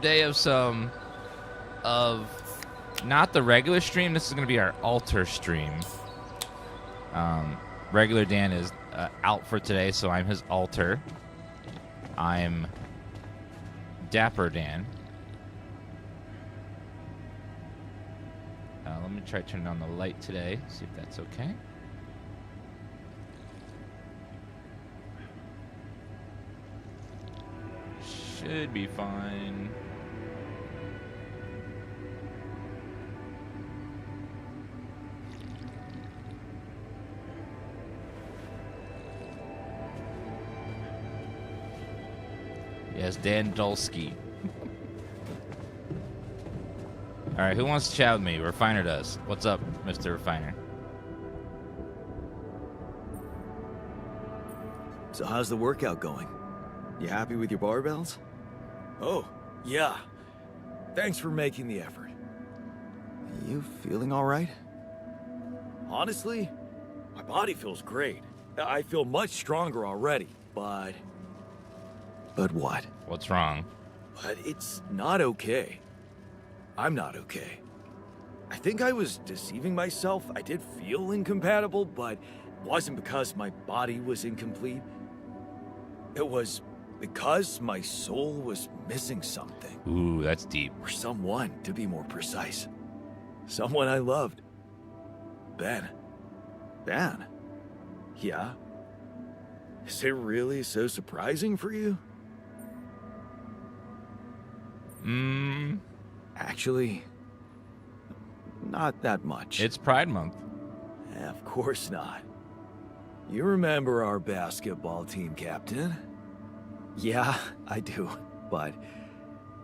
Day of not the regular stream. This is going to be our altar stream. Regular Dan is out for today, so I'm his altar. I'm Dapper Dan. Let me try turning on the light today, see if that's okay. Should be fine. Yes, Jan Dolski. All right, who wants to chat with me? Refiner does. What's up, Mr. Refiner? So how's the workout going? You happy with your barbells? Oh, yeah. Thanks for making the effort. You feeling all right? Honestly, my body feels great. I feel much stronger already, but what? What's wrong? But it's not okay. I'm not okay. I think I was deceiving myself. I did feel incompatible, but it wasn't because my body was incomplete. It was because my soul was missing something. Ooh, that's deep. Or someone, to be more precise. Someone I loved. Ben. Ben? Yeah? Is it really so surprising for you? Actually, not that much. It's Pride Month. Of course not. You remember our basketball team captain? Yeah, I do. But,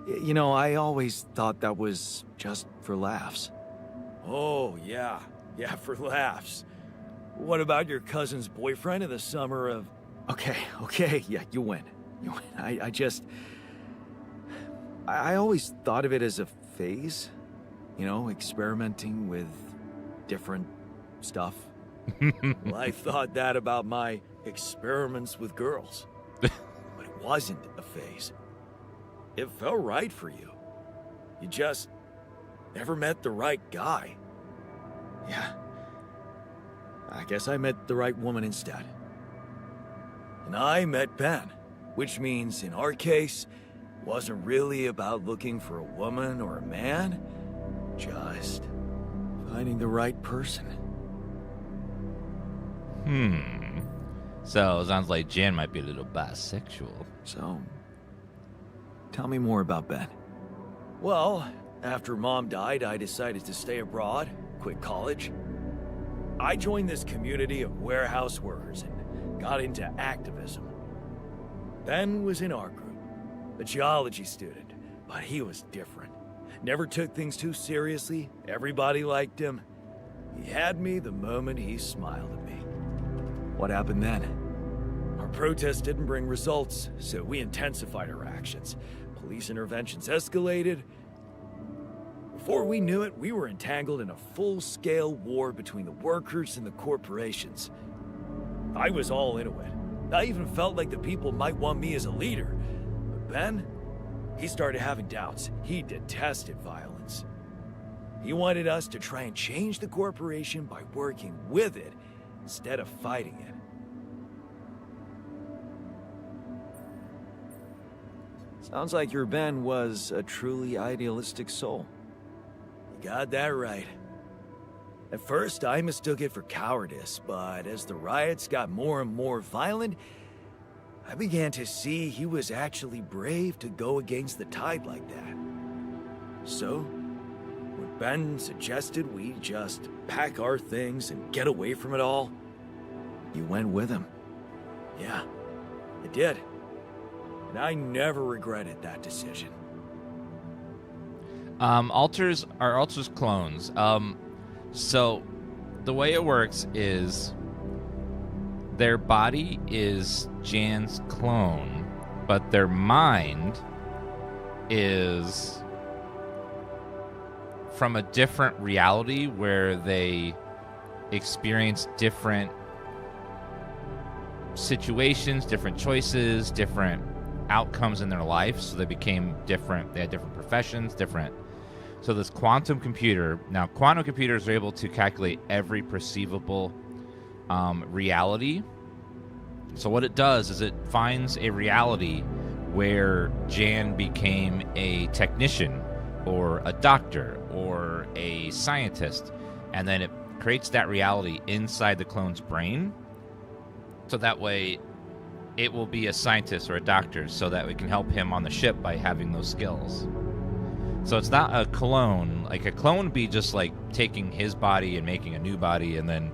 you know, I always thought that was just for laughs. Oh, yeah. Yeah, for laughs. What about your cousin's boyfriend in the summer of... Okay, yeah, you win. I always thought of it as a phase. You know, experimenting with different stuff. Well, I thought that about my experiments with girls. But it wasn't a phase. It felt right for you. You just never met the right guy. Yeah. I guess I met the right woman instead. And I met Ben, which means in our case, it wasn't really about looking for a woman or a man, just finding the right person. So, it sounds like Jan might be a little bisexual. So, tell me more about Ben. Well, after Mom died, I decided to stay abroad, quit college. I joined this community of warehouse workers and got into activism. Ben was in our group, a geology student, but he was different. Never took things too seriously, everybody liked him. He had me the moment he smiled at me. What happened then? Our protest didn't bring results, so we intensified our actions. Police interventions escalated. Before we knew it, we were entangled in a full-scale war between the workers and the corporations. I was all into it. I even felt like the people might want me as a leader. But Ben, he started having doubts. He detested violence. He wanted us to try and change the corporation by working with it instead of fighting it. Sounds like your Ben was a truly idealistic soul. You got that right. At first, I mistook it for cowardice, but as the riots got more and more violent, I began to see he was actually brave to go against the tide like that. So, when Ben suggested we just pack our things and get away from it all, You went with him. yeah, I did. And I never regretted that decision. Altars are altars clones. So the way it works is their body is Jan's clone, but their mind is from a different reality where they experience different situations, different choices, different outcomes in their life, so they became different. They had different professions, different. So this quantum computer, now quantum computers are able to calculate every perceivable reality. So what it does is it finds a reality where Jan became a technician or a doctor or a scientist, and then it creates that reality inside the clone's brain, so that way it will be a scientist or a doctor, so that we can help him on the ship by having those skills. So it's not a clone. Like, a clone would be just like taking his body and making a new body, and then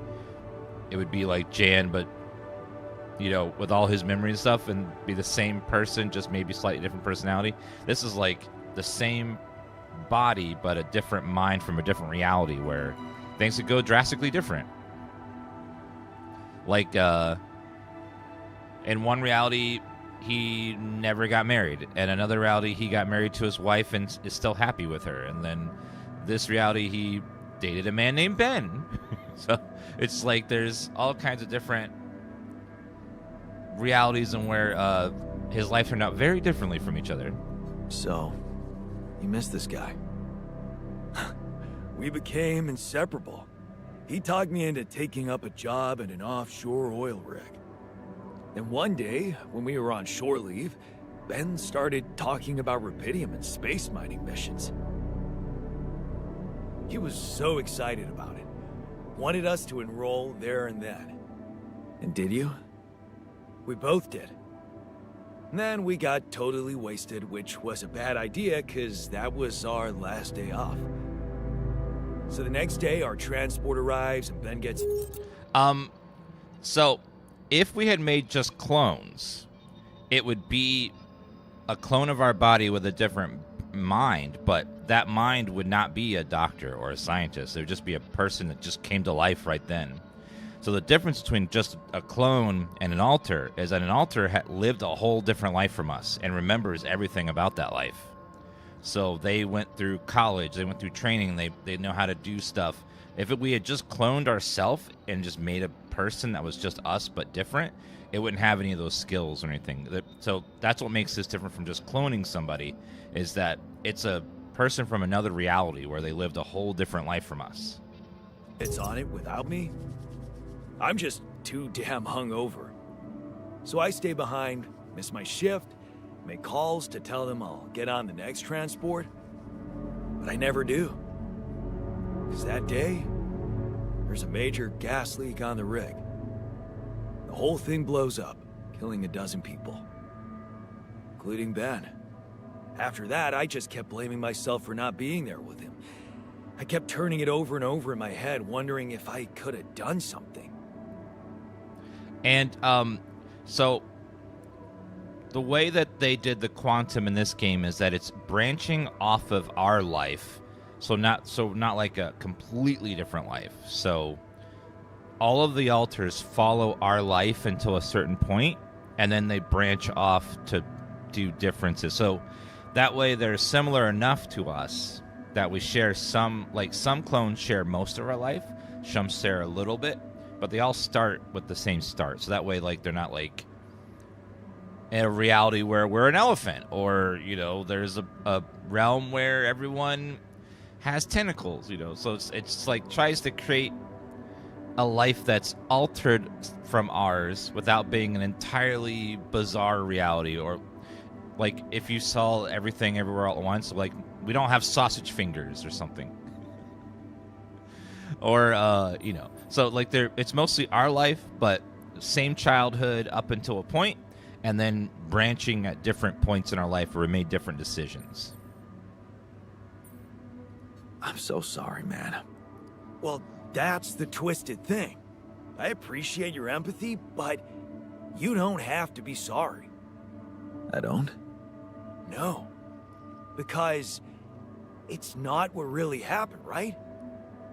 it would be like Jan, but, you know, with all his memory and stuff, and be the same person, just maybe slightly different personality. This is like the same body, but a different mind from a different reality, where things could go drastically different. Like, in one reality, he never got married. In another reality, he got married to his wife and is still happy with her. And then this reality, he dated a man named Ben. So it's like there's all kinds of different realities, and where his life turned out very differently from each other. So, you miss this guy? We became inseparable. He talked me into taking up a job at an offshore oil rig. And one day, when we were on shore leave, Ben started talking about rubidium and space mining missions. He was so excited about it. Wanted us to enroll there and then. And did you? We both did. And then we got totally wasted, which was a bad idea because that was our last day off. So the next day, our transport arrives and Ben gets... So if we had made just clones, it would be a clone of our body with a different mind, but that mind would not be a doctor or a scientist. It would just be a person that just came to life right then. So the difference between just a clone and an alter is that an alter lived a whole different life from us and remembers everything about that life. So they went through college, they went through training, they know how to do stuff. If we had just cloned ourselves and just made a person that was just us but different, it wouldn't have any of those skills or anything. So that's what makes this different from just cloning somebody, is that it's a person from another reality where they lived a whole different life from us. It's on it without me? I'm just too damn hungover. So I stay behind, miss my shift, make calls to tell them I'll get on the next transport, but I never do. Because that day, there's a major gas leak on the rig. The whole thing blows up, killing a dozen people, including Ben. After that, I just kept blaming myself for not being there with him. I kept turning it over and over in my head, wondering if I could have done something. And so the way that they did the quantum in this game is that it's branching off of our life. So not like a completely different life. So all of the alters follow our life until a certain point, and then they branch off to do differences. So that way they're similar enough to us that we share some clones share most of our life, some share a little bit, but they all start with the same start. So that way, like, they're not like in a reality where we're an elephant, or, you know, there's a realm where everyone has tentacles, you know. So it's like tries to create a life that's altered from ours without being an entirely bizarre reality. Or like if you saw everything everywhere all at once, like we don't have sausage fingers or something. Or you know, so like it's mostly our life, but same childhood up until a point, and then branching at different points in our life where we made different decisions. I'm so sorry, man. Well, that's the twisted thing. I appreciate your empathy, but you don't have to be sorry. I don't? No. Because it's not what really happened, right?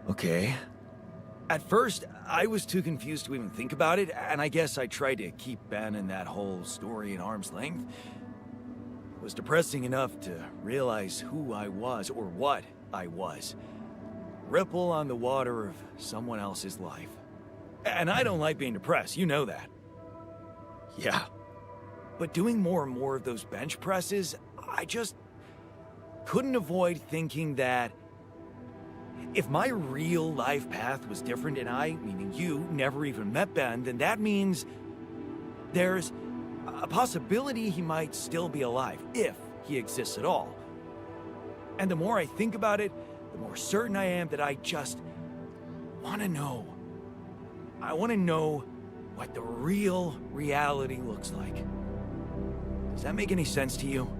Okay. At first, I was too confused to even think about it, and I guess I tried to keep Ben and that whole story at arm's length. It was depressing enough to realize who I was, or what I was. Ripple on the water of someone else's life. And I don't like being depressed, you know that. Yeah. But doing more and more of those bench presses, I just couldn't avoid thinking that if my real life path was different and I, meaning you, never even met Ben, then that means there's a possibility he might still be alive, if he exists at all. And the more I think about it, the more certain I am that I just want to know. I want to know what the real reality looks like. Does that make any sense to you?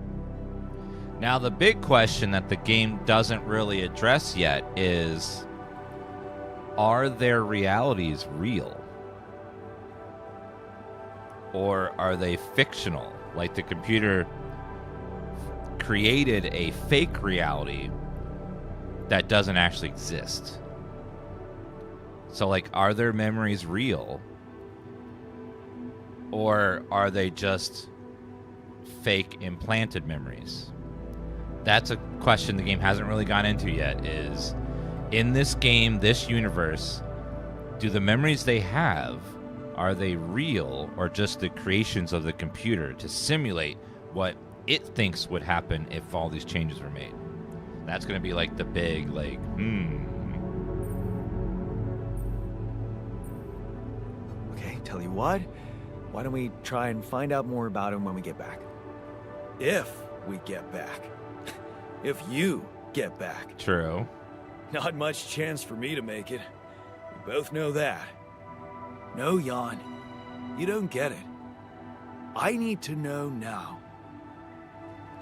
Now, the big question that the game doesn't really address yet is, are their realities real? Or are they fictional? Like the computer created a fake reality that doesn't actually exist. So, like, are their memories real? Or are they just fake implanted memories? That's a question the game hasn't really gone into yet, is in this game, this universe, do the memories they have, are they real or just the creations of the computer to simulate what it thinks would happen if all these changes were made? That's going to be like the big, like, Okay, tell you what. Why don't we try and find out more about him when we get back? If we get back. If you get back. True. Not much chance for me to make it. We both know that. No, Jan. You don't get it. I need to know now.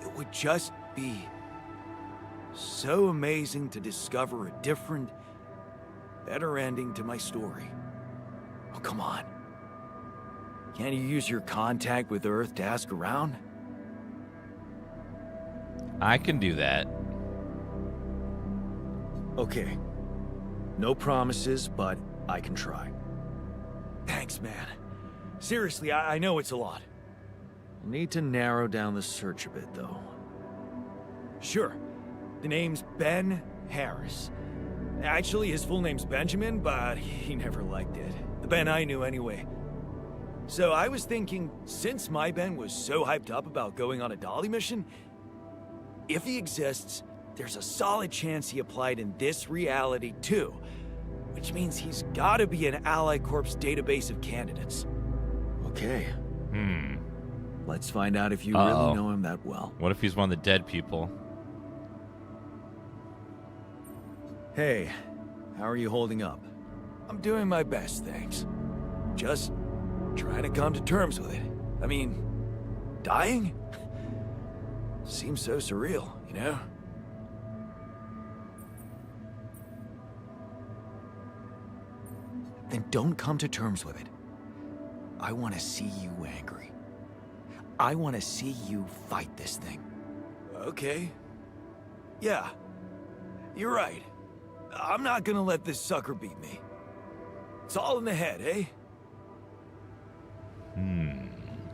It would just be so amazing to discover a different, better ending to my story. Oh, come on. Can't you use your contact with Earth to ask around? I can do that. Okay. No promises, but I can try. Thanks, man. Seriously, I know it's a lot. We'll need to narrow down the search a bit, though. Sure. The name's Ben Harris. Actually, his full name's Benjamin, but he never liked it. The Ben I knew anyway. So I was thinking, since my Ben was so hyped up about going on a Dolly mission, if he exists, there's a solid chance he applied in this reality too, which means he's gotta be an Ally Corps database of candidates. Okay. Let's find out if you Uh-oh. really know him that well. What if he's one of the dead people? Hey, how are you holding up? I'm doing my best, thanks. Just trying to come to terms with it. I mean, dying? Seems so surreal, you know? Then don't come to terms with it. I want to see you angry. I want to see you fight this thing. Okay. Yeah. You're right. I'm not gonna let this sucker beat me. It's all in the head, eh?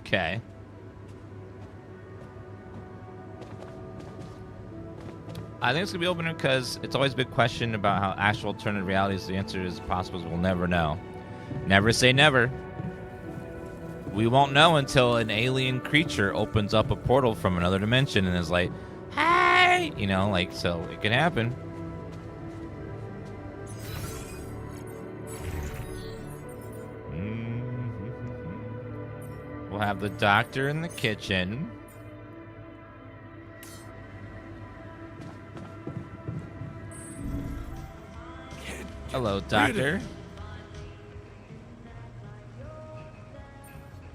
Okay. I think it's going to be open because it's always a big question about how actual alternative realities. The answer is possible. We'll never know. Never say never. We won't know until an alien creature opens up a portal from another dimension and is like, hey! You know, like, so it can happen. We'll have the doctor in the kitchen. Hello, doctor.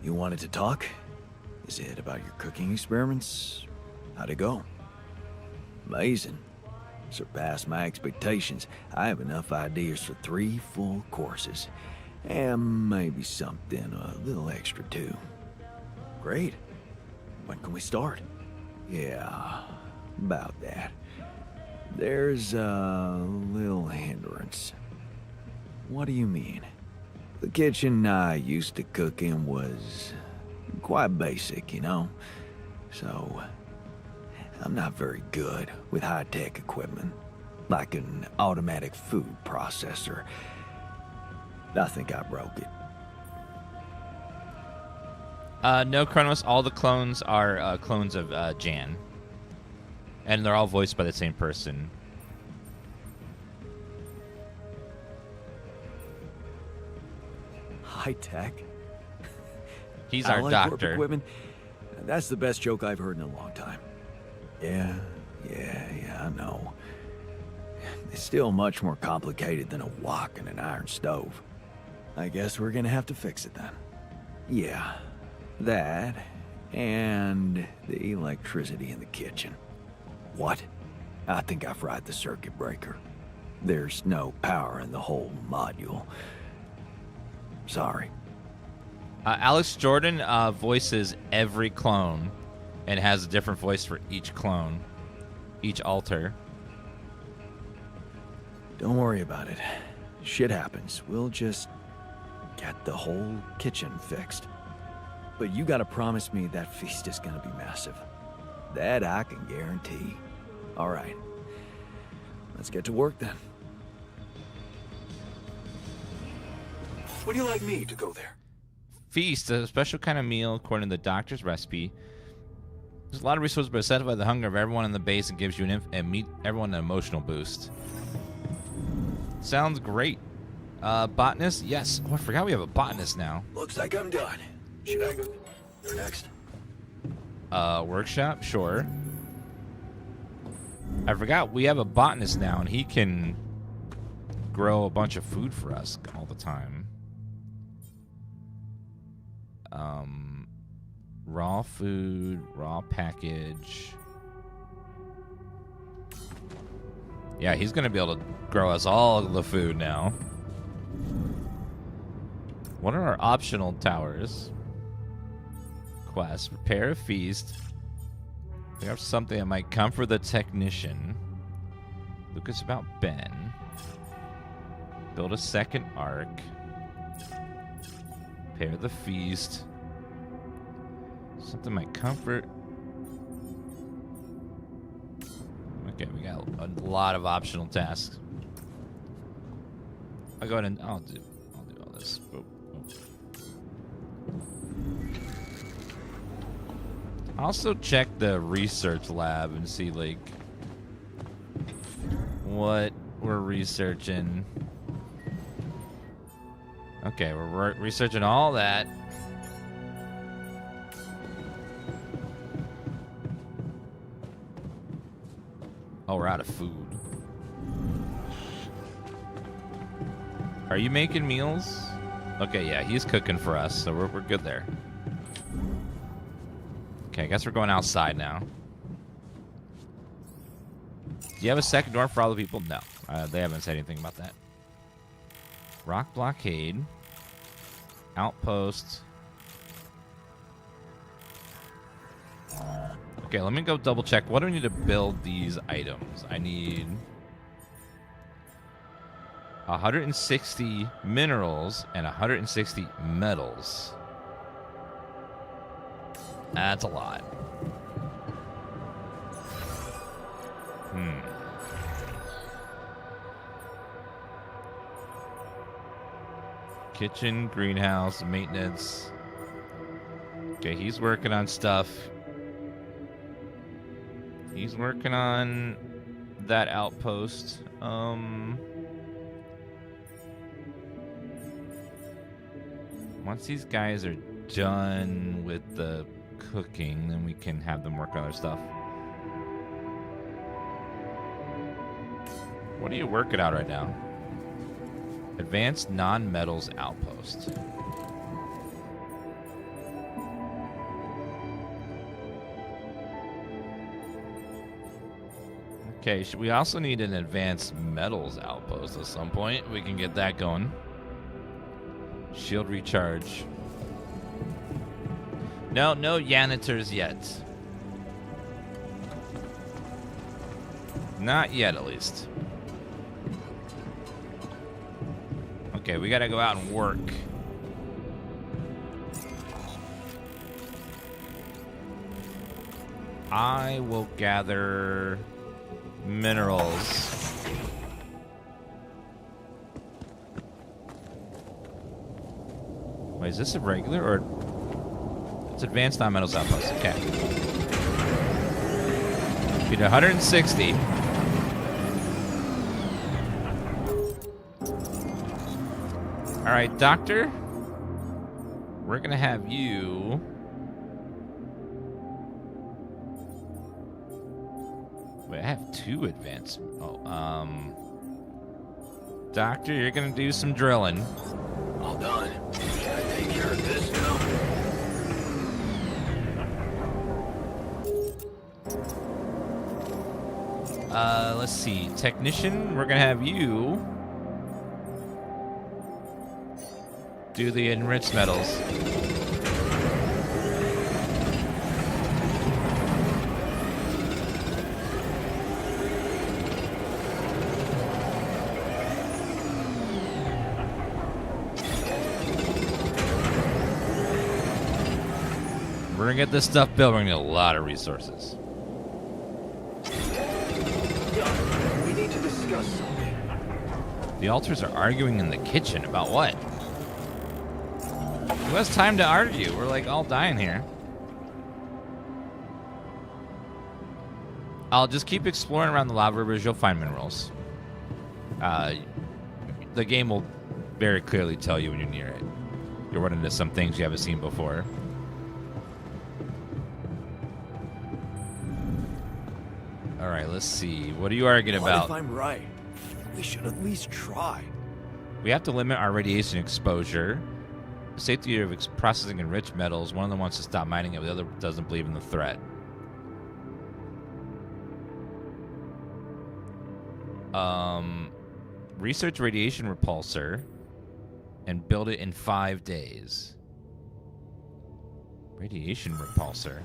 You wanted to talk? Is it about your cooking experiments? How'd it go? Amazing. Surpassed my expectations. I have enough ideas for 3 full courses. And maybe something a little extra too. Great. When can we start? Yeah, about that. There's a little hindrance. What do you mean? The kitchen I used to cook in was quite basic, you know? So, I'm not very good with high-tech equipment, like an automatic food processor. I think I broke it. No, Kronos. All the clones are clones of Jan. And they're all voiced by the same person. High tech. He's our Allied Corp doctor. equipment. That's the best joke I've heard in a long time. Yeah, I know. It's still much more complicated than a wok and an iron stove. I guess we're gonna have to fix it then. Yeah, that and the electricity in the kitchen. What? I think I fried the circuit breaker. There's no power in the whole module. Sorry. Alex Jordan voices every clone and has a different voice for each clone, each alter. Don't worry about it. Shit happens. We'll just get the whole kitchen fixed. But you gotta promise me that feast is gonna be massive. That I can guarantee. All right. Let's get to work then. Would you like me to go there? Feast, a special kind of meal according to the doctor's recipe. There's a lot of resources, but satisfy the hunger of everyone in the base and gives you everyone an emotional boost. Sounds great. Botanist? Yes. Oh, I forgot we have a botanist now. Looks like I'm done. Should I go? You're next. Workshop? Sure. I forgot we have a botanist now, and he can grow a bunch of food for us all the time. Raw food, raw package. Yeah, he's gonna be able to grow us all the food now. What are our optional towers? Quest, prepare a feast. We have something that might comfort the technician. Lucas about Ben. Build a second arc. Prepare the feast. Something might comfort. Okay, we got a lot of optional tasks. I'll go ahead and I'll do all this. Oh. I'll also check the research lab and see like what we're researching. Okay, we're researching all that. Oh, we're out of food. Are you making meals? Okay, yeah, he's cooking for us, so we're good there. Okay, I guess we're going outside now. Do you have a second door for all the people? No, they haven't said anything about that. Rock blockade. Outpost. Okay, let me go double check. What do I need to build these items? I need 160 minerals and 160 metals. That's a lot. Kitchen, greenhouse, maintenance. Okay, he's working on stuff. He's working on that outpost. Once these guys are done with the cooking, then we can have them work on other stuff. What are you working on right now? Advanced non-metals outpost. Okay, we also need an advanced metals outpost at some point. We can get that going. Shield recharge. No janitors yet. Not yet, at least. Okay, we gotta go out and work. I will gather minerals. Wait, is this a regular or... It's advanced non-metals outpost. Okay. Be 160. All right, Doctor. We're gonna have you. Wait, I have 2 advanced. Oh, Doctor, you're gonna do some drilling. All done. Gotta take care of this now. Let's see. Technician, we're gonna have you do the enriched metals. We're gonna get this stuff built. We're gonna need a lot of resources. We need to discuss something. The alters are arguing in the kitchen about what? Who has time to argue? We're like all dying here. I'll just keep exploring around the lava rivers. You'll find minerals. The game will very clearly tell you when you're near it. You'll run into some things you haven't seen before. All right, let's see. What are you arguing What about? if I'm right? We should at least try. We have to limit our radiation exposure. The safety of processing enriched metals. One of them wants to stop mining it, the other doesn't believe in the threat. Research radiation repulsor and build it in 5 days. Radiation repulsor.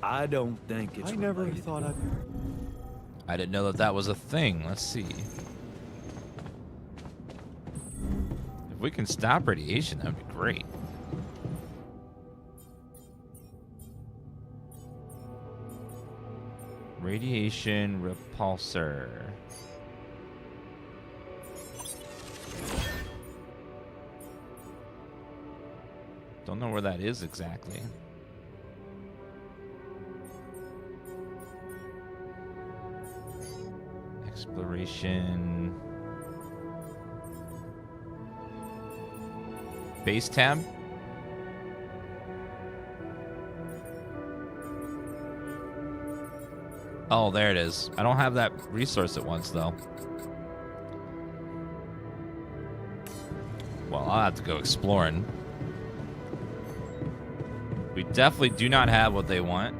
I don't think it's I never related. thought I'd. I didn't know that was a thing. Let's see. If we can stop radiation, that would be great. Radiation repulsor. Don't know where that is exactly. Exploration. Base tab. Oh, there it is. I don't have that resource at once, though. Well, I'll have to go exploring. We definitely do not have what they want.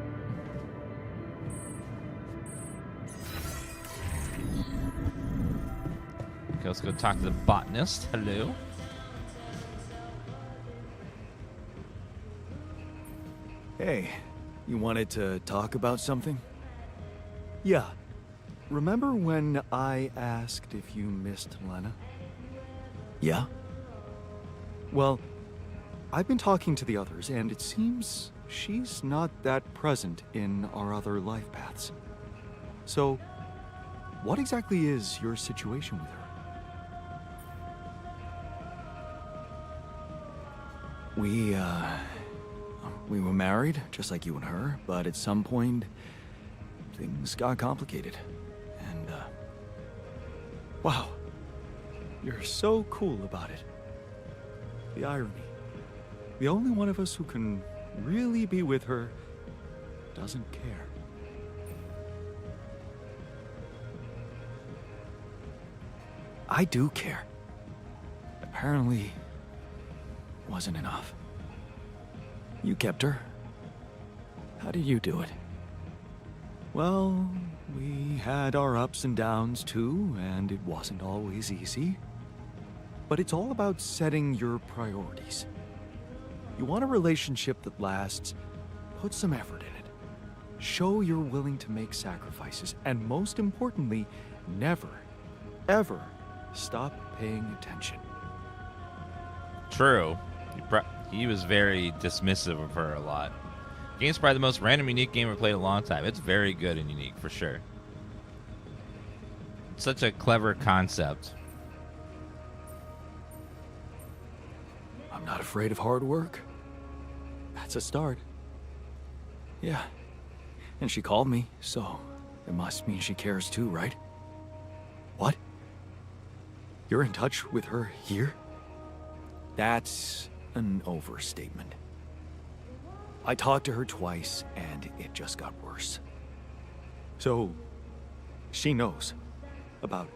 Okay, let's go talk to the botanist. Hello. Hey, you wanted to talk about something? Yeah. Remember when I asked if you missed Lena? Yeah? Well, I've been talking to the others, and it seems she's not that present in our other life paths. So, what exactly is your situation with her? We were married, just like you and her, but at some point, things got complicated. And, Wow. You're so cool about it. The irony. The only one of us who can really be with her doesn't care. I do care. Apparently, wasn't enough. You kept her. How did you do it? Well, we had our ups and downs too, and it wasn't always easy. But it's all about setting your priorities. You want a relationship that lasts, put some effort in it. Show you're willing to make sacrifices, and most importantly, never, ever stop paying attention. True. He was very dismissive of her a lot. Game's probably the most random, unique game I've played in a long time. It's very good and unique, for sure. It's such a clever concept. I'm not afraid of hard work. That's a start. Yeah. And she called me, so it must mean she cares too, right? What? You're in touch with her here? That's an overstatement. I talked to her twice, and it just got worse. So, she knows about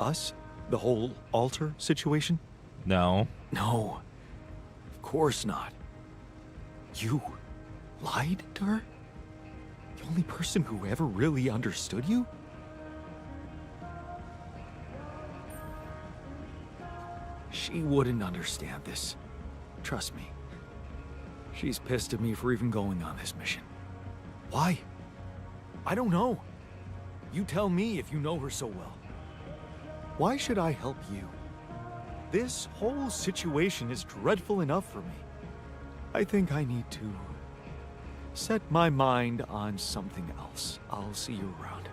us? The whole altar situation? No. No. Of course not. You lied to her? The only person who ever really understood you? She wouldn't understand this. Trust me. She's pissed at me for even going on this mission. Why? I don't know. You tell me if you know her so well. Why should I help you? This whole situation is dreadful enough for me. I think I need to set my mind on something else. I'll see you around.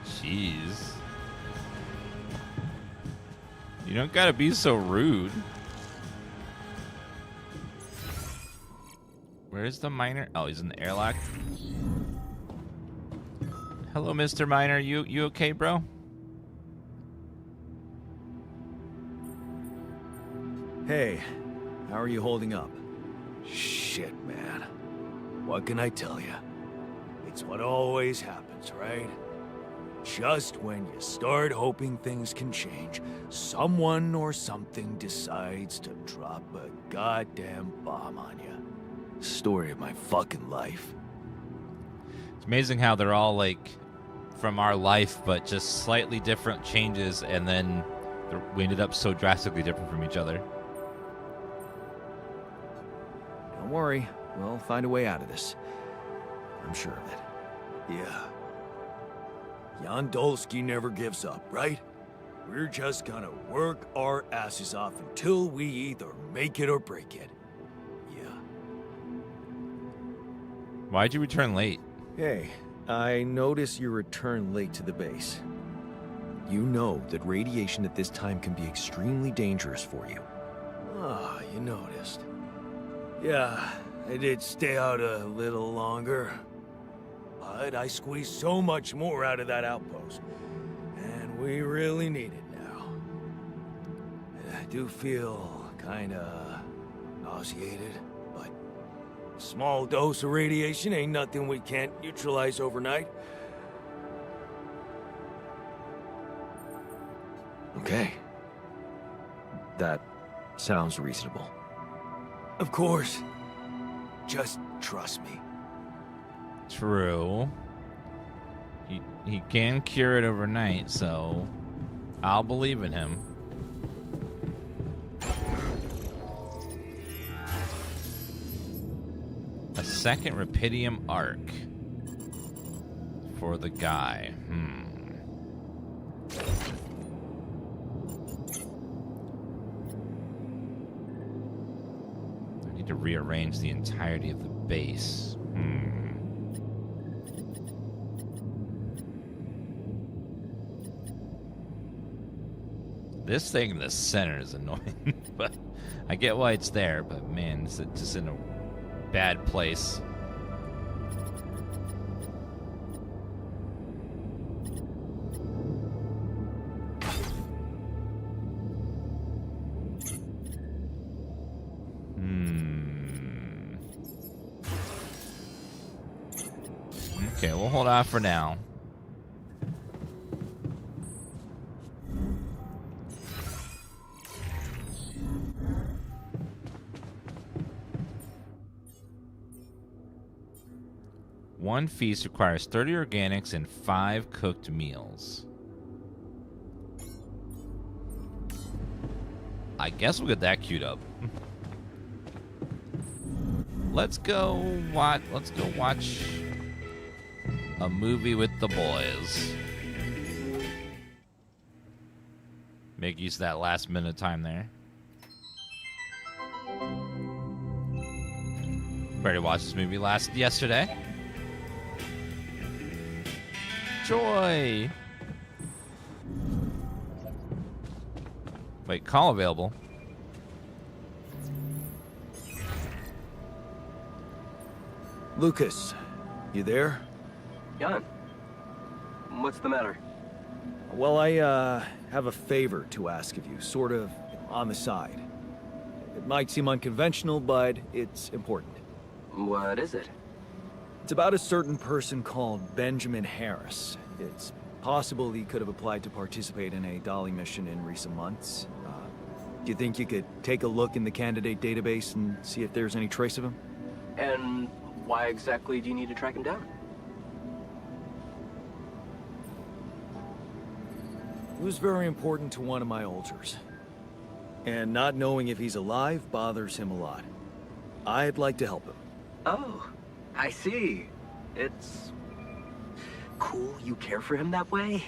Jeez. You don't gotta be so rude. Where's the miner? Oh, he's in the airlock. Hello, Mr. Miner. You okay, bro? Hey, how are you holding up? Shit, man. What can I tell you? It's what always happens, right? Just when you start hoping things can change, someone or something decides to drop a goddamn bomb on you. Story of my fucking life. It's amazing how they're all like from our life, but just slightly different changes, and then we ended up so drastically different from each other. Don't worry, we'll find a way out of this. I'm sure of it. Yeah. Jan Dolski never gives up, right? We're just gonna work our asses off until we either make it or break it. Yeah. Why'd you return late? Hey, I notice you return late to the base. You know that radiation at this time can be extremely dangerous for you. Ah, you noticed. Yeah, I did stay out a little longer. But I squeezed so much more out of that outpost. And we really need it now. And I do feel kinda nauseated, but a small dose of radiation ain't nothing we can't neutralize overnight. Okay. That sounds reasonable. Of course. Just trust me. True. He can cure it overnight, so I'll believe in him. A second Rapidium arc for the guy. I need to rearrange the entirety of the base. This thing in the center is annoying, but I get why it's there, but man, it's just in a bad place. Okay, we'll hold off for now. One feast requires 30 organics and 5 cooked meals. I guess we'll get that queued up. Let's go watch a movie with the boys. Make use of that last minute of time there. Already watched this movie yesterday. Joy. Wait, call available. Lucas, you there? Jan, what's the matter? Well, I have a favor to ask of you, sort of on the side. It might seem unconventional, but it's important. What is it? It's about a certain person called Benjamin Harris. It's possible he could have applied to participate in a Dolly mission in recent months. Do you think you could take a look in the candidate database and see if there's any trace of him? And why exactly do you need to track him down? He was very important to one of my altars. And not knowing if he's alive bothers him a lot. I'd like to help him. Oh, I see. It's cool you care for him that way,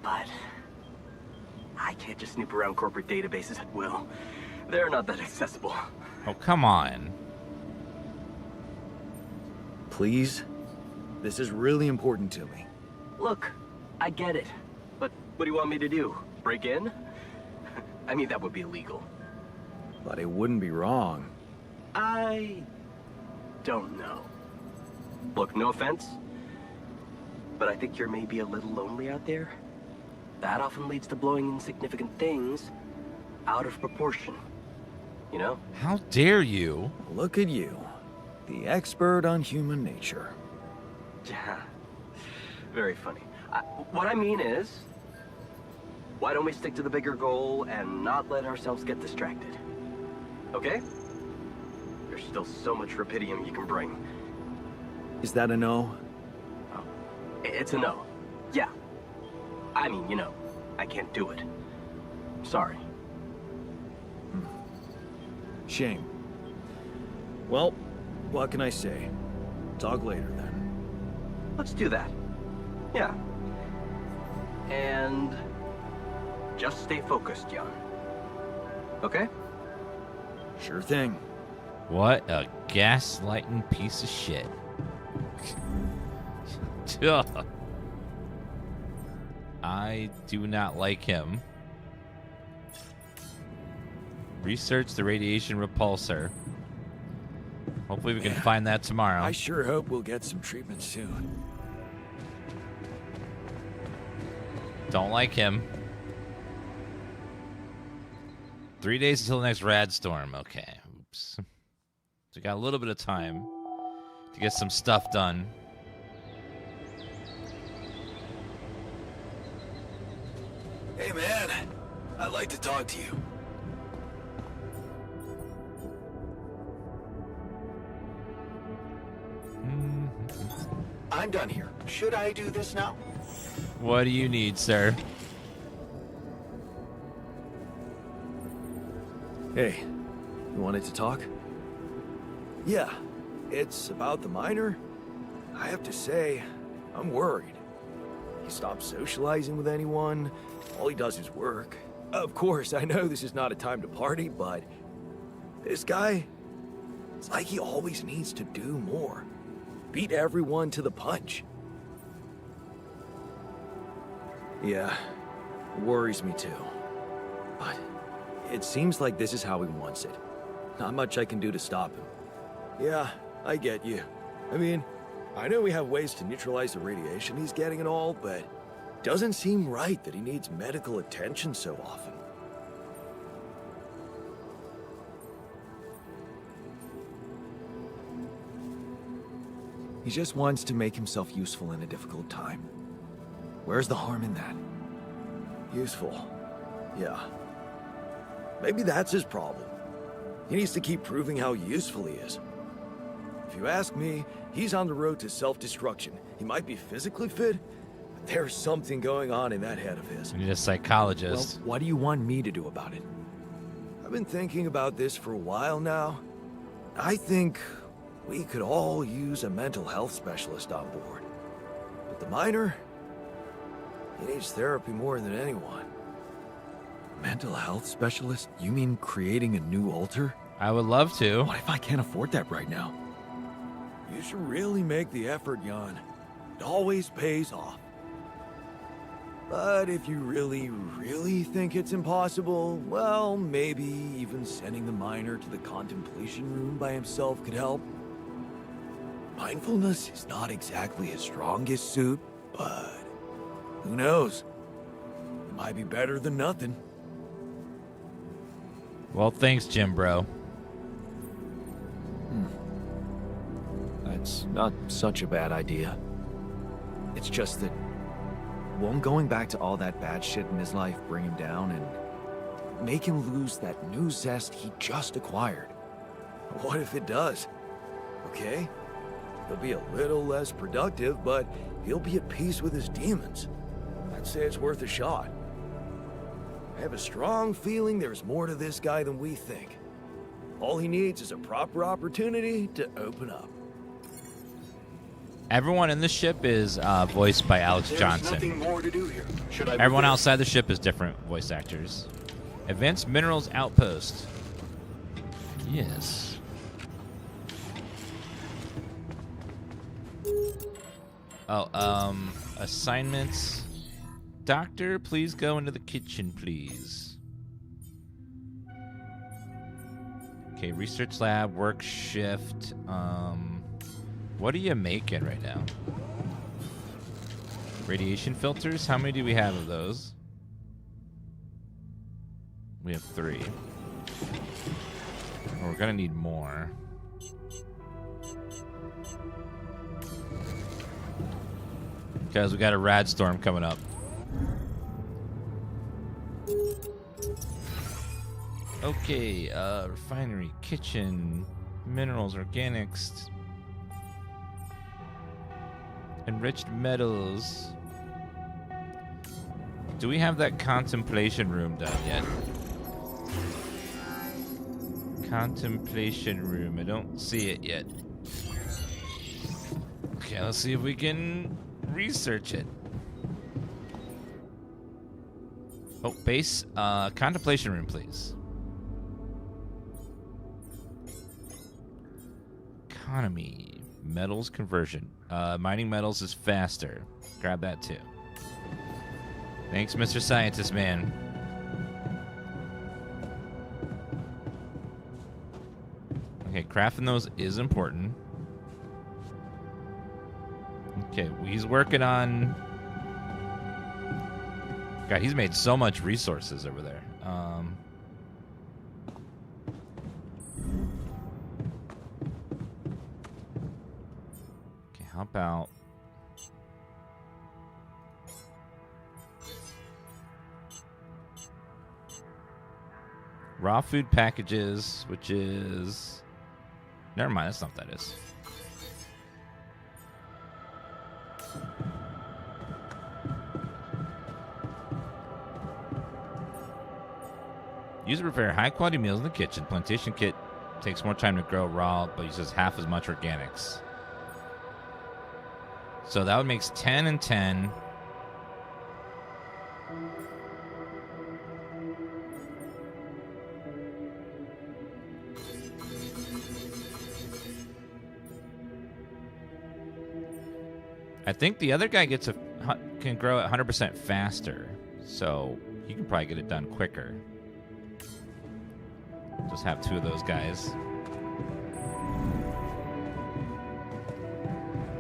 but I can't just snoop around corporate databases at will. They're not that accessible. Oh, come on. Please? This is really important to me. Look, I get it, but what do you want me to do? Break in? I mean, that would be illegal. But it wouldn't be wrong. I don't know. Look, no offense, but I think you're maybe a little lonely out there. That often leads to blowing insignificant things out of proportion. You know? How dare you? Look at you. The expert on human nature. Yeah. Very funny. What I mean is, why don't we stick to the bigger goal and not let ourselves get distracted? Okay? There's still so much rapidium you can bring. Is that a no? Oh, it's a no. Yeah. I mean, you know, I can't do it. Sorry. Shame. Well, what can I say? Talk later then. Let's do that. Yeah. And just stay focused, Jan. Okay? Sure thing. What a gaslighting piece of shit. Ugh. I do not like him. Research the radiation repulsor. Hopefully we can find that tomorrow. I sure hope we'll get some treatment soon. Don't like him. 3 days until the next rad storm. Okay. Oops. So we got a little bit of time to get some stuff done. Hey man, I'd like to talk to you. I'm done here. Should I do this now? What do you need, sir? Hey, you wanted to talk? Yeah, it's about the miner. I have to say, I'm worried. He stops socializing with anyone. All he does is work. Of course, I know this is not a time to party, but this guy, it's like he always needs to do more. Beat everyone to the punch. Yeah, it worries me too. But it seems like this is how he wants it. Not much I can do to stop him. Yeah, I get you. I mean, I know we have ways to neutralize the radiation he's getting and all, but it doesn't seem right that he needs medical attention so often. He just wants to make himself useful in a difficult time. Where's the harm in that? Useful. Yeah. Maybe that's his problem. He needs to keep proving how useful he is. If you ask me, he's on the road to self-destruction. He might be physically fit, but there's something going on in that head of his. We need a Well, psychologist. what do you want me to do about it? I've been thinking about this for a while now. I think we could all use a mental health specialist on board. But the miner, he needs therapy more than anyone. Mental health specialist? You mean creating a new altar? I would love to. What if I can't afford that right now? You should really make the effort, Jan. It always pays off. But if you really, really think it's impossible, well, maybe even sending the miner to the contemplation room by himself could help. Mindfulness is not exactly his strongest suit, but who knows? It might be better than nothing. Well, thanks, Jim, bro. That's not such a bad idea. It's just that won't going back to all that bad shit in his life bring him down and make him lose that new zest he just acquired? What if it does? Okay? He'll be a little less productive, but he'll be at peace with his demons. I'd say it's worth a shot. I have a strong feeling there's more to this guy than we think. All he needs is a proper opportunity to open up. Everyone in the ship is voiced by Alex Johnson. Nothing more to do here. Should I Everyone begin? outside the ship is different voice actors. Advanced Minerals Outpost. Yes. Oh, assignments. Doctor, please go into the kitchen, please. Okay, research lab, work shift. What are you making right now? Radiation filters? How many do we have of those? We have 3. We're gonna need more. Because we got a rad storm coming up. Okay, refinery, kitchen, minerals, organics, enriched metals. Do we have that contemplation room done yet? Contemplation room. I don't see it yet. Okay, let's see if we can research it. Oh, base. Contemplation room, please. Economy. Metals conversion. Mining metals is faster. Grab that too. Thanks, Mr. Scientist Man. Okay, crafting those is important. Okay, he's working on... God, he's made so much resources over there. Okay, how about... raw food packages, which is... Never mind, that's not what that is. Use to prepare high-quality meals in the kitchen. Plantation kit takes more time to grow raw, but uses half as much organics. So that would make 10 and 10. I think the other guy can grow at 100% faster, so he can probably get it done quicker. Just have 2 of those guys.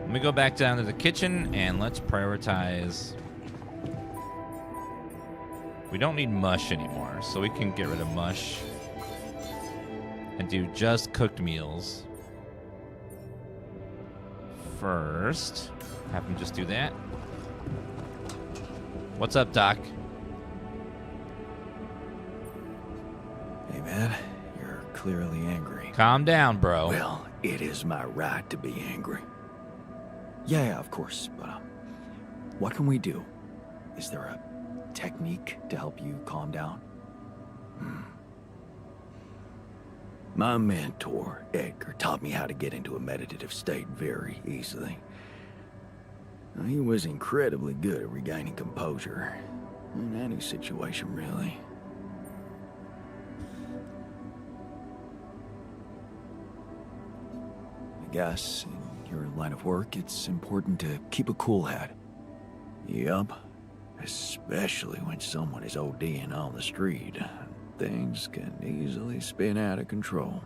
Let me go back down to the kitchen and let's prioritize. We don't need mush anymore, so we can get rid of mush and do just cooked meals. First, have him just do that. What's up, Doc? Hey, man, you're clearly angry. Calm down, bro. Well, it is my right to be angry. Yeah, of course, but what can we do? Is there a technique to help you calm down? My mentor, Edgar, taught me how to get into a meditative state very easily. He was incredibly good at regaining composure in any situation, really. I guess in your line of work, it's important to keep a cool head. Yup. Especially when someone is ODing on the street. Things can easily spin out of control.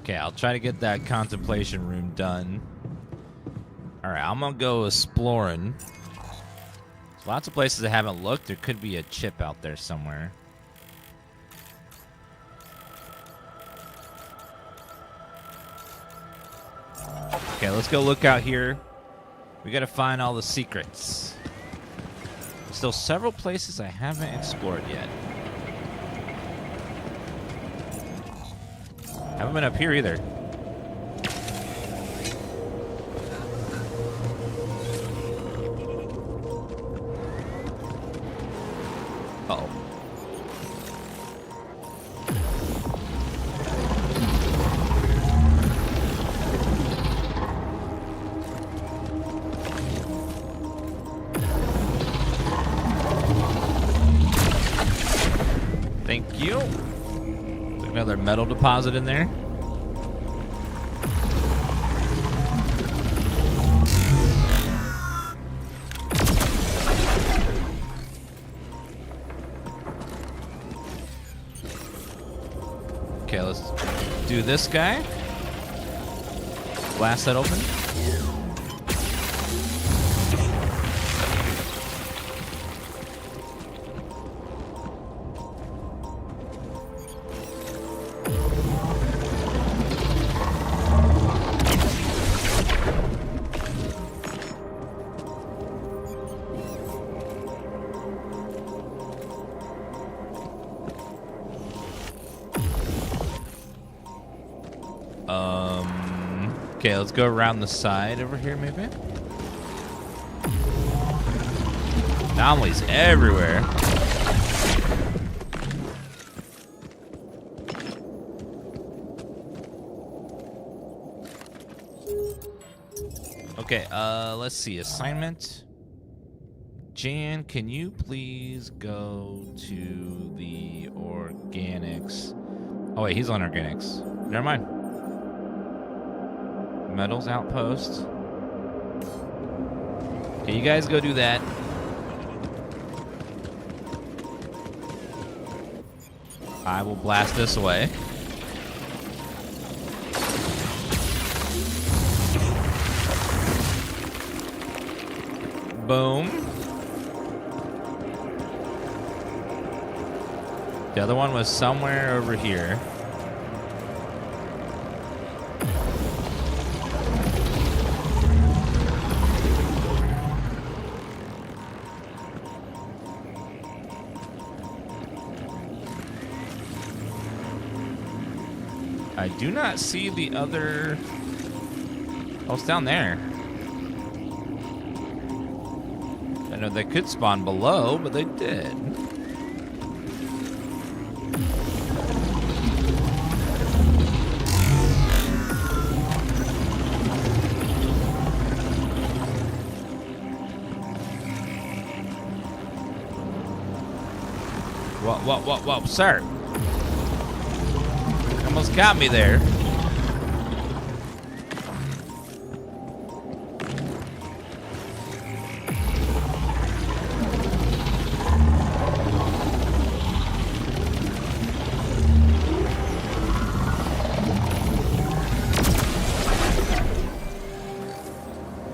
Okay, I'll try to get that contemplation room done. Alright, I'm gonna go exploring. There's lots of places I haven't looked. There could be a chip out there somewhere. Okay, let's go look out here. We gotta find all the secrets. Still several places I haven't explored yet. Haven't been up here either. Uh-oh. Thank you. There's another metal deposit in there. Okay, let's do this guy. Blast that open. Okay, let's go around the side over here, maybe. Anomalies everywhere. Okay, let's see. Assignment. Jan, can you please go to the organics? Oh, wait, he's on organics. Never mind. Metals outpost. Okay, you guys go do that. I will blast this away. Boom. The other one was somewhere over here. I do not see the other... Oh, it's down there. I know they could spawn below, but they did. Whoa, sir. Almost got me there.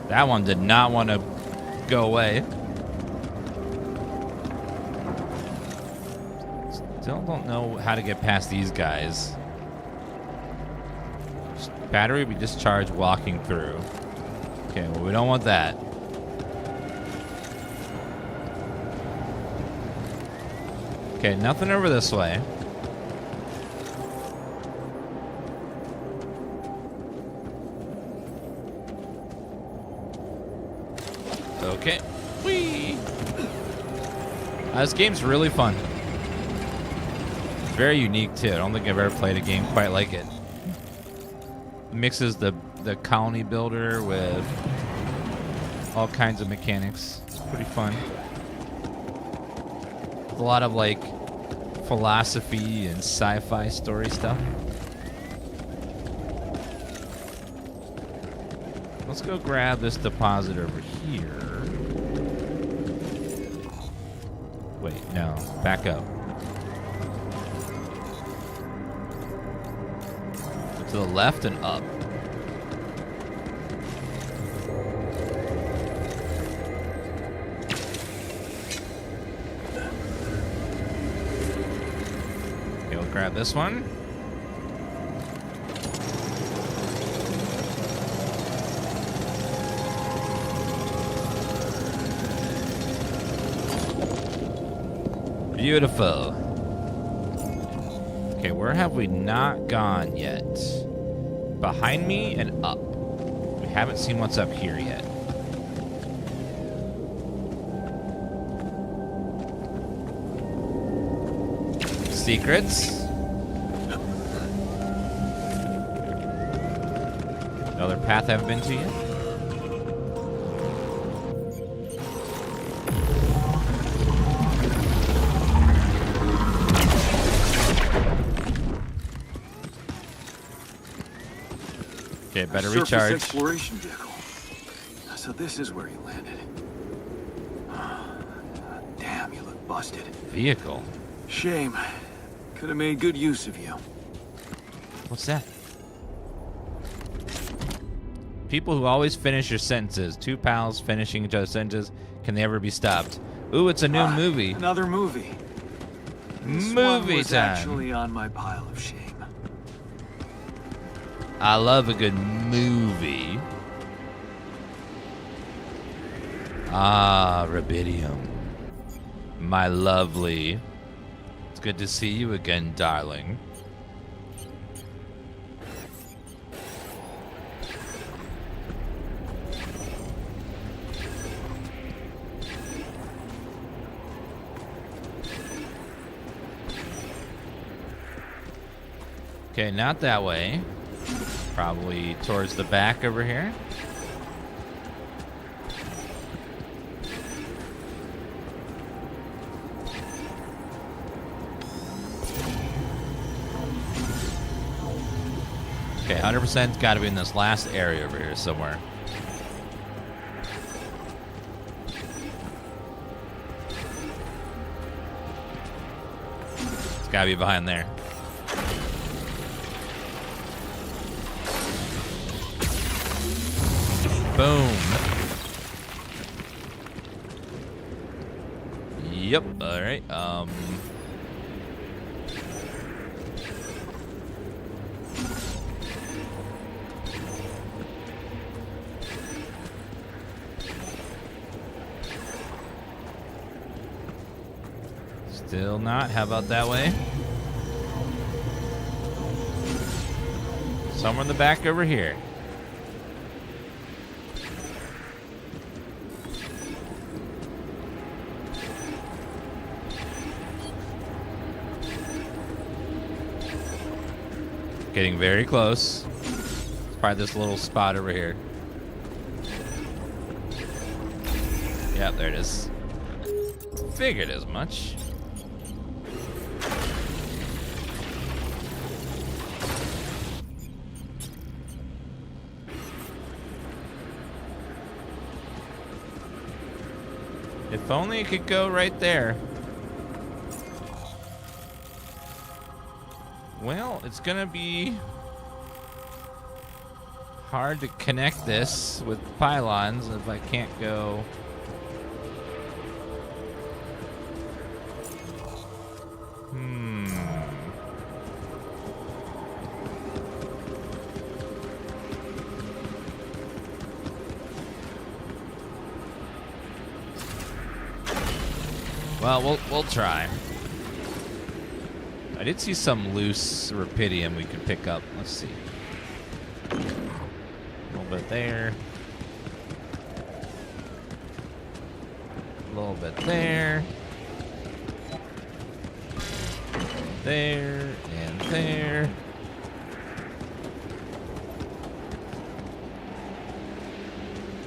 That one did not want to go away. Still don't know how to get past these guys. Battery will be discharged walking through. Okay, well, we don't want that. Okay, nothing over this way. Okay. Whee! This game's really fun. It's very unique, too. I don't think I've ever played a game quite like it. Mixes the colony builder with all kinds of mechanics. It's pretty fun. A lot of like philosophy and sci-fi story stuff. Let's go grab this deposit over here. Wait, no, back up. To To the left and up. Okay, we'll grab this one. Beautiful. Okay, where have we not gone yet? Behind me and up. We haven't seen what's up here yet. Secrets. Another path I haven't been to yet. Okay, better Surface recharge. exploration vehicle. So this is where you landed. Damn, you look busted. Vehicle. Shame. Could have made good use of you. What's that? People who always finish your sentences. Two pals finishing each other's sentences. Can they ever be stopped? Ooh, it's a new movie. Another movie. This one Movie was time. actually on my pile of shame. I love a good movie. Ah, Rubidium. My lovely. It's good to see you again, darling. Okay, not that way. Probably towards the back over here. Okay, 100% got to be in this last area over here somewhere. It's got to be behind there. Boom. Yep. All right. Still not. How about that way? Somewhere in the back over here. Getting very close. It's probably this little spot over here. Yep, there it is. Figured as much. If only it could go right there. Well, it's gonna be hard to connect this with pylons if I can't go. Well, we'll try. I did see some loose rubidium we could pick up. Let's see. A little bit there. A little bit there. There and there.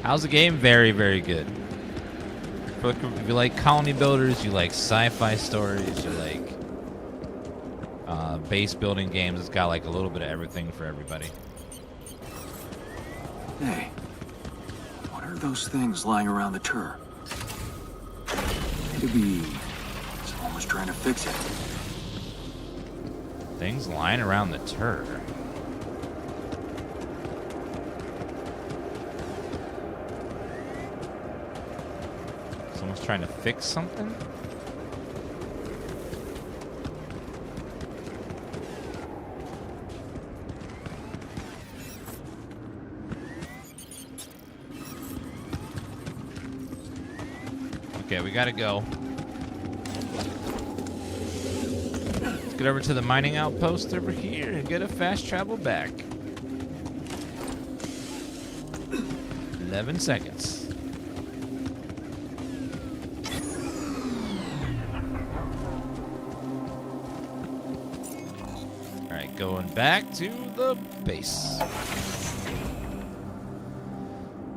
How's the game? Very, very good. If you like colony builders, you like sci-fi stories, you like base building games, it's got like a little bit of everything for everybody. Hey, what are those things lying around the turret? Could be someone was trying to fix it. Things lying around the turret. Someone's trying to fix something? Okay, we gotta go. Let's get over to the mining outpost over here and get a fast travel back. 11 seconds. Alright, going back to the base.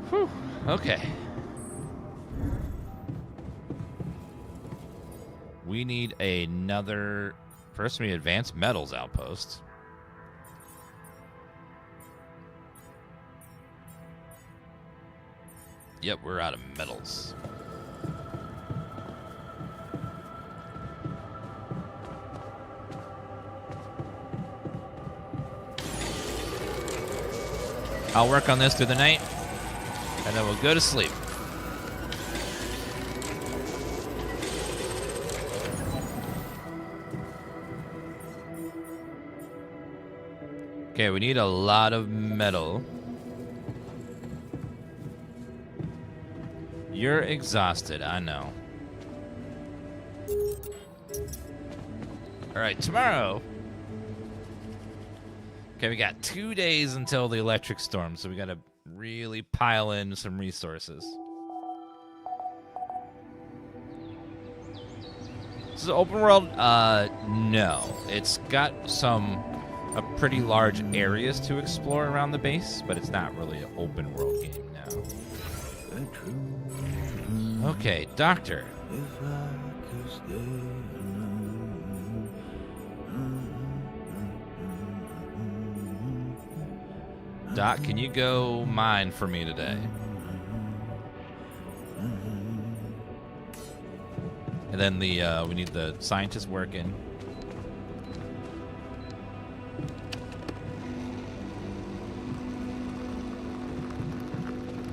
Whew, okay. We need another... First, we need advanced metals outpost. Yep, we're out of metals. I'll work on this through the night, and then we'll go to sleep. Okay, we need a lot of metal. You're exhausted, I know. Alright, tomorrow. Okay, we got 2 days until the electric storm, so we gotta really pile in some resources. This is open world? No. It's got a pretty large areas to explore around the base, but it's not really an open world game now. Okay, Doctor. Doc, can you go mine for me today? And then we need the scientist working.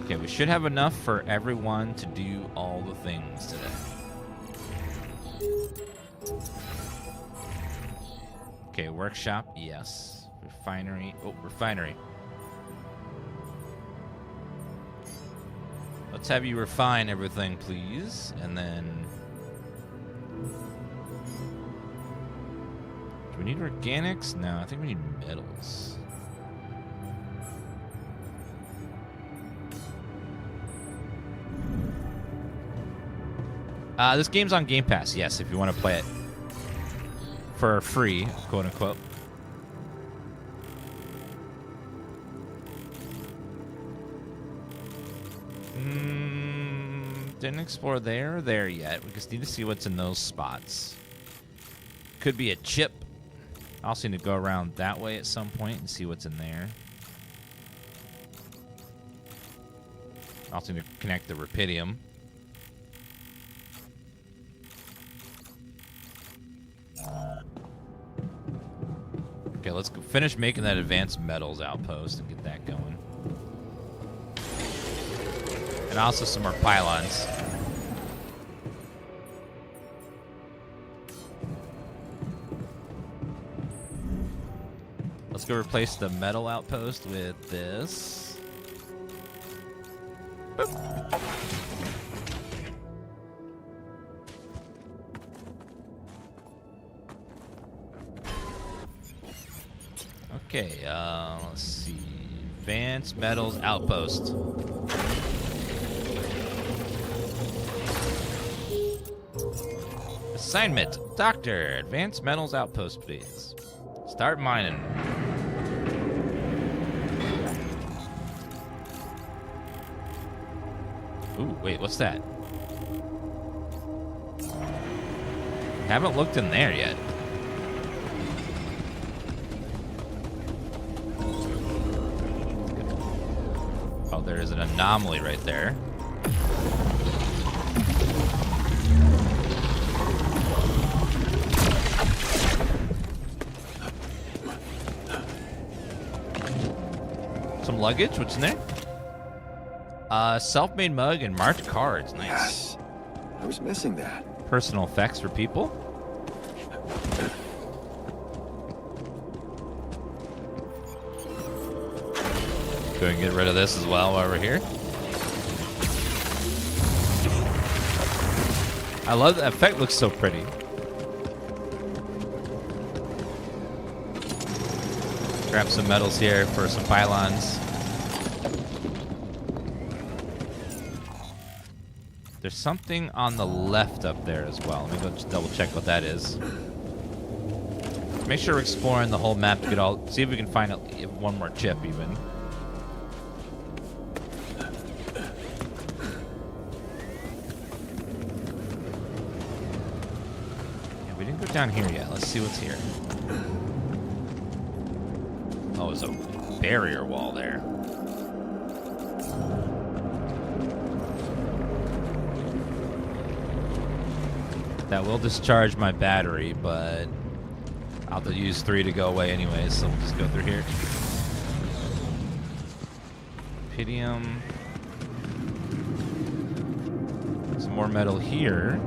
Okay, we should have enough for everyone to do all the things today. Okay, workshop, yes. Refinery, oh, refinery. Let's have you refine everything, please. And then... Do we need organics? No, I think we need metals. This game's on Game Pass, yes, if you want to play it for free, quote unquote. Didn't explore there or there yet. We just need to see what's in those spots. Could be a chip. I also need to go around that way at some point and see what's in there. I also need to connect the Rapidium. Okay, let's go finish making that advanced metals outpost and get that going. And also some more pylons. Let's go replace the metal outpost with this. Boop. Okay, let's see. Advanced metals outpost. Assignment, Doctor. Advanced metals outpost, please. Start mining. Ooh, wait, what's that? Haven't looked in there yet. Oh, there is an anomaly right there. Some luggage, what's in there? Self-made mug and marked cards, nice. I was missing that. Personal effects for people. Go and get rid of this as well while we're here. I love the effect, looks so pretty. Grab some metals here for some pylons. There's something on the left up there as well. Let me go just double check what that is. Make sure we're exploring the whole map to get all. See if we can find one more chip even. Yeah, we didn't go down here yet. Let's see what's here. Oh, there's a barrier wall there. That will discharge my battery, but I'll have to use 3 to go away anyways, so we'll just go through here. Pydium. Some more metal here.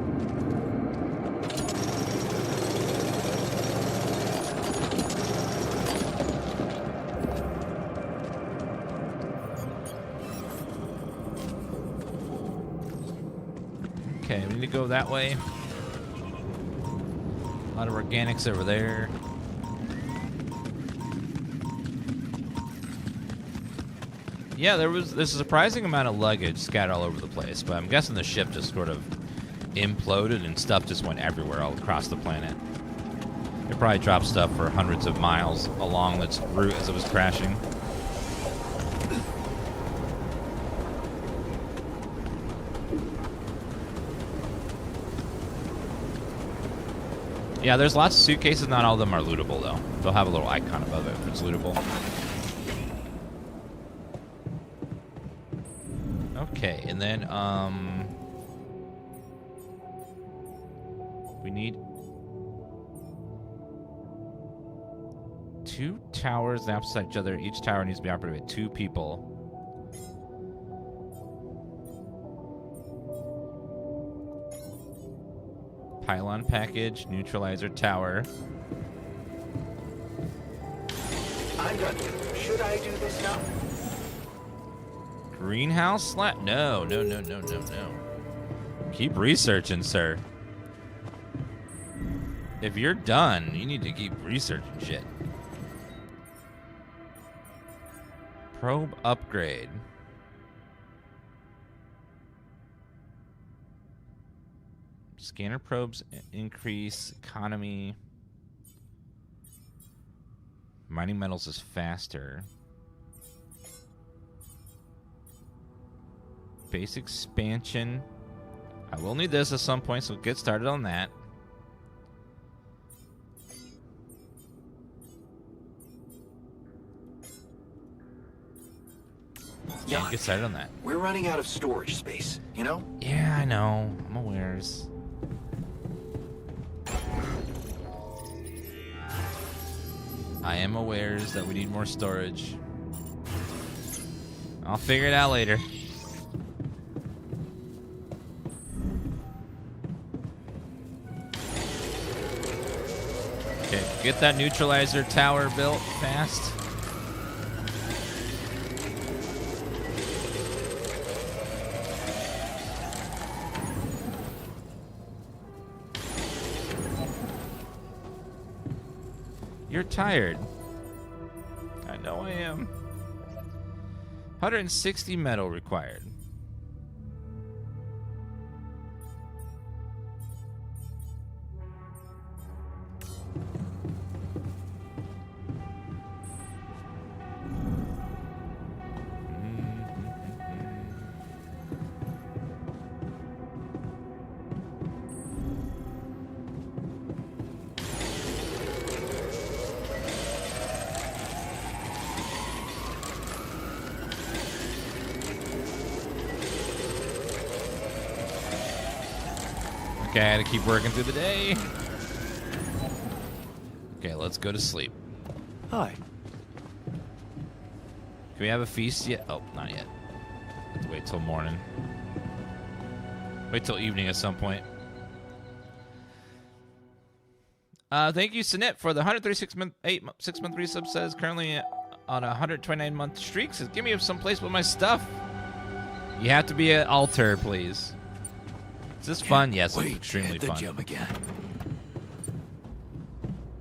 Okay, we need to go that way. A lot of organics over there. Yeah, there's a surprising amount of luggage scattered all over the place, but I'm guessing the ship just sort of imploded and stuff just went everywhere all across the planet. It probably dropped stuff for hundreds of miles along its route as it was crashing. Yeah, there's lots of suitcases. Not all of them are lootable, though. They'll have a little icon above it if it's lootable. Okay, and then, we need 2 towers opposite each other. Each tower needs to be operated by 2 people. Pylon package, neutralizer tower. I'm done. Should I do this now? Greenhouse slab? No. Keep researching, sir. If you're done, you need to keep researching shit. Probe upgrade. Scanner probes increase economy. Mining metals is faster. Base expansion. I will need this at some point, so get started on that. Yeah, get started on that. We're running out of storage space, you know? Yeah, I know. I'm aware. I am aware that we need more storage. I'll figure it out later. Okay, get that neutralizer tower built fast. You're tired. I know I am. 160 metal required. Okay, I gotta keep working through the day. Okay, let's go to sleep. Hi. Can we have a feast yet? Oh, not yet. Have to wait till morning. Wait till evening at some point. Thank you, Sinet, for the 136-month 6-month resub. Says currently on a 129-month streak. Says, give me some place with my stuff. You have to be an altar, please. Is this fun? Yes, it's extremely fun. Gym again.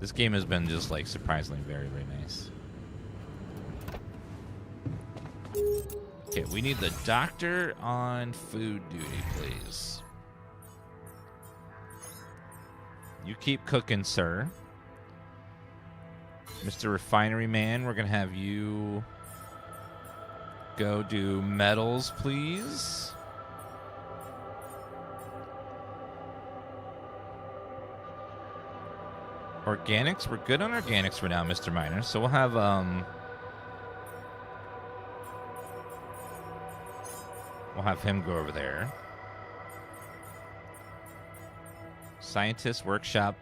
This game has been just like surprisingly very, very nice. Okay, we need the doctor on food duty, please. You keep cooking, sir. Mr. Refinery Man, we're going to have you go do metals, please. Organics, we're good on organics for now, Mr. Miner. So we'll have him go over there. Scientist workshop.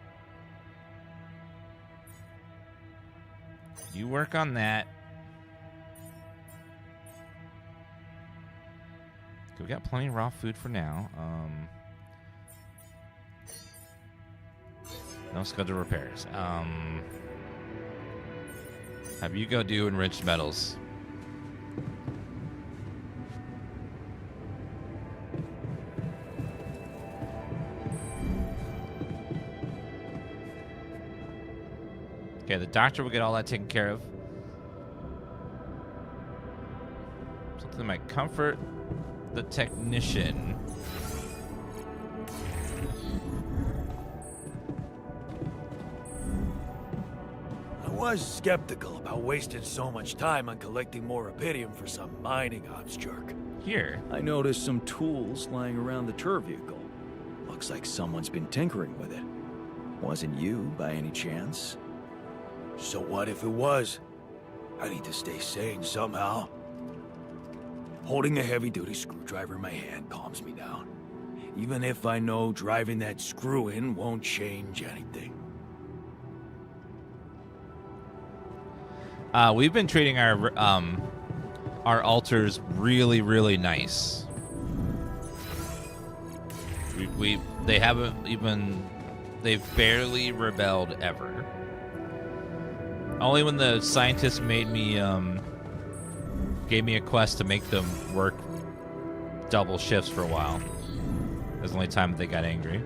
You work on that. Okay, we got plenty of raw food for now. No scheduled repairs. Have you go do enriched metals. Okay, the doctor will get all that taken care of. Something that might comfort the technician. I was skeptical about wasting so much time on collecting more Rubidium for some mining ops jerk. Here. I noticed some tools lying around the tour vehicle. Looks like someone's been tinkering with it. Wasn't you, by any chance? So what if it was? I need to stay sane somehow. Holding a heavy-duty screwdriver in my hand calms me down. Even if I know driving that screw in won't change anything. We've been treating our altars really, really nice. They've barely rebelled ever. Only when the scientists made me, gave me a quest to make them work double shifts for a while. That was the only time they got angry.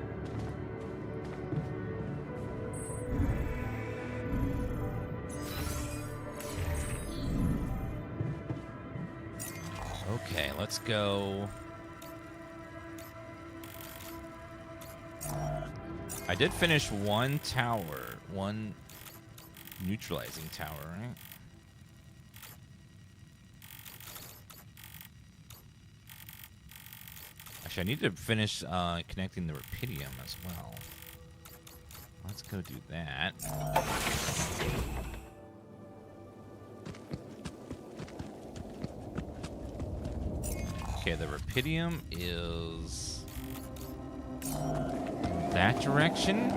Okay, let's go. I did finish one tower, one neutralizing tower, right? Actually, I need to finish connecting the Rubidium as well. Let's go do that. Okay, the Rubidium is that direction.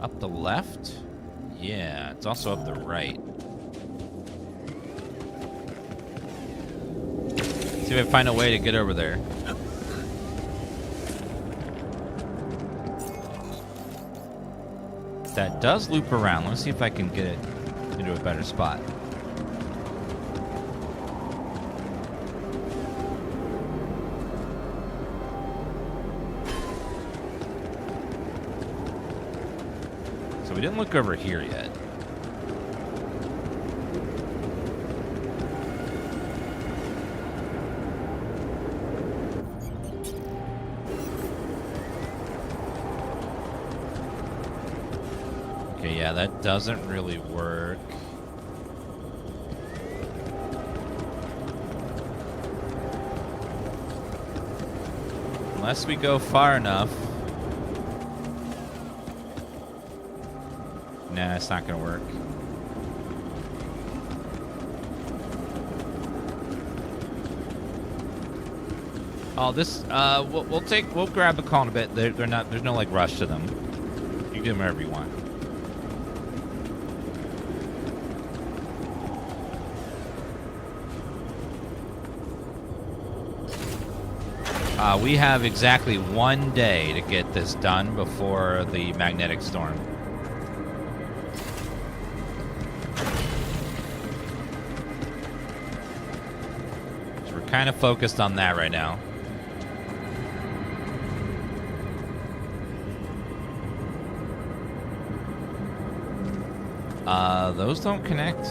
Up the left? Yeah, it's also up the right. See if I can find a way to get over there. That does loop around. Let's see if I can get it into a better spot. So we didn't look over here yet. Okay, yeah, that doesn't really work. Unless we go far enough. Nah, it's not gonna work. Oh, this we'll grab a call in a bit. They're not. There's no like rush to them. You can do them wherever you want. We have exactly 1 day to get this done before the magnetic storm. So we're kind of focused on that right now. Those don't connect.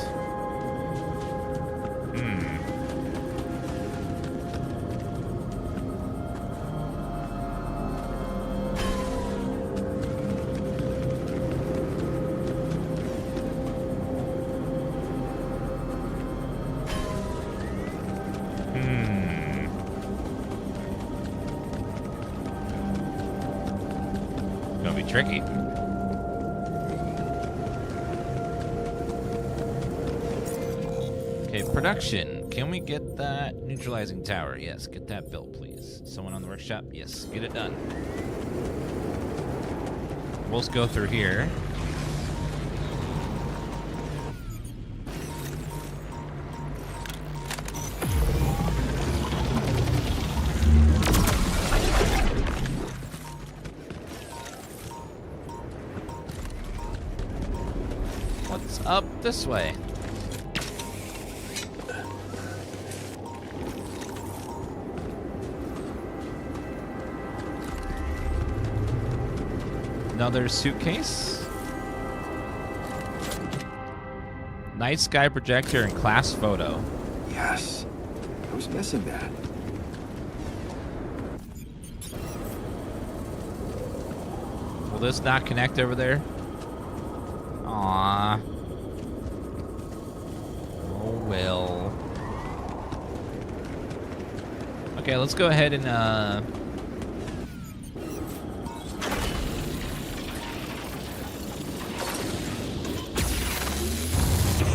Gonna be tricky. Okay, production. Can we get that neutralizing tower? Yes, get that built, please. Someone on the workshop? Yes, get it done. We'll just go through here. What's up this way? Another suitcase. Night sky projector and class photo. Yes. I was missing that. Will this not connect over there? Aww. Oh well. Okay, let's go ahead and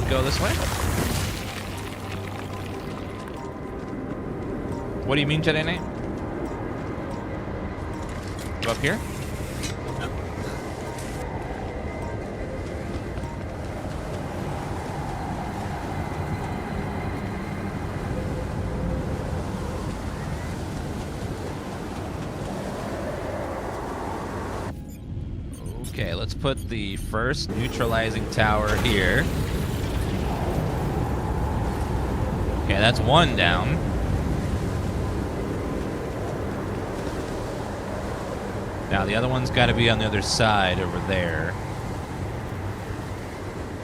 go this way. What do you mean, Jedi Knight? Go up here? Okay, let's put the first neutralizing tower here. Okay, that's one down. Now the other one's got to be on the other side over there.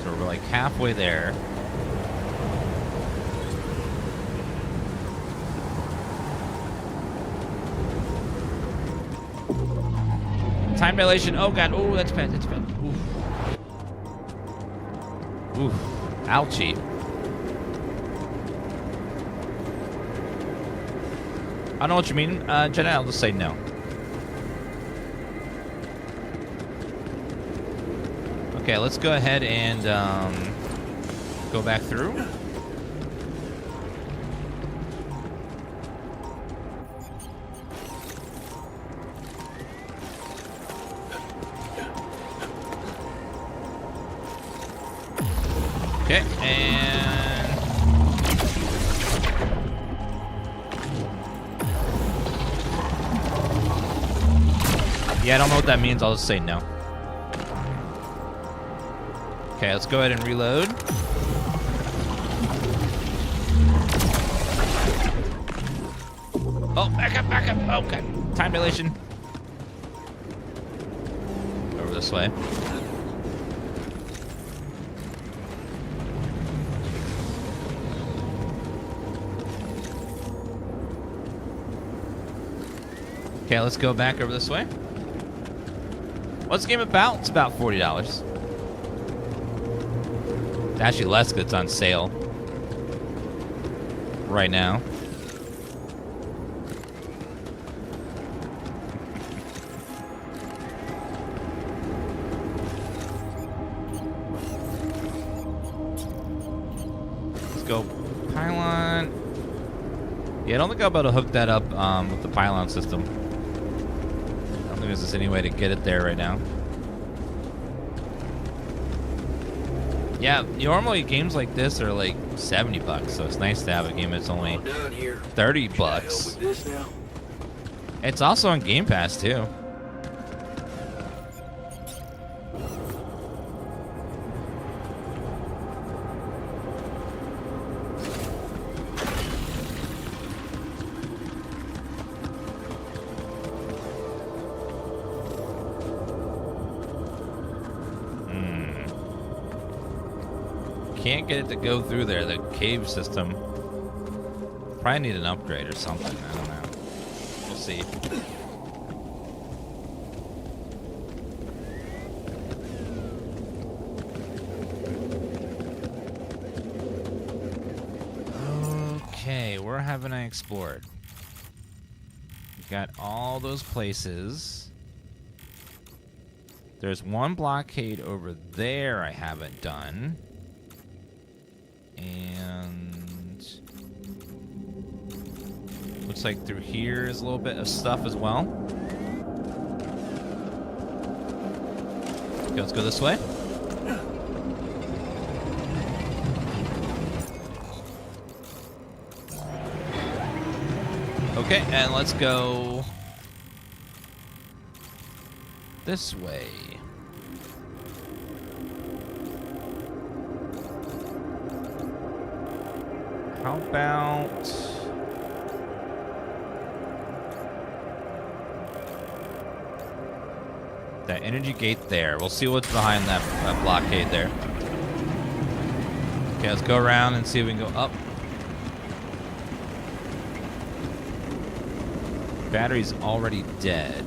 So we're like halfway there. Time dilation. Oh god. Oh, that's bad. That's bad. Oof. Oof. Ouchie. I don't know what you mean, Jedi. I'll just say no. Okay, let's go ahead and go back through. Okay, and yeah, I don't know what that means. I'll just say no. Okay, let's go ahead and reload. Oh, back up, back up. Oh, God. Time dilation. Over this way. Okay, let's go back over this way. What's the game about? It's about $40. Actually less because it's on sale right now. Let's go pylon. Yeah, I don't think I'll be able to hook that up with the pylon system. I don't think there's any way to get it there right now. Yeah, normally games like this are like $70, so it's nice to have a game that's only $30. It's also on Game Pass, too. Can't get it to go through there, the cave system. Probably need an upgrade or something, I don't know. We'll see. Okay, where haven't I explored? We got all those places. There's one blockade over there I haven't done. And looks like through here is a little bit of stuff as well. Okay, let's go this way. Okay, and let's go this way. How about that energy gate there? We'll see what's behind that blockade there. Okay, let's go around and see if we can go up. Battery's already dead.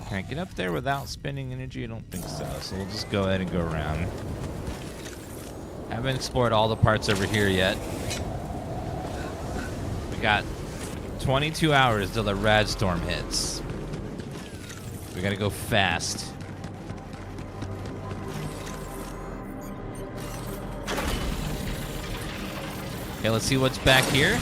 Can I get up there without spending energy? I don't think so. So we'll just go ahead and go around. Haven't explored all the parts over here yet. We got 22 hours till the rad storm hits. We gotta go fast. Okay, let's see what's back here.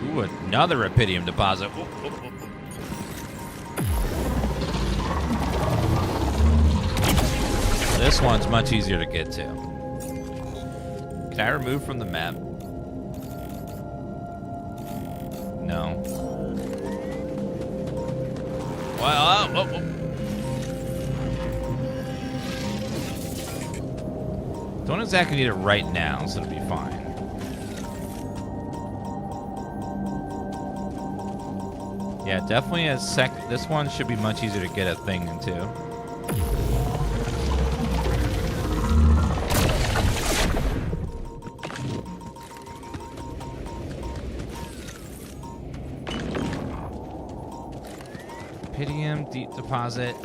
Ooh, another rubidium deposit. Ooh, ooh, ooh, ooh. This one's much easier to get to. Can I remove from the map? No. Well, oh, oh. Don't exactly need it right now, so it'll be fine. Yeah, definitely a sec. This one should be much easier to get a thing into. Rubidium, deep deposit.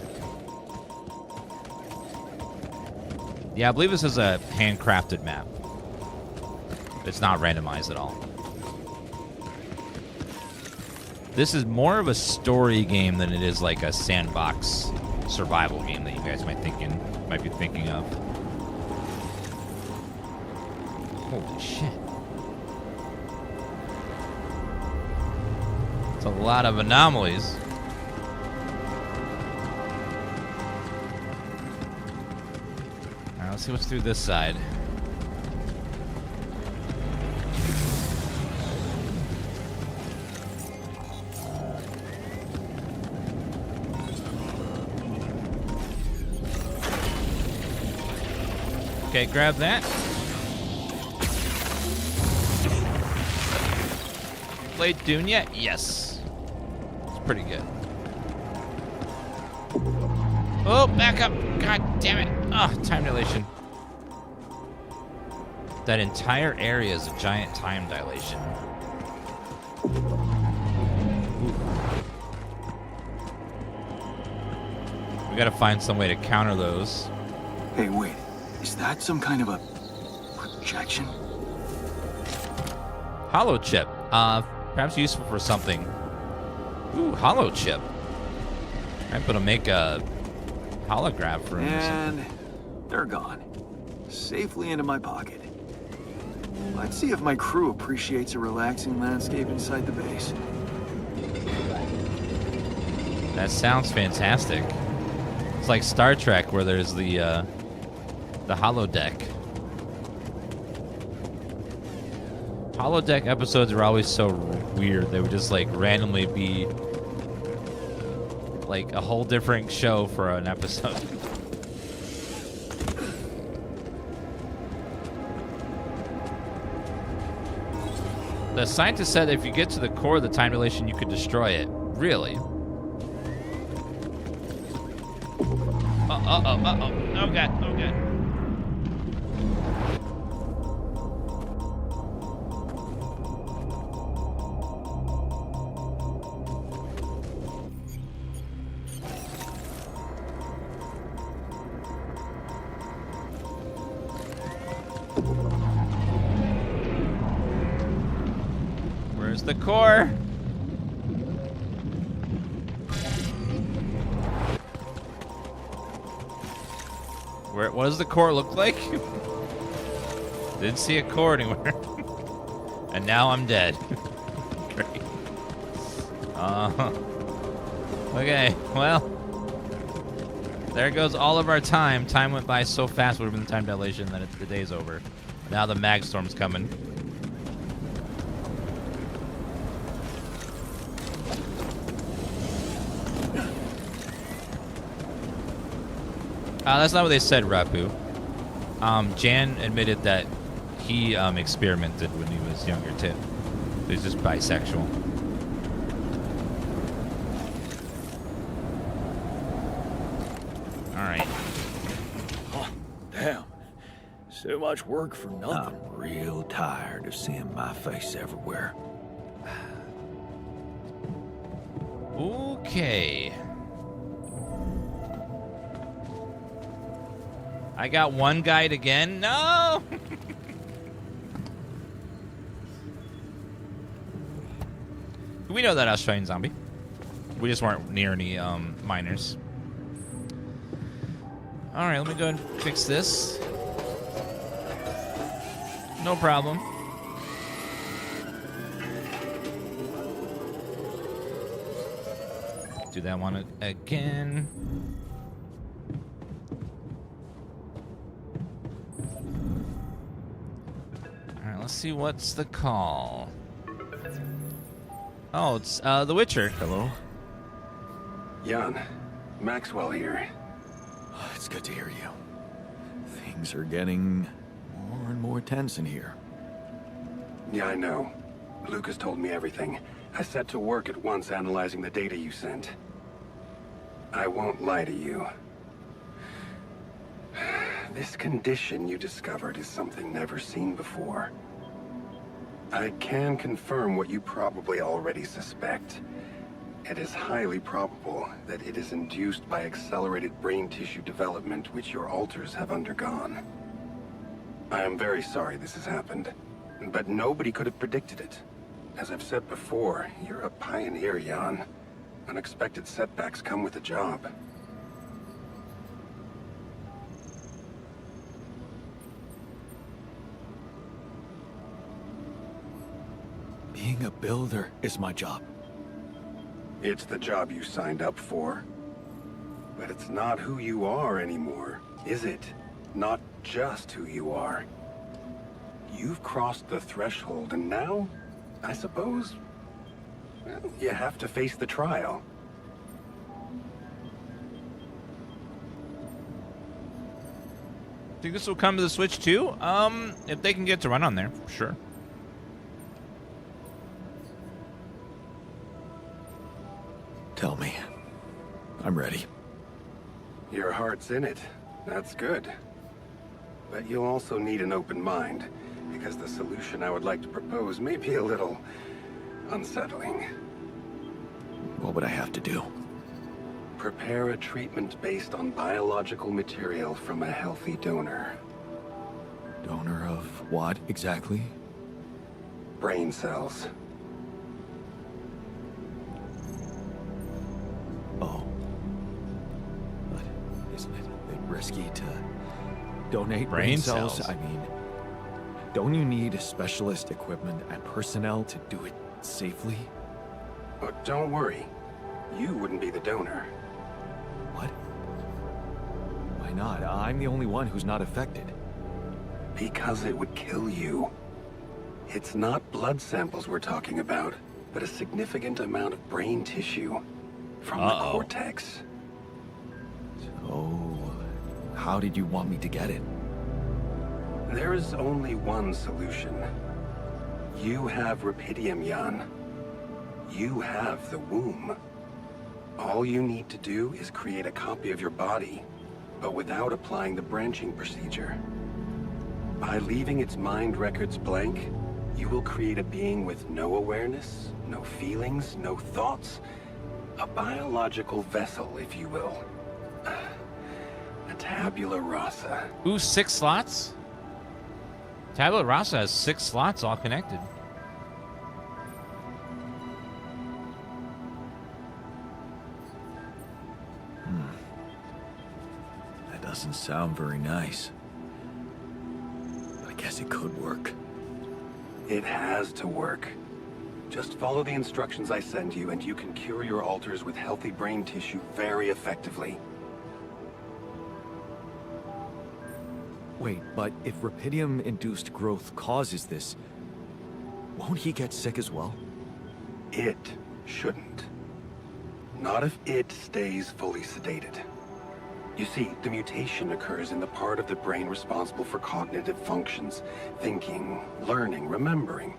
Yeah, I believe this is a handcrafted map. It's not randomized at all. This is more of a story game than it is like a sandbox survival game that you guys might be thinking of. Holy shit. It's a lot of anomalies. Alright, let's see what's through this side. Okay, grab that. Played Dune yet? Yes. It's pretty good. Oh, back up. God damn it. Oh, time dilation. That entire area is a giant time dilation. Ooh. We gotta find some way to counter those. Hey, wait. Is that some kind of a projection? Hollow chip. Perhaps useful for something. Ooh, hollow chip. I'm gonna make a holograph for him. And they're gone. Safely into my pocket. Let's see if my crew appreciates a relaxing landscape inside the base. That sounds fantastic. It's like Star Trek where there's the holodeck. Holodeck episodes are always so weird. They would just like randomly be like a whole different show for an episode. The scientist said if you get to the core of the time dilation, you could destroy it. Really? Uh-oh. Oh, God. Oh, God. Where's the core? What does the core look like? Didn't see a core anywhere. And now I'm dead. Great. Okay, well. There goes all of our time. Time went by so fast, would have been the time dilation, that the day's over. Now the mag storm's coming. That's not what they said, Rapu. Jan admitted that he experimented when he was younger, too. He's just bisexual. Alright. Oh, damn. So much work for nothing. I'm real tired of seeing my face everywhere. Okay. I got one guide again. No! We know that Australian zombie. We just weren't near any miners. Alright, let me go ahead and fix this. No problem. Do that one again. Alright, let's see what's the call. Oh, it's The Witcher. Hello? Jan, Maxwell here. Oh, it's good to hear you. Things are getting more and more tense in here. Yeah, I know. Lucas told me everything. I set to work at once analyzing the data you sent. I won't lie to you. This condition you discovered is something never seen before. I can confirm what you probably already suspect. It is highly probable that it is induced by accelerated brain tissue development which your alters have undergone. I am very sorry this has happened, but nobody could have predicted it. As I've said before, you're a pioneer, Jan. Unexpected setbacks come with the job. Being a builder is my job. It's the job you signed up for. But it's not who you are anymore, is it? Not just who you are. You've crossed the threshold, and now, I suppose, well, you have to face the trial. Think this will come to the Switch too? If they can get to run on there, sure. Tell me. I'm ready. Your heart's in it. That's good. But you'll also need an open mind, because the solution I would like to propose may be a little unsettling. What would I have to do? Prepare a treatment based on biological material from a healthy donor. Donor of what exactly? Brain cells. Oh. But isn't it a bit risky to donate brain cells? I mean, don't you need specialist equipment and personnel to do it safely? But don't worry. you wouldn't be the donor. What? Why not? I'm the only one who's not affected. Because it would kill you. It's not blood samples we're talking about, but a significant amount of brain tissue from the cortex. So, how did you want me to get it? There is only one solution. You have Rapidium, Jan. You have the womb. All you need to do is create a copy of your body, but without applying the branching procedure. By leaving its mind records blank, you will create a being with no awareness, no feelings, no thoughts. A biological vessel, if you will. A tabula rasa. Ooh, 6 slots? Tabula rasa has 6 slots all connected. That doesn't sound very nice. But I guess it could work. It has to work. Just follow the instructions I send you, and you can cure your alters with healthy brain tissue very effectively. Wait, but if Rapidium-induced growth causes this, won't he get sick as well? It shouldn't. Not if it stays fully sedated. You see, the mutation occurs in the part of the brain responsible for cognitive functions, thinking, learning, remembering.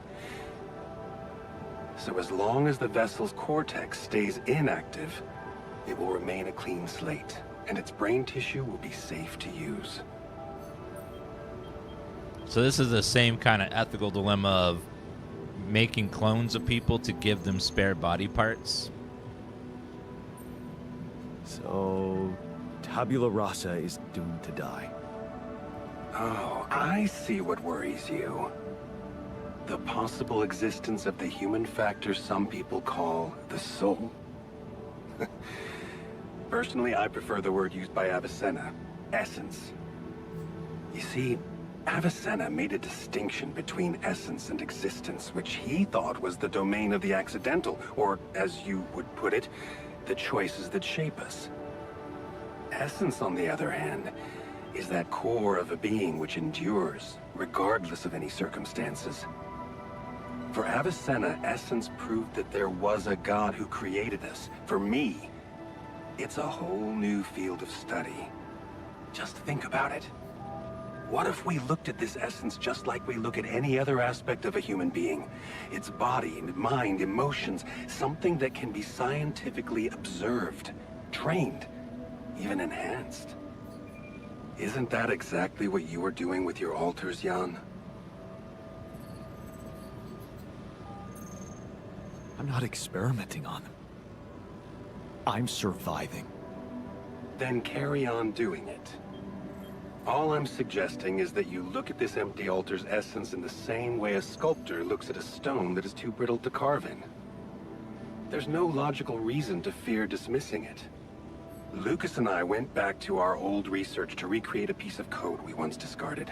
So as long as the vessel's cortex stays inactive, it will remain a clean slate, and its brain tissue will be safe to use. So this is the same kind of ethical dilemma of making clones of people to give them spare body parts. So, tabula rasa is doomed to die. Oh, I see what worries you. The possible existence of the human factor some people call the soul. Personally, I prefer the word used by Avicenna, essence. You see, Avicenna made a distinction between essence and existence, which he thought was the domain of the accidental, or, as you would put it, the choices that shape us. Essence, on the other hand, is that core of a being which endures, regardless of any circumstances. For Avicenna, essence proved that there was a God who created us. For me, it's a whole new field of study. Just think about it. What if we looked at this essence just like we look at any other aspect of a human being? Its body, mind, emotions, something that can be scientifically observed, trained, even enhanced. Isn't that exactly what you are doing with your alters, Jan? I'm not experimenting on them. I'm surviving. Then carry on doing it. All I'm suggesting is that you look at this empty altar's essence in the same way a sculptor looks at a stone that is too brittle to carve in. There's no logical reason to fear dismissing it. Lucas and I went back to our old research to recreate a piece of code we once discarded.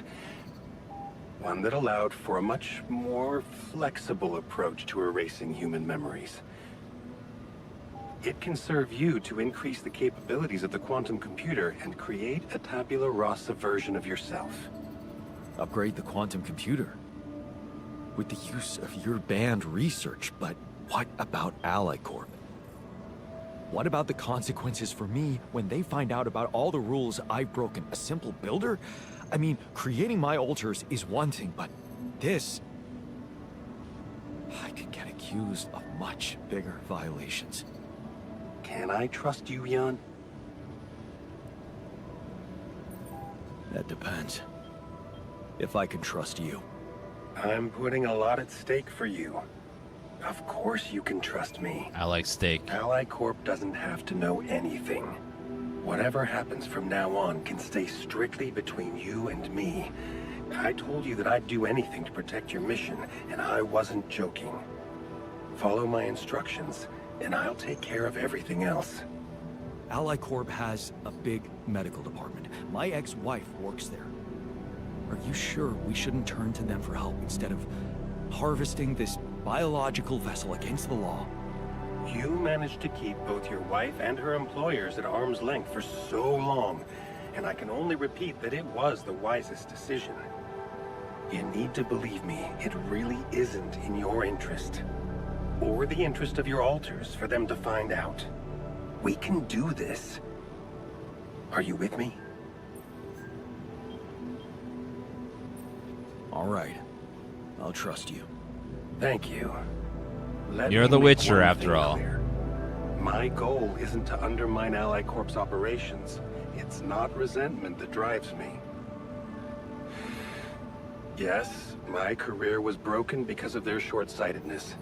One that allowed for a much more flexible approach to erasing human memories. It can serve you to increase the capabilities of the quantum computer and create a tabula rasa version of yourself. Upgrade the quantum computer. With the use of your banned research, but what about Ally Corp? What about the consequences for me when they find out about all the rules I've broken? A simple builder? I mean, creating my alters is one thing, but this... I could get accused of much bigger violations. Can I trust you, Jan? That depends. If I can trust you. I'm putting a lot at stake for you. Of course you can trust me. I like steak. Ally Corp doesn't have to know anything. Whatever happens from now on can stay strictly between you and me. I told you that I'd do anything to protect your mission, and I wasn't joking. Follow my instructions, and I'll take care of everything else. Ally Corp has a big medical department. My ex-wife works there. Are you sure we shouldn't turn to them for help instead of harvesting this biological vessel against the law? You managed to keep both your wife and her employers at arm's length for so long, and I can only repeat that it was the wisest decision. You need to believe me, it really isn't in your interest, or the interest of your alters, for them to find out. We can do this. Are you with me? All right. I'll trust you. Thank you. Let You're me the make Witcher, one after thing all. clear. My goal isn't to undermine Ally Corp's operations. It's not resentment that drives me. Yes, my career was broken because of their short-sightedness,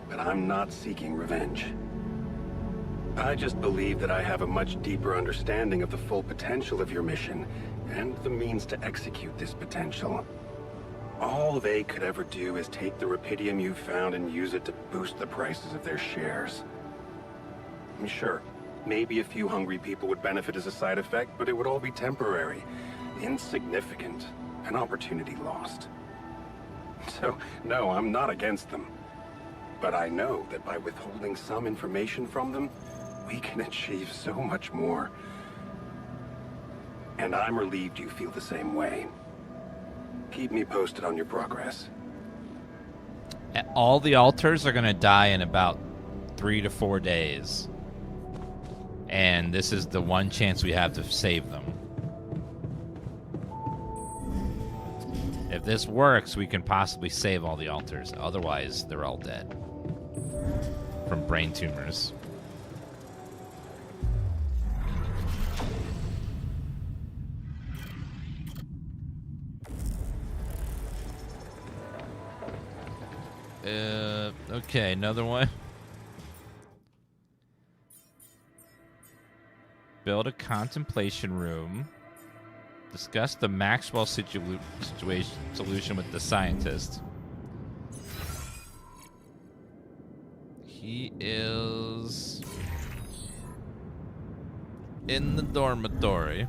but I'm not seeking revenge. I just believe that I have a much deeper understanding of the full potential of your mission, and the means to execute this potential. All they could ever do is take the rupidium you found and use it to boost the prices of their shares. Sure, maybe a few hungry people would benefit as a side effect, but it would all be temporary, insignificant, an opportunity lost. So, no, I'm not against them. But I know that by withholding some information from them, we can achieve so much more. And I'm relieved you feel the same way. Keep me posted on your progress. All the alters are going to die in about 3 to 4 days. And this is the one chance we have to save them. If this works, we can possibly save all the alters. Otherwise, they're all dead. From brain tumors. Okay, another one. Build a contemplation room. Discuss the Maxwell solution with the scientist. He is in the dormitory.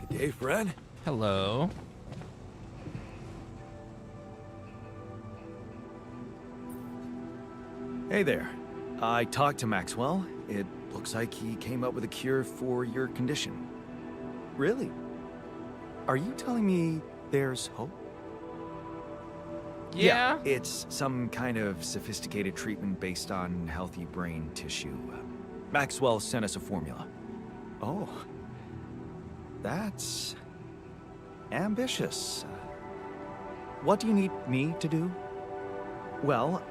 Good day, Fred. Hello. Hey there. I talked to Maxwell. It looks like he came up with a cure for your condition. Really? Are you telling me there's hope? Yeah. It's some kind of sophisticated treatment based on healthy brain tissue. Maxwell sent us a formula. Oh. That's ambitious. What do you need me to do? Well,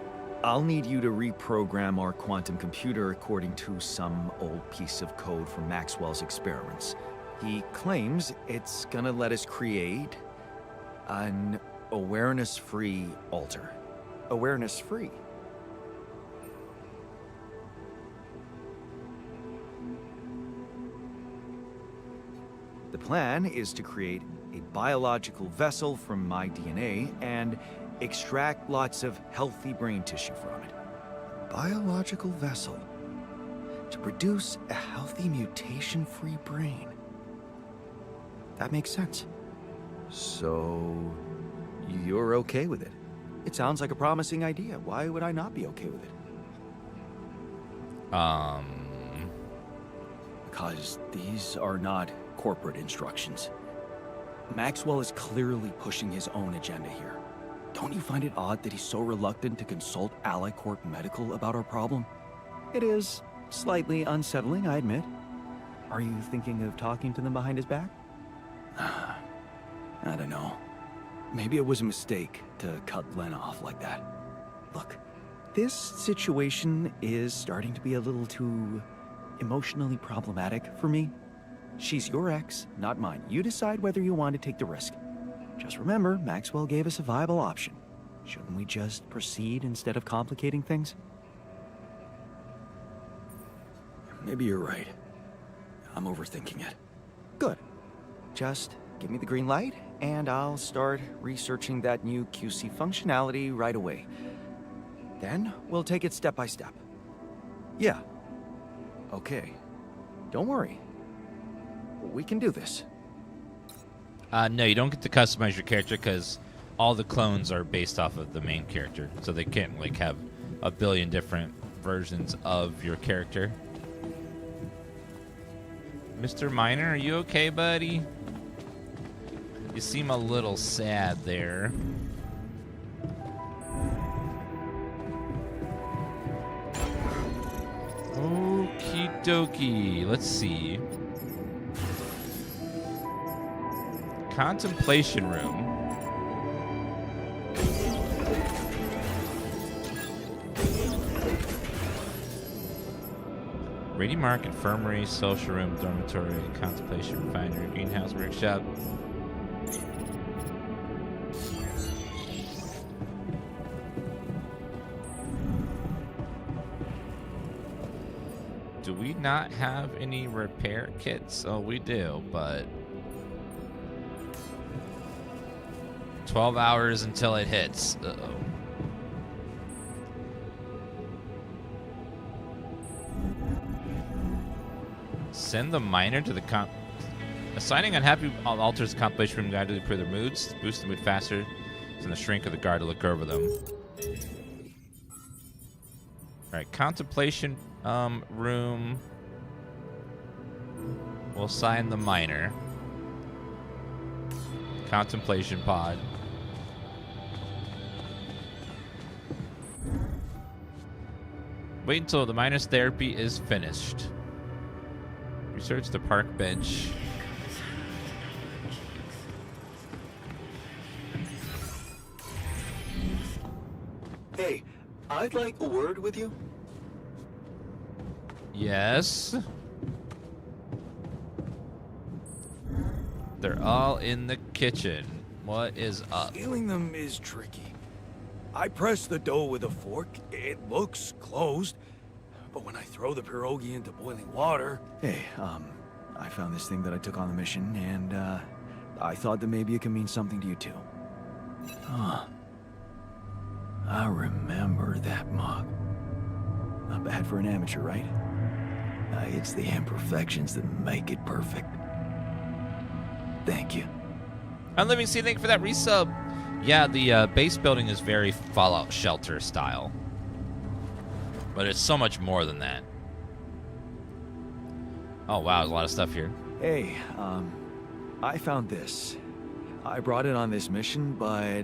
I'll need you to reprogram our quantum computer according to some old piece of code from Maxwell's experiments. He claims it's gonna let us create an awareness-free alter. Awareness-free? The plan is to create a biological vessel from my DNA and extract lots of healthy brain tissue from it. Biological vessel to produce a healthy mutation-free brain. That makes sense. So, you're okay with it? It sounds like a promising idea. Why would I not be okay with it? Because these are not corporate instructions. Maxwell is clearly pushing his own agenda here. Don't you find it odd that he's so reluctant to consult Ally Corp Medical about our problem? It is slightly unsettling, I admit. Are you thinking of talking to them behind his back? I don't know. Maybe it was a mistake to cut Len off like that. Look, this situation is starting to be a little too emotionally problematic for me. She's your ex, not mine. You decide whether you want to take the risk. Just remember, Maxwell gave us a viable option. Shouldn't we just proceed instead of complicating things? Maybe you're right. I'm overthinking it. Good. Just give me the green light, and I'll start researching that new QC functionality right away. Then we'll take it step by step. Yeah. Okay. Don't worry. We can do this. No, you don't get to customize your character because all the clones are based off of the main character, so they can't like have a billion different versions of your character. Mr. Miner, are you okay, buddy? You seem a little sad there. Okie dokie. Let's see. Contemplation room. Ready Mark, infirmary, social room, dormitory, contemplation, refinery, greenhouse, workshop. Do we not have any repair kits? Oh, we do, but 12 hours until it hits. Uh-oh. Send the miner to the assigning unhappy alters the compilation room guide to improve their moods, boost the mood faster. Send the shrink of the guard to look over them. Alright, contemplation room. We'll assign the miner. Contemplation pod. Wait until the miner's therapy is finished. Research the park bench. Hey, I'd like a word with you. Yes. They're all in the kitchen. What is up? Scaling them is tricky. I press the dough with a fork. It looks closed. But when I throw the pierogi into boiling water... Hey, I found this thing that I took on the mission, and, I thought that maybe it could mean something to you, too. Huh. I remember that mug. Not bad for an amateur, right? It's the imperfections that make it perfect. Thank you. Unliving Sea, thank you for that resub. Yeah, the base building is very Fallout Shelter style. But it's so much more than that. Oh, wow, there's a lot of stuff here. Hey, I found this. I brought it on this mission, but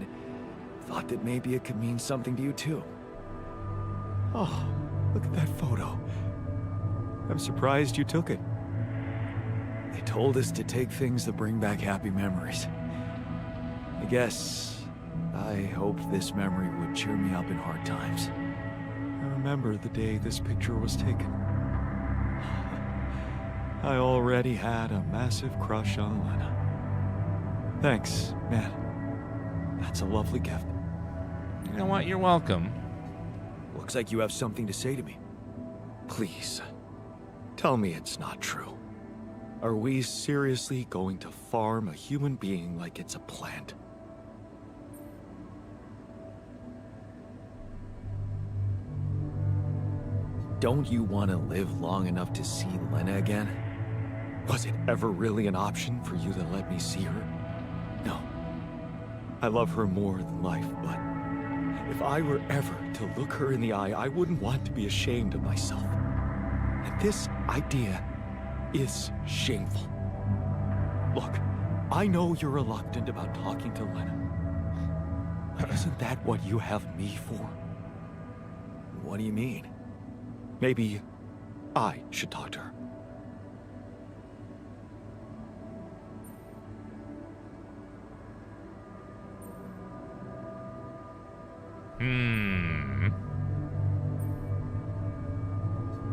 thought that maybe it could mean something to you, too. Oh, look at that photo. I'm surprised you took it. They told us to take things that bring back happy memories. I hope this memory would cheer me up in hard times. I remember the day this picture was taken. I already had a massive crush on Lena. Thanks, man. That's a lovely gift. You know what? You're welcome. Looks like you have something to say to me. Please, tell me it's not true. Are we seriously going to farm a human being like it's a plant? Don't you want to live long enough to see Lena again? Was it ever really an option for you to let me see her? No. I love her more than life, but if I were ever to look her in the eye, I wouldn't want to be ashamed of myself. And this idea is shameful. Look, I know you're reluctant about talking to Lena. But isn't that what you have me for? What do you mean? Maybe I should talk to her.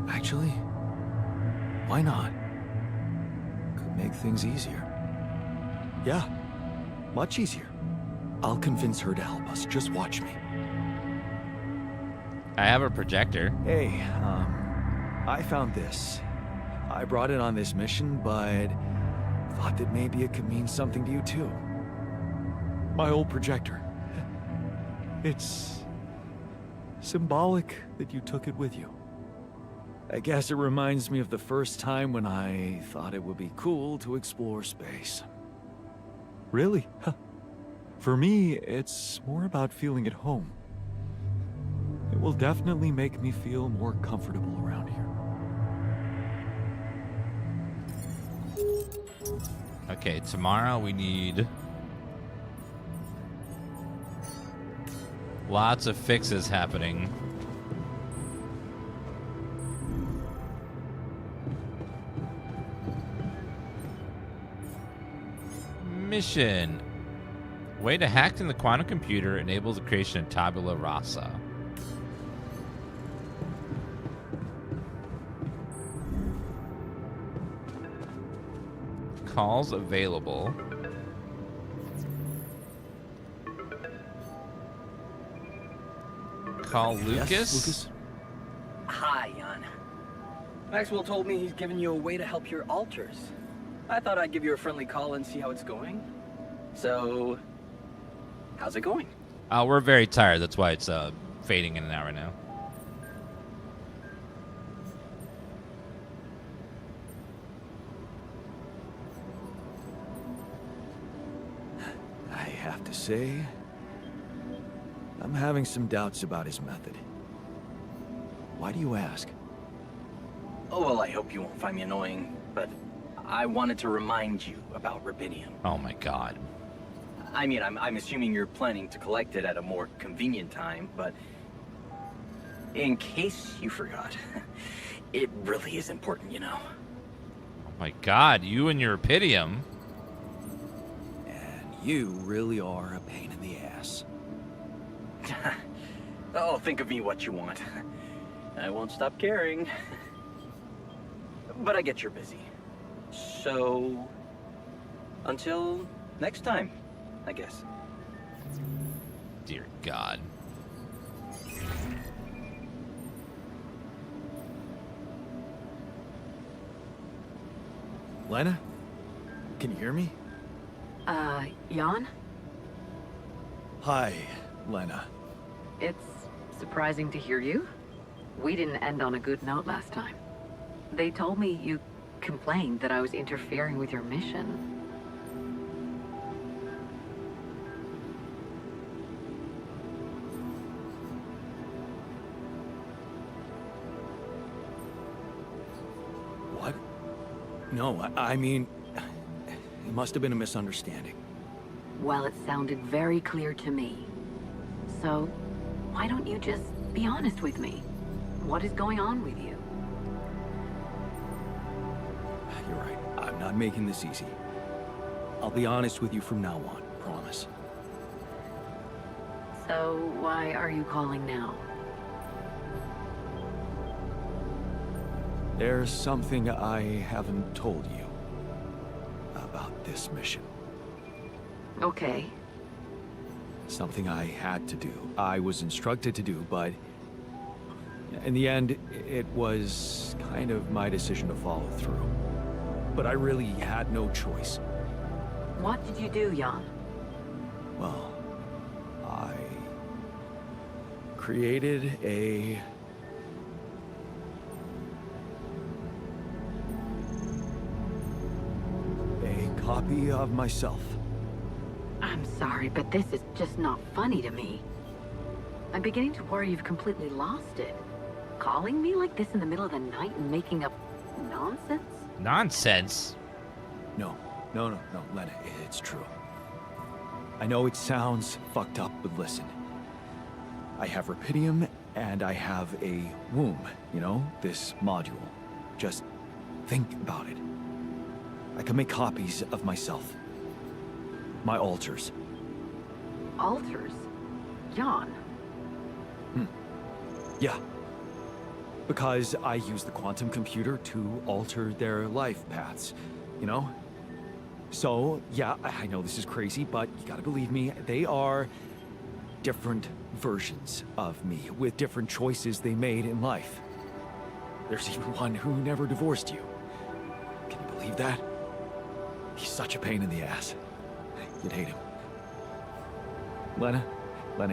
Actually, why not? Could make things easier. Yeah, much easier. I'll convince her to help us. Just watch me. I have a projector. Hey, I found this. I brought it on this mission, but thought that maybe it could mean something to you, too. My old projector. It's symbolic that you took it with you. I guess it reminds me of the first time when I thought it would be cool to explore space. Really? Huh. For me, it's more about feeling at home. It will definitely make me feel more comfortable around here. Okay, tomorrow we need lots of fixes happening. Mission. Way to hack in the quantum computer enables the creation of tabula rasa. Calls available. Call Lucas. Yes, Lucas? Hi, Jan. Maxwell told me he's giving you a way to help your alters. I thought I'd give you a friendly call and see how it's going. So, how's it going? We're very tired. That's why it's fading in and out right now. I have to say, I'm having some doubts about his method. Why do you ask? Oh, well, I hope you won't find me annoying, but I wanted to remind you about rubidium. Oh my god. I mean, I'm assuming you're planning to collect it at a more convenient time, but in case you forgot, it really is important, you know. Oh my god, you and your Rubidium. And you really are a pain in the ass. Oh, think of me what you want. I won't stop caring. But I get you're busy. So, until next time, I guess. Dear God. Lena? Can you hear me? Jan? Hi, Lena. It's surprising to hear you. We didn't end on a good note last time. They told me you complained that I was interfering with your mission. What? No, I mean, it must have been a misunderstanding. Well, it sounded very clear to me. So, why don't you just be honest with me? What is going on with you? You're right. I'm not making this easy. I'll be honest with you from now on, promise. So, why are you calling now? There's something I haven't told you about this mission. Okay. Something I had to do. I was instructed to do, but in the end, it was kind of my decision to follow through. But I really had no choice. What did you do, Jan? Well, I created a copy of myself. I'm sorry, but this is just not funny to me. I'm beginning to worry you've completely lost it. Calling me like this in the middle of the night and making up nonsense? Nonsense. No, Lena, it's true. I know it sounds fucked up, but listen. I have Rubidium, and I have a womb, you know, this module. Just think about it. I can make copies of myself. My alters. Alters? Jan? Yeah. Because I use the quantum computer to alter their life paths, you know? So, yeah, I know this is crazy, but you gotta believe me, they are different versions of me, with different choices they made in life. There's even one who never divorced you. Can you believe that? He's such a pain in the ass. You'd hate him. Lena,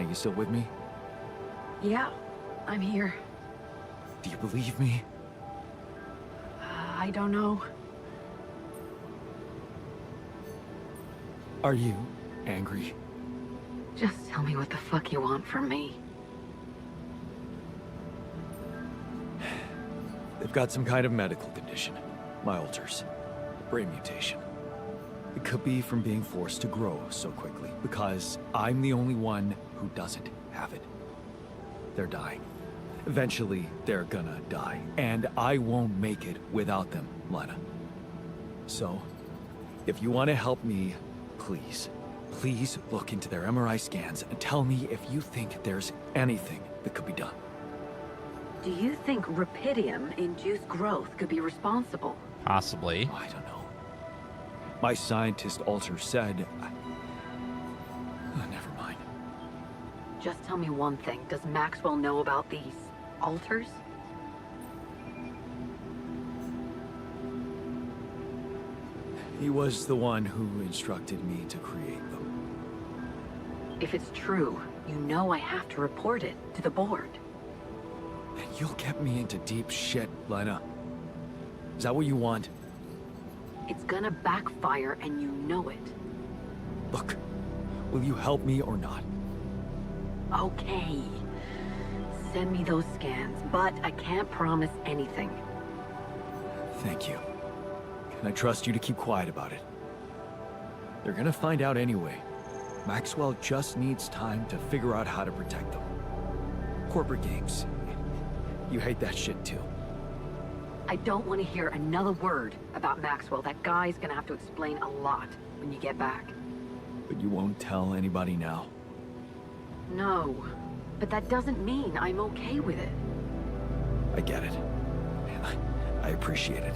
you still with me? Yeah, I'm here. Do you believe me? I don't know. Are you angry Just tell me what the fuck you want from me. They've got some kind of medical condition. My alters. Brain mutation. It could be from being forced to grow so quickly, because I'm the only one who doesn't have it. They're dying. Eventually, they're gonna die, and I won't make it without them, Lena. So, if you want to help me, please look into their MRI scans and tell me if you think there's anything that could be done. Do you think rapidium-induced growth could be responsible? Possibly. I don't know. My scientist alter said... never mind. Just tell me one thing. Does Maxwell know about these alters? He was the one who instructed me to create them. If it's true, you know I have to report it to the board. Then you'll get me into deep shit, Lena. Is that what you want? It's gonna backfire and you know it. Look, will you help me or not? Okay. Send me those scans, but I can't promise anything. Thank you. Can I trust you to keep quiet about it? They're gonna find out anyway. Maxwell just needs time to figure out how to protect them. Corporate games. You hate that shit too. I don't want to hear another word about Maxwell. That guy's gonna have to explain a lot when you get back. But you won't tell anybody now? No, but that doesn't mean I'm okay with it. I get it. And I appreciate it.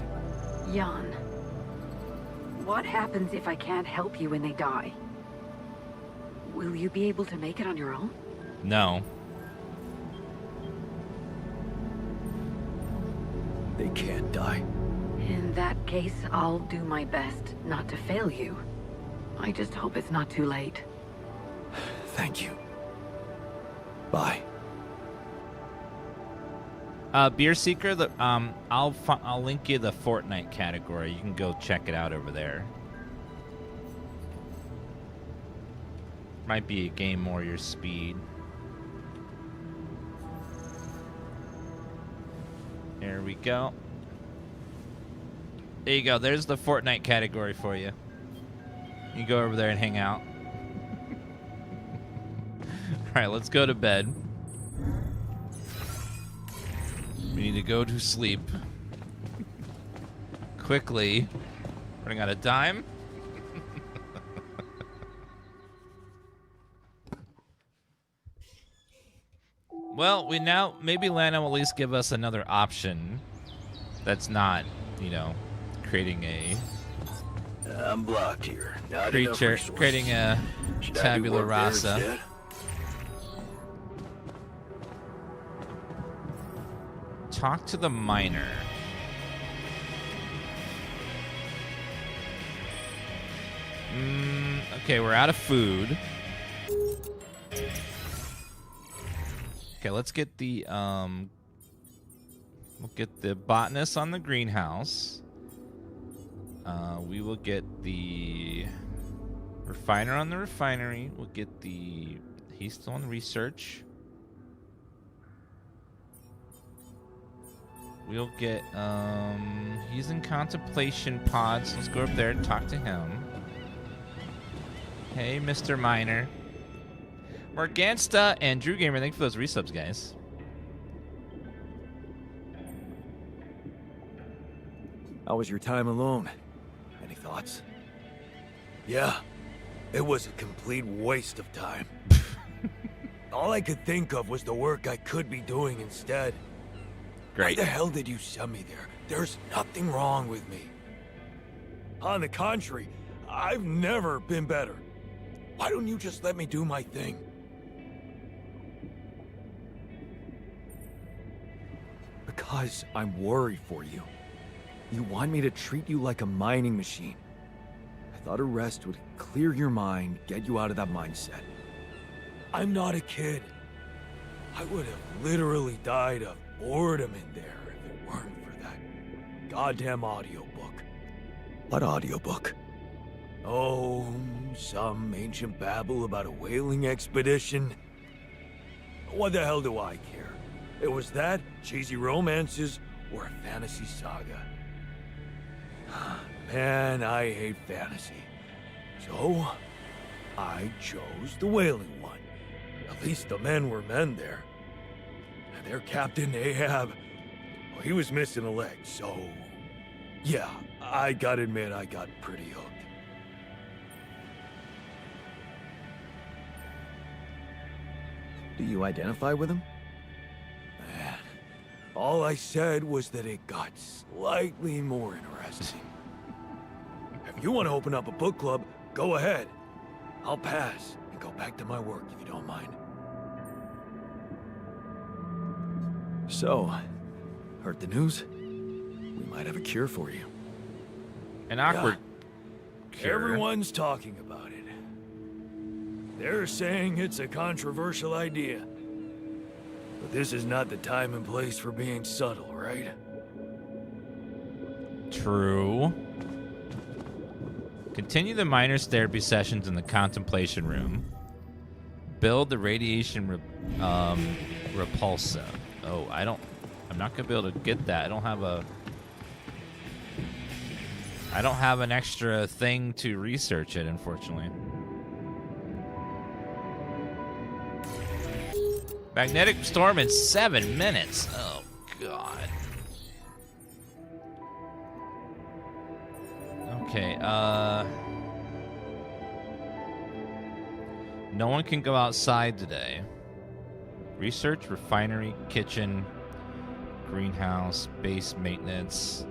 Jan, what happens if I can't help you when they die? Will you be able to make it on your own? No. They can't die. In that case, I'll do my best not to fail you. I just hope it's not too late. Thank you. Bye. Beer Seeker, I'll link you the Fortnite category. You can go check it out over there. Might be a game more your speed. There we go. There you go. There's the Fortnite category for you. You go over there and hang out. All right, let's go to bed. We need to go to sleep. Quickly. Running out of time. Well, maybe Lana will at least give us another option that's not, creating a I'm blocked here. Not creature, enough creating a Should I do tabula work there rasa. instead? Talk to the miner. Okay, we're out of food. Okay, let's get the we'll get the botanist on the greenhouse. We will get the refiner on the refinery. We'll get he's still on research. We'll get he's in contemplation pods. Let's go up there and talk to him. Hey, Mr. Miner. Morgansta and Drew Gamer, thank you for those resubs, guys. How was your time alone? Any thoughts? Yeah, it was a complete waste of time. All I could think of was the work I could be doing instead. Great. Why the hell did you send me there? There's nothing wrong with me. On the contrary, I've never been better. Why don't you just let me do my thing? Because I'm worried for you. You want me to treat you like a mining machine. I thought a rest would clear your mind, get you out of that mindset. I'm not a kid. I would have literally died of boredom in there if it weren't for that goddamn audiobook. What audiobook? Oh, some ancient babble about a whaling expedition. What the hell do I care? It was that, cheesy romances, or a fantasy saga. Man, I hate fantasy. So, I chose the whaling one. At least the men were men there. And their captain, Ahab, well, he was missing a leg, so... yeah, I gotta admit I got pretty hooked. Do you identify with him? Man, all I said was that it got slightly more interesting. If you want to open up a book club, go ahead. I'll pass and go back to my work if you don't mind. So, heard the news? We might have a cure for you. An awkward cure. Everyone's talking about it. They're saying it's a controversial idea. But this is not the time and place for being subtle, right? True. Continue the miner's therapy sessions in the contemplation room. Build the radiation repulsor. Oh, I'm not gonna be able to get that. I don't have an extra thing to research it, unfortunately. Magnetic storm in 7 minutes. Oh, God. Okay, no one can go outside today. Research, refinery, kitchen, greenhouse, base maintenance.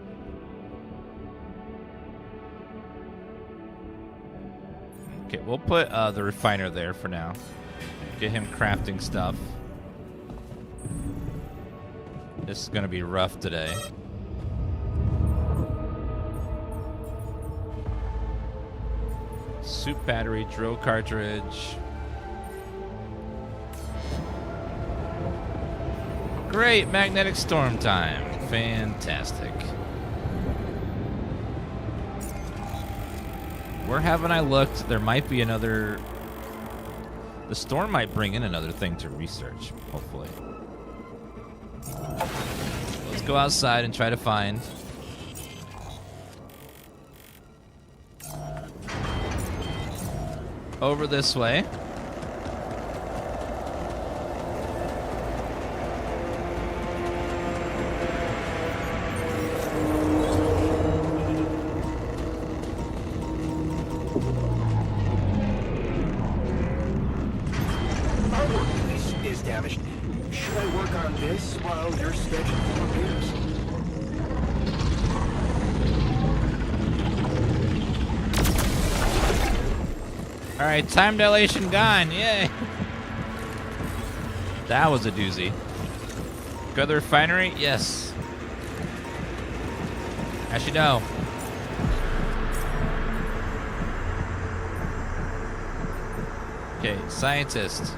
Okay, we'll put the refiner there for now. Get him crafting stuff. This is gonna be rough today. Soup battery, drill cartridge. Great, magnetic storm time. Fantastic. Where haven't I looked? There might be another... The storm might bring in another thing to research, hopefully. Let's go outside and try to find... Over this way. Is damaged. Should I work on this while you're scheduling repairs? All right, time dilation gone. Yay. That was a doozy. Go to the refinery? Yes. Actually, no. Okay, scientist.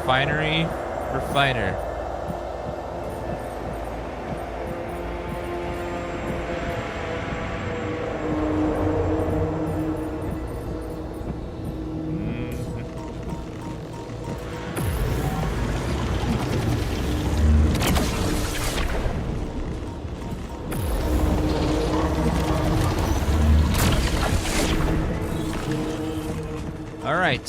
Refinery, refiner. All right.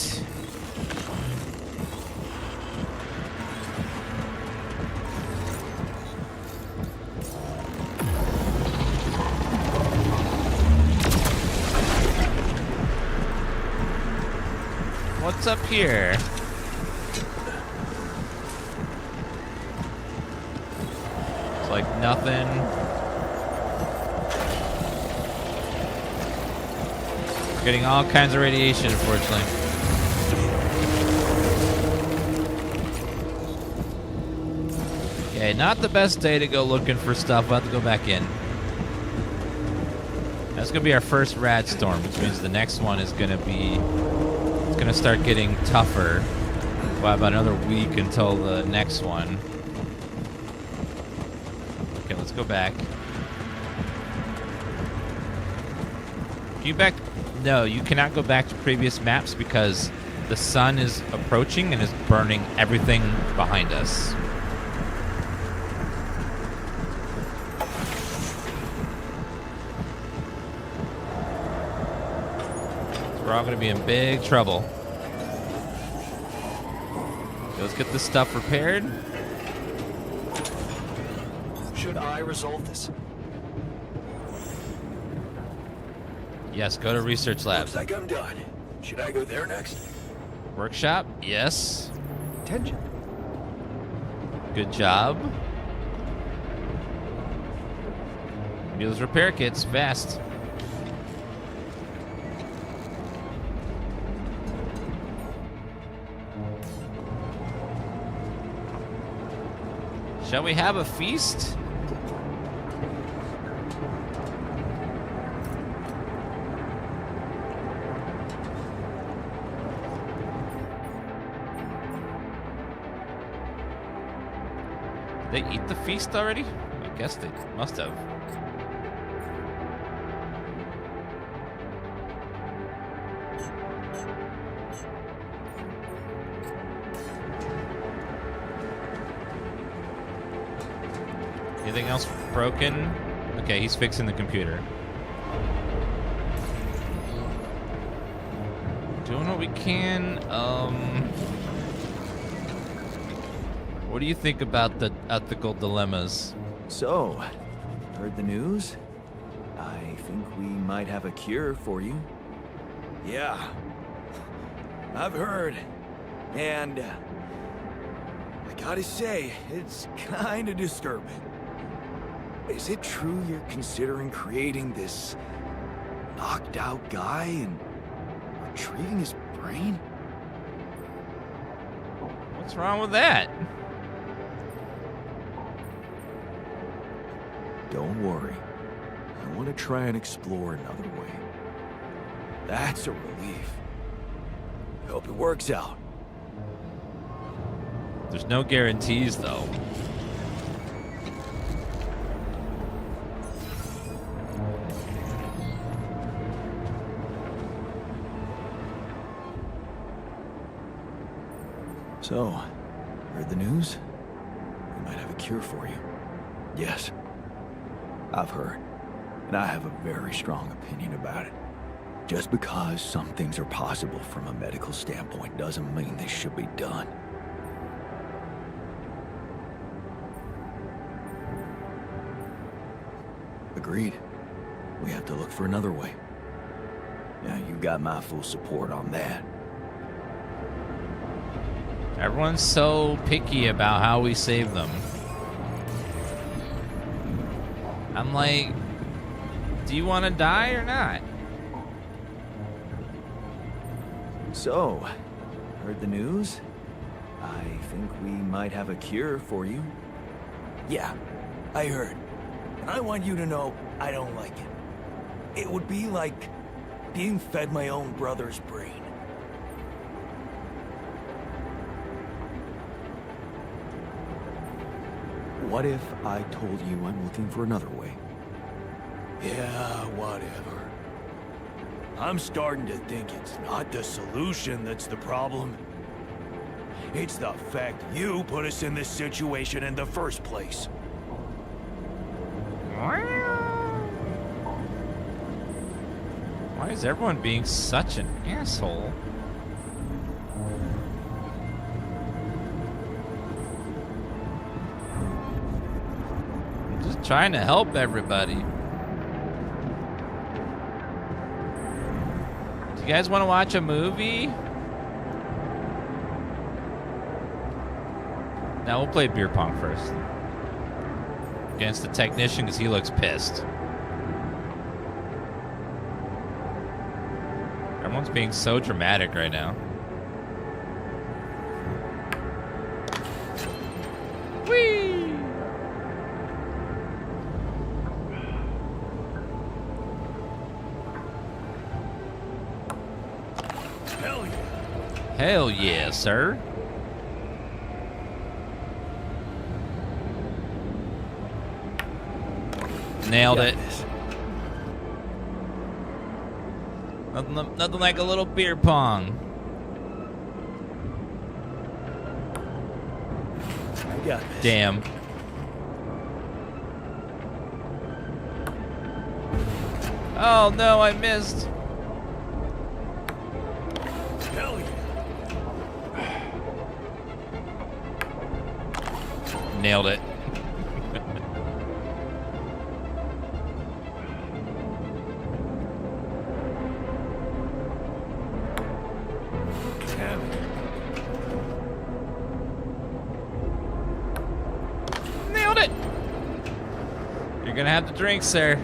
What's up here? It's like nothing. Getting all kinds of radiation, unfortunately. Okay, not the best day to go looking for stuff. We'll have to go back in. That's gonna be our first rad storm, which means the next one is gonna be... It's gonna start getting tougher. We'll have about another week until the next one. Okay, let's go back. Can you back? No, you cannot go back to previous maps because the sun is approaching and is burning everything behind us. So we're all going to be in big trouble. Okay, let's get this stuff repaired. Should I resolve this? Yes, go to research lab. Looks like I'm done. Should I go there next? Workshop? Yes. Attention. Good job. Give me those repair kits fast. Shall we have a feast? They eat the feast already? I guess they must have. Anything else broken? Okay, he's fixing the computer. Doing what we can. What do you think about the ethical dilemmas? So, heard the news? I think we might have a cure for you. Yeah. I've heard. And I gotta say, it's kinda disturbing. Is it true you're considering creating this knocked out guy and retrieving his brain? What's wrong with that? Don't worry. I want to try and explore another way. That's a relief. Hope it works out. There's no guarantees, though. So, heard the news? We might have a cure for you. Yes. I've heard, and I have a very strong opinion about it. Just because some things are possible from a medical standpoint doesn't mean they should be done. Agreed. We have to look for another way. Now, you got my full support on that. Everyone's so picky about how we save them. I'm like, do you want to die or not? So, heard the news? I think we might have a cure for you. Yeah, I heard. And I want you to know I don't like it. It would be like being fed my own brother's brain. What if I told you I'm looking for another way? Yeah, whatever. I'm starting to think it's not the solution that's the problem. It's the fact you put us in this situation in the first place. Why is everyone being such an asshole? I'm just trying to help everybody. Do you guys want to watch a movie? Now we'll play beer pong first. Against the technician because he looks pissed. Everyone's being so dramatic right now. Whee! Hell yeah. Hell yeah, sir. Nailed it. Nothing like a little beer pong. I got this. Damn. Oh no, I missed. Hell yeah. Nailed it. Damn it. Nailed it. You're gonna have the drink, sir.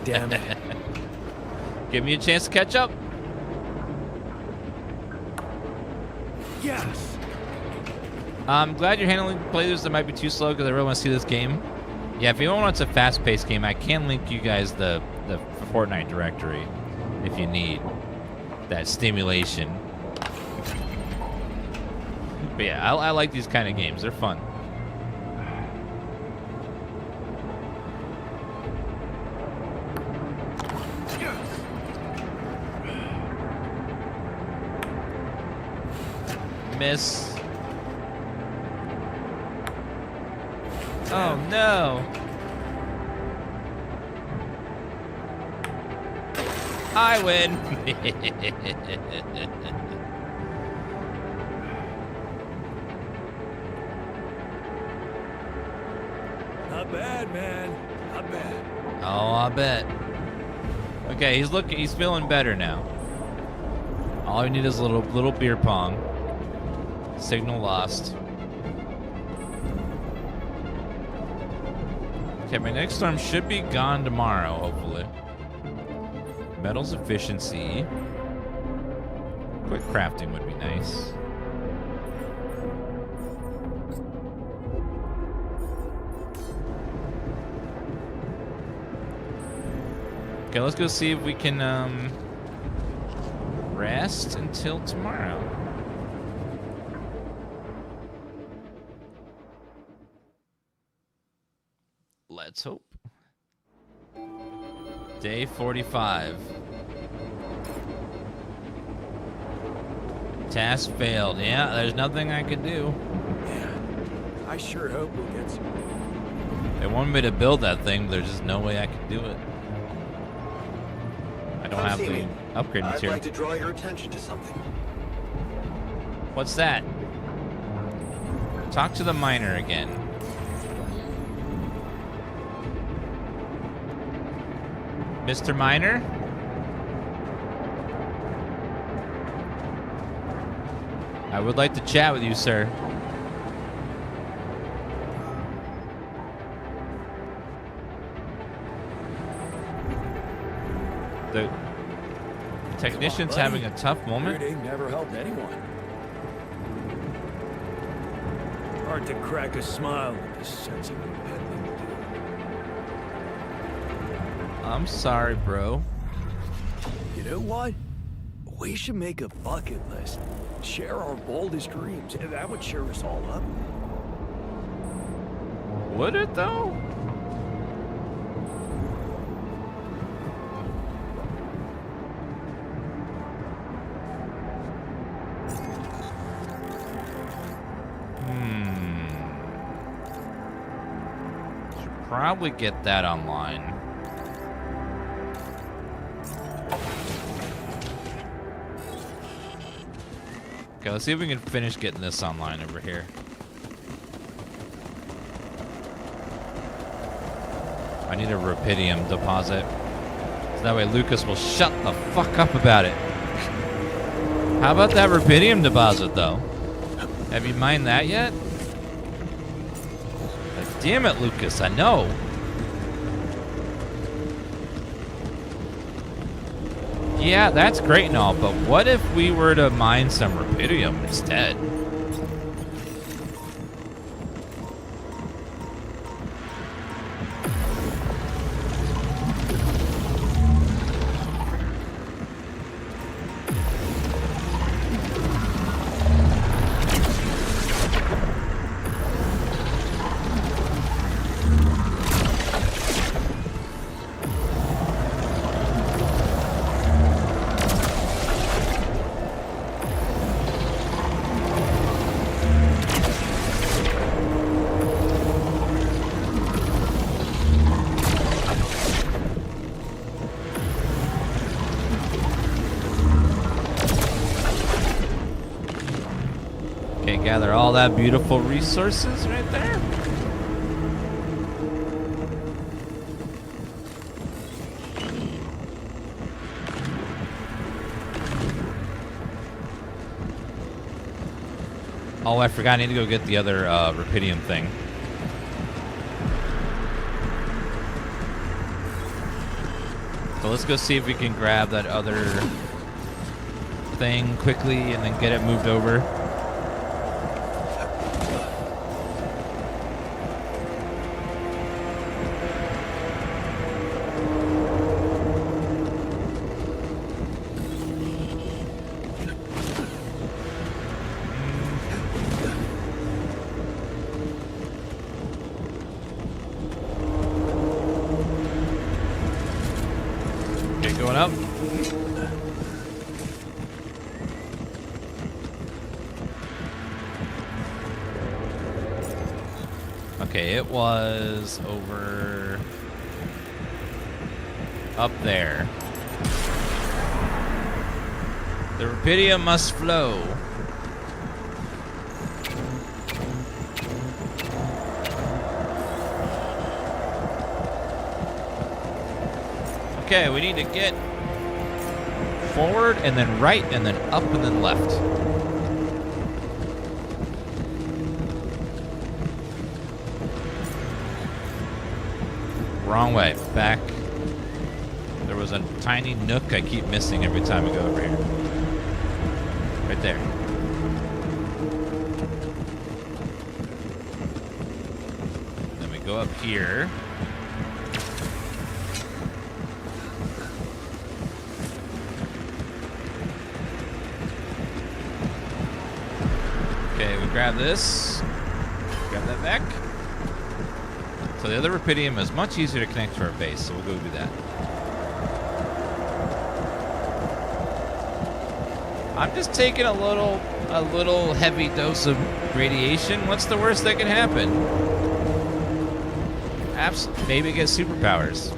Damn it. Give me a chance to catch up. Yes. I'm glad you're handling playthroughs that might be too slow because I really want to see this game. Yeah, if anyone wants a fast-paced game, I can link you guys the Fortnite directory if you need that stimulation. But yeah, I like these kind of games. They're fun. Miss. Oh no. I win. Not bad, man. Not bad. Oh, I bet. Okay, he's feeling better now. All we need is a little beer pong. Signal lost. Okay, my next storm should be gone tomorrow, hopefully. Metals efficiency. Quick crafting would be nice. Okay, let's go see if we can rest until tomorrow. Let's hope. Day 45. Task failed. Yeah, there's nothing I could do. Yeah. I sure hope we'll get some. They wanted me to build that thing, but there's just no way I could do it. I don't have the upgrade I'd material. like to draw your attention to something. What's that? Talk to the miner again. Mr. Miner? I would like to chat with you, sir. The technician's having a tough moment. Hurting never helped anyone. Hard to crack a smile with this sensitive peddling dude. I'm sorry, bro. You know what? We should make a bucket list. Share our boldest dreams. That would cheer us all up. Would it, though? Should probably get that online. Okay, let's see if we can finish getting this online over here. I need a rupidium deposit. So that way Lucas will shut the fuck up about it. How about that rupidium deposit, though? Have you mined that yet? Damn it, Lucas, I know. Yeah, that's great and all, but what if we were to mine some rupidium instead? gather all that beautiful resources right there. Oh, I forgot. I need to go get the other rubidium thing. So let's go see if we can grab that other thing quickly and then get it moved over. Going up. Okay, it was over up there. The rubidium must flow. Okay, we need to get forward and then right and then up and then left. Wrong way. Back. There was a tiny nook I keep missing every time I go over here. Right there. Then we go up here. Grab this. Grab that back. So the other rubidium is much easier to connect to our base, so we'll go do that. I'm just taking a little heavy dose of radiation. What's the worst that can happen? Maybe get superpowers.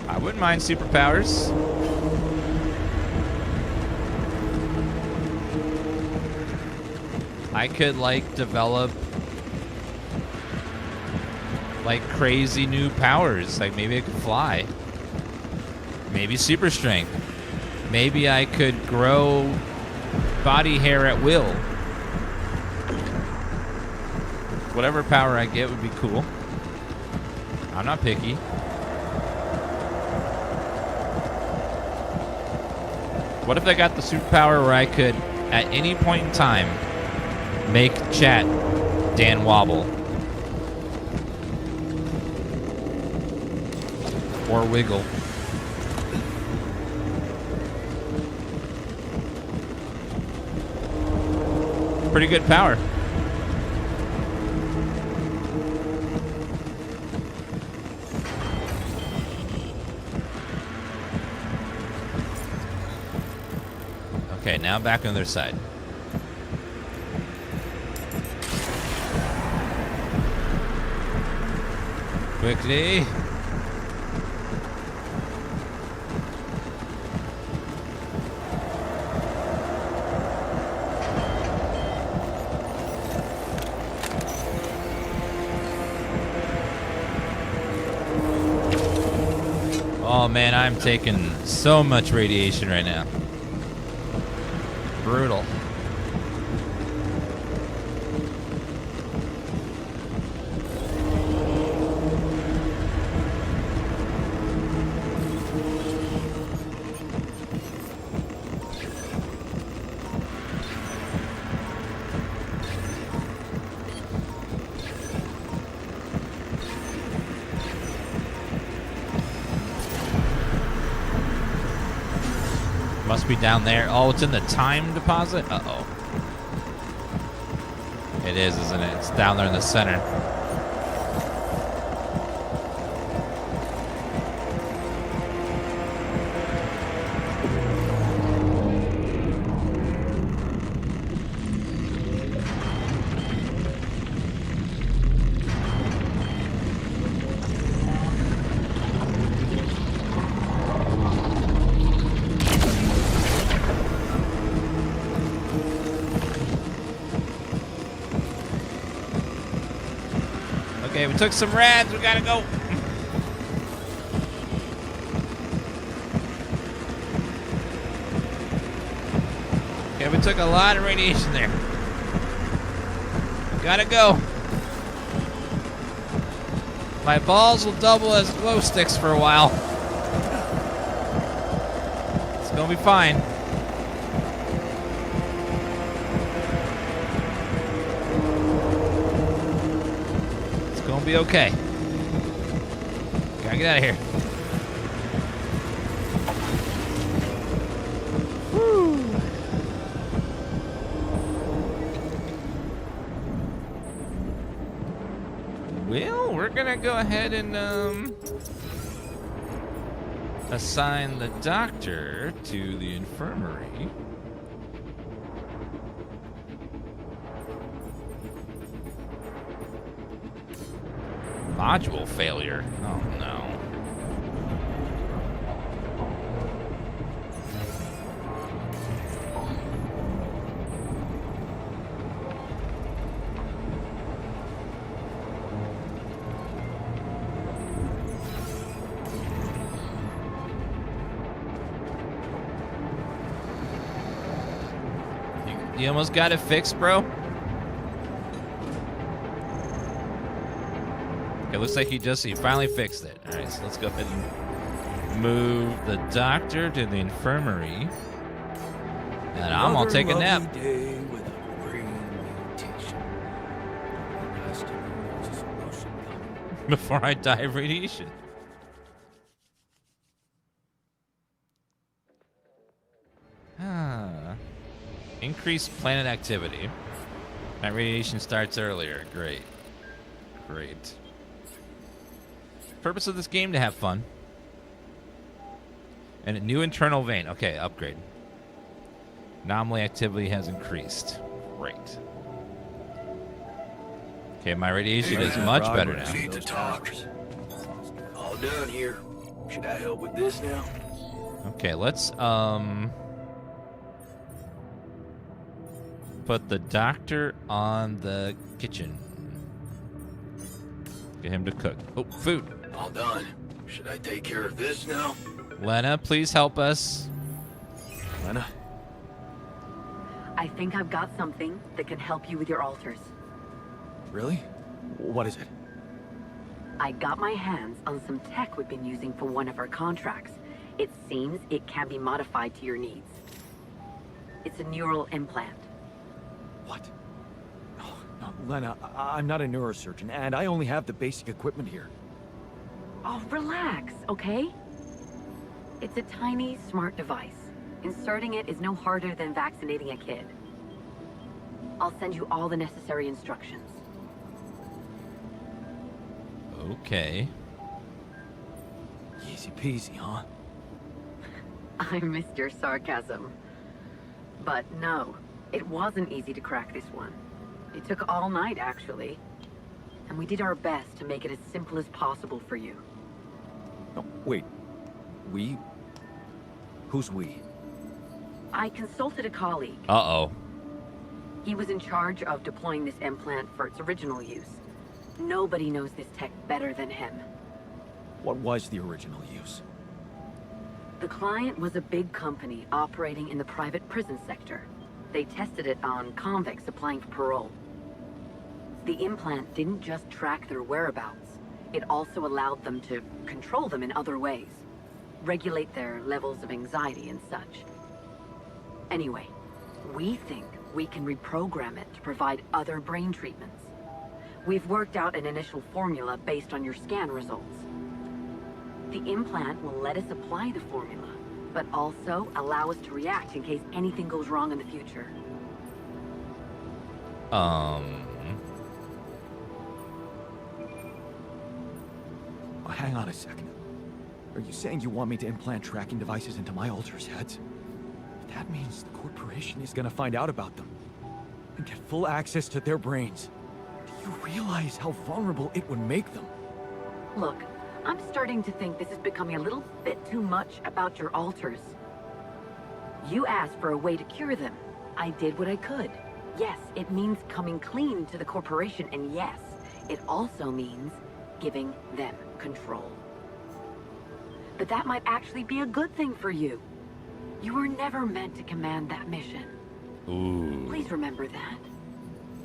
I wouldn't mind superpowers. I could, like, develop, like, crazy new powers. Like, maybe I could fly. Maybe super strength. Maybe I could grow body hair at will. Whatever power I get would be cool. I'm not picky. What if I got the superpower where I could, at any point in time, make chat Dan wobble? Or wiggle. Pretty good power. Okay, now back on the other side. Quickly. Oh man, I'm taking so much radiation right now. Brutal. Must be down there. Oh, it's in the time deposit? Uh-oh. It is, isn't it? It's down there in the center. Okay, we took some rads. We gotta go. Okay, we took a lot of radiation there. Gotta go. My balls will double as glow sticks for a while. It's gonna be fine. It's gonna be okay. Gotta get out of here. Well, we're gonna go ahead and assign the doctor to the infirmary. Module failure. Oh no. You almost got it fixed, bro? Okay, looks like he finally fixed it. Alright, so let's go ahead and move the doctor to the infirmary. And I'm gonna take a nap. Day with a brain mutation. Nice to know there's a solution coming. Before I die of radiation. Increased planet activity. That radiation starts earlier. Great. Great. Purpose of this game to have fun. And a new internal vein. Okay, upgrade. Anomaly activity has increased. Great. Okay, my radiation is much better now. Need to talk. All done here. Should I help with this now? Okay, let's put the doctor on the kitchen. Get him to cook. Oh, food. All done. Should I take care of this now? Lena, please help us. Lena? I think I've got something that can help you with your altars. Really? What is it? I got my hands on some tech we've been using for one of our contracts. It seems it can be modified to your needs. It's a neural implant. What? No, Lena, I'm not a neurosurgeon, and I only have the basic equipment here. Oh, relax, okay? It's a tiny, smart device. Inserting it is no harder than vaccinating a kid. I'll send you all the necessary instructions. Okay. Easy peasy, huh? I missed your sarcasm. But no, it wasn't easy to crack this one. It took all night, actually. And we did our best to make it as simple as possible for you. No, wait. We? Who's we? I consulted a colleague. Uh-oh. He was in charge of deploying this implant for its original use. Nobody knows this tech better than him. What was the original use? The client was a big company operating in the private prison sector. They tested it on convicts applying for parole. The implant didn't just track their whereabouts. It also allowed them to control them in other ways. Regulate their levels of anxiety and such. Anyway, we think we can reprogram it to provide other brain treatments. We've worked out an initial formula based on your scan results. The implant will let us apply the formula, but also allow us to react in case anything goes wrong in the future. Hang on a second. Are you saying you want me to implant tracking devices into my alters' heads? That means the corporation is gonna find out about them and get full access to their brains. Do you realize how vulnerable it would make them? Look, I'm starting to think this is becoming a little bit too much about your alters. You asked for a way to cure them. I did what I could. Yes, it means coming clean to the corporation, and yes, It also means giving them control. But that might actually be a good thing for you. You were never meant to command that mission. Ooh. Please remember that.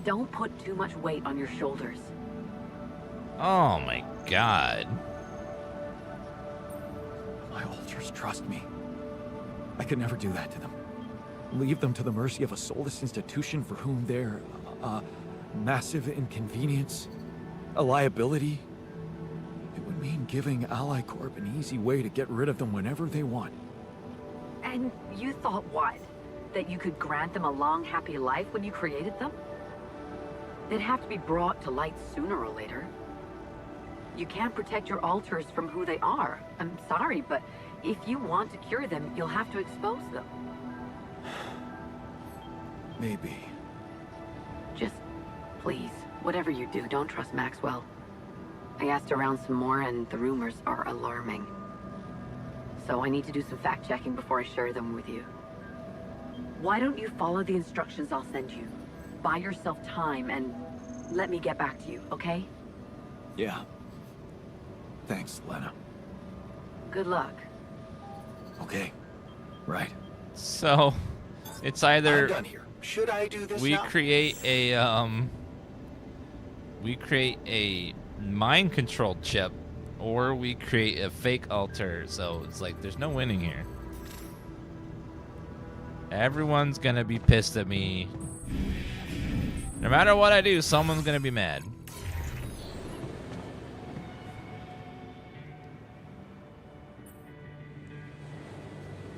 Don't put too much weight on your shoulders. Oh my god. My alters trust me. I could never do that to them. Leave them to the mercy of a soulless institution for whom they're a massive inconvenience, a liability. It would mean giving Ally Corp an easy way to get rid of them whenever they want. And you thought what? That you could grant them a long, happy life when you created them? They'd have to be brought to light sooner or later. You can't protect your alters from who they are. I'm sorry, but if you want to cure them, you'll have to expose them. Maybe. Just, please, whatever you do, don't trust Maxwell. I asked around some more, and the rumors are alarming. So I need to do some fact-checking before I share them with you. Why don't you follow the instructions I'll send you? Buy yourself time and let me get back to you, okay? Yeah. Thanks, Lena. Good luck. Okay. Right. So, it's I'm either done here. Should I do this we now? create a mind controlled chip, or we create a fake alter. So it's like there's no winning here. Everyone's gonna be pissed at me. No matter what I do, someone's gonna be mad.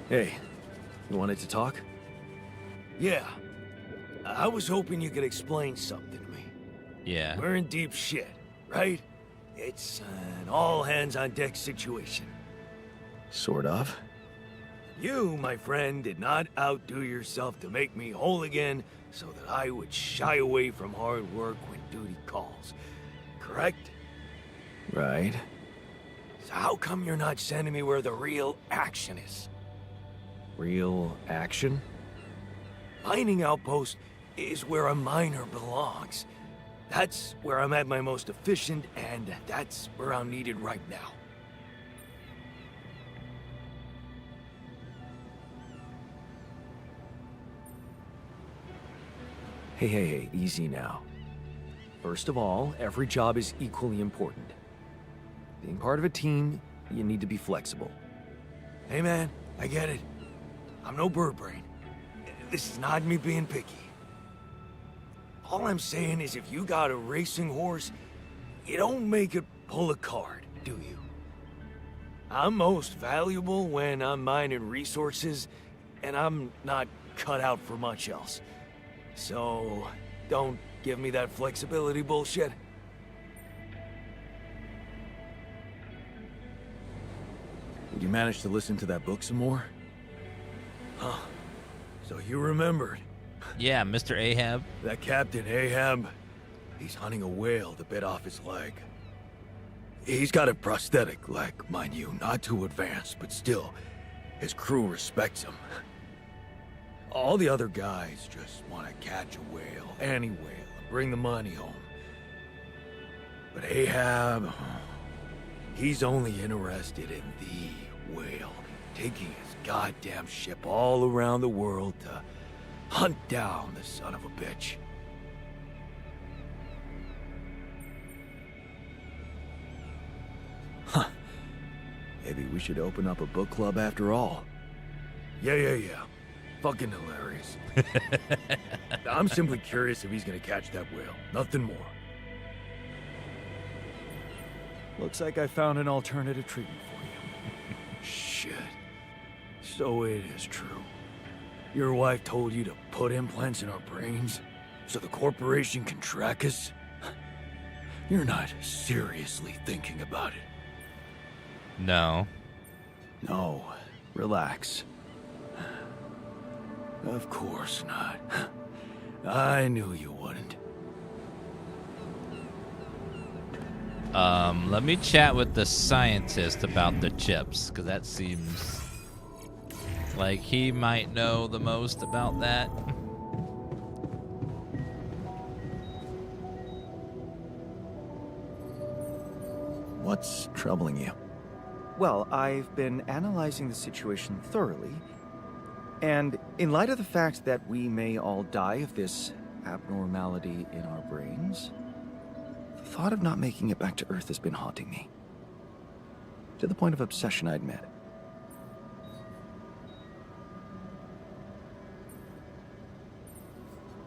Hey, you wanted to talk? Yeah. I was hoping you could explain something to me. Yeah. We're in deep shit, right? It's an all-hands-on-deck situation. Sort of. You, my friend, did not outdo yourself to make me whole again so that I would shy away from hard work when duty calls. Correct? Right. So how come you're not sending me where the real action is? Real action? Mining outpost is where a miner belongs. That's where I'm at my most efficient, and that's where I'm needed right now. Hey, easy now. First of all, every job is equally important. Being part of a team, you need to be flexible. Hey man, I get it. I'm no bird brain. This is not me being picky. All I'm saying is if you got a racing horse, you don't make it pull a card, do you? I'm most valuable when I'm mining resources, and I'm not cut out for much else. So, don't give me that flexibility bullshit. Did you manage to listen to that book some more? Huh. So you remembered. Yeah, Mr. Ahab. That Captain Ahab, he's hunting a whale to bit off his leg. He's got a prosthetic leg, mind you, not too advanced, but still, his crew respects him. All the other guys just want to catch a whale, any whale, and bring the money home. But Ahab, he's only interested in the whale, taking his goddamn ship all around the world to hunt down the son of a bitch. Huh. Maybe we should open up a book club after all. Yeah. Fucking hilarious. I'm simply curious if he's gonna catch that whale. Nothing more. Looks like I found an alternative treatment for you. Shit. So it is true. Your wife told you to put implants in our brains so the corporation can track us? You're not seriously thinking about it. No. No, relax. Of course not. I knew you wouldn't. Let me chat with the scientist about the chips, because that seems like he might know the most about that. What's troubling you? Well, I've been analyzing the situation thoroughly, and in light of the fact that we may all die of this abnormality in our brains, the thought of not making it back to Earth has been haunting me. To the point of obsession, I admit.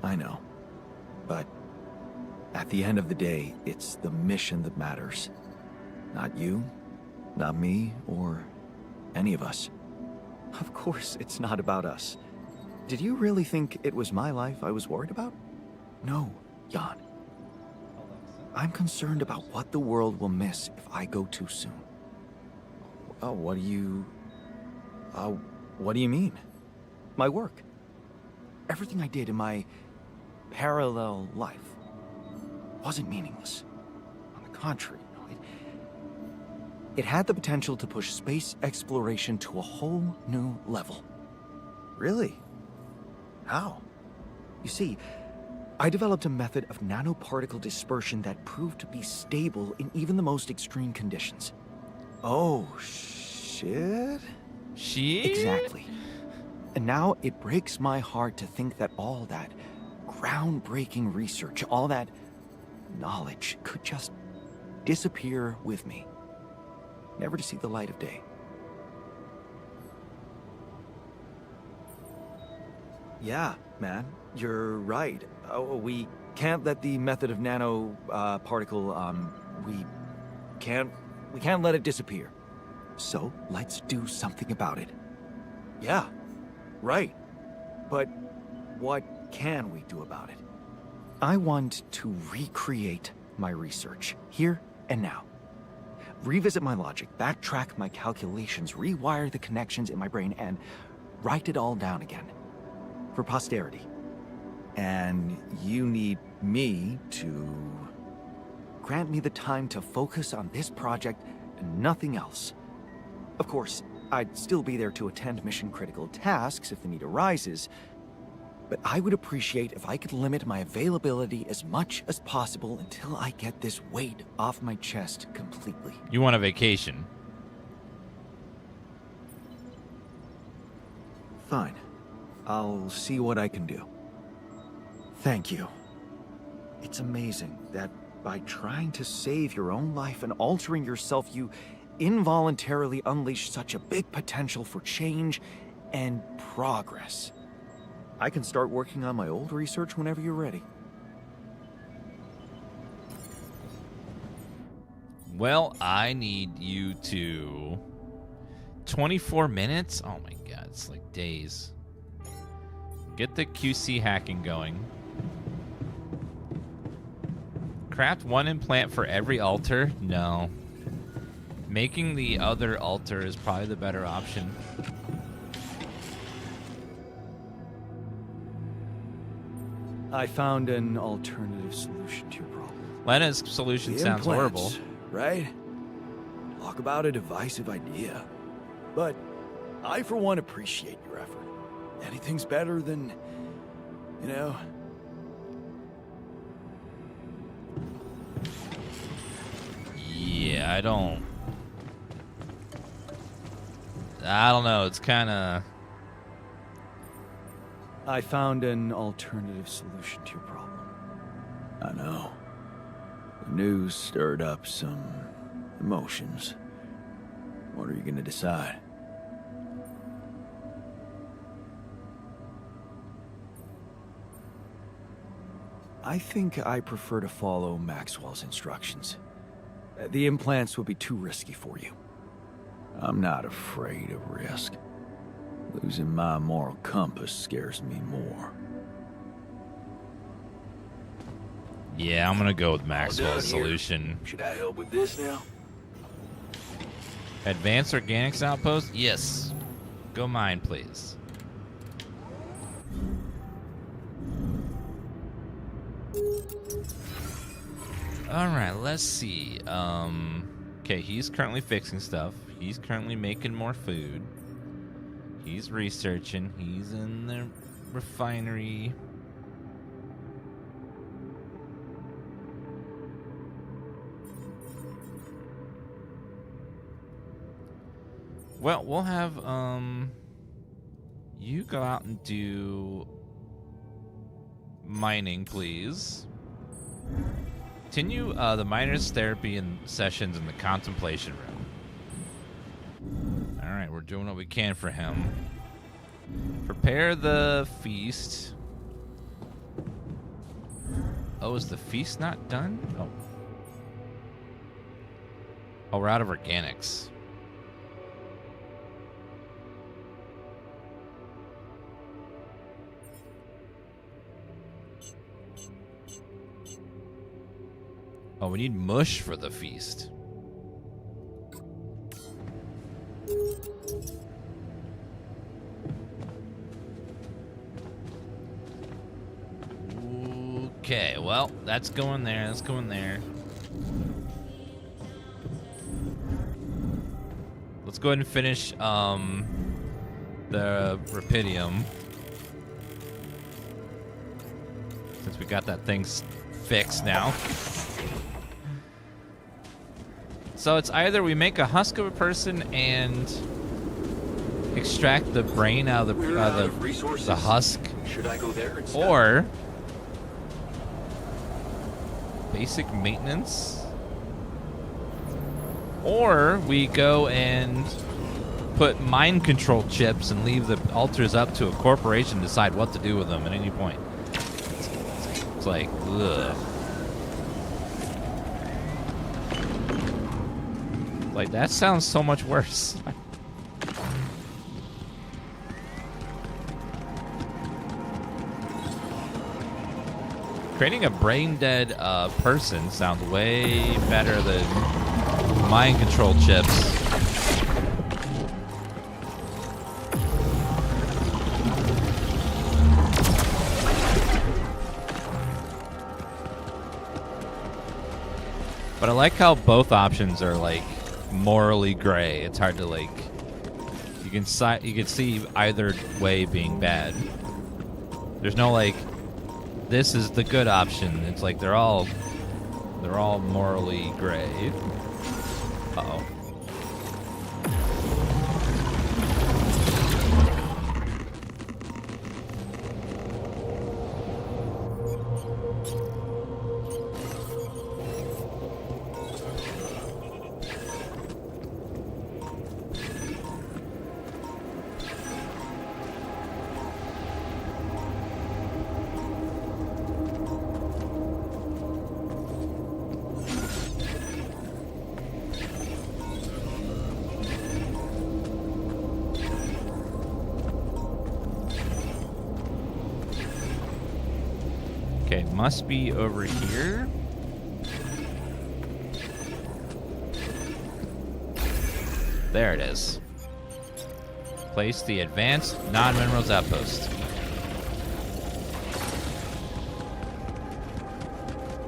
I know, but at the end of the day, it's the mission that matters. Not you, not me, or any of us. Of course, it's not about us. Did you really think it was my life I was worried about? No, Jan. I'm concerned about what the world will miss if I go too soon. Oh, what do you mean? My work. Everything I did in my parallel life wasn't meaningless. On the contrary, it had the potential to push space exploration to a whole new level. Really? How? You see, I developed a method of nanoparticle dispersion that proved to be stable in even the most extreme conditions. Oh, shit? She? Exactly. And now it breaks my heart to think that all that groundbreaking research, all that knowledge could just disappear with me, never to see the light of day. Yeah, man, you're right. Oh, we can't let the method of particle. We can't let it disappear. So let's do something about it. Yeah, right. But what can we do about it? I want to recreate my research, here and now. Revisit my logic, backtrack my calculations, rewire the connections in my brain, and write it all down again. For posterity. And you need me to... Grant me the time to focus on this project and nothing else. Of course, I'd still be there to attend mission-critical tasks if the need arises, but I would appreciate if I could limit my availability as much as possible until I get this weight off my chest completely. You want a vacation? Fine. I'll see what I can do. Thank you. It's amazing that by trying to save your own life and altering yourself, you involuntarily unleash such a big potential for change and progress. I can start working on my old research whenever you're ready. Well, I need you to... 24 minutes? Oh my god, it's like days. Get the QC hacking going. Craft one implant for every altar? No. Making the other altar is probably the better option. I found an alternative solution to your problem. Lena's solution The sounds horrible. implants, right? Talk about a divisive idea. But I, for one, appreciate your effort. Anything's better than, you know... Yeah, I don't know. It's kind of... I found an alternative solution to your problem. I know. The news stirred up some emotions. What are you gonna decide? I think I prefer to follow Maxwell's instructions. The implants would be too risky for you. I'm not afraid of risk. Losing my moral compass scares me more. Yeah, I'm gonna go with Maxwell's solution. Should I help with this now? Advanced Organics Outpost? Yes. Go mine, please. Alright, let's see. Okay, he's currently fixing stuff. He's currently making more food. He's researching. He's in the refinery. Well, we'll have you go out and do mining, please. Continue the miner's therapy and sessions in the contemplation room. All right, we're doing what we can for him. Prepare the feast. Oh, is the feast not done? Oh. Oh, we're out of organics. Oh, we need mush for the feast. Okay, well, that's going there. That's going there. Let's go ahead and finish the Rapidium. Since we got that thing fixed now. So it's either we make a husk of a person and extract the brain out of the husk, Should I go there instead? or basic maintenance, or we go and put mind control chips and leave the altars up to a corporation to decide what to do with them at any point. It's like, ugh. Like, that sounds so much worse. Creating a brain-dead person sounds way better than mind control chips. But I like how both options are, like, morally gray. It's hard to, like, you can see either way being bad. There's no, like, this is the good option. It's like they're all morally gray. Uh-oh. Okay, must be over here. There it is. Place the advanced non-minerals outpost.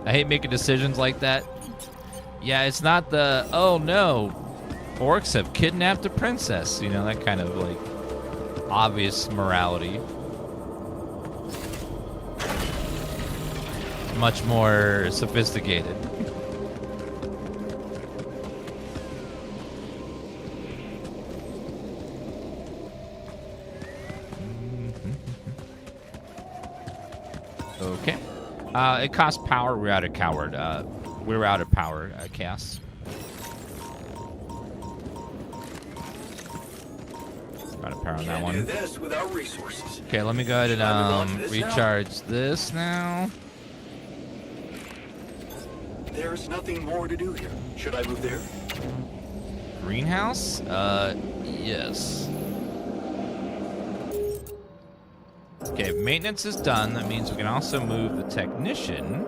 I hate making decisions like that. Yeah, it's not the, oh no, orcs have kidnapped a princess. You know, that kind of, like, obvious morality. Much more sophisticated. Okay. It costs power. We're out of coward. We're out of power, Cass. Out of power on that Can't one. do this without resources. Okay, let me go ahead and recharge this now. There's nothing more to do here. Should I move there? Greenhouse? Yes. Okay, maintenance is done. That means we can also move the technician.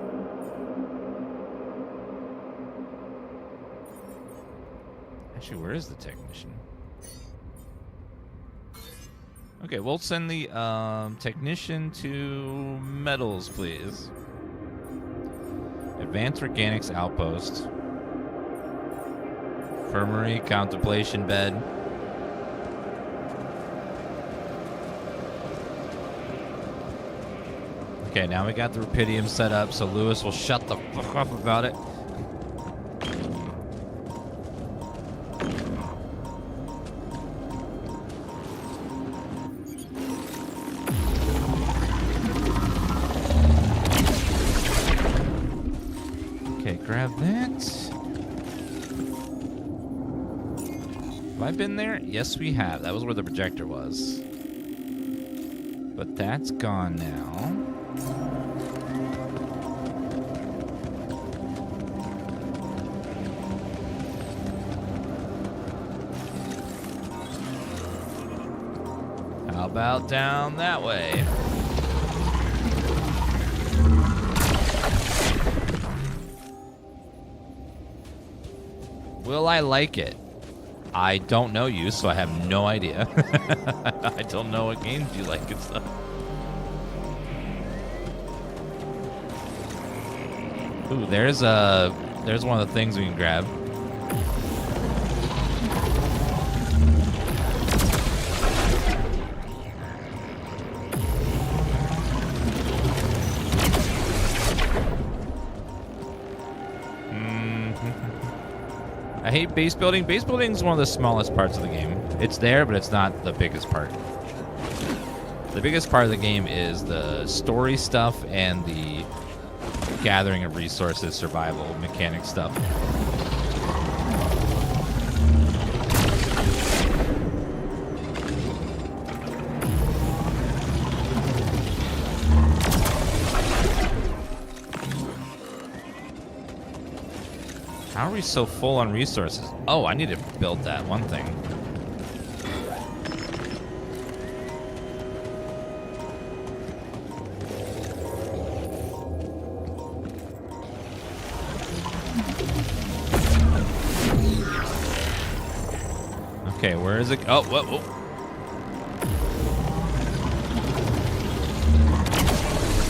Actually, where is the technician? Okay, we'll send the technician to metals, please. Advanced Organics Outpost. Infirmary, Contemplation Bed. Okay, now we got the Rapidium set up, so Lewis will shut the fuck up about it. Okay, grab that. Have I been there? Yes, we have. That was where the projector was. But that's gone now. How about down that way? Will I like it? I don't know you, so I have no idea. I don't know what games you like and stuff. Ooh, there's one of the things we can grab. I hate base building. Base building is one of the smallest parts of the game. It's there, but it's not the biggest part. The biggest part of the game is the story stuff and the gathering of resources, survival, mechanic stuff. How are we so full on resources? Oh, I need to build that one thing. Okay, where is it? Oh, whoa, whoa.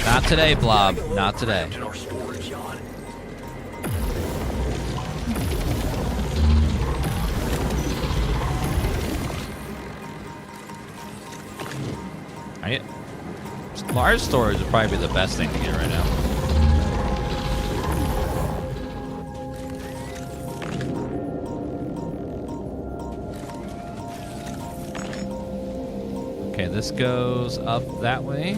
Not today, Blob. Not today. Large storage would probably be the best thing to get right now. Okay, this goes up that way.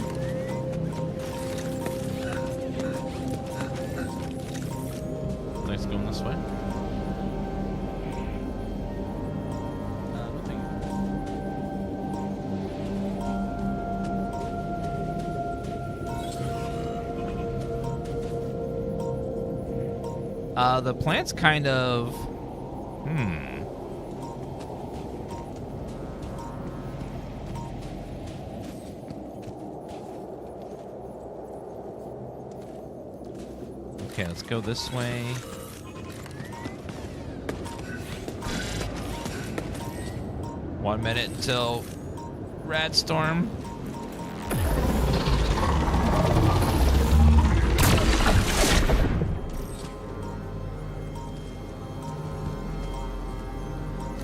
Next going this way. The plant's kind of... Okay, let's go this way. One minute until Radstorm.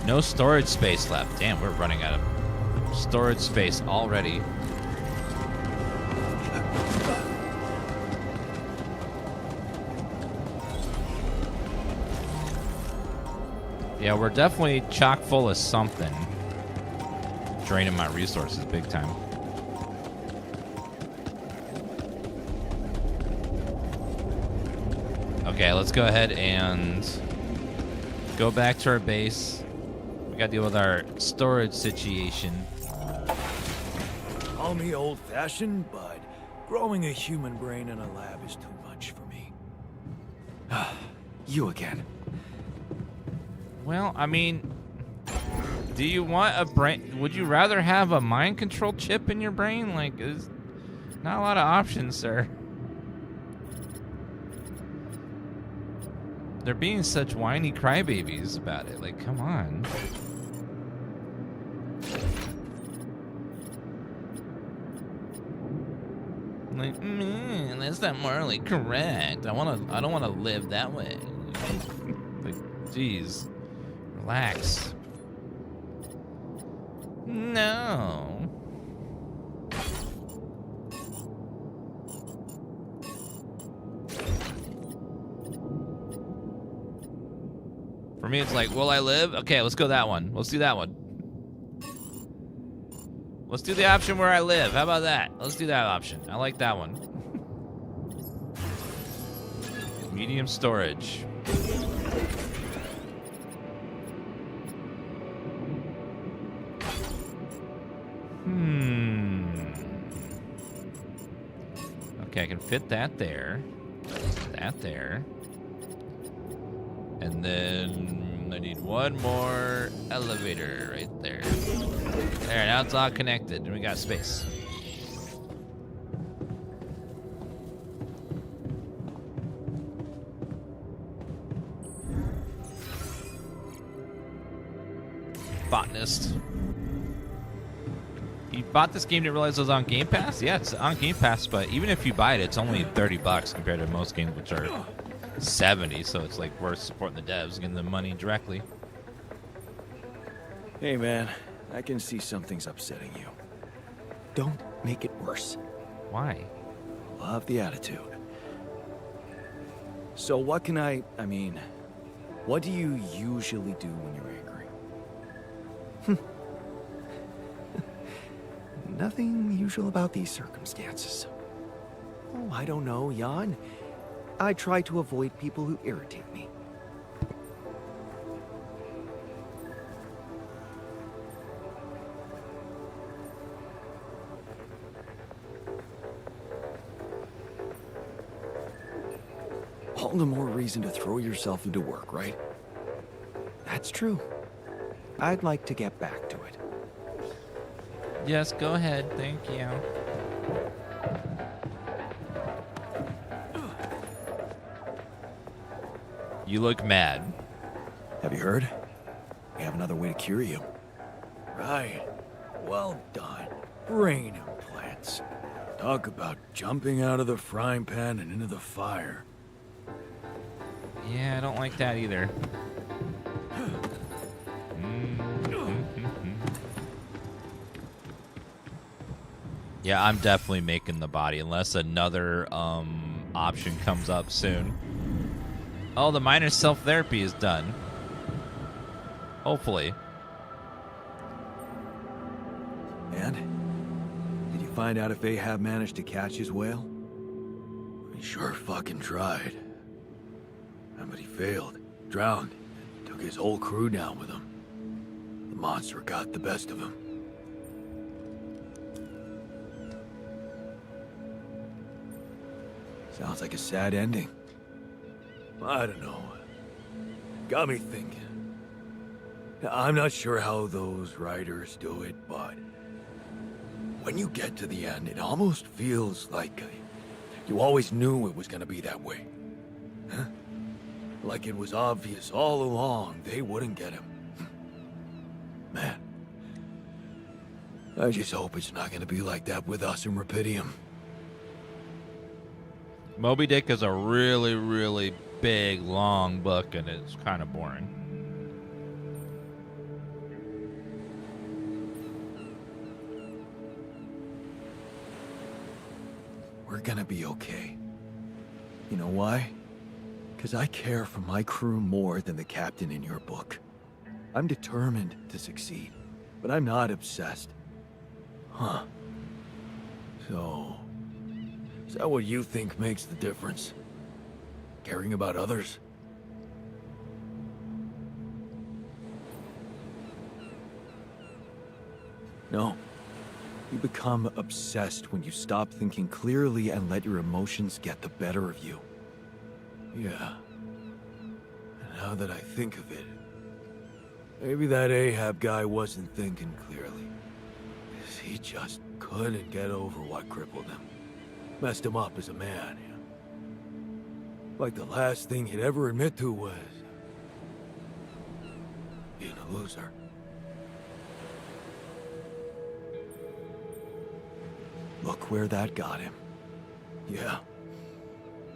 No storage space left. Damn, we're running out of storage space already. Yeah, we're definitely chock full of something. Draining my resources big time. Okay, let's go ahead and go back to our base. We gotta deal with our storage situation. Call me old-fashioned, but growing a human brain in a lab is too much for me. You again. Well, I mean, do you want a brain? Would you rather have a mind control chip in your brain? Like, there's not a lot of options, sir. They're being such whiny crybabies about it. Like, come on. Like, that's not morally correct. I don't wanna live that way. Like, jeez. Relax. No. For me, it's like, will I live? Okay, let's go that one. Let's do that one. Let's do the option where I live. How about that? Let's do that option. I like that one. Medium storage. Okay, I can fit that there. That there. And then I need one more elevator right there. There, now it's all connected and we got space. Botanist. You bought this game, didn't realize it was on Game Pass? Yeah, it's on Game Pass, but even if you buy it, it's only $30 compared to most games, which are 70, so it's like worth supporting the devs, getting the money directly. Hey, man, I can see something's upsetting you. Don't make it worse. Why? Love the attitude. So what can I mean, what do you usually do when you're angry? Nothing usual about these circumstances. Oh, I don't know, Jan. I try to avoid people who irritate me. All the more reason to throw yourself into work, right? That's true. I'd like to get back to it. Yes, go ahead. Thank you. You look mad. Have you heard? We have another way to cure you. Right. Well done. Brain implants. Talk about jumping out of the frying pan and into the fire. Yeah, I don't like that either. Yeah, I'm definitely making the body unless another option comes up soon. Oh, the minor self-therapy is done. Hopefully. And? Did you find out if Ahab managed to catch his whale? He sure fucking tried. But he failed. Drowned. Took his whole crew down with him. The monster got the best of him. Sounds like a sad ending. I don't know. Got me thinking. I'm not sure how those writers do it, but when you get to the end, it almost feels like you always knew it was gonna be that way. Huh? Like it was obvious all along they wouldn't get him. Man. I just hope it's not gonna be like that with us in Rapidium. Moby Dick is a really, really big, long book, and it's kind of boring. We're gonna be okay. You know why? Because I care for my crew more than the captain in your book. I'm determined to succeed, but I'm not obsessed. Huh. So, is that what you think makes the difference? Caring about others? No. You become obsessed when you stop thinking clearly and let your emotions get the better of you. Yeah. And now that I think of it, maybe that Ahab guy wasn't thinking clearly. He just couldn't get over what crippled him. Messed him up as a man. Like the last thing he'd ever admit to was being a loser. Look where that got him. Yeah.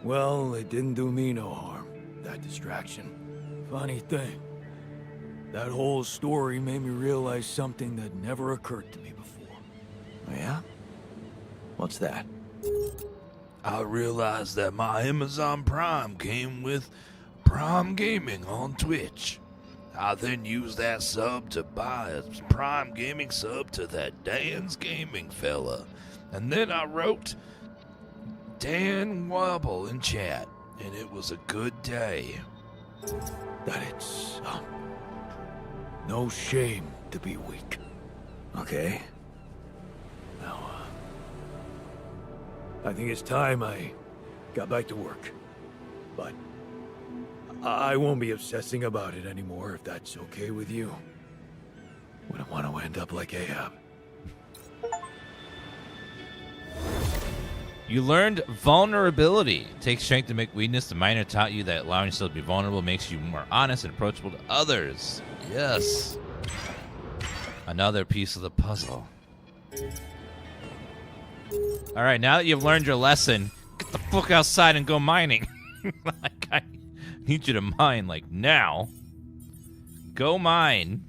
Well, it didn't do me no harm, that distraction. Funny thing, that whole story made me realize something that never occurred to me before. Oh, yeah? What's that? I realized that my Amazon Prime came with Prime Gaming on Twitch. I then used that sub to buy a Prime Gaming sub to that DansGaming fella. And then I wrote Dan Wobble in chat. And it was a good day. That it's no shame to be weak. Okay? Now, I think it's time I got back to work. But I won't be obsessing about it anymore, if that's okay with you. Wouldn't want to end up like Ahab. You learned vulnerability. Takes strength to make weakness. The miner taught you that allowing yourself to be vulnerable makes you more honest and approachable to others. Yes. Another piece of the puzzle. All right, now that you've learned your lesson, get the fuck outside and go mining. Like, I need you to mine, like, now. Go mine.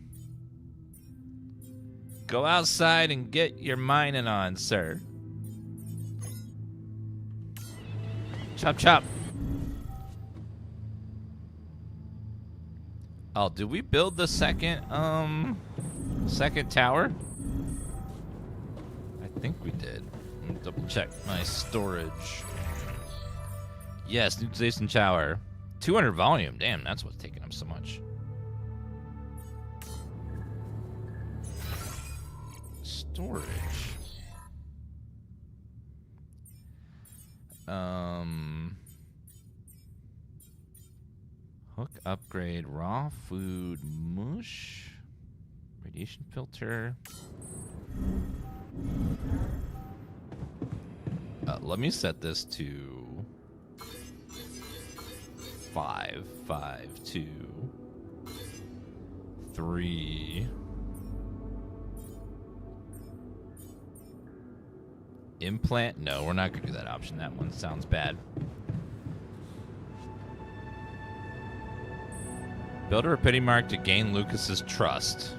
Go outside and get your mining on, sir. Chop, chop. Oh, did we build the second tower? I think we did. Let me double check my storage. Yes, neutralization tower. 200 volume. Damn, that's what's taking up so much. Storage. Hook upgrade, raw food, mush, radiation filter. Let me set this to 5, 5, 2, 3. Implant? No, we're not going to do that option. That one sounds bad. Build a rapidity mark to gain Lucas's trust.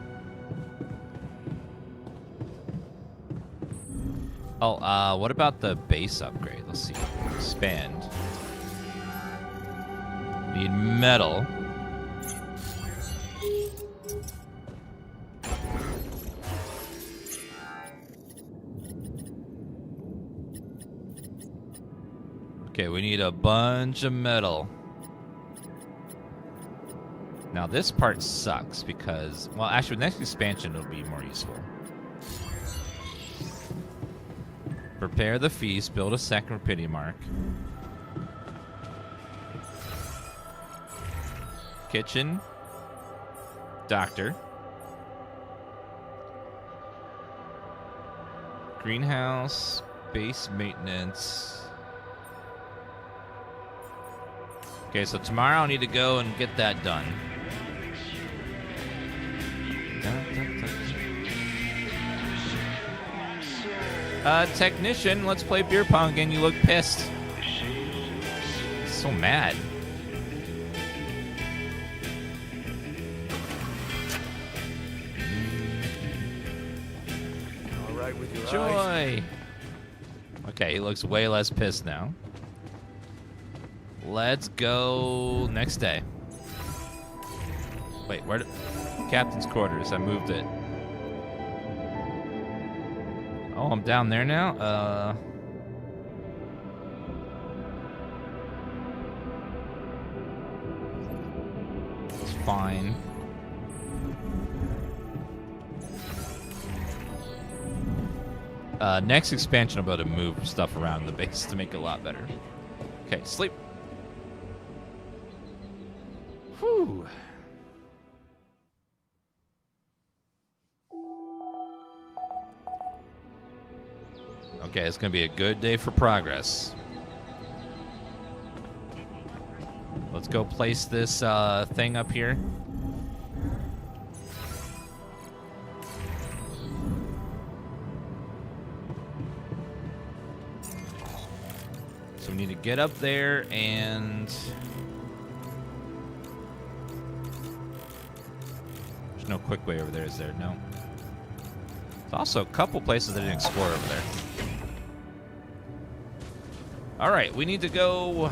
Oh, what about the base upgrade? Let's see. Expand. Need metal. Okay, we need a bunch of metal. Now this part sucks because, well, actually, next expansion it'll be more useful. Prepare the feast. Build a second rapidity mark. Kitchen. Doctor. Greenhouse. Base maintenance. Okay, so tomorrow I need to go and get that done. Technician, let's play beer pong again. You look pissed. So mad. All right with your eyes? Joy. Okay, he looks way less pissed now. Let's go next day. Wait, where did... Captain's quarters. I moved it. Oh, I'm down there now? It's fine. Next expansion, I'll be able to move stuff around the base to make it a lot better. Okay, sleep. Whew. Okay, it's going to be a good day for progress. Let's go place this thing up here. So we need to get up there and... There's no quick way over there, is there? No. There's also a couple places I didn't explore over there. Alright, we need to go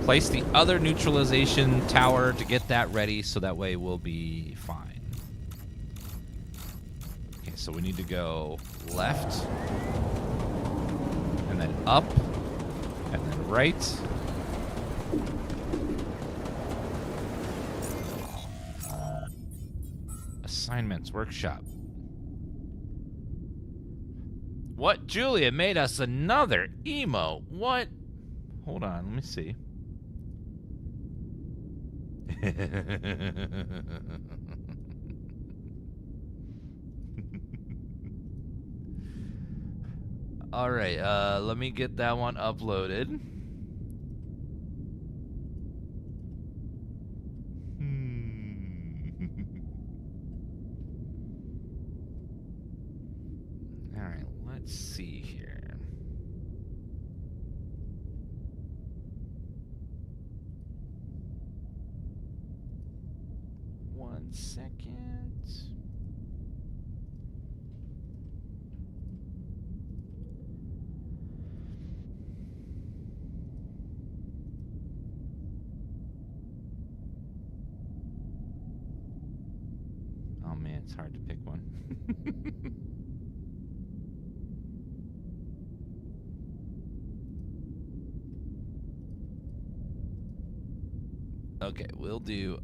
place the other neutralization tower to get that ready, so that way we'll be fine. Okay, so we need to go left, and then up, and then right. Assignments, workshop. What? Julia made us another emo. What? Hold on, let me see. All right, let me get that one uploaded. All right, let's see here. One second. Oh man, it's hard to pick one. Okay, we'll do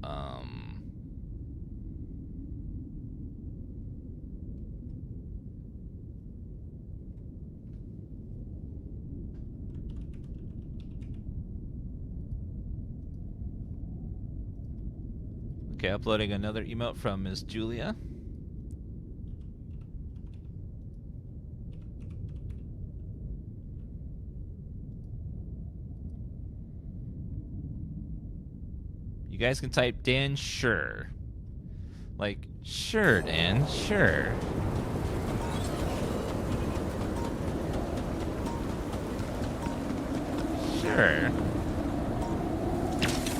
okay, uploading another emote from Miss Julia. You guys can type Dan sure. Like, sure, Dan, sure. Sure.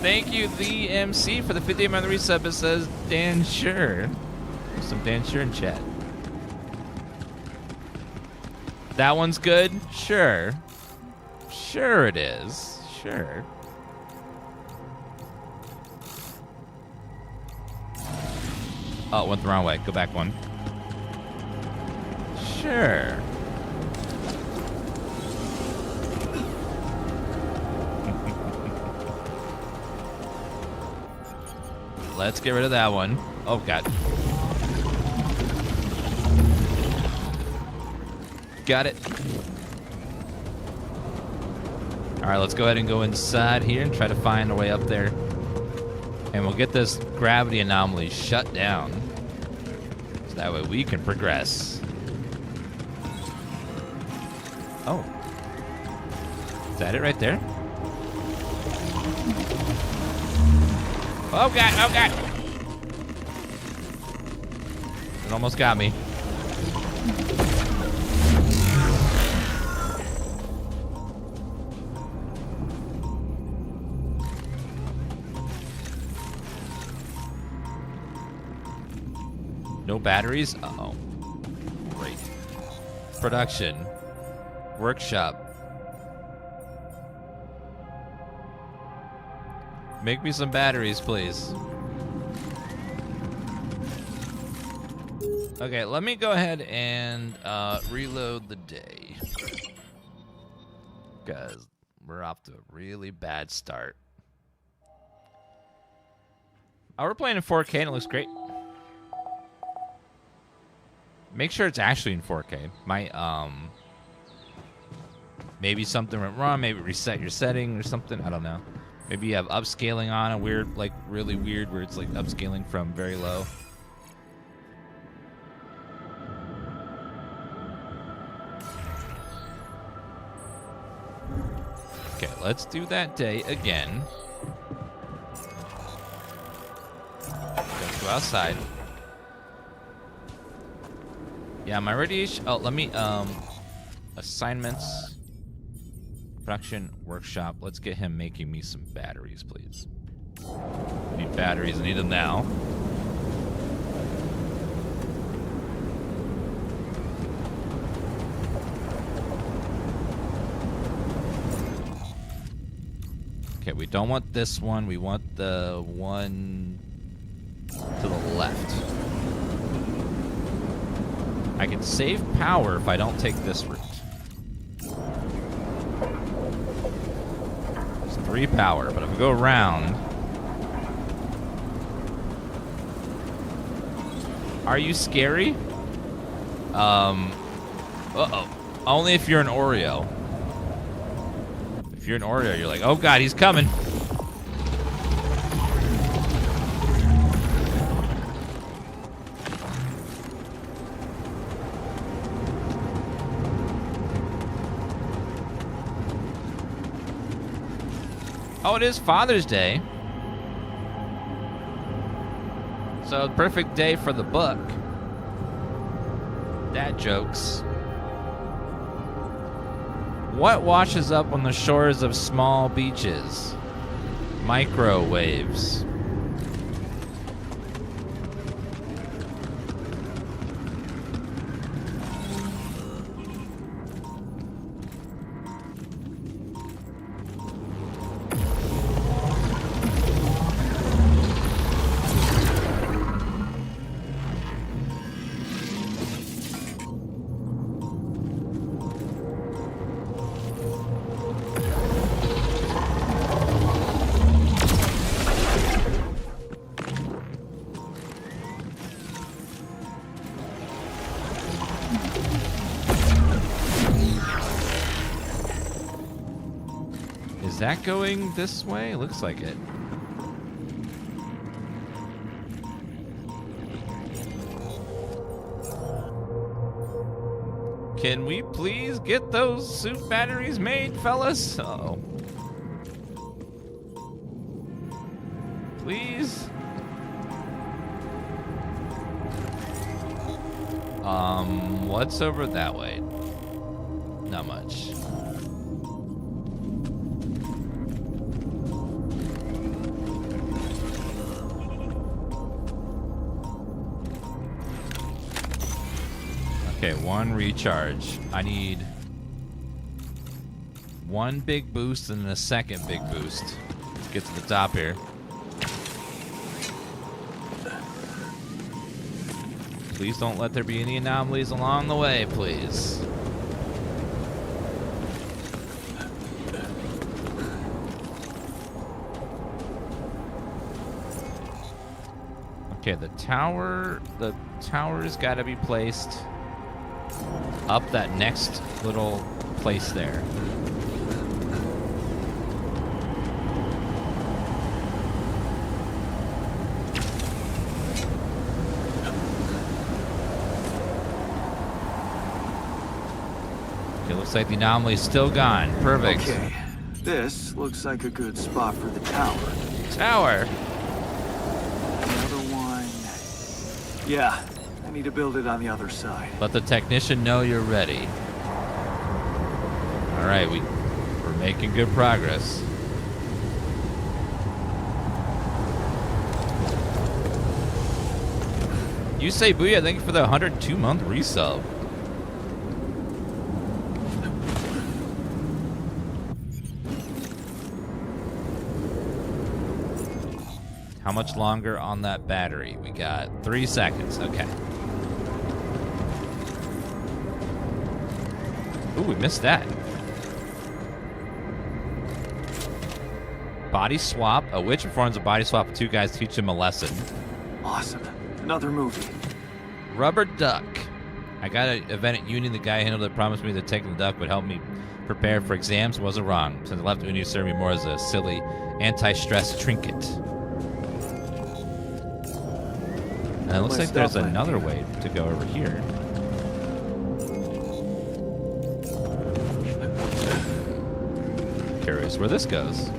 Thank you, the MC, for the 50 month resub. It says Dan sure. Some Dan sure in chat. That one's good? Sure. Sure it is. Sure. Oh, it went the wrong way. Go back one. Sure. Let's get rid of that one. Oh, God. Got it. All right, let's go ahead and go inside here and try to find a way up there. And we'll get this gravity anomaly shut down. So that way we can progress. Oh. Is that it right there? Oh, God. Oh, God. It almost got me. No batteries? Uh-oh. Great. Production. Workshop. Make me some batteries, please. Okay, let me go ahead and reload the day. Because we're off to a really bad start. Oh, we're playing in 4K and it looks great. Make sure it's actually in 4K. Maybe something went wrong. Maybe reset your setting or something. I don't know. Maybe you have upscaling on a weird, like really weird, where it's like upscaling from very low. Okay, let's do that day again. Let's go outside. Yeah, my radiation. Oh, let me assignments, production, workshop. Let's get him making me some batteries, please. I need batteries. I need them now. Okay, we don't want this one. We want the one to the left. I can save power if I don't take this route. 3 power, but if we go around... Are you scary? Uh-oh. Only if you're an Oreo. If you're an Oreo, you're like, oh god, he's coming. Oh, it is Father's Day. So, perfect day for the book. Dad jokes. What washes up on the shores of small beaches? Microwaves. Is that going this way? Looks like it. Can we please get those suit batteries made, fellas? Uh-oh. Please? What's over that way? Not much. Okay, 1 recharge. I need 1 big boost and then a second big boost. Let's get to the top here. Please don't let there be any anomalies along the way, please. Okay, the tower's got to be placed up that next little place there. Okay, looks like the anomaly's still gone. Perfect. Okay, this looks like a good spot for the tower. Tower? Another one. Yeah, I need to build it on the other side. Let the technician know you're ready. All right, we're making good progress. You say booyah, thank you for the 102-month resub. How much longer on that battery? We got 3 seconds. Okay. Ooh, we missed that. Body swap. A witch performs a body swap with 2 guys to teach them a lesson. Awesome. Another movie. Rubber duck. I got an event at Uni. The guy handled it promised me that taking the duck would help me prepare for exams. Wasn't wrong. Since I left Uni, it served me more as a silly anti-stress trinket. And it looks like there's another way to go over here. Curious where this goes.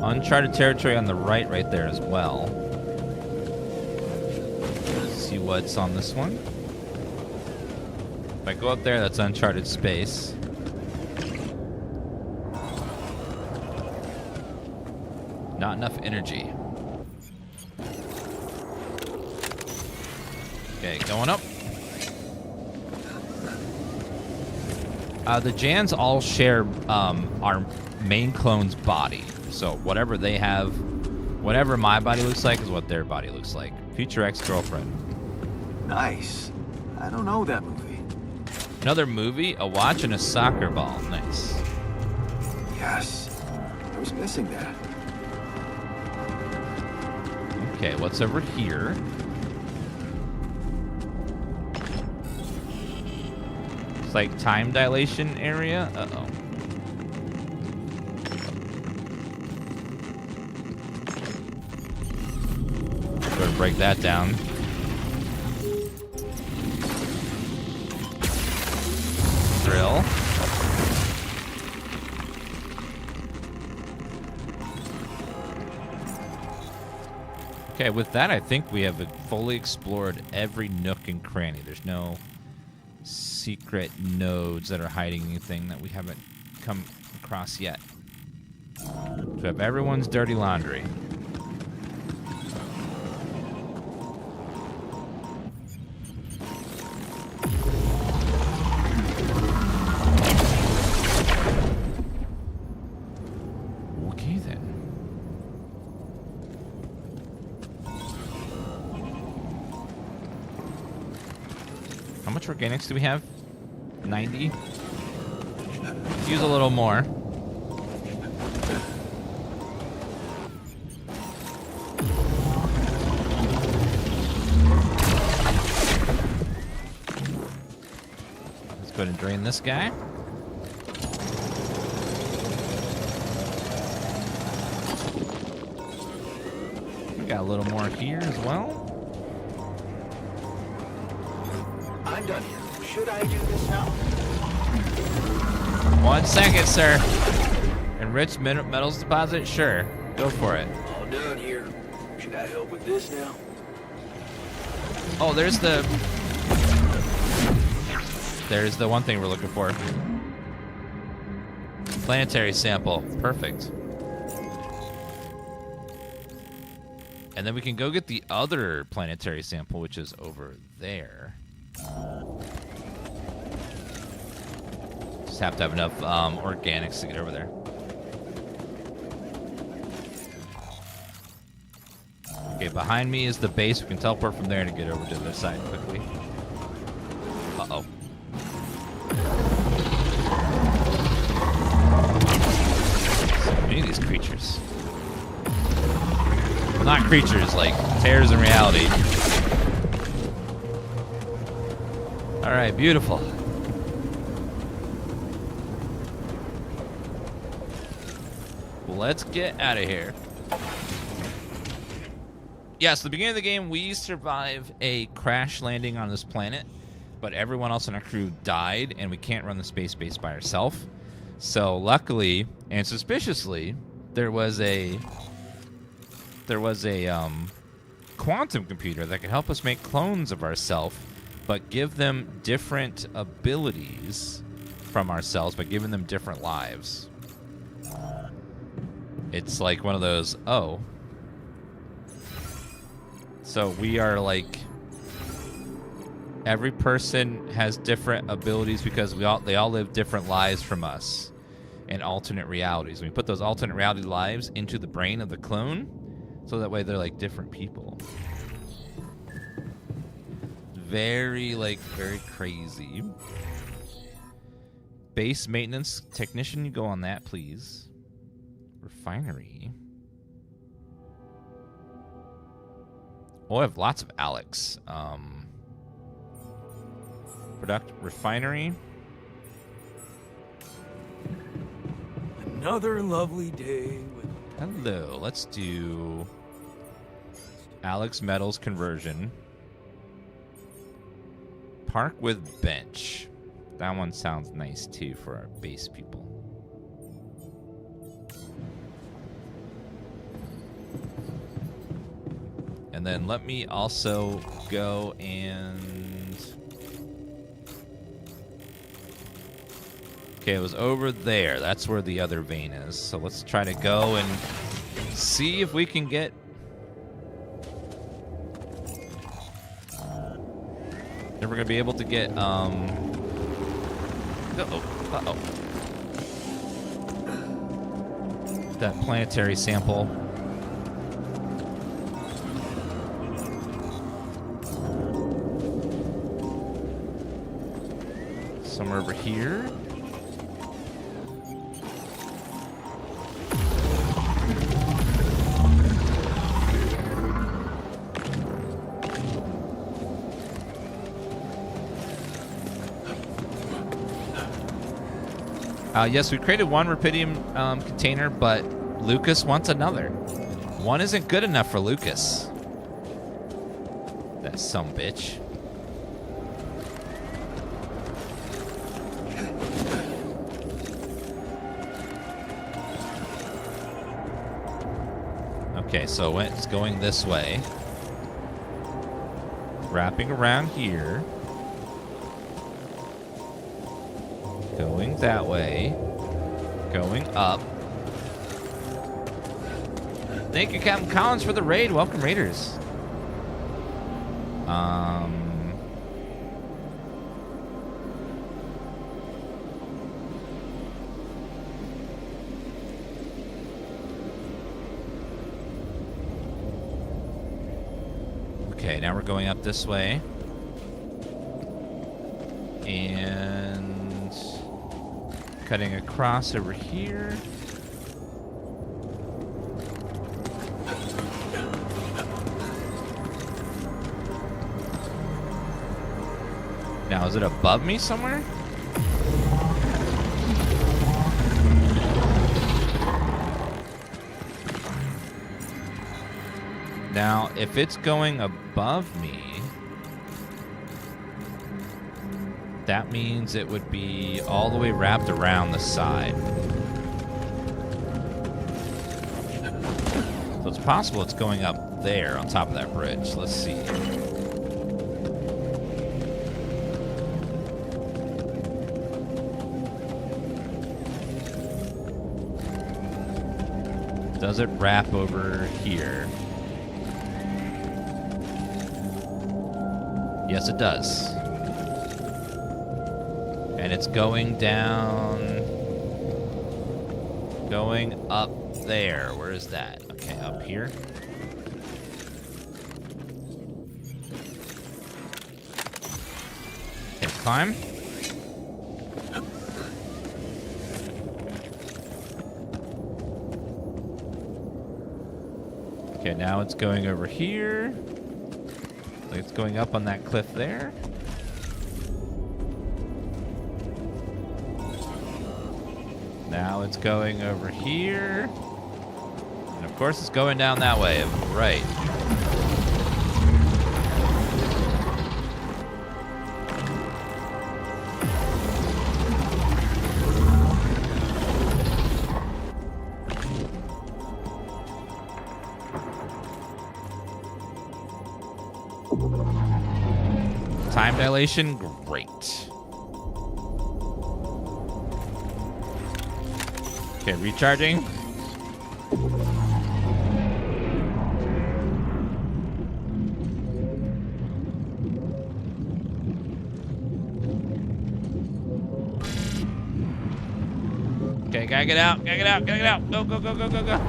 Uncharted territory on the right there as well. Let's see what's on this one. If I go up there, that's uncharted space. Not enough energy. Okay, going up. The Jans all share our main clone's body. So whatever they have, Whatever my body looks like is what their body looks like. Future ex-girlfriend. Nice. I don't know that movie. Another movie, a watch, and a soccer ball. Nice. Yes. I was missing that. Okay, what's over here? It's like time dilation area. Uh-oh. Go to break that down. Drill. Okay, with that, I think we have fully explored every nook and cranny. There's no secret nodes that are hiding anything that we haven't come across yet. So we have everyone's dirty laundry. Okay, then. How much organics do we have? 90? Use a little more. Let's go ahead and drain this guy. We got a little more here as well. I'm done here. Should I do this now? 1 second, sir. Enriched metals deposit? Sure. Go for it. All done here. Should I help with this now? Oh, there's the one thing we're looking for. Planetary sample. Perfect. And then we can go get the other planetary sample, which is over there. Just have to have enough organics to get over there. Okay, behind me is the base. We can teleport from there to get over to the other side quickly. Uh-oh. So many of these creatures. Well, not creatures, like tears in reality. All right, beautiful. Let's get out of here. Yes, at the beginning of the game, we survive a crash landing on this planet, but everyone else in our crew died, and we can't run the space base by ourselves. So luckily and suspiciously, there was a quantum computer that could help us make clones of ourselves, but give them different abilities from ourselves, but giving them different lives. It's like one of those, oh. So we are like, every person has different abilities because they all live different lives from us in alternate realities. We put those alternate reality lives into the brain of the clone, so that way they're like different people. Very crazy. Base maintenance technician, you go on that, please. Refinery. Oh, I have lots of Alex. Refinery. Another lovely day with... Hello, let's do Alex Metals conversion. Park with bench. That one sounds nice too for our base people. And then let me also go and... Okay, it was over there. That's where the other vein is. So let's try to go and see if we can get... If we're going to be able to get, that planetary sample. somewhere over here. Yes, we created one Rapidium container, but Lucas wants another. One isn't good enough for Lucas. That sumbitch. Okay, so it's going this way. Wrapping around here. Going that way. Going up. Thank you, Captain Collins, for the raid. Welcome, Raiders. Okay, now we're going up this way. And cutting across over here. Now, is it above me somewhere? Now, if it's going above me, that means it would be all the way wrapped around the side. So it's possible it's going up there on top of that bridge. Let's see. Does it wrap over here? Yes, it does. And it's going down, going up there. Where is that? Okay, up here. Okay, climb. Okay, now it's going over here. Like it's going up on that cliff there. Now it's going over here. And of course it's going down that way. Right. Time dilation, great. Okay, recharging. Okay, gotta get out, gotta get out, gotta get out. Go, go, go, go, go, go.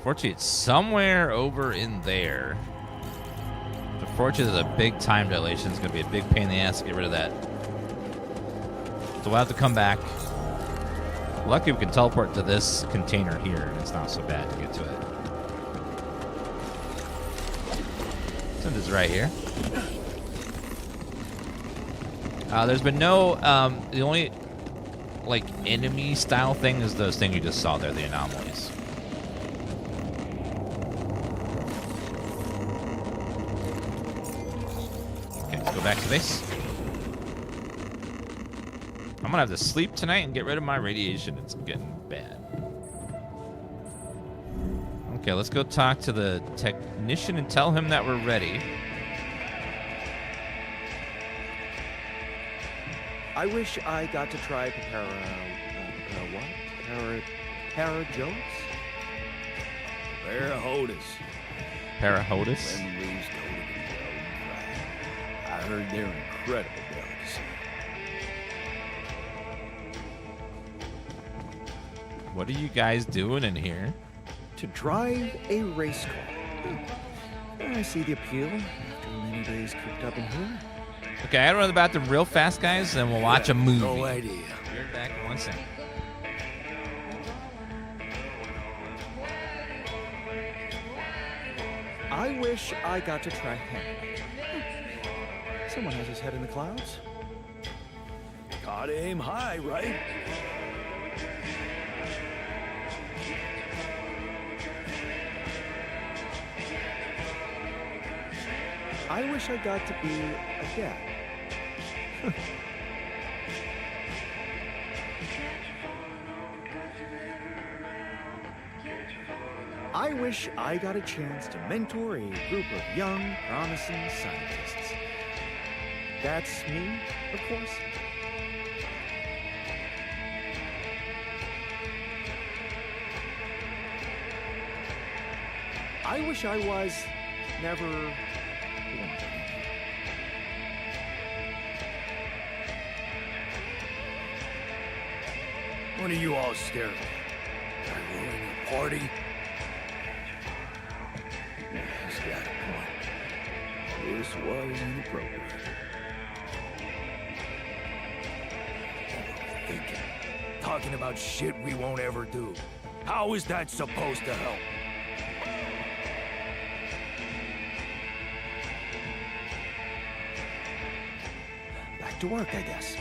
Fortunately, it's somewhere over in there. Unfortunately, there's a big time dilation. It's going to be a big pain in the ass to get rid of that. So we'll have to come back. Luckily, we can teleport to this container here, and it's not so bad to get to it. So it's right here. There's been no... the only, like, enemy-style thing is those things you just saw there, the anomalies. Back to base. I'm gonna have to sleep tonight and get rid of my radiation. It's getting bad. Okay, let's go talk to the technician and tell him that we're ready. I wish I got to try Parajotes? Parahodis. Parahodis? When leaves go to the road. I heard they're incredible delicacy. What are you guys doing in here? To drive a race car. I see the appeal after many days cooped up in here. Okay, I run to the bathroom real fast, guys, and we'll watch a movie. No idea. Be right back in 1 second. I wish I got to try hand. Someone has his head in the clouds. Gotta aim high, right? I wish I got to be a dad. I wish I got a chance to mentor a group of young, promising scientists. That's me, of course. I wish I was never born. What are you all staring at? Did I ruin your party? He's got a point. This was inappropriate. Thinking. Talking about shit we won't ever do. How is that supposed to help? Back to work, I guess.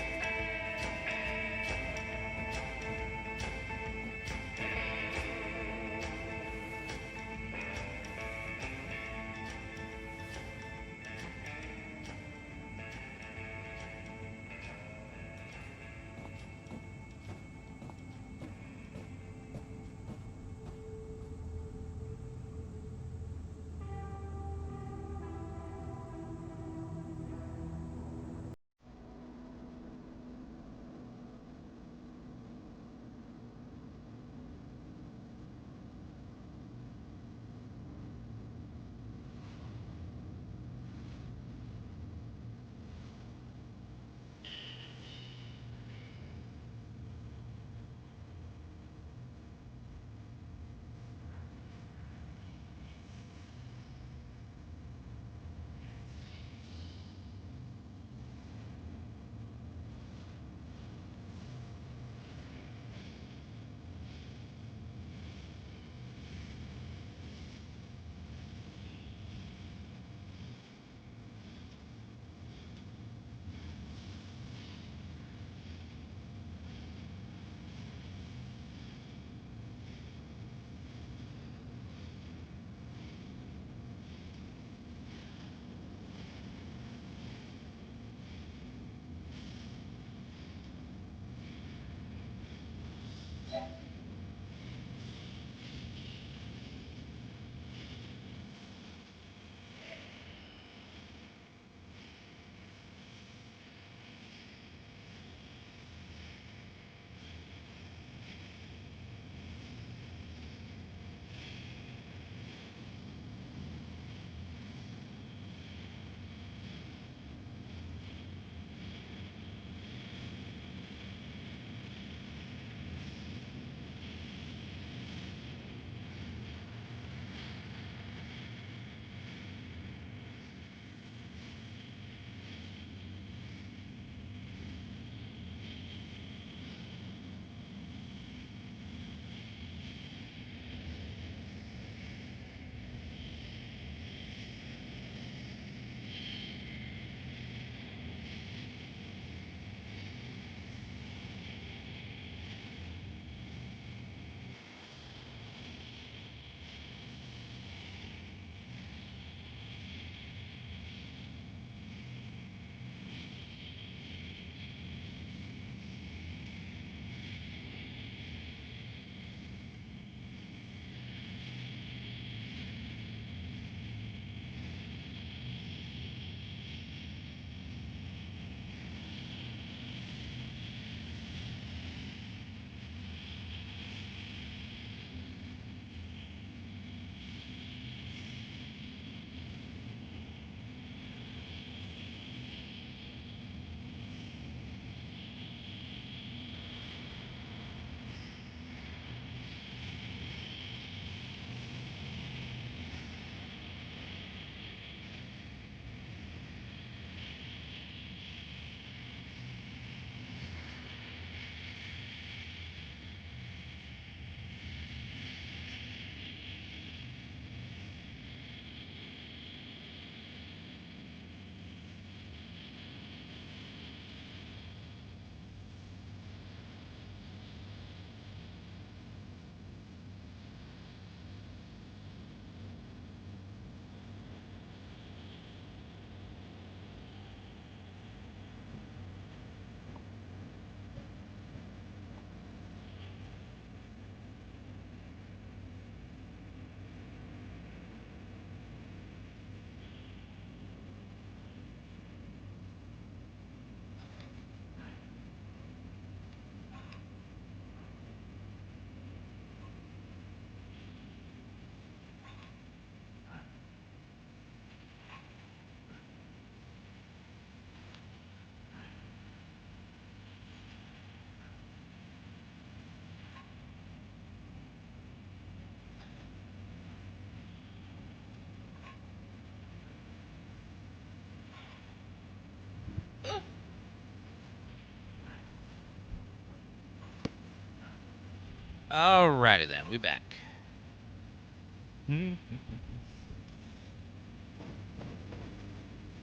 Alrighty then, we back.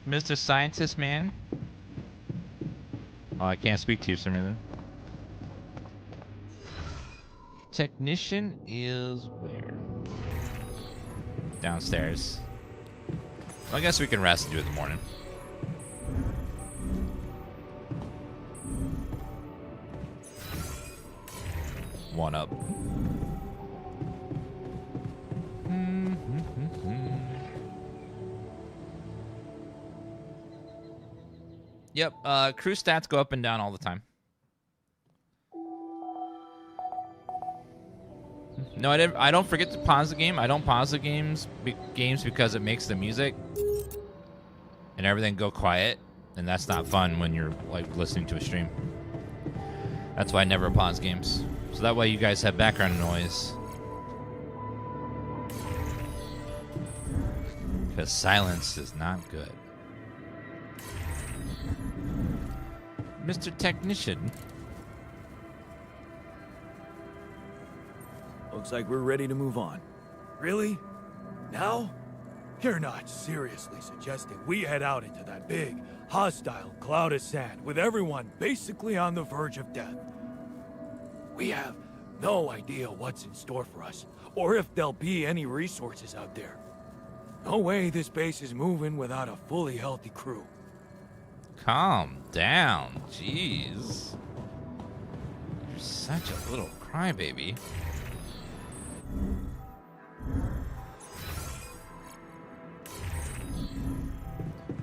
Mr. Scientist Man. Oh, I can't speak to you for some reason. Technician is where? Downstairs. Well, I guess we can rest and do it in the morning. One up. Yep, crew stats go up and down all the time. No, I don't forget to pause the game. I don't pause the games because it makes the music and everything go quiet, and that's not fun when you're like listening to a stream. That's why I never pause games. So that way you guys have background noise. Because silence is not good. Mr. Technician. Looks like we're ready to move on. Really? Now? You're not seriously suggesting we head out into that big, hostile cloud of sand with everyone basically on the verge of death? We have no idea what's in store for us, or if there'll be any resources out there. No way this base is moving without a fully healthy crew. Calm down. Jeez. You're such a little crybaby.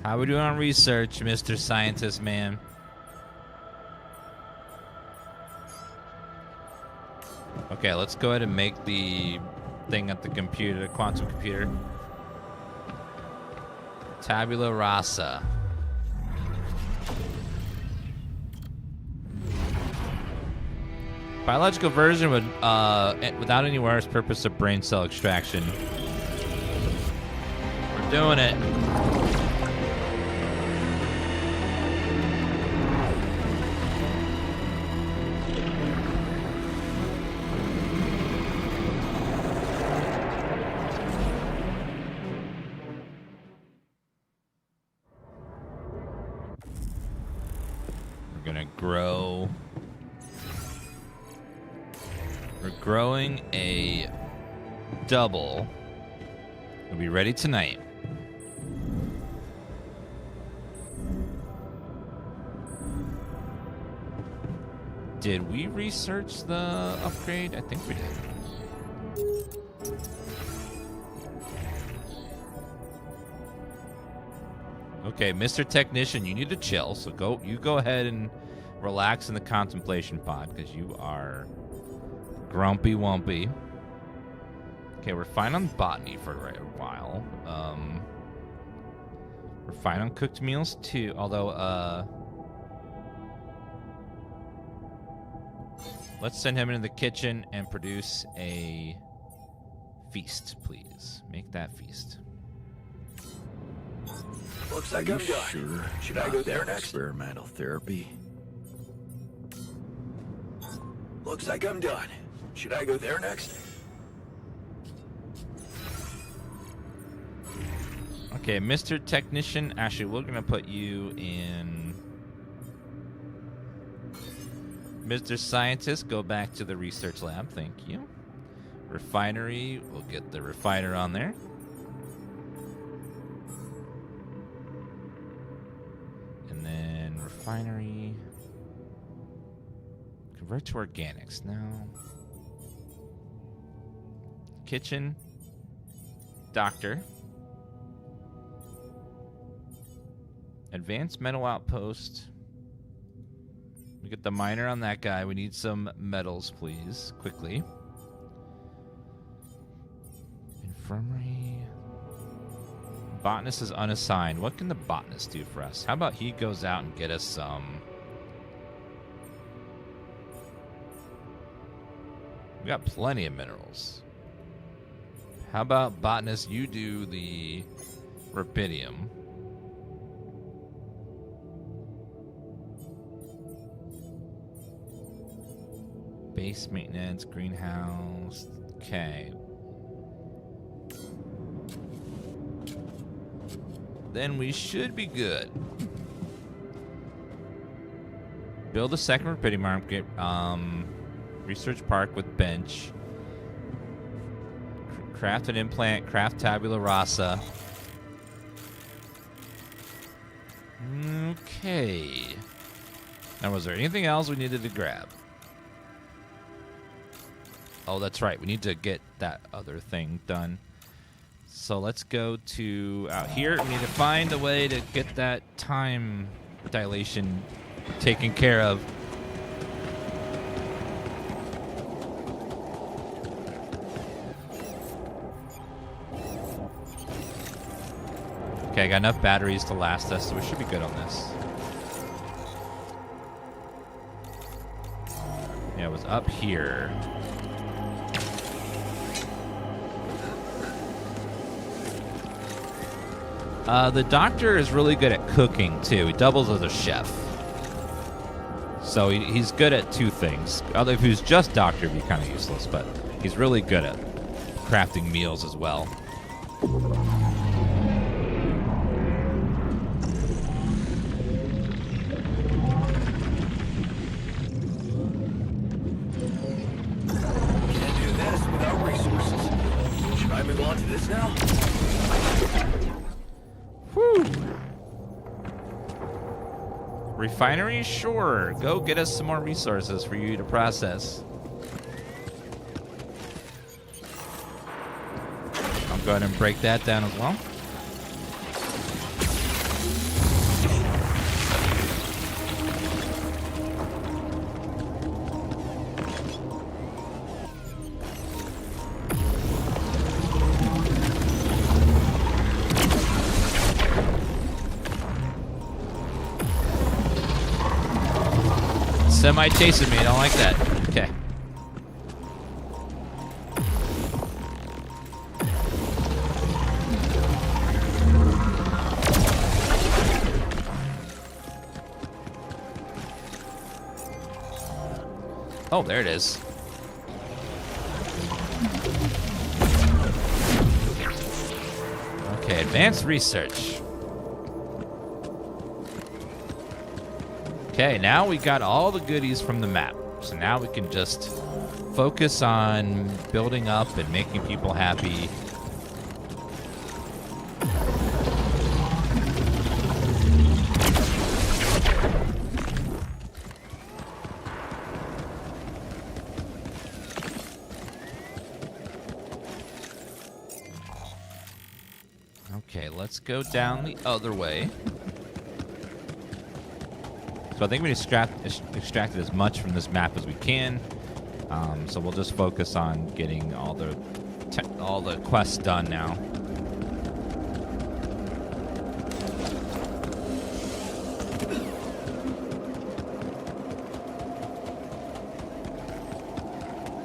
How we doing on research, Mr. Scientist Man? Okay, let's go ahead and make the thing at the computer, the quantum computer. Tabula rasa. Biological version would, without any wireless purpose of brain cell extraction. We're doing it. We're gonna grow. We're growing a double. We'll be ready tonight. Did we research the upgrade? I think we did. Okay, Mr. Technician, you need to chill. So go ahead and relax in the contemplation pod because you are grumpy wumpy. Okay, we're fine on botany for a while. We're fine on cooked meals too, although let's send him into the kitchen and produce a feast, please. Make that feast. Looks like Are I'm you done. sure? Should I go there about next? Experimental therapy. Looks like I'm done. Should I go there next? Okay, Mr. Technician, actually, we're going to put you in... Mr. Scientist, go back to the research lab. Thank you. Refinery, we'll get the refiner on there. And then refinery... Convert to organics now. Kitchen. Doctor. Advanced metal outpost. We get the miner on that guy. We need some metals, please. Quickly. Infirmary. Botanist is unassigned. What can the botanist do for us? How about he goes out and get us some... We got plenty of minerals. How about botanist, you do the rubidium. Base maintenance, greenhouse. Okay. Then we should be good. Build a second repeating market. Research park with bench. Craft an implant. Craft tabula rasa. Okay. Now, was there anything else we needed to grab? Oh, that's right. We need to get that other thing done. So let's go to out here. We need to find a way to get that time dilation taken care of. Okay, I got enough batteries to last us, so we should be good on this. Yeah, it was up here. The doctor is really good at cooking, too. He doubles as a chef. So he's good at two things. Although if he was just doctor, it'd be kind of useless, but he's really good at crafting meals as well. Can't do this without resources. Should I move on to this now? Whew. Refinery? Sure. Go get us some more resources for you to process. I'll go ahead and break that down as well. Semi chasing me. I don't like that. Okay. Oh, there it is. Okay, advanced research. Okay, now we got all the goodies from the map. So now we can just focus on building up and making people happy. Okay, let's go down the other way. So I think we extracted as much from this map as we can. So we'll just focus on getting all the quests done now.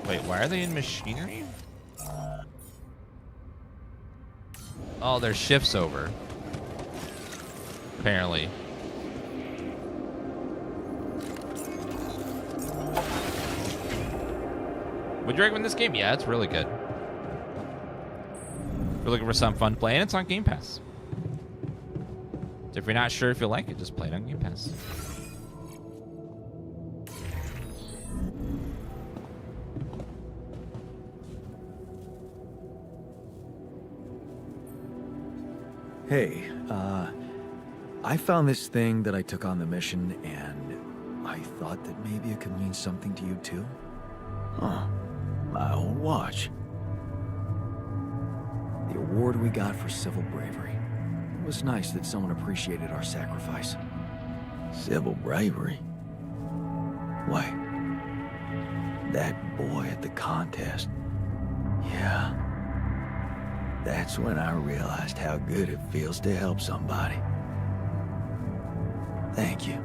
Wait, why are they in machinery? Oh, their shift's over. Apparently. Would you recommend this game? Yeah, it's really good. If you're looking for some fun play, and it's on Game Pass. So if you're not sure if you like it, just play it on Game Pass. Hey, I found this thing that I took on the mission, and I thought that maybe it could mean something to you too. Huh. My old watch. The award we got for civil bravery. It was nice that someone appreciated our sacrifice. Civil bravery? Why? That boy at the contest. Yeah. That's when I realized how good it feels to help somebody. Thank you.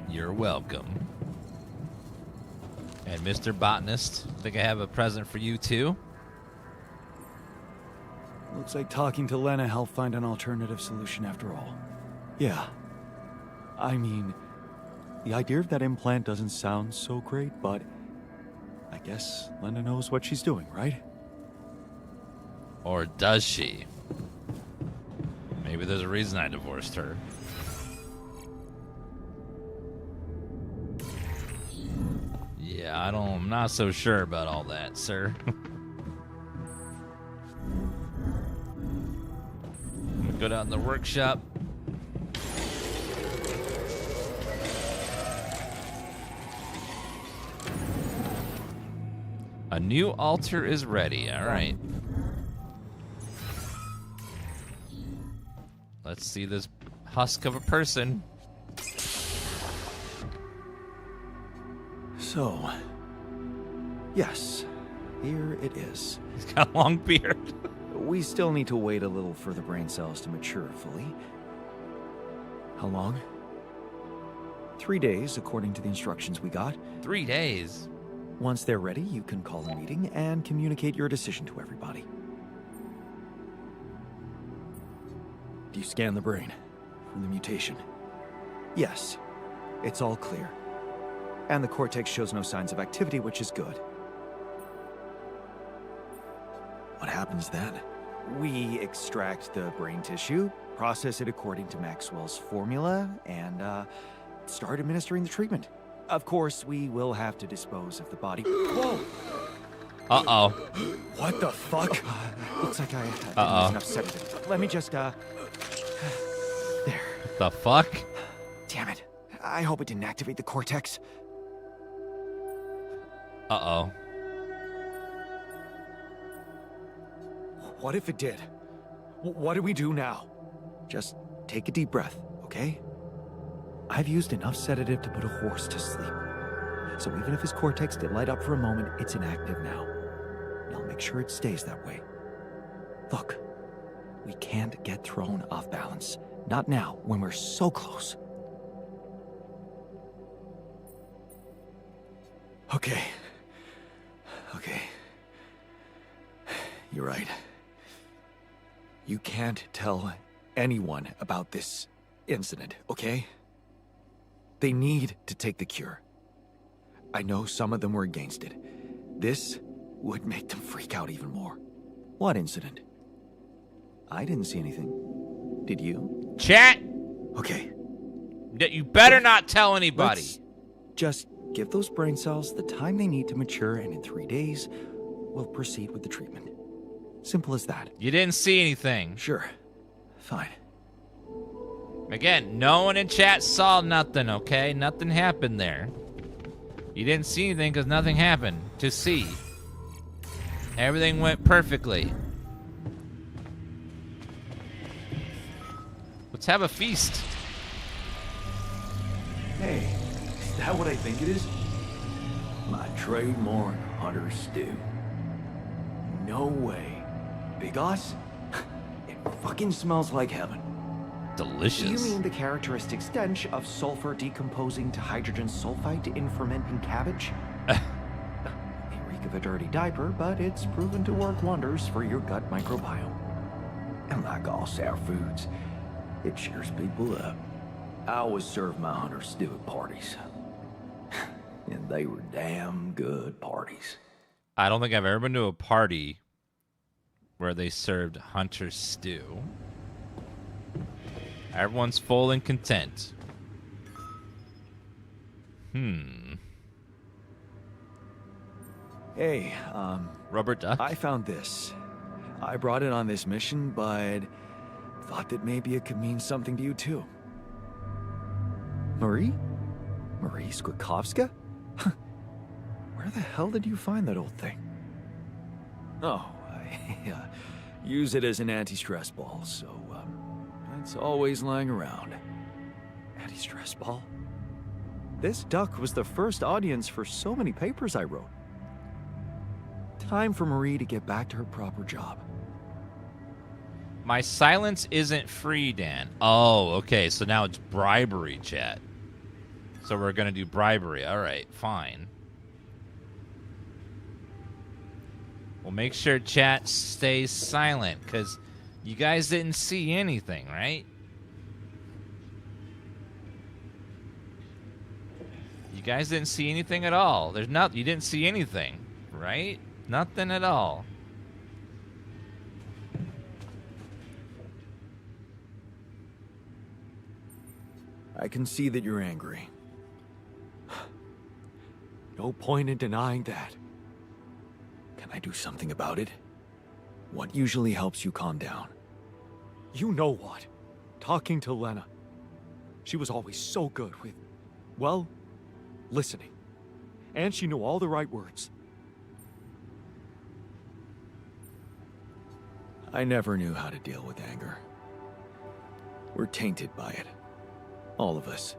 You're welcome. And Mr. Botanist, I think I have a present for you too. Looks like talking to Lena helped find an alternative solution after all. Yeah. I mean, The idea of that implant doesn't sound so great, but I guess Linda knows what she's doing, right? Or does she? Maybe there's a reason I divorced her. Yeah, I'm not so sure about all that, sir. I'm gonna go down to the workshop. A new altar is ready. All right. Let's see this husk of a person. So, yes, here it is. He's got a long beard. We still need to wait a little for the brain cells to mature fully. How long? 3 days, according to the instructions we got. 3 days. Once they're ready, you can call a meeting and communicate your decision to everybody. Do you scan the brain for the mutation? Yes, it's all clear. And the cortex shows no signs of activity, which is good. What happens then? We extract the brain tissue, process it according to Maxwell's formula, and start administering the treatment. Of course, we will have to dispose of the body. Whoa! Uh-oh. What the fuck? Looks like I didn't Uh-oh. use enough sedative. Let me just, There. The fuck? Damn it. I hope it didn't activate the cortex. Uh-oh. What if it did? What do we do now? Just take a deep breath, okay? I've used enough sedative to put a horse to sleep. So even if his cortex did light up for a moment, it's inactive now. And I'll make sure it stays that way. Look, we can't get thrown off balance. Not now, when we're so close. Okay. You're right. You can't tell anyone about this incident, okay? They need to take the cure. I know some of them were against it. This would make them freak out even more. What incident? I didn't see anything. Did you? Chat! Okay. You better not tell anybody. Let's just give those brain cells the time they need to mature, and in 3 days, we'll proceed with the treatment. Simple as that. You didn't see anything. Sure. Fine. Again, no one in chat saw nothing, okay? Nothing happened there. You didn't see anything because nothing happened to see. Everything went perfectly. Let's have a feast. Hey, is that what I think it is? My trademark hunter stew. No way. Big Oz? It fucking smells like heaven. Delicious. You mean the characteristic stench of sulfur decomposing to hydrogen sulfide in fermenting cabbage? They reek of a dirty diaper, but it's proven to work wonders for your gut microbiome. And like all sour foods, it cheers people up. I always serve my hunter stew at parties. And they were damn good parties. I don't think I've ever been to a party where they served hunter stew. Everyone's full and content. Hey, Rubber duck? I found this. I brought it on this mission, but thought that maybe it could mean something to you too. Marie? Marie Skwitkowska? Where the hell did you find that old thing? Oh, I use it as an anti-stress ball, so it's always lying around. Anti-stress ball? This duck was the first audience for so many papers I wrote. Time for Marie to get back to her proper job. My silence isn't free, Dan. Oh, okay. So now it's bribery, chat. So we're going to do bribery. All right, fine. We'll make sure chat stays silent because you guys didn't see anything, right? You guys didn't see anything at all. You didn't see anything, right? Nothing at all. I can see that you're angry. No point in denying that. Can I do something about it? What usually helps you calm down? You know what? Talking to Lena. She was always so good with, well, listening. And she knew all the right words. I never knew how to deal with anger. We're tainted by it. All of us.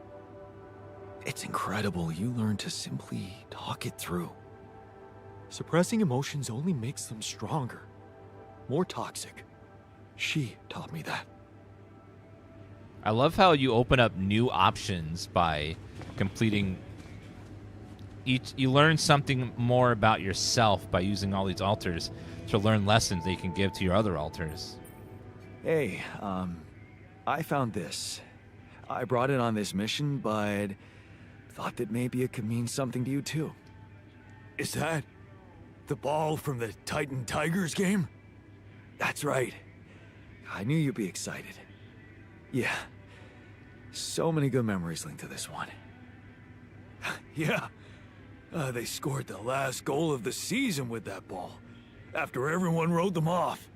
It's incredible you learn to simply talk it through. Suppressing emotions only makes them stronger, more toxic. She taught me that. I love how you open up new options by completing each. You learn something more about yourself by using all these altars to learn lessons that you can give to your other altars. Hey, I found this. I brought it on this mission, but thought that maybe it could mean something to you too. Is that the ball from the Titan Tigers game? That's right. I knew you'd be excited. Yeah. So many good memories linked to this one. Yeah. They scored the last goal of the season with that ball, after everyone wrote them off.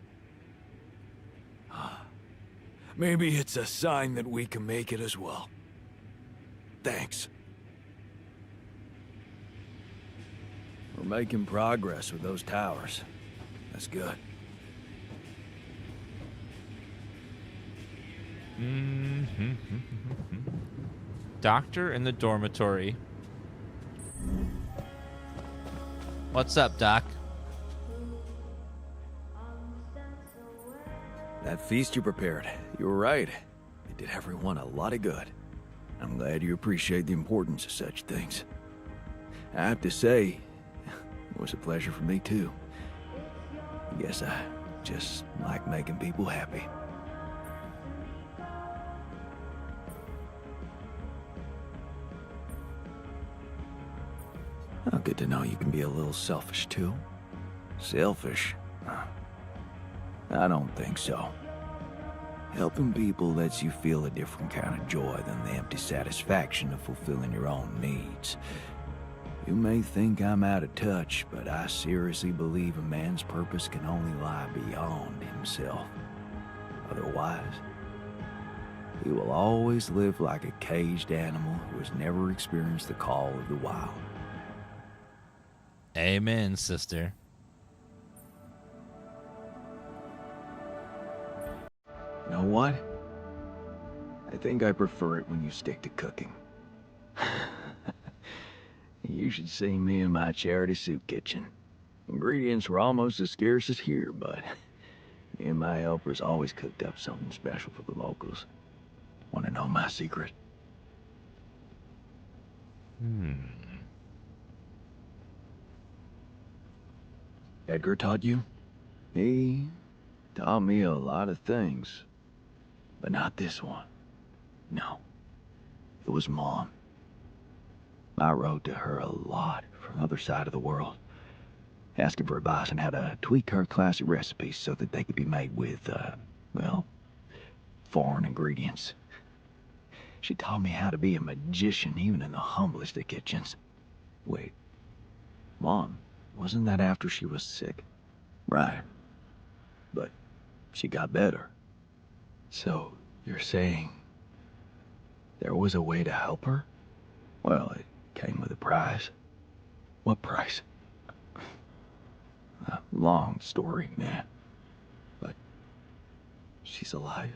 Maybe it's a sign that we can make it as well. Thanks. We're making progress with those towers. That's good. Doctor in the dormitory. What's up, Doc? That feast you prepared, you were right. It did everyone a lot of good. I'm glad you appreciate the importance of such things. I have to say, it was a pleasure for me too. I guess I just like making people happy. Oh, good to know you can be a little selfish too. Selfish? I don't think so. Helping people lets you feel a different kind of joy than the empty satisfaction of fulfilling your own needs. You may think I'm out of touch, but I seriously believe a man's purpose can only lie beyond himself. Otherwise, he will always live like a caged animal who has never experienced the call of the wild. Amen, sister. You know what? I think I prefer it when you stick to cooking. You should see me in my charity soup kitchen. Ingredients were almost as scarce as here, but me and my helpers always cooked up something special for the locals. Want to know my secret? Edgar taught you? He taught me a lot of things. But not this one. No. It was Mom. I wrote to her a lot from the other side of the world, asking for advice on how to tweak her classic recipes so that they could be made with, well, foreign ingredients. She taught me how to be a magician even in the humblest of kitchens. Wait, Mom, wasn't that after she was sick? Right. But she got better. So, you're saying there was a way to help her? Well, it came with a price. What price? A long story, man. But she's alive.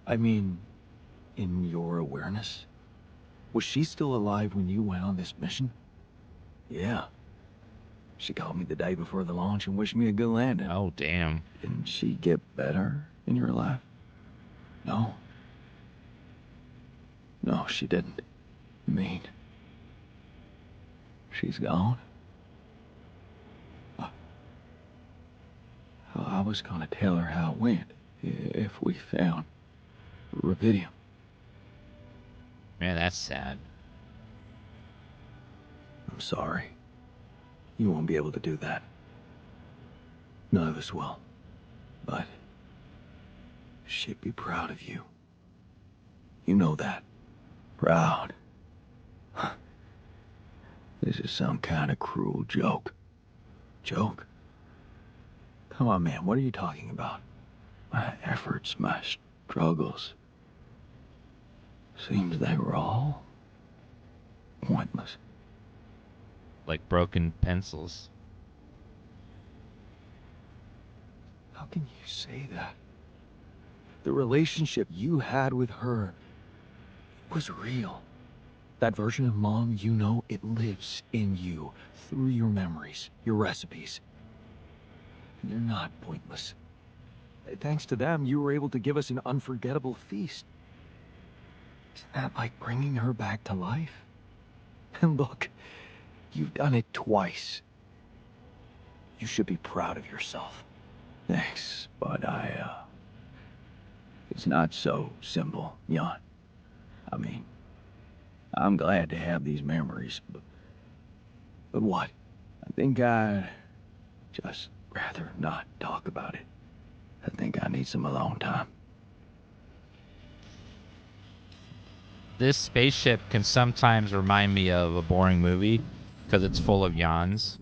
I mean, in your awareness? Was she still alive when you went on this mission? Yeah. She called me the day before the launch and wished me a good landing. Oh, damn. Didn't she get better in your life? No. No, she didn't. I mean, she's gone. I was gonna tell her how it went, if we found Rubidium. Man, that's sad. I'm sorry. You won't be able to do that. None of us will. But she'd be proud of you. You know that. Proud. This is some kind of cruel joke. Joke? Come on, man, what are you talking about? My efforts, my struggles. Seems they were all pointless. Like broken pencils. How can you say that? The relationship you had with her was real. That version of Mom, you know, it lives in you, through your memories, your recipes. They're not pointless. Thanks to them, you were able to give us an unforgettable feast. Isn't that like bringing her back to life? And look, you've done it twice. You should be proud of yourself. Thanks, but it's not so simple, Jan. I mean, I'm glad to have these memories, but what? I think I'd just rather not talk about it. I think I need some alone time. This spaceship can sometimes remind me of a boring movie because it's full of yawns.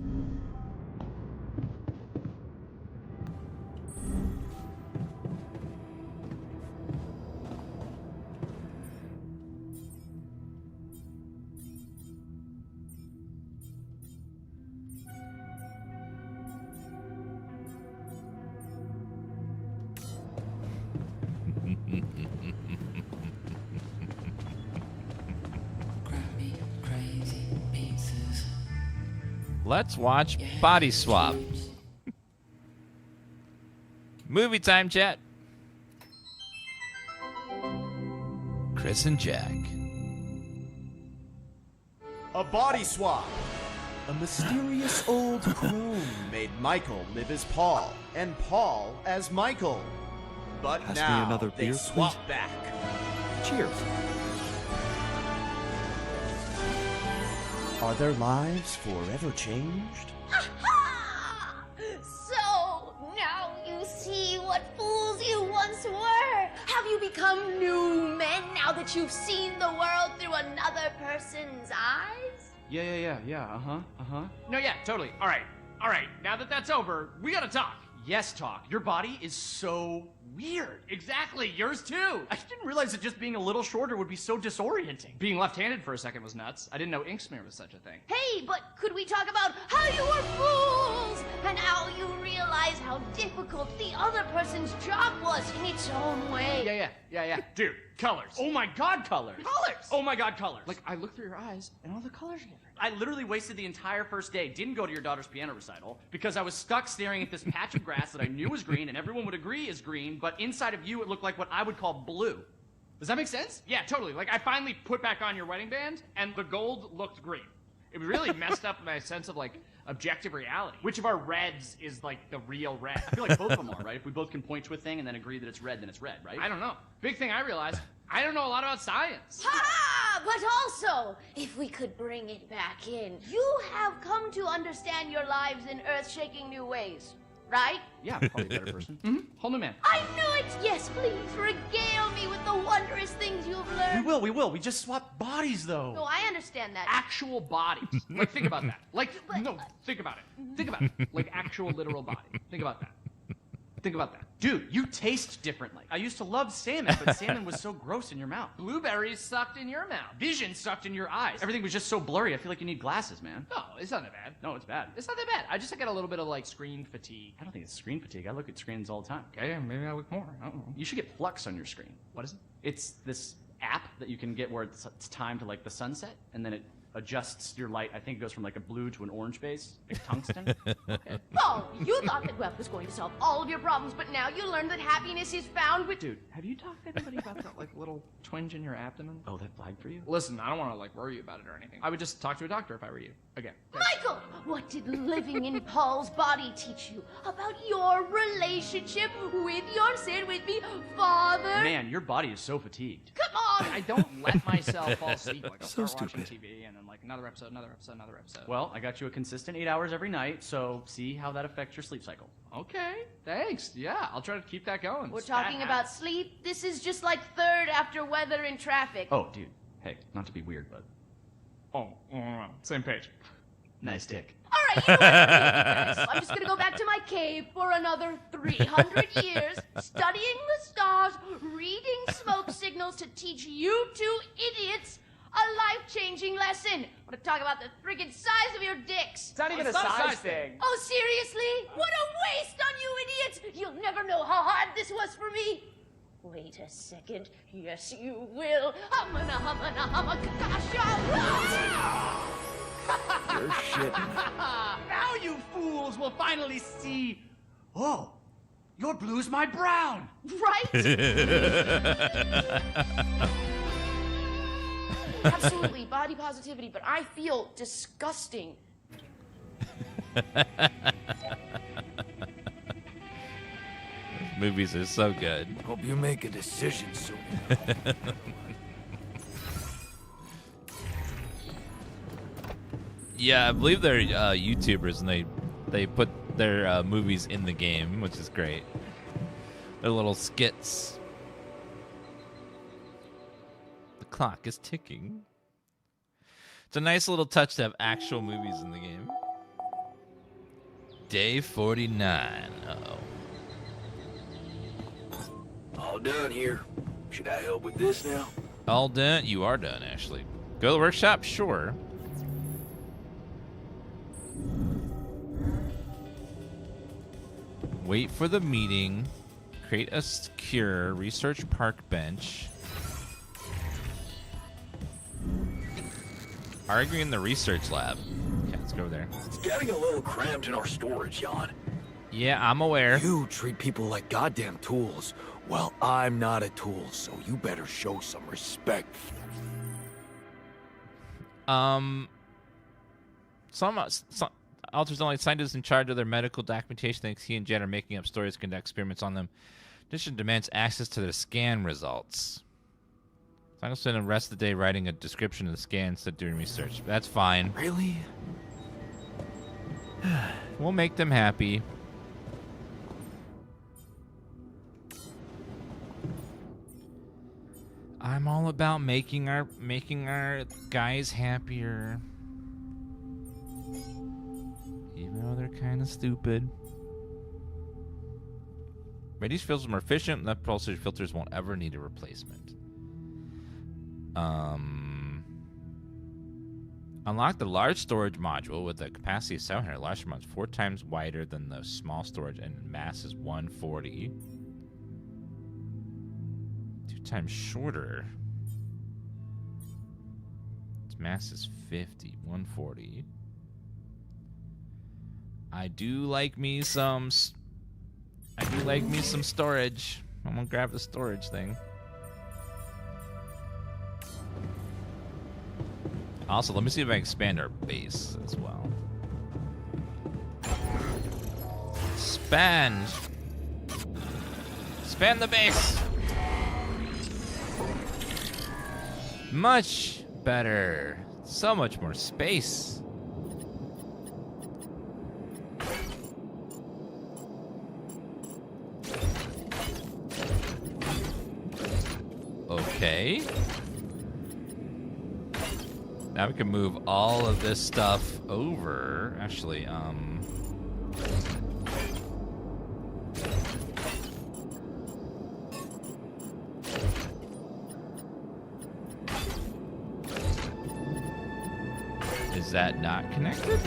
Let's watch Body Swap. Movie time, chat. Chris and Jack. A body swap. A mysterious old crone made Michael live as Paul, and Paul as Michael. But Pass me now another they beer, swap please. back. Cheers. Are their lives forever changed? So, now you see what fools you once were. Have you become new men now that you've seen the world through another person's eyes? Yeah, No, yeah, totally. All right. Now that that's over, we gotta talk. Yes, talk. Your body is so weird. Exactly, yours too. I didn't realize that just being a little shorter would be so disorienting. Being left-handed for a second was nuts. I didn't know ink smear was such a thing. Hey, but could we talk about how you were fools and how you realized how difficult the other person's job was in its own way? Yeah. Dude, colors. Oh my god, colors. Colors! Oh my god, colors. Like, I look through your eyes, and all the colors are different. I literally wasted the entire first day, didn't go to your daughter's piano recital, because I was stuck staring at this patch of grass that I knew was green, and everyone would agree is green, but inside of you, it looked like what I would call blue. Does that make sense? Yeah, totally. Like, I finally put back on your wedding band, and the gold looked green. It really messed up my sense of, like, objective reality. Which of our reds is, like, the real red? I feel like both of them are, right? If we both can point to a thing and then agree that it's red, then it's red, right? I don't know. Big thing I realized, I don't know a lot about science. Ha! But also, if we could bring it back in, you have come to understand your lives in earth-shaking new ways, right? Yeah, probably a better person. Mm-hmm. Whole new man. I knew it! Yes, please, regale me with the wondrous things you've learned. We will. We just swap bodies, though. No, I understand that. Actual bodies. Like, think about that. Like, But- no, think about it. Think about it. Like, actual literal body. Think about that. Think about that. Dude, you taste differently. I used to love salmon, but salmon was so gross in your mouth. Blueberries sucked in your mouth. Vision sucked in your eyes. Everything was just so blurry. I feel like you need glasses, man. No, it's not that bad. No, it's bad. It's not that bad. I just got a little bit of, like, screen fatigue. I don't think it's screen fatigue. I look at screens all the time. Okay, maybe I look more. I don't know. You should get Flux on your screen. What is it? It's this app that you can get where it's timed to, like, the sunset, and then it adjusts your light. I think it goes from like a blue to an orange base, like tungsten. Okay. Oh, you thought that web was going to solve all of your problems, but now you learned that happiness is found with... Dude, have you talked to anybody about that like little twinge in your abdomen? Oh, that flagged for you? Listen, I don't want to like worry you about it or anything. I would just talk to a doctor if I were you. Again. Michael, what did living in Paul's body teach you about your relationship with your, say it with me, father? Man, your body is so fatigued. Come on! I don't let myself fall asleep. Like, I'll So start watching stupid. TV and then like another episode. Well, I got you a consistent 8 hours every night, so see how that affects your sleep cycle. Okay, thanks. Yeah, I'll try to keep that going. We're It's bad talking habit. about sleep. This is just like third after weather in traffic. Oh, dude. Hey, not to be weird, but. Oh, same page. Nice dick. All right, you know what? Forget you guys. I'm just gonna go back to my cave for another 300 years, studying the stars, reading smoke signals to teach you two idiots a life-changing lesson. I'm gonna talk about the friggin' size of your dicks. It's not even a size thing. Oh, seriously? What a waste on you idiots! You'll never know how hard this was for me. Wait a second. Yes, you will. Humana, humana, humakasha. You're shitting. Now you fools will finally see. Oh, your blue's my brown. Right? Absolutely, body positivity, but I feel disgusting. Movies are so good. Hope you make a decision soon. Yeah, I believe they're YouTubers, and they put their movies in the game, which is great. They're little skits. The clock is ticking. It's a nice little touch to have actual movies in the game. Day 49. Uh-oh. All done here. Should I help with this now? All done? You are done, Ashley. Go to the workshop? Sure. Wait for the meeting. Create a secure research park bench. Arguing in the research lab. Okay, let's go over there. It's getting a little cramped in our storage, Jan. Yeah, I'm aware. You treat people like goddamn tools. Well, I'm not a tool, so you better show some respect. Some authors only scientists in charge of their medical documentation thinks he and Jen are making up stories to conduct experiments on them. Addition demands access to their scan results. So I'm going to spend the rest of the day writing a description of the scan instead of doing research. That's fine. Really? We'll make them happy. I'm all about making our guys happier. Even though they're kind of stupid. Radiation filters are more efficient. Left pulsar filters won't ever need a replacement. Unlock the large storage module with a capacity of 700. Large module is 4 times wider than the small storage and mass is 140. 2 times shorter. Its mass is 50. 140. I do like me some storage. I'm gonna grab the storage thing. Also, let me see if I can expand our base as well. Expand the base. Much better. So much more space. Okay. Now we can move all of this stuff over. Actually, is that not connected?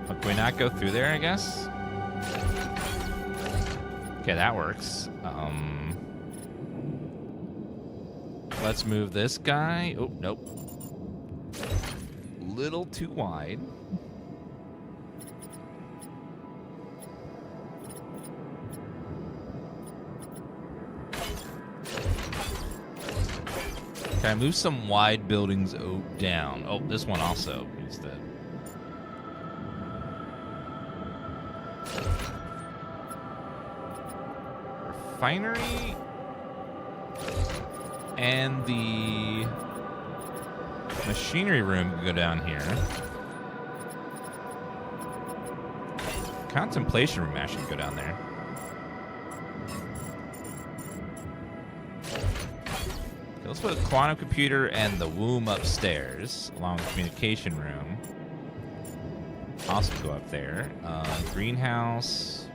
Oh, can we not go through there, I guess? Okay, that works. Let's move this guy. Oh, nope. Little too wide. Can I move some wide buildings down? Oh, this one also needs to refinery and the machinery room can go down here. Contemplation room actually can go down there. Okay, let's put a quantum computer and the womb upstairs, along with the communication room. Also go up there. Greenhouse.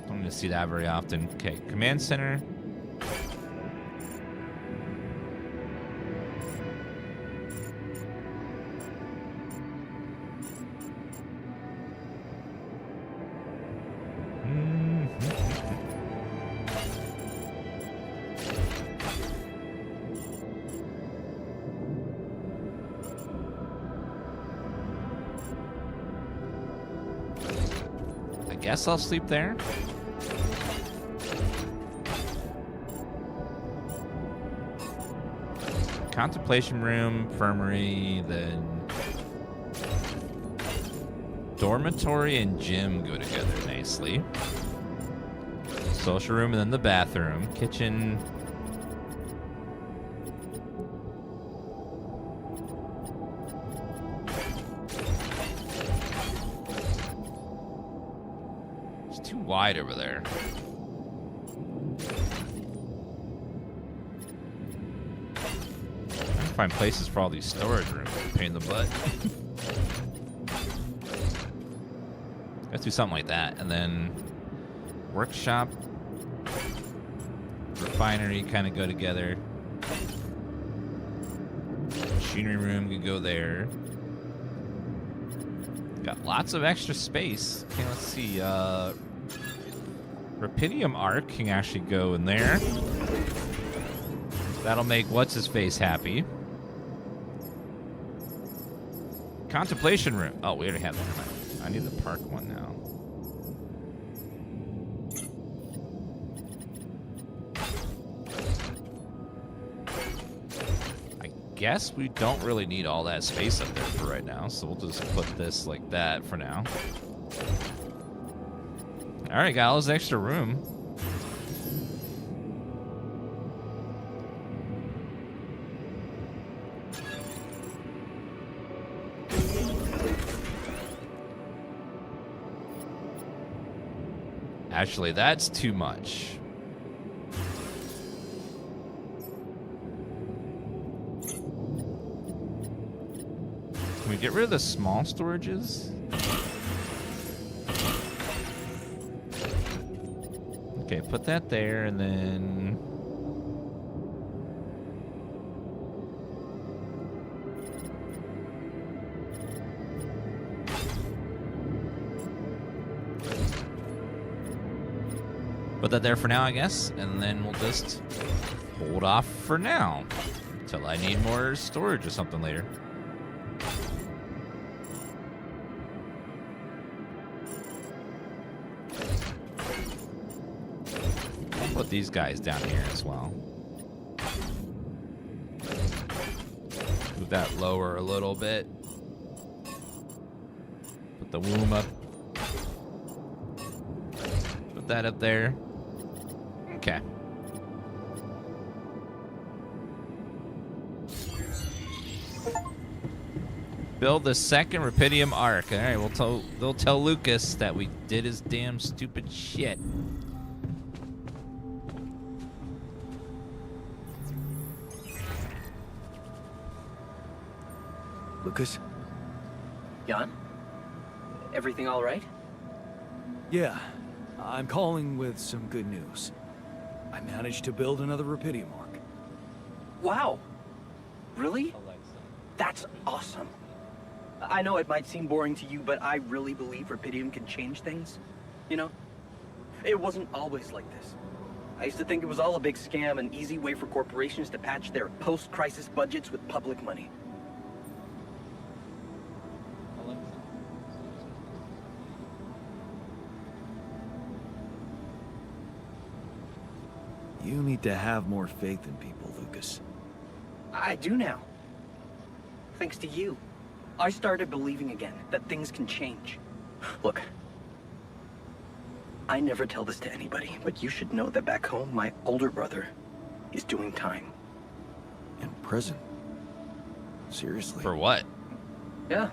Don't need to see that very often. Okay, command center. Guess I'll sleep there. Contemplation room, infirmary, then dormitory and gym go together nicely. Social room and then the bathroom, kitchen. Wide over there. Trying to find places for all these storage rooms. Pain in the butt. Let's do something like that, and then workshop, refinery kind of go together. Machinery room could go there. Got lots of extra space. Okay, let's see. Rapidium Arc can actually go in there. That'll make what's-his-face happy. Contemplation room. Oh, we already have that. I need the park one now. I guess we don't really need all that space up there for right now, so we'll just put this like that for now. All right, got all this extra room. Actually, that's too much. Can we get rid of the small storages? Okay, put that there, and then... put that there for now, I guess, and then we'll just hold off for now until I need more storage or something later. Put these guys down here as well. Move that lower a little bit. Put the womb up. Put that up there. Okay. Build the second Rapidium Arc. All right, they'll tell Lucas that we did his damn stupid shit. Lucas? Jan? Everything all right? Yeah, I'm calling with some good news. I managed to build another Rapidium Arc. Wow. Really? That's awesome. I know it might seem boring to you, but I really believe Rapidium can change things. You know? It wasn't always like this. I used to think it was all a big scam, an easy way for corporations to patch their post-crisis budgets with public money. You need to have more faith in people, Lucas. I do now. Thanks to you. I started believing again that things can change. Look, I never tell this to anybody, but you should know that back home, my older brother is doing time. In prison? Seriously? For what? Yeah.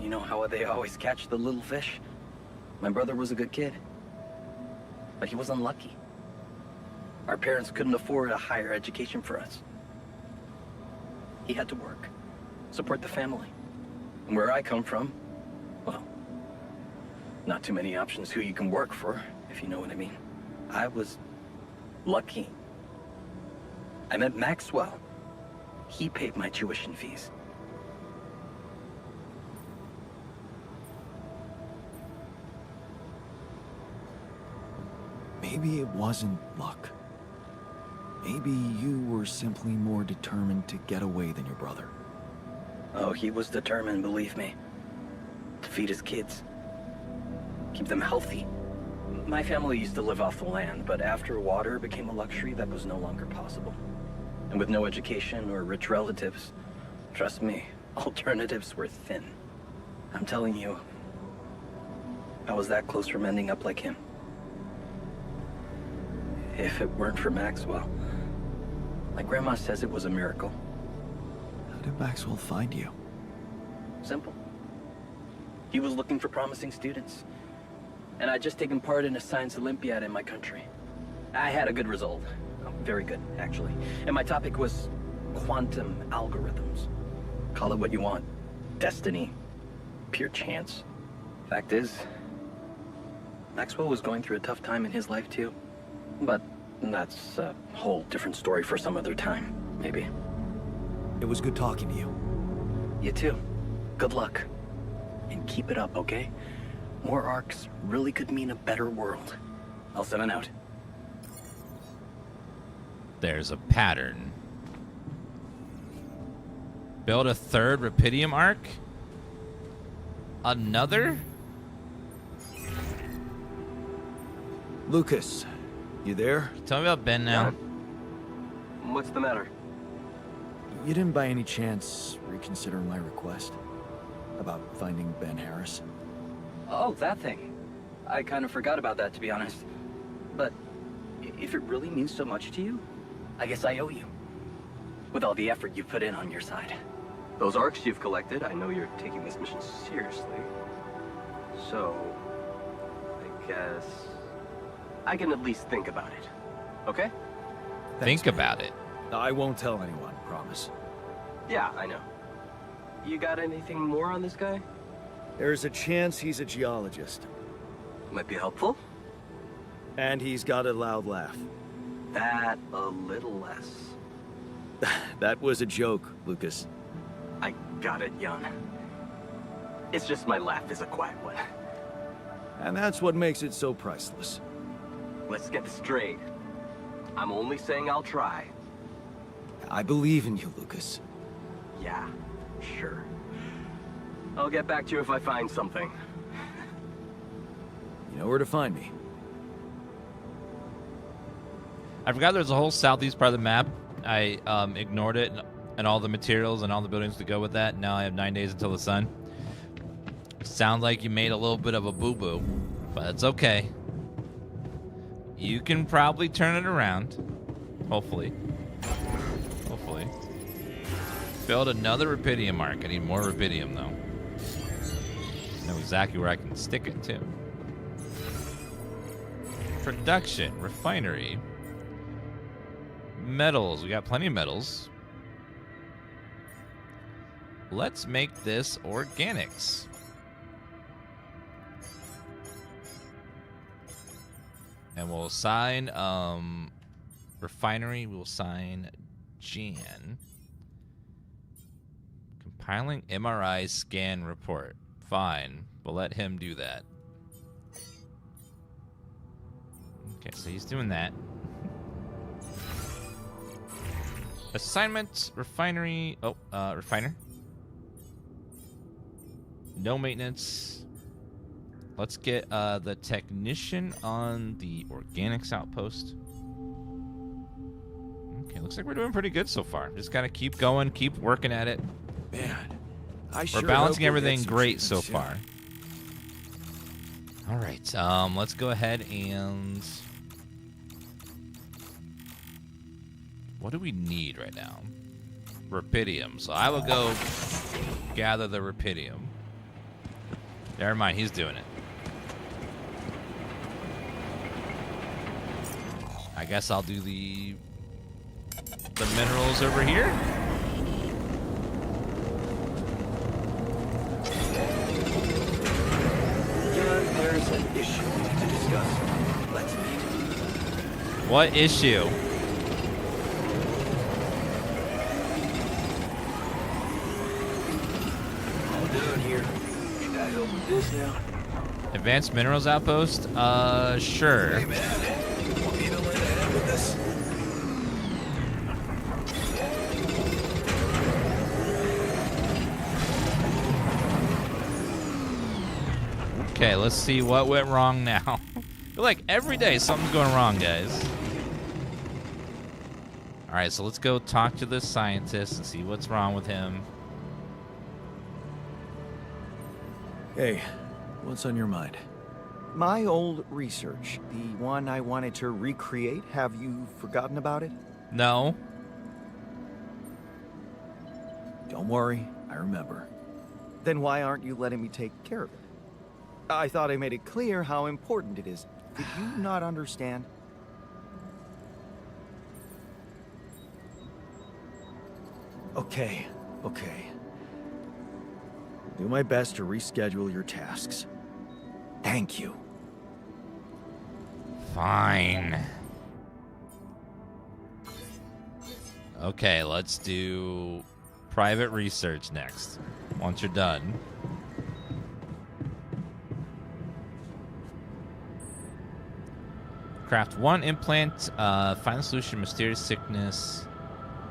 You know how they always catch the little fish? My brother was a good kid, but he was unlucky. Our parents couldn't afford a higher education for us. He had to work, support the family. And where I come from, well, not too many options who you can work for, if you know what I mean. I was lucky. I met Maxwell. He paid my tuition fees. Maybe it wasn't luck. Maybe you were simply more determined to get away than your brother. Oh, he was determined, believe me. To feed his kids. Keep them healthy. My family used to live off the land, but after water became a luxury, that was no longer possible. And with no education or rich relatives, trust me, alternatives were thin. I'm telling you, I was that close from ending up like him. If it weren't for Maxwell, my grandma says it was a miracle. How did Maxwell find you? Simple. He was looking for promising students. And I'd just taken part in a science Olympiad in my country. I had a good result. Oh, very good, actually. And my topic was quantum algorithms. Call it what you want. Destiny. Pure chance. Fact is, Maxwell was going through a tough time in his life too. But that's a whole different story for some other time, maybe. It was good talking to you. You too. Good luck. And keep it up, okay? More arcs really could mean a better world. I'll 7 out. There's a pattern. Build a third Rapidium arc? Another? Lucas, you there? Tell me about Ben now. What's the matter? You didn't by any chance reconsider my request about finding Ben Harris? Oh, that thing. I kind of forgot about that, to be honest. But if it really means so much to you, I guess I owe you. With all the effort you've put in on your side. Those arcs you've collected, I know you're taking this mission seriously. So, I guess I can at least think about it. Okay? Think about it. I won't tell anyone, promise. Yeah, I know. You got anything more on this guy? There's a chance he's a geologist. Might be helpful. And he's got a loud laugh. That a little less. That was a joke, Lucas. I got it, Jan. It's just my laugh is a quiet one. And that's what makes it so priceless. Let's get this straight. I'm only saying I'll try. I believe in you, Lucas. Yeah, sure. I'll get back to you if I find something. You know where to find me. I forgot there's a whole southeast part of the map. I ignored it and all the materials and all the buildings to go with that. Now I have 9 days until the sun. Sounds like you made a little bit of a boo-boo, but it's okay. You can probably turn it around. Hopefully. Hopefully. Build another Rapidium arc. I need more Rapidium, though. I know exactly where I can stick it, too. Production. Refinery. Metals. We got plenty of metals. Let's make this organics. And we'll assign refinery. We'll assign Jan. Compiling MRI scan report. Fine. We'll let him do that. Okay, so he's doing that. Assignment, refinery. Oh, refiner. No maintenance. Let's get the technician on the organics outpost. Okay, looks like we're doing pretty good so far. Just gotta keep going, keep working at it. Man, We're balancing everything great so far. All right. Let's go ahead and... What do we need right now? Rupidium. So I will go gather the rupidium. Never mind, he's doing it. I guess I'll do the minerals over here. There's an issue to discuss. Let's meet. What issue? All done here. Should I help with this now? Advanced minerals outpost? Sure. Hey, man. Want me to lend a hand with this? Okay, let's see what went wrong now. Like every day something's going wrong, guys. Alright, so let's go talk to this scientist and see what's wrong with him. Hey, what's on your mind? My old research, the one I wanted to recreate, have you forgotten about it? No. Don't worry, I remember. Then why aren't you letting me take care of it? I thought I made it clear how important it is. Did you not understand? Okay. I'll do my best to reschedule your tasks. Thank you. Fine. Okay, let's do private research next. Once you're done. Craft 1 implant, find a solution, mysterious sickness,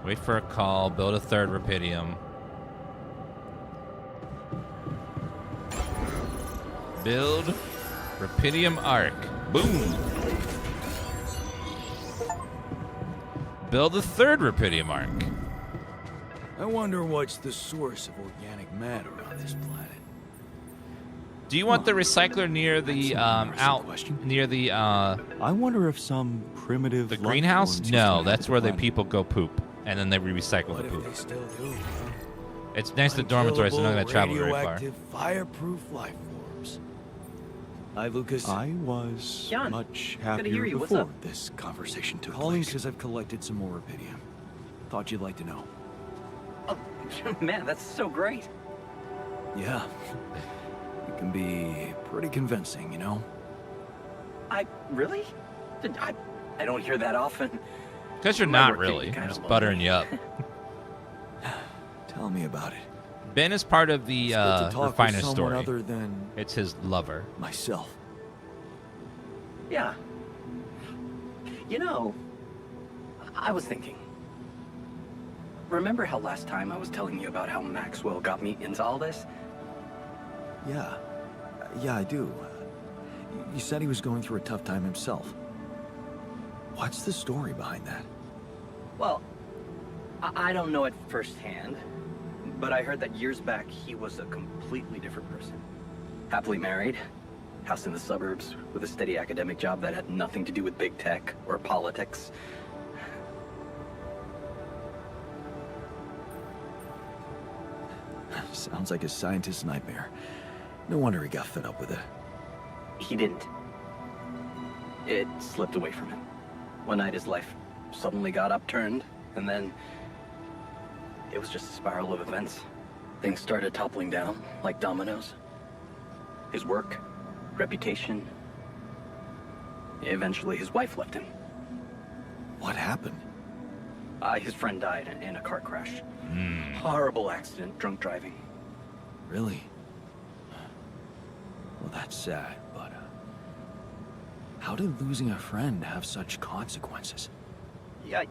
wait for a call, build a third rupidium. Build rupidium arc. Boom! Build a third rupidium arc. I wonder what's the source of organic matter on this planet. Do you want the recycler near the near the I wonder if some primitive the life greenhouse? forms No, used to that's inhabit where the the planet. people go poop, and then they recycle What the if poop. they still do? It's next to dormitory, so they're not going to travel very far. Radioactive, fireproof life forms. Hi, Lucas. I was Jan, much good to happier hear you. What's before up? this conversation took Calling place. because I've collected some more rupidium. Thought you'd like to know. Oh, man, that's so great. Yeah. It can be pretty convincing, you know? Really? I don't hear that often. Because you're My not work can be really. I'm kinda just lonely. buttering you up. Tell me about it. Ben is part of the It's good to talk refiner with someone story. other than It's his lover. myself. Yeah. You know, I was thinking. Remember how last time I was telling you about how Maxwell got me into all this? Yeah. Yeah, I do. You said he was going through a tough time himself. What's the story behind that? Well, I don't know it firsthand, but I heard that years back he was a completely different person. Happily married, house in the suburbs, with a steady academic job that had nothing to do with big tech or politics. Sounds like a scientist's nightmare. No wonder he got fed up with it. He didn't. It slipped away from him. One night his life suddenly got upturned, and then it was just a spiral of events. Things started toppling down like dominoes. His work, reputation. Eventually his wife left him. What happened? His friend died in a car crash. Horrible accident, drunk driving. Really? Well, that's sad, but how did losing a friend have such consequences? Yeah,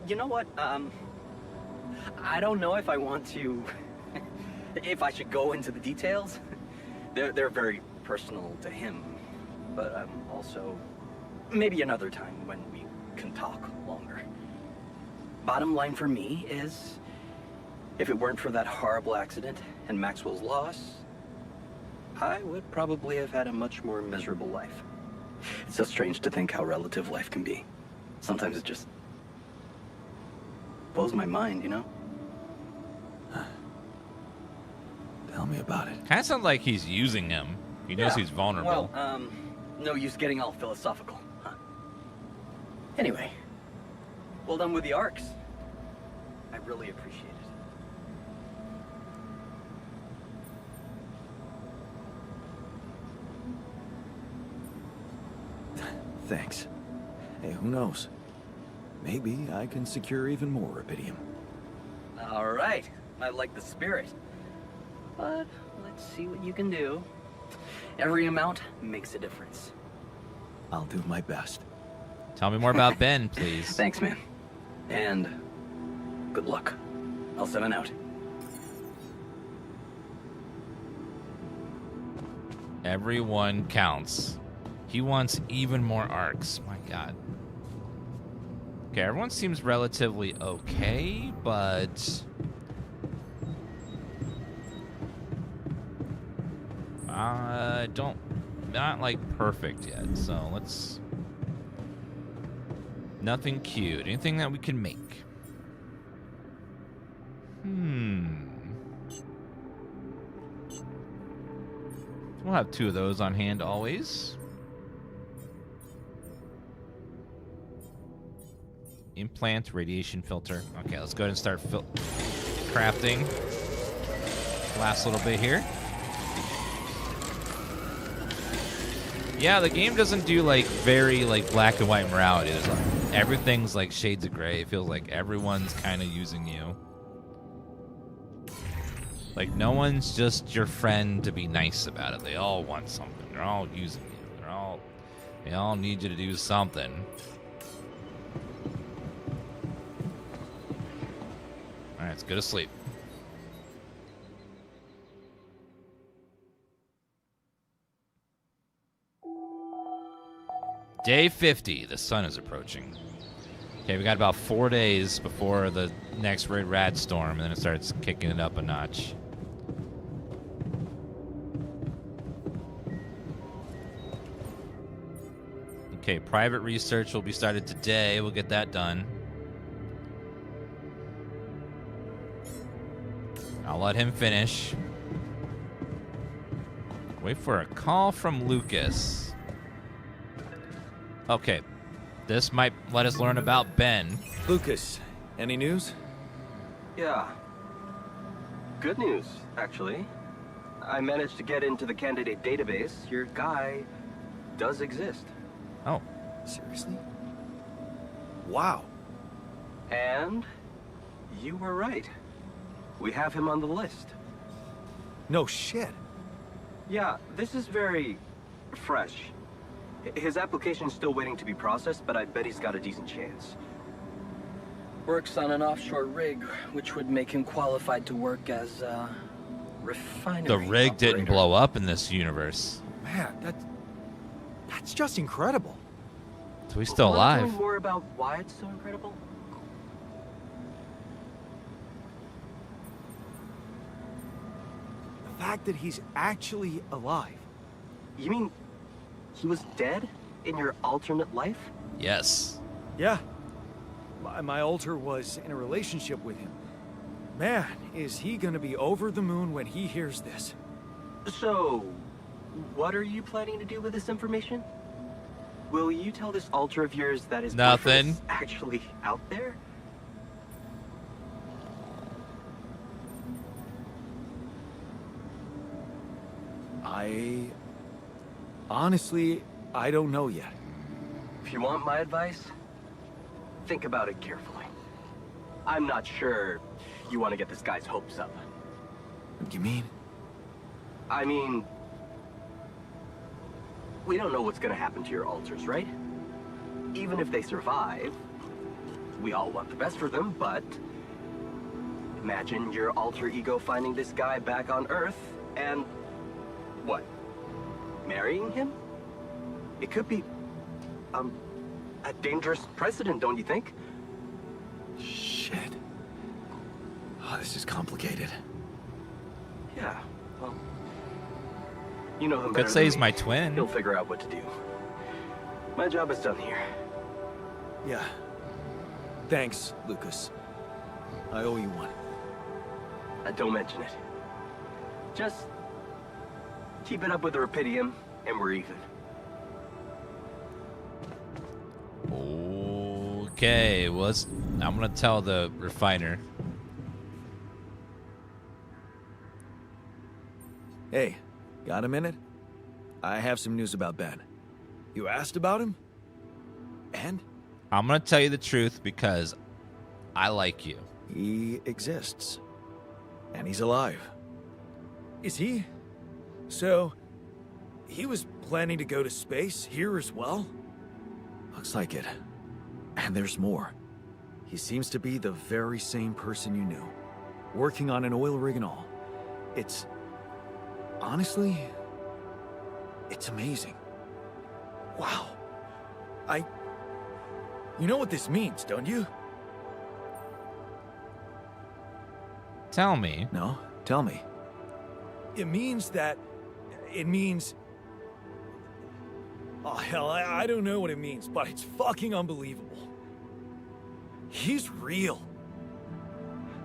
you know what? I don't know if I want to, if I should go into the details. They're very personal to him, but also maybe another time when we can talk longer. Bottom line for me is, if it weren't for that horrible accident and Maxwell's loss, I would probably have had a much more miserable life. It's so strange to think how relative life can be. Sometimes it just blows my mind, you know? Tell me about it. Kind of sounds like he's using him. He knows he's vulnerable. Well, no use getting all philosophical, huh? Anyway, well done with the arcs. I really appreciate it. Thanks. Hey, who knows? Maybe I can secure even more rubidium. All right, I like the spirit. But let's see what you can do. Every amount makes a difference. I'll do my best. Tell me more about Ben, please. Thanks, man. And good luck. I'll 7 out. Everyone counts. He wants even more arcs. My God. Okay, everyone seems relatively okay, but... not like perfect yet, so let's... Nothing cute. Anything that we can make? We'll have 2 of those on hand always. Implant radiation filter. Okay, let's go ahead and start crafting. Last little bit here. Yeah, the game doesn't do like very like black and white morality. There's like, everything's like shades of gray. It feels like everyone's kind of using you. Like no one's just your friend to be nice about it. They all want something. They're all using you. They all need you to do something. All right, let's go to sleep. Day 50. The sun is approaching. Okay, we got about 4 days before the next rad storm, and then it starts kicking it up a notch. Okay, private research will be started today. We'll get that done. I'll let him finish. Wait for a call from Lucas. Okay, this might let us learn about Ben. Lucas, any news? Yeah. Good news, actually. I managed to get into the candidate database. Your guy does exist. Oh. Seriously? Wow. And you were right. We have him on the list. No shit. Yeah, this is very fresh. His application's still waiting to be processed, but I bet he's got a decent chance. Works on an offshore rig, which would make him qualified to work as a refinery The rig operator. didn't blow up in this universe. Man, that's just incredible. So he's still Wanna alive. tell me more about why it's so incredible? The fact that he's actually alive. You mean he was dead in your alternate life? Yes. Yeah. My alter was in a relationship with him. Man, is he gonna be over the moon when he hears this. So, what are you planning to do with this information? Will you tell this alter of yours that his boyfriend is actually out there? Honestly, I don't know yet. If you want my advice, think about it carefully. I'm not sure you want to get this guy's hopes up. What do you mean? I mean, we don't know what's going to happen to your alters, right? Even if they survive, we all want the best for them, but imagine your alter ego finding this guy back on Earth and what? Marrying him? It could be a dangerous precedent, don't you think? Shit. Oh, this is complicated. Yeah, well, You know him Could better say than he's me. my twin. He'll figure out what to do. My job is done here. Yeah. Thanks, Lucas. I owe you one. Don't mention it. Just keep it up with the Rapidium, and we're even. Okay, well, I'm gonna tell the refiner. Hey, got a minute? I have some news about Ben. You asked about him? And? I'm gonna tell you the truth because I like you. He exists. And he's alive. Is he? So, he was planning to go to space here as well? Looks like it. And there's more. He seems to be the very same person you knew. Working on an oil rig and all. It's... honestly... it's amazing. Wow. You know what this means, don't you? Tell me. No, tell me. It means that... it means... oh, hell, I don't know what it means, but it's fucking unbelievable. He's real.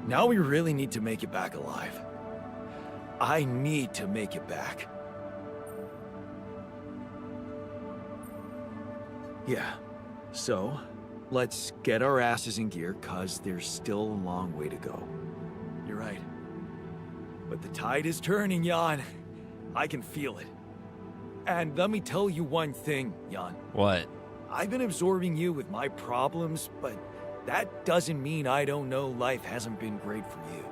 Now we really need to make it back alive. I need to make it back. Yeah, so let's get our asses in gear, cause there's still a long way to go. You're right. But the tide is turning, Jan. I can feel it. And let me tell you one thing, Jan. What? I've been absorbing you with my problems, but that doesn't mean I don't know life hasn't been great for you.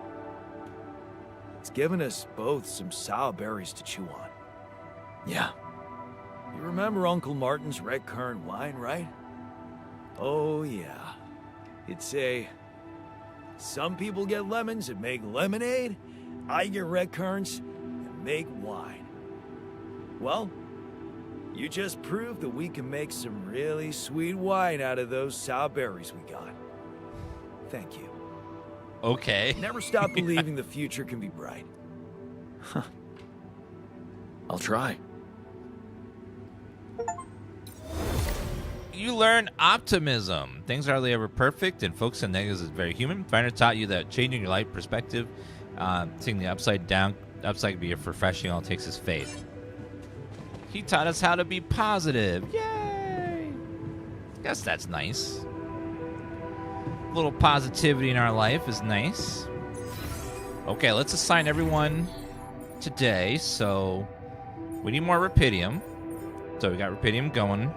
It's given us both some sour berries to chew on. Yeah. You remember Uncle Martin's red currant wine, right? Oh, yeah. It'd say, some people get lemons and make lemonade. I get red currants and make wine. Well, you just proved that we can make some really sweet wine out of those sour berries we got. Thank you. Okay. Never stop believing the future can be bright. Huh. I'll try. You learn optimism. Things are hardly ever perfect, and focus on negatives is very human. Finder taught you that changing your life perspective, seeing the upside can be refreshing. All it takes is faith. He taught us how to be positive. Yay! Guess that's nice. A little positivity in our life is nice. Okay, let's assign everyone today. So we need more Rapidium. So we got Rapidium going.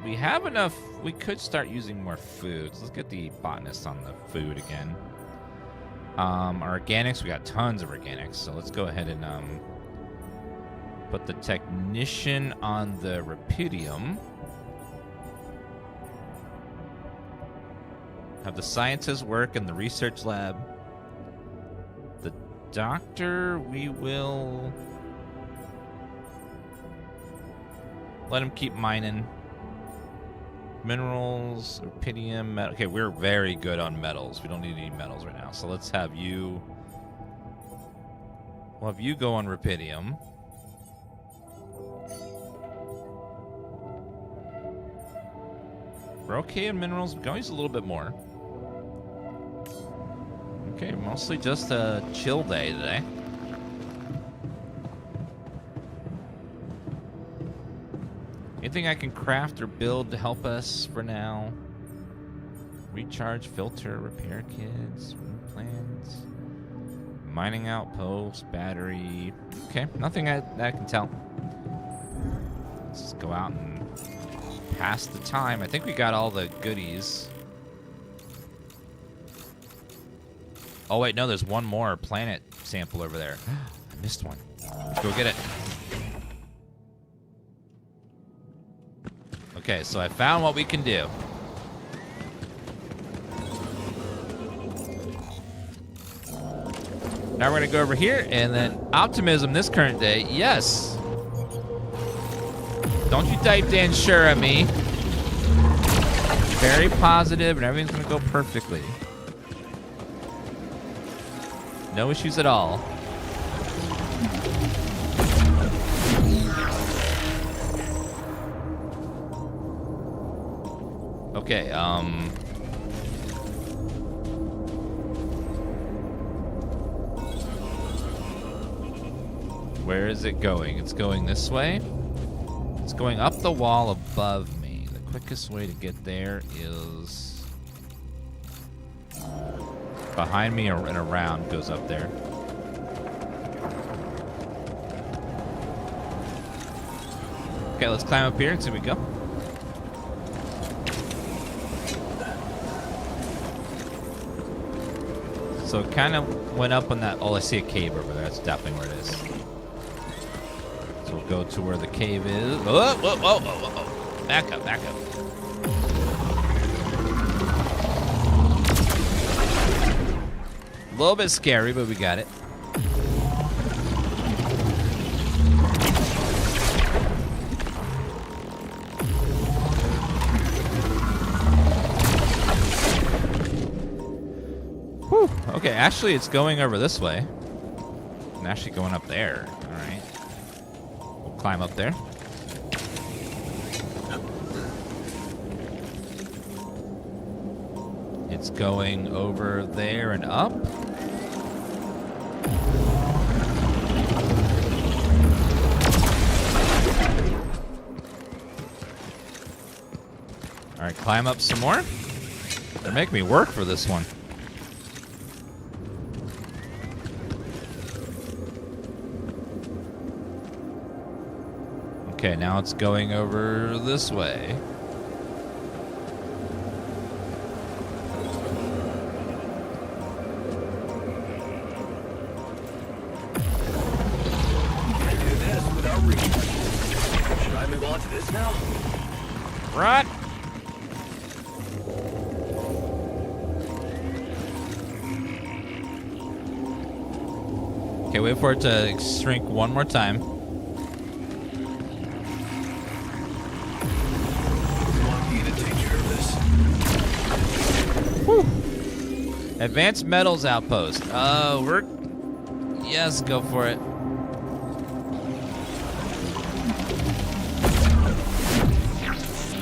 We have enough. We could start using more foods. Let's get the botanist on the food again. Our organics, we got tons of organics. So let's go ahead and put the technician on the Rapidium. Have the scientists work in the research lab. The doctor, we will let him keep mining. Minerals, Rapidium, metal. Okay, we're very good on metals. We don't need any metals right now. So let's have you. We'll have you go on Rapidium. We're okay in minerals. We can use a little bit more. Okay, mostly just a chill day today. Anything I can craft or build to help us for now? Recharge, filter, repair kits, plans, mining outpost, battery. Okay, nothing that I can tell. Let's just go out and pass the time. I think we got all the goodies. Oh wait, no, there's one more planet sample over there. I missed one. Let's go get it. Okay, so I found what we can do. Now we're gonna go over here and then optimism this current day. Yes. Don't you type Dan sure at me. Very positive and everything's gonna go perfectly. No issues at all. Okay, where is it going? It's going this way. It's going up the wall above me. The quickest way to get there is behind me and around, goes up there. Okay, let's climb up here and see where we go. So it kind of went up on that. Oh, I see a cave over there. That's definitely where it is. So we'll go to where the cave is. Whoa, whoa, whoa, whoa, whoa. Back up, back up. A little bit scary, but we got it. Whew. Okay, actually, it's going over this way. And actually going up there. All right. We'll climb up there. It's going over there and up. All right, climb up some more. They're making me work for this one. Okay, now it's going over this way. Can't do this without reaching. Should I move on to this now? Right. Okay, wait for it to shrink one more time. Whew. Advanced metals outpost. We're... Yes, go for it.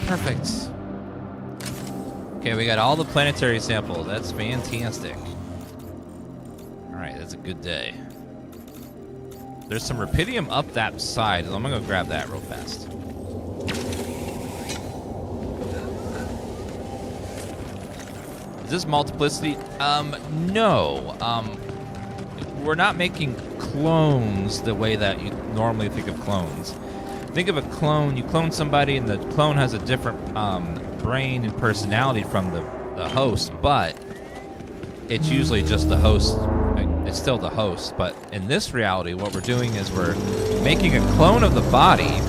Perfect. Okay, we got all the planetary samples. That's fantastic. Alright, that's a good day. There's some rupidium up that side. I'm gonna go grab that real fast. Is this multiplicity? No. We're not making clones the way that you normally think of clones. Think of a clone. You clone somebody, and the clone has a different brain and personality from the host, but it's usually just the host. It's still the host, but in this reality, what we're doing is we're making a clone of the body,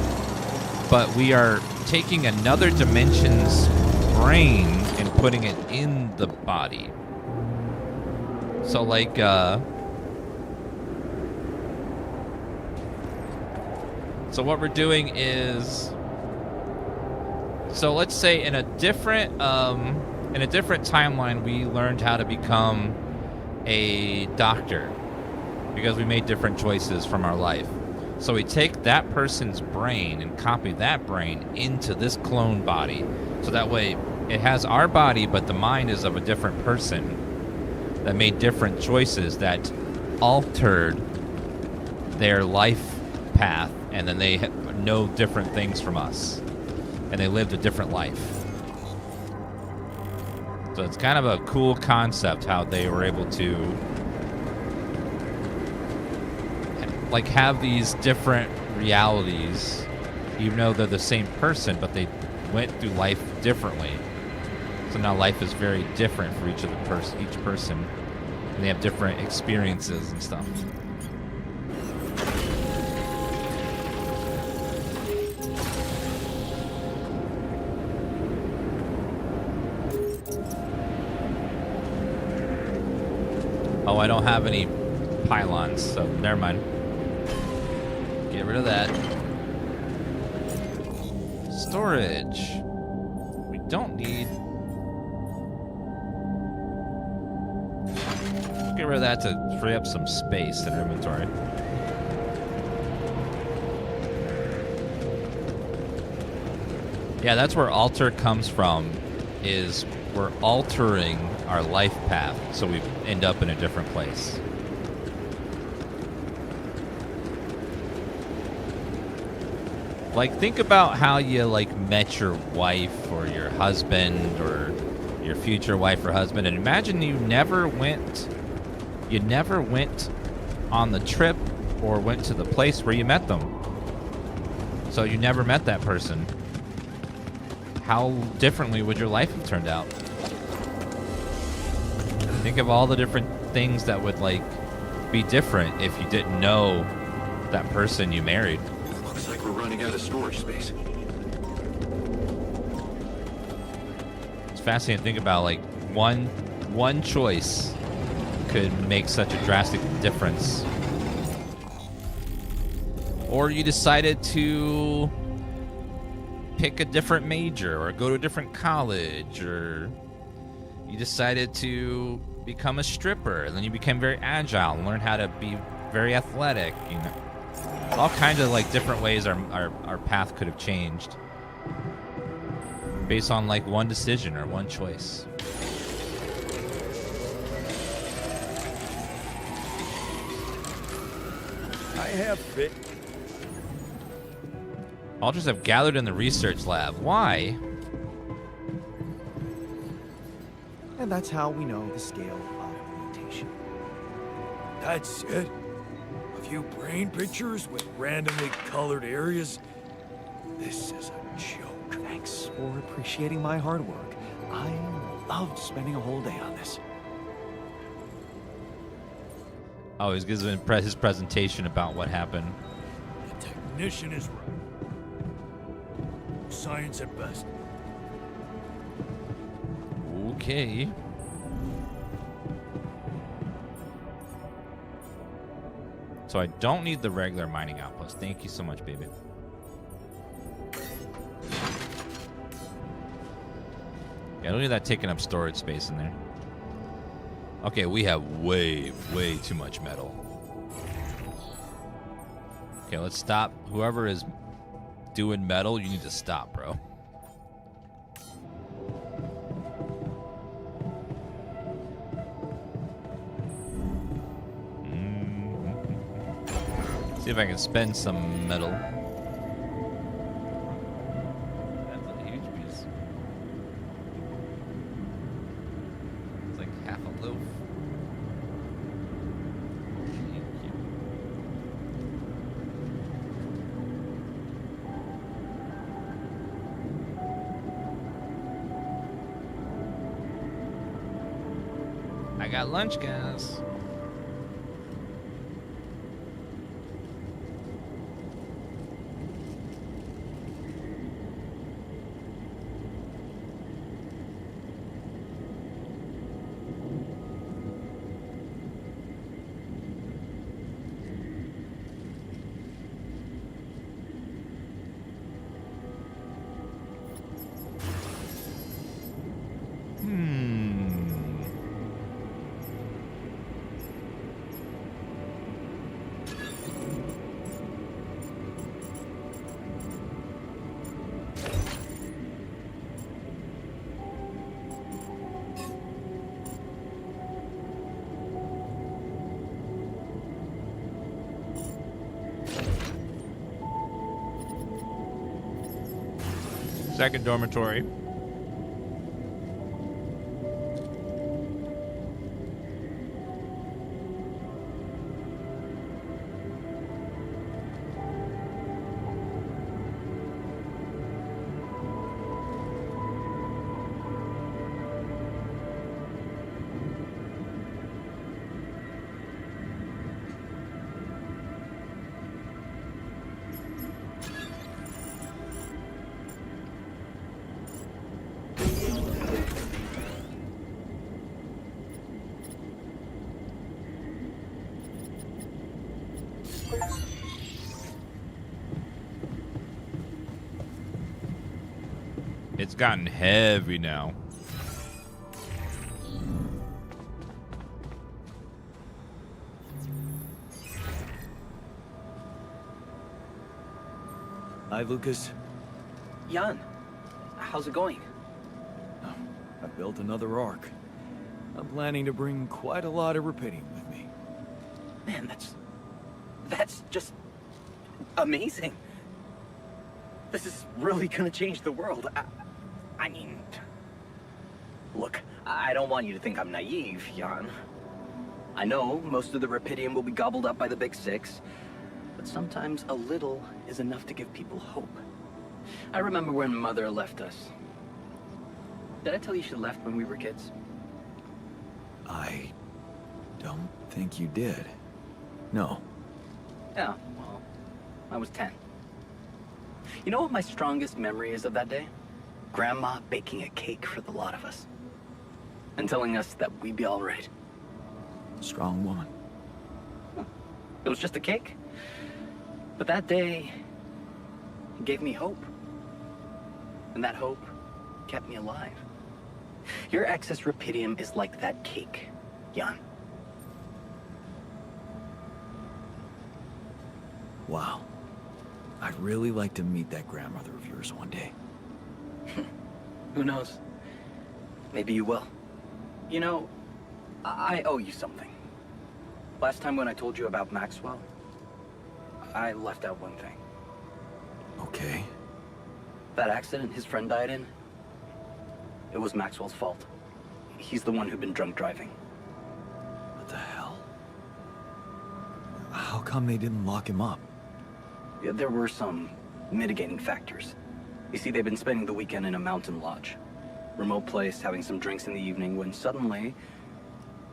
but we are taking another dimension's brain and putting it in the body. So like, so what we're doing is, so let's say in a different timeline, we learned how to become a doctor because we made different choices from our life. So we take that person's brain and copy that brain into this clone body. So that way it has our body, but the mind is of a different person that made different choices that altered their life path, and then they know different things from us, and they lived a different life. So it's kind of a cool concept how they were able to like have these different realities, even though they're the same person, but they went through life differently. So now life is very different for each person, and they have different experiences and stuff. Oh, I don't have any pylons, so never mind. Get rid of that. Storage. We don't need... Get rid of that to free up some space in our inventory. Yeah, that's where alter comes from. is we're altering our life path so we end up in a different place. Like, think about how you, like, met your wife or your husband or your future wife or husband, and imagine you never went on the trip or went to the place where you met them. So you never met that person. How differently would your life have turned out? Think of all the different things that would, like, be different if you didn't know that person you married. Looks like we're running out of storage space. It's fascinating to think about, like, one choice could make such a drastic difference. Or you decided to pick a different major or go to a different college, or you decided to become a stripper and then you became very agile and learned how to be very athletic, you know. All kinds of, like, different ways our path could have changed based on, like, one decision or one choice. I have fit. Ultras have gathered in the research lab. Why? And that's how we know the scale of mutation. That's it? A few brain pictures with randomly colored areas? This is a joke. Thanks for appreciating my hard work. I loved spending a whole day on this. Oh, he's giving his presentation about what happened. The technician is right. Science at best. Okay. So I don't need the regular mining outpost. Thank you so much, baby. Yeah, I don't need that taking up storage space in there. Okay, we have way too much metal. Okay, let's stop. Whoever is doing metal, you need to stop, bro. See if I can spend some metal. That's a huge piece. It's like half a loaf. Thank you. I got lunch, guys. Second dormitory. It's gotten heavy now. Hi, Lucas. Jan, how's it going? I built another ark. I'm planning to bring quite a lot of rupidium with me. Man, that's just amazing. This is really gonna change the world. I mean, look, I don't want you to think I'm naive, Jan. I know most of the rupidium will be gobbled up by the big six, but sometimes a little is enough to give people hope. I remember when Mother left us. Did I tell you she left when we were kids? I don't think you did. No. Yeah, well, I was 10. You know what my strongest memory is of that day? Grandma baking a cake for the lot of us. And telling us that we'd be all right. Strong woman. It was just a cake. But that day, it gave me hope. And that hope kept me alive. Your excess rupidium is like that cake, Jan. Wow. I'd really like to meet that grandmother of yours one day. Who knows? Maybe you will. You know, I owe you something. Last time when I told you about Maxwell, I left out one thing. Okay. That accident his friend died in, it was Maxwell's fault. He's the one who'd been drunk driving. What the hell? How come they didn't lock him up? Yeah, there were some mitigating factors. You see, they'd been spending the weekend in a mountain lodge. Remote place, having some drinks in the evening, when suddenly,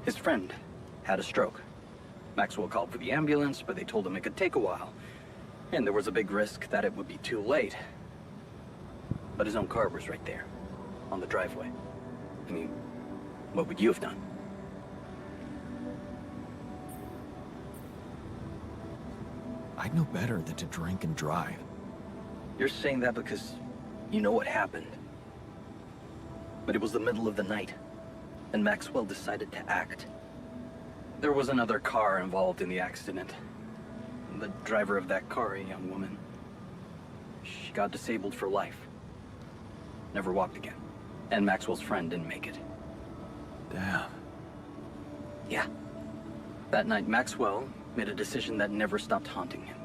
his friend had a stroke. Maxwell called for the ambulance, but they told him it could take a while. And there was a big risk that it would be too late. But his own car was right there, on the driveway. I mean, what would you have done? I'd know better than to drink and drive. You're saying that because you know what happened. But it was the middle of the night, and Maxwell decided to act. There was another car involved in the accident. The driver of that car, a young woman. She got disabled for life. Never walked again. And Maxwell's friend didn't make it. Damn. Yeah. That night, Maxwell made a decision that never stopped haunting him.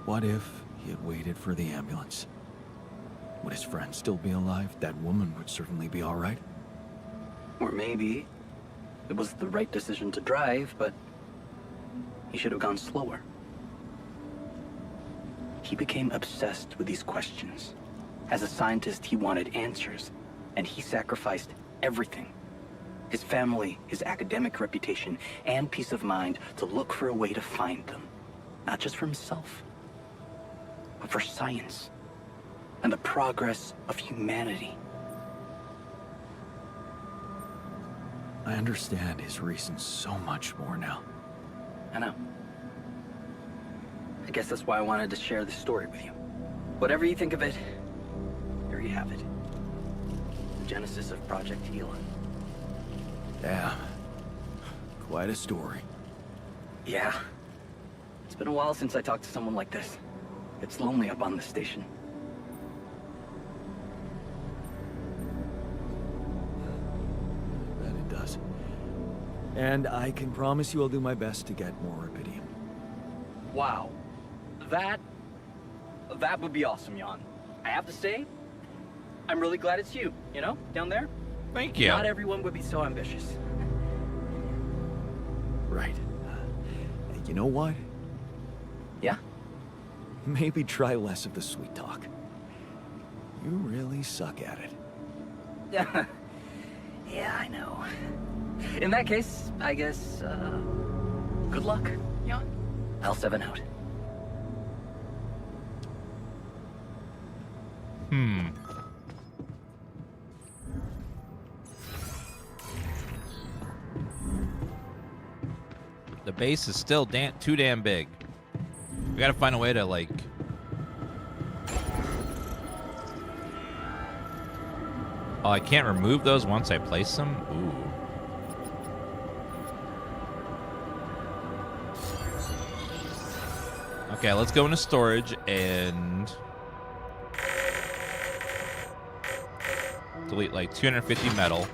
What if he had waited for the ambulance? Would his friend still be alive? That woman would certainly be all right. Or maybe it was the right decision to drive, but he should have gone slower. He became obsessed with these questions. As a scientist, he wanted answers, and he sacrificed everything. His family, his academic reputation, and peace of mind to look for a way to find them. Not just for himself, but for science and the progress of humanity. I understand his reasons so much more now. I know. I guess that's why I wanted to share this story with you. Whatever you think of it, here you have it. The genesis of Project Gila. Yeah. Quite a story. Yeah. It's been a while since I talked to someone like this. It's lonely up on the station. I bet it does. And I can promise you I'll do my best to get more rupidium. Wow. That would be awesome, Jan. I have to say, I'm really glad it's you, you know, down there. Thank you. Not everyone would be so ambitious. Right. You know what? Yeah? Maybe try less of the sweet talk. You really suck at it. Yeah. Yeah, I know. In that case, I guess, good luck, Jan. I'll 7 out. The base is still too damn big. We gotta find a way to, like... Oh, I can't remove those once I place them? Ooh. Okay, let's go into storage and... delete like 250 metal.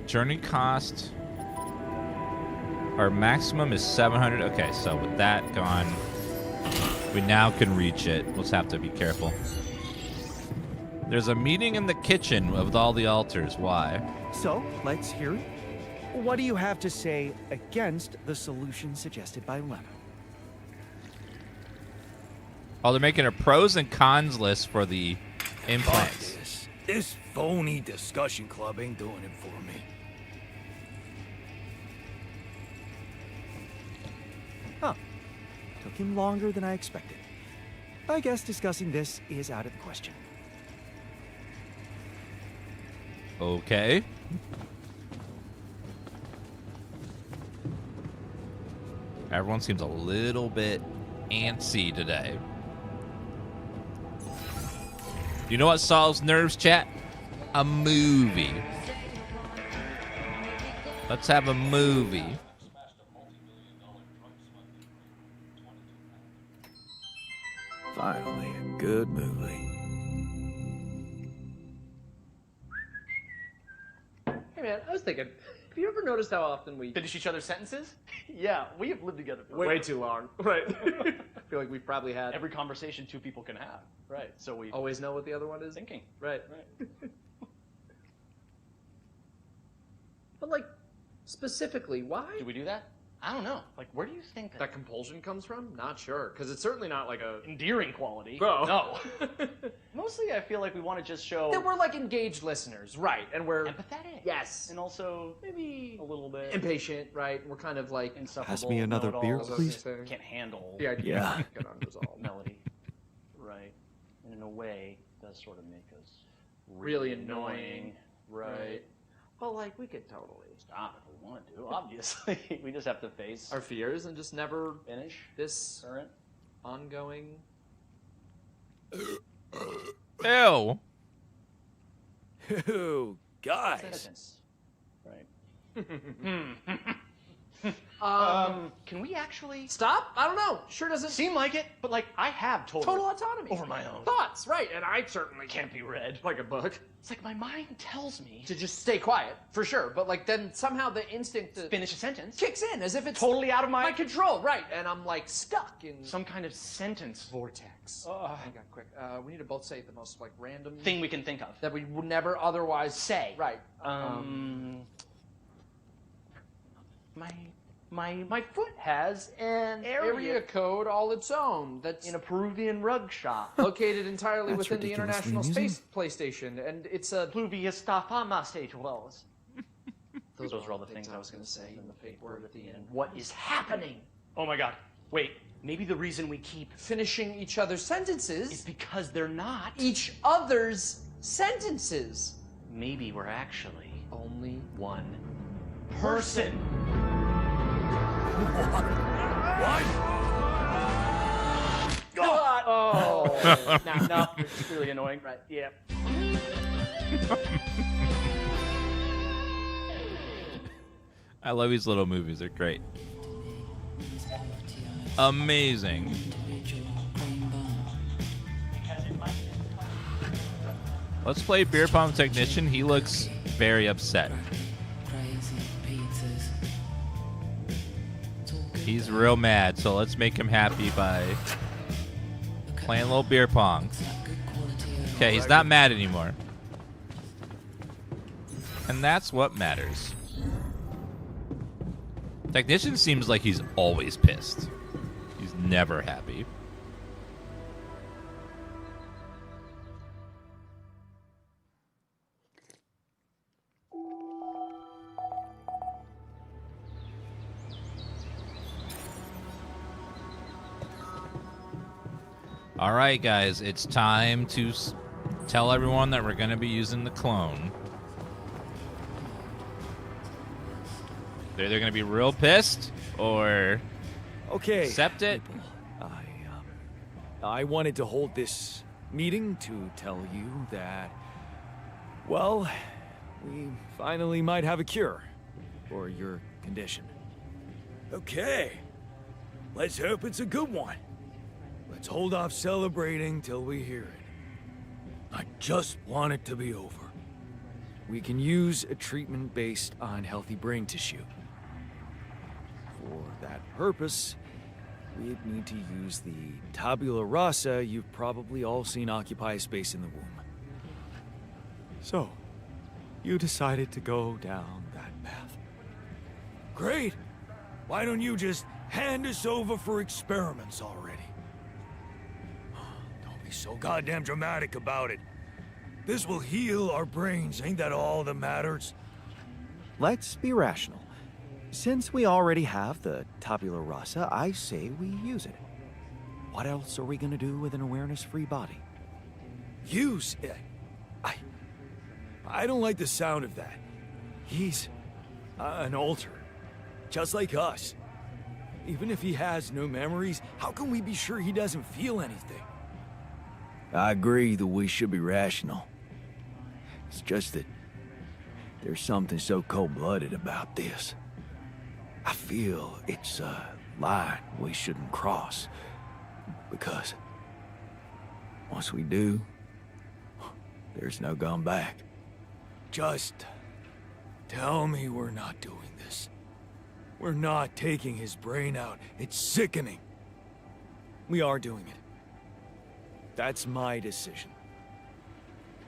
Journey cost. Our maximum is 700. Okay, so with that gone, we now can reach it. We'll just have to be careful. There's a meeting in the kitchen with all the altars. Why? So, let's hear it. What do you have to say against the solution suggested by Lena? Oh, they're making a pros and cons list for the implants. Fuck this phony discussion club ain't doing it for me. Huh. Took him longer than I expected. I guess discussing this is out of the question. Okay. Everyone seems a little bit antsy today. You know what solves nerves, chat? A movie. Let's have a movie. Finally, a good movie. Hey man, I was thinking, have you ever noticed how often we Finish each other's sentences? Yeah, we have lived together for Way too long. Right. I feel like we've probably had Every conversation two people can have. Right. So we always know what the other one is. thinking. Right. But like, specifically, why? Do we do that? I don't know. Like, where do you think that compulsion comes from? Not sure, because it's certainly not like a endearing quality? No. No. Mostly, I feel like we want to just show that we're like engaged listeners, right? And we're empathetic. Yes. And also Maybe a little bit impatient, right? We're kind of like insufferable. Pass me another beer, know-it-alls. please. Can't handle the idea Yeah. of get unresolved. melody. Right. And in a way, it does sort of make us Really annoying. Right. Well, like we could totally Stop if we want to. Obviously, we just have to face our fears and just never finish this current. ongoing. Ew. Ew, guys. Citizens. Right. Can we actually Stop? I don't know. Sure doesn't seem like it, but like I have total autonomy over my own thoughts, right? And I certainly can't be read. like a book It's like my mind tells me to just stay quiet for sure, but like then somehow the instinct to finish a sentence kicks in as if it's totally out of my my control, right? And I'm like stuck in some kind of sentence vortex. Hang on, quick. We need to both say the most like random thing we can think of. that we would never otherwise Say. Right. My foot has an Area code all its own. That's in a Peruvian rug shop. located entirely That's within the ridiculously International amusing. Space PlayStation, and it's a. Pluvius stafama state wells. Those are all the things I was going to say. And the fake word at the end. What is happening? Oh my god. Wait, maybe the reason we keep Finishing each other's sentences. is because they're not. Each other's sentences. Maybe we're actually Only one person. God. Oh. No, it's really annoying. Right? Yeah. I love these little movies. They're great. Amazing. Let's play Beer Pong Technician. He looks very upset. He's real mad, so let's make him happy by playing a little beer pong. Okay, he's not mad anymore. And that's what matters. Technician seems like he's always pissed. He's never happy. All right, guys, it's time to tell everyone that we're going to be using the clone. They're either going to be real pissed or Okay. accept it. I wanted to hold this meeting to tell you that Well, we finally might have a cure for your condition. Okay. Let's hope it's a good one. Let's hold off celebrating till we hear it. I just want it to be over. We can use a treatment based on healthy brain tissue. For that purpose, we'd need to use the tabula rasa you've probably all seen occupy space in the womb. So, you decided to go down that path. Great! Why don't you just hand us over for experiments already? Don't be so goddamn dramatic about it. This will heal our brains, ain't that all that matters? Let's be rational. Since we already have the tabula rasa, I say we use it. What else are we gonna do with an awareness-free body? Use it? I don't like the sound of that. He's an alter, just like us. Even if he has no memories, how can we be sure he doesn't feel anything? I agree that we should be rational. It's just that there's something so cold-blooded about this. I feel it's a line we shouldn't cross. Because once we do, there's no going back. Just tell me we're not doing this. We're not taking his brain out. It's sickening. We are doing it. That's my decision.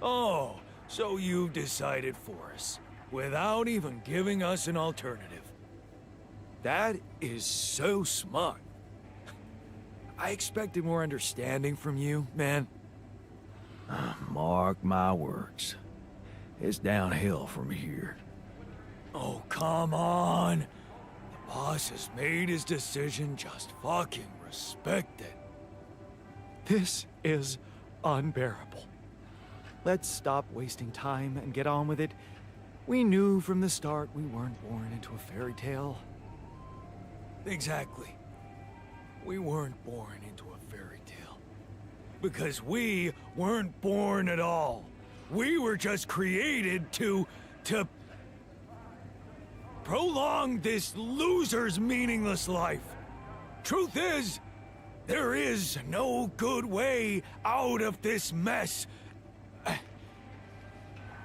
Oh, so you've decided for us, without even giving us an alternative. That is so smart. I expected more understanding from you, man. Mark my words. It's downhill from here. Oh, come on. The boss has made his decision. Just fucking respect it. This is unbearable. Let's stop wasting time and get on with it. We knew from the start we weren't born into a fairy tale. Exactly. We weren't born into a fairy tale. Because we weren't born at all. We were just created to prolong this loser's meaningless life. Truth is, there is no good way out of this mess.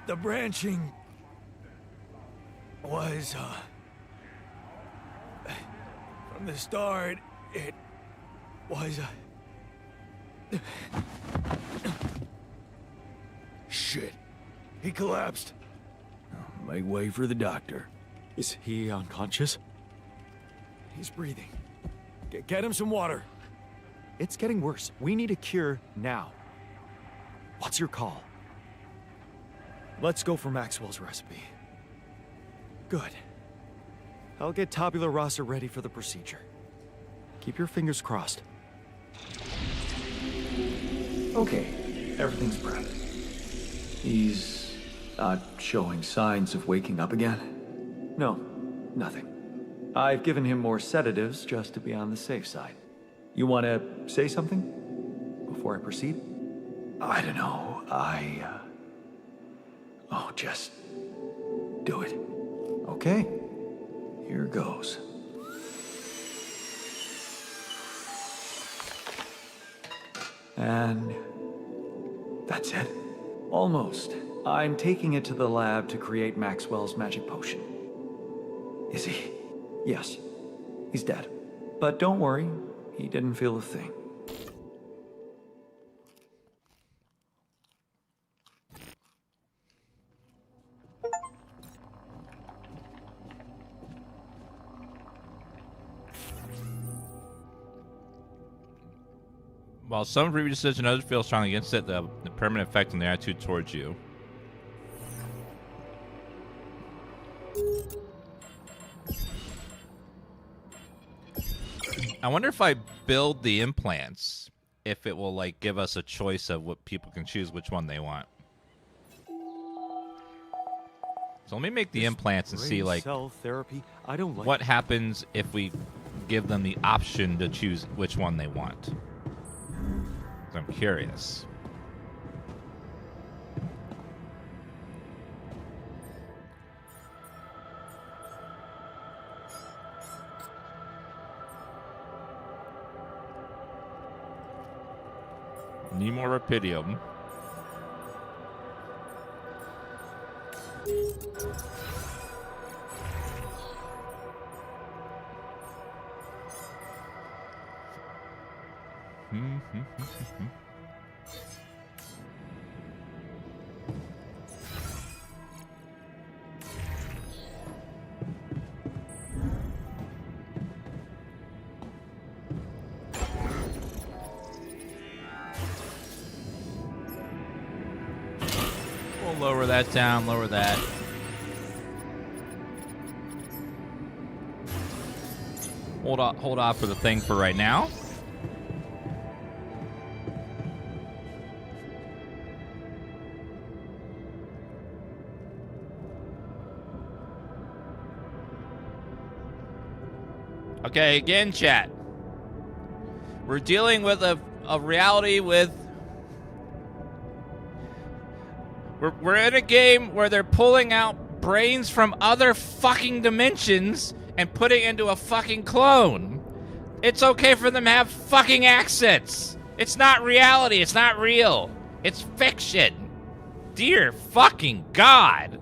The branching was, from the start, it was, Shit. He collapsed. Make way for the doctor. Is he unconscious? He's breathing. Get him some water. It's getting worse. We need a cure now. What's your call? Let's go for Maxwell's recipe. Good. I'll get tabula rasa ready for the procedure. Keep your fingers crossed. Okay, everything's prepped. He's not showing signs of waking up again? No, nothing. I've given him more sedatives just to be on the safe side. You want to say something before I proceed? I don't know. Oh, just do it. Okay. Here goes. And that's it. Almost. I'm taking it to the lab to create Maxwell's magic potion. Is he? Yes. He's dead. But don't worry, he didn't feel a thing. While some agree with the decision, others feel strongly against it, the permanent effect on their attitude towards you. I wonder if I build the implants, if it will like give us a choice of what people can choose which one they want. So let me make the implants and see like cell therapy. I don't like what happens if we give them the option to choose which one they want. I'm curious. Need more rapidium. We'll lower that down, lower that. Hold off for the thing for right now. Okay, again, chat. We're dealing with a reality with... We're in a game where they're pulling out brains from other fucking dimensions and putting it into a fucking clone. It's okay for them to have fucking accents. It's not reality. It's not real. It's fiction. Dear fucking God.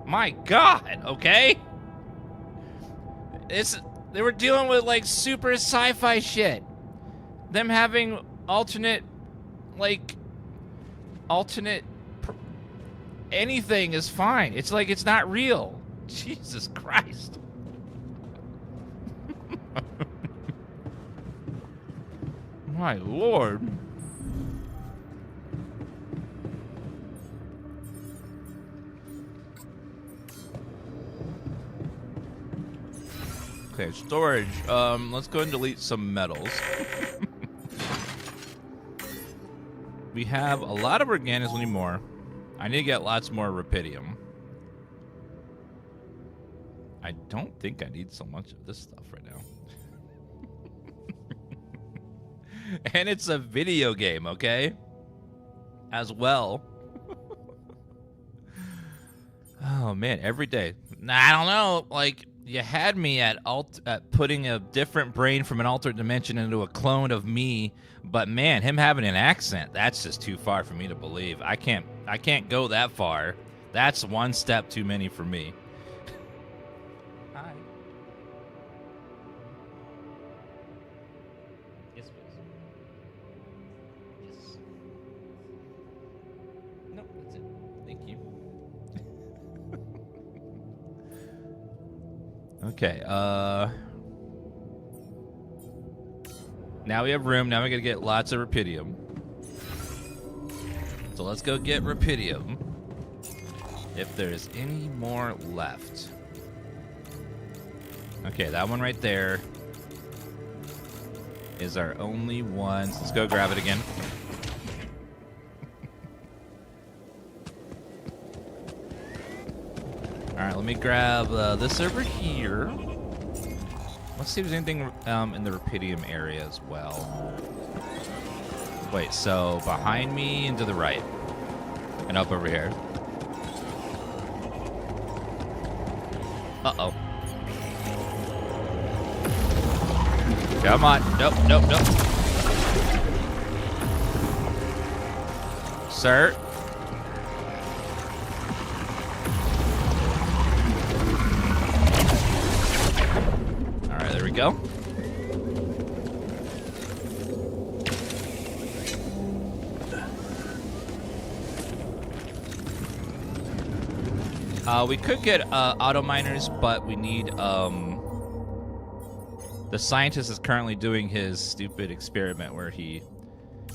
My God, okay? They were dealing with, like, super sci-fi shit. Them having alternate anything is fine. It's like it's not real. Jesus Christ. My Lord. Okay, storage. Let's go and delete some metals. We have a lot of organics. We need more. I need to get lots more rapidium. I don't think I need so much of this stuff right now. And it's a video game, okay? As well. Oh, man, every day. I don't know, like... You had me at putting a different brain from an altered dimension into a clone of me, but man, him having an accent, that's just too far for me to believe. I can't go that far. That's one step too many for me. Hi. Yes, please. Yes. No, that's it. Thank you. Okay, now we have room. Now we gotta get lots of rapidium. So let's go get rapidium. If there's any more left. Okay, that one right there is our only one. So let's go grab it again. Alright, let me grab this over here. Let's see if there's anything in the rapidium area as well. Wait, so behind me and to the right. And up over here. Uh-oh. Come on. Nope, nope, nope. Sir? There we go. We could get auto miners, but we need the scientist is currently doing his stupid experiment where he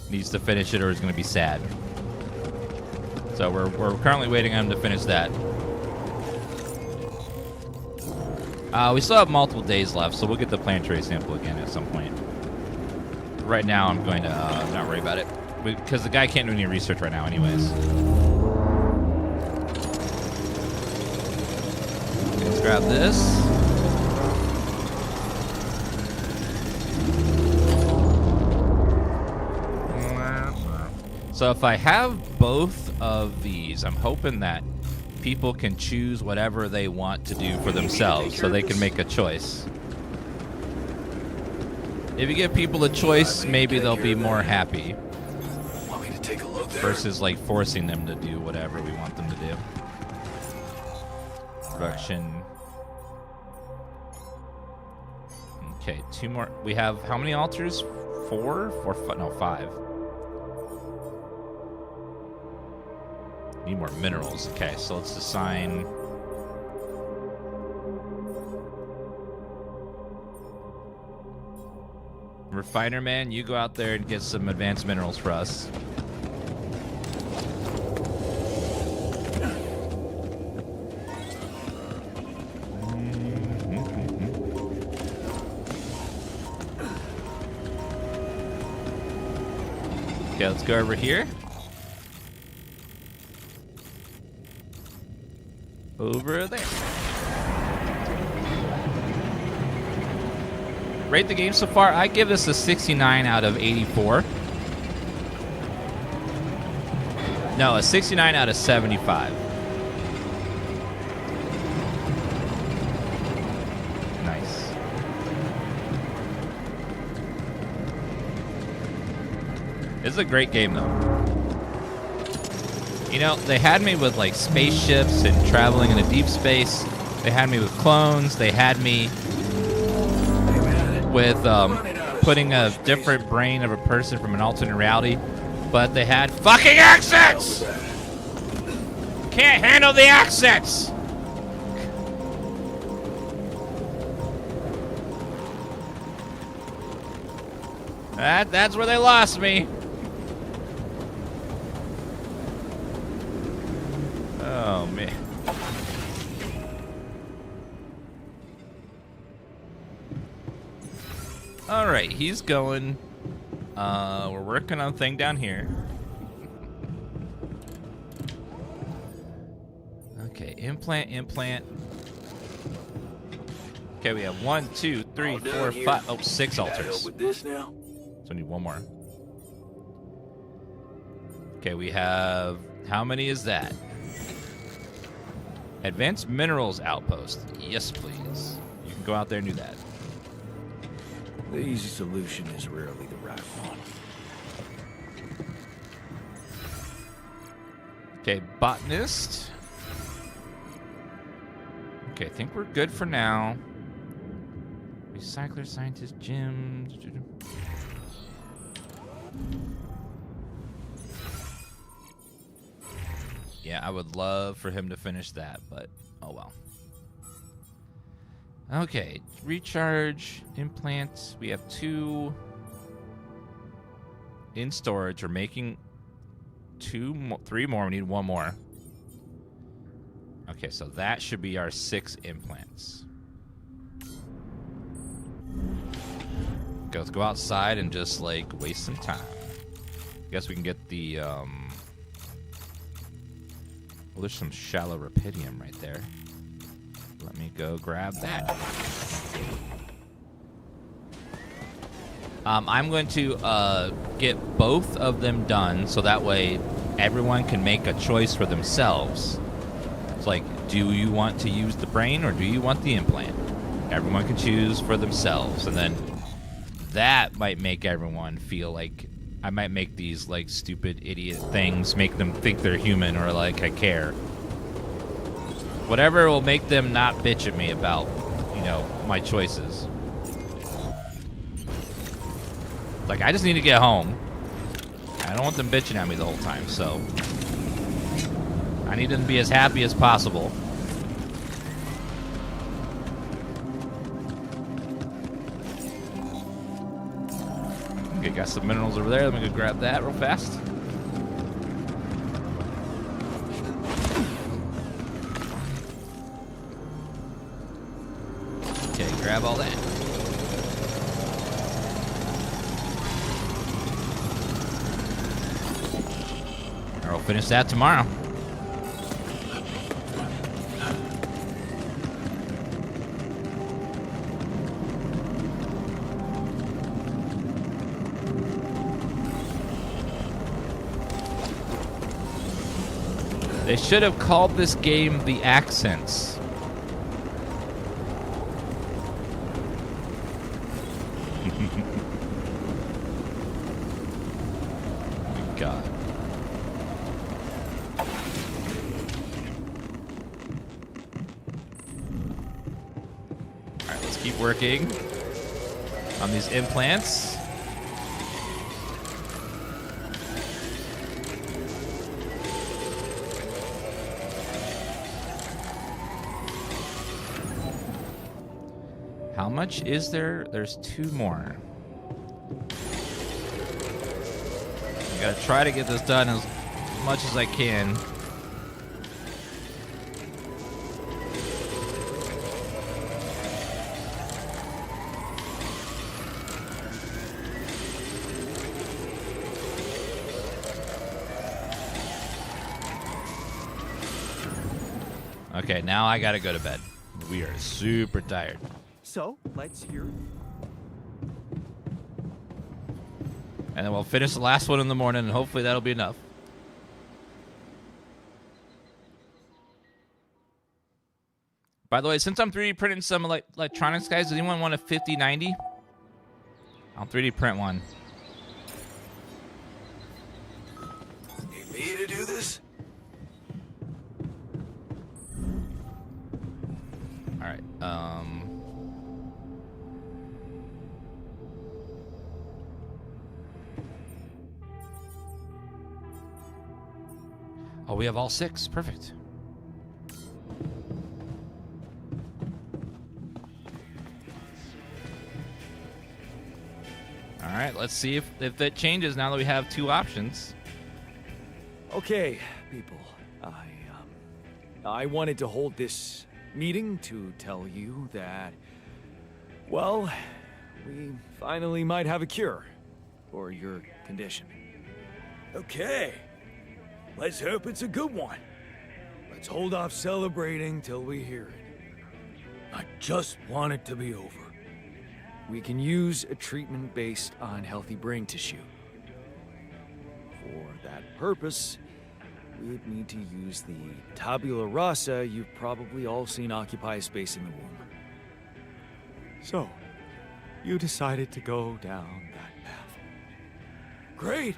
needs to finish it or he's going to be sad. So we're currently waiting on him to finish that. We still have multiple days left, so we'll get the planetary sample again at some point. Right now, I'm going to not worry about it. Because the guy can't do any research right now anyways. Let's grab this. So if I have both of these, I'm hoping that people can choose whatever they want to do for themselves so they can make a choice. If you give people a choice, maybe they'll be more happy. versus like forcing them to do whatever we want them to do. Production. Okay, 2 more. We have how many altars? 4? No, 5. Need more minerals. Okay, so let's assign. Refiner Man, you go out there and get some advanced minerals for us. Okay, let's go over here. Over there. Rate the game so far. I give this a 69 out of 84. No, a 69 out of 75. Nice. This is a great game, though. You know, they had me with, like, spaceships and traveling into deep space. They had me with clones. They had me with putting a different brain of a person from an alternate reality. But they had fucking accents! Can't handle the accents! That's where they lost me. Oh, man. All right, he's going. We're working on a thing down here. Okay, implant. Okay, we have 1, 2, 3, 4, 5. Oh, 6 altars. With this now? So we need 1 more. Okay, we have. How many is that? Advanced Minerals Outpost. Yes, please. You can go out there and do that. The easy solution is rarely the right one. Okay, Botanist. Okay, I think we're good for now. Recycler, Scientist, Gym. Yeah, I would love for him to finish that, but oh well. Okay, recharge, implants. We have 2 in storage. We're making 3 more. We need 1 more. Okay, so that should be our 6 implants. Okay, let's go outside and just, like, waste some time. Guess we can get the, well, there's some shallow rapidium right there. Let me go grab that. I'm going to get both of them done so that way everyone can make a choice for themselves. It's like, do you want to use the brain or do you want the implant? Everyone can choose for themselves, and then that might make everyone feel like I might make these like stupid idiot things make them think they're human or like I care. Whatever will make them not bitch at me about, you know, my choices. Like, I just need to get home. I don't want them bitching at me the whole time, so I need them to be as happy as possible. Okay, got some minerals over there. Let me go grab that real fast. Okay, grab all that. Or we'll finish that tomorrow. They should have called this game The Accents. God. Let's keep working on these implants. How much is there? There's 2 more. I gotta try to get this done as much as I can. Okay, now I gotta go to bed. We are super tired. So, let's hear. And then we'll finish the last one in the morning, and hopefully that'll be enough. By the way, since I'm 3D printing some electronics, guys, does anyone want a 5090? I'll 3D print one. Need me to do this? All right. Oh, we have all 6. Perfect. All right, let's see if that changes now that we have 2 options. Okay, people. I wanted to hold this meeting to tell you that, well, we finally might have a cure for your condition. Okay. Let's hope it's a good one. Let's hold off celebrating till we hear it. I just want it to be over. We can use a treatment based on healthy brain tissue. For that purpose, we'd need to use the tabula rasa you've probably all seen occupy a space in the womb. So, you decided to go down that path. Great!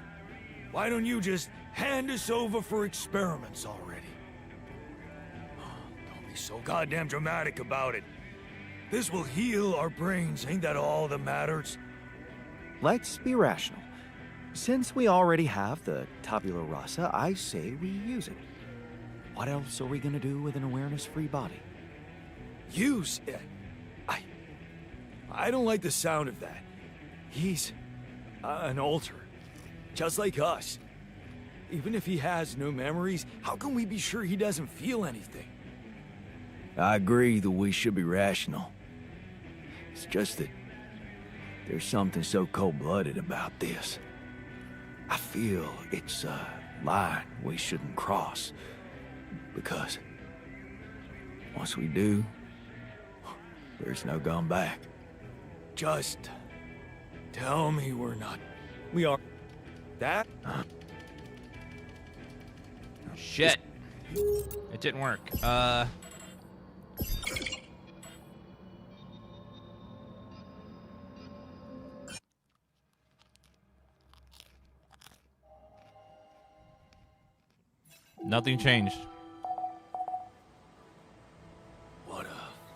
Why don't you just hand us over for experiments already? Don't be so goddamn dramatic about it. This will heal our brains, ain't that all that matters? Let's be rational. Since we already have the tabula rasa, I say we use it. What else are we gonna do with an awareness-free body? Use it? I don't like the sound of that. He's an alter, just like us. Even if he has no memories, how can we be sure he doesn't feel anything? I agree that we should be rational. It's just that there's something so cold-blooded about this. I feel it's a line we shouldn't cross. Because once we do, there's no going back. Just tell me we're not. We are. That? Shit. It didn't work. Nothing changed. What a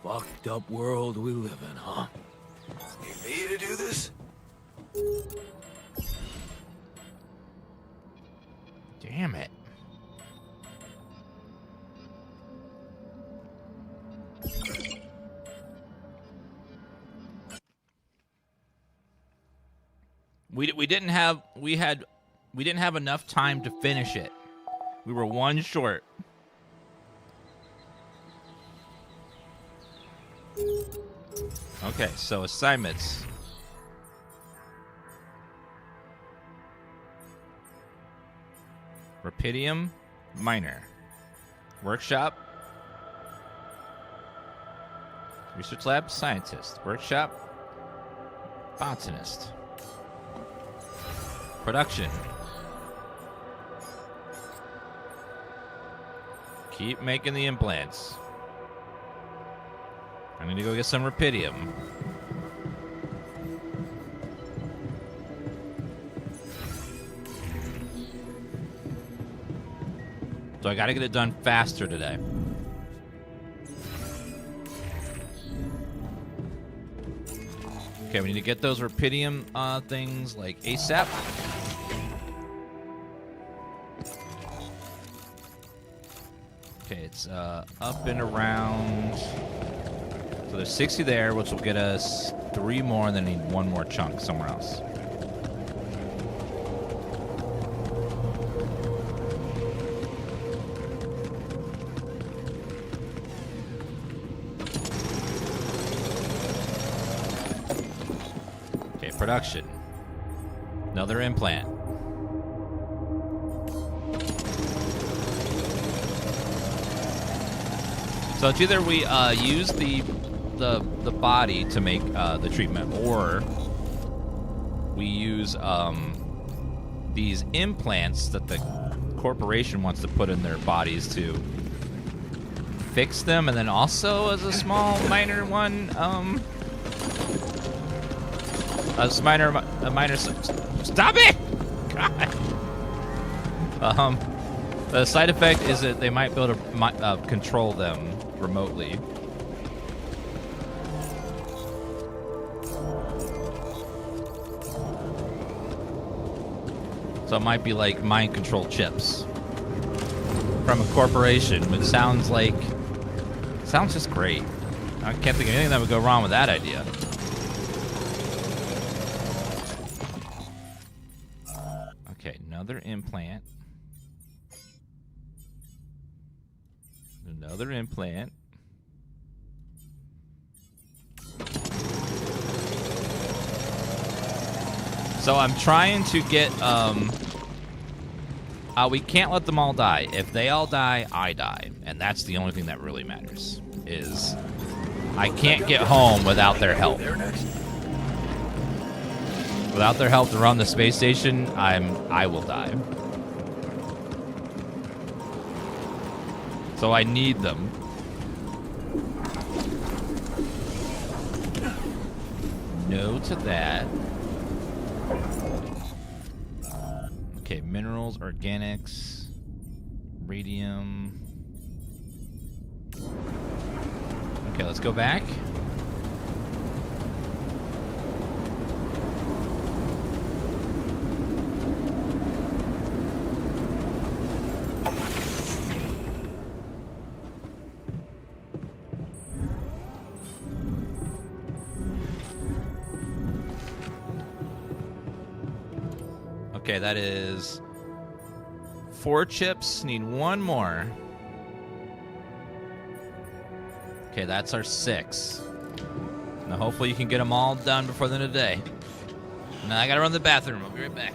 fucked up world we live in, huh? Need me to do this? Damn it. We didn't have enough time to finish it. We were 1 short. Okay, so assignments. Rapidium Minor. Workshop. Research Lab Scientist. Workshop Botanist. Production. Keep making the implants. I need to go get some Rapidium. So I gotta get it done faster today. Okay, we need to get those rupidium things like ASAP. Okay, it's up and around. So there's 60 there, which will get us 3 more, and then need 1 more chunk somewhere else. Okay, production. Another implant. So it's either we use the body to make the treatment, or we use these implants that the corporation wants to put in their bodies to fix them, and then also as a small minor one, a minor. Stop it! God. The side effect is that they might be able to control them remotely. So it might be like mind control chips from a corporation, which sounds just great. I can't think of anything that would go wrong with that idea. Okay, another implant. Another implant. So I'm trying to get, we can't let them all die. If they all die, I die. And that's the only thing that really matters, is I can't get home without their help. Without their help to run the space station, I will die. So I need them. No to that. Okay, minerals, organics, radium. Okay, let's go back. Okay, that is 4 chips. Need 1 more. Okay, that's our 6. Now, hopefully you can get them all done before the end of the day. Now, I gotta run to the bathroom. I'll be right back.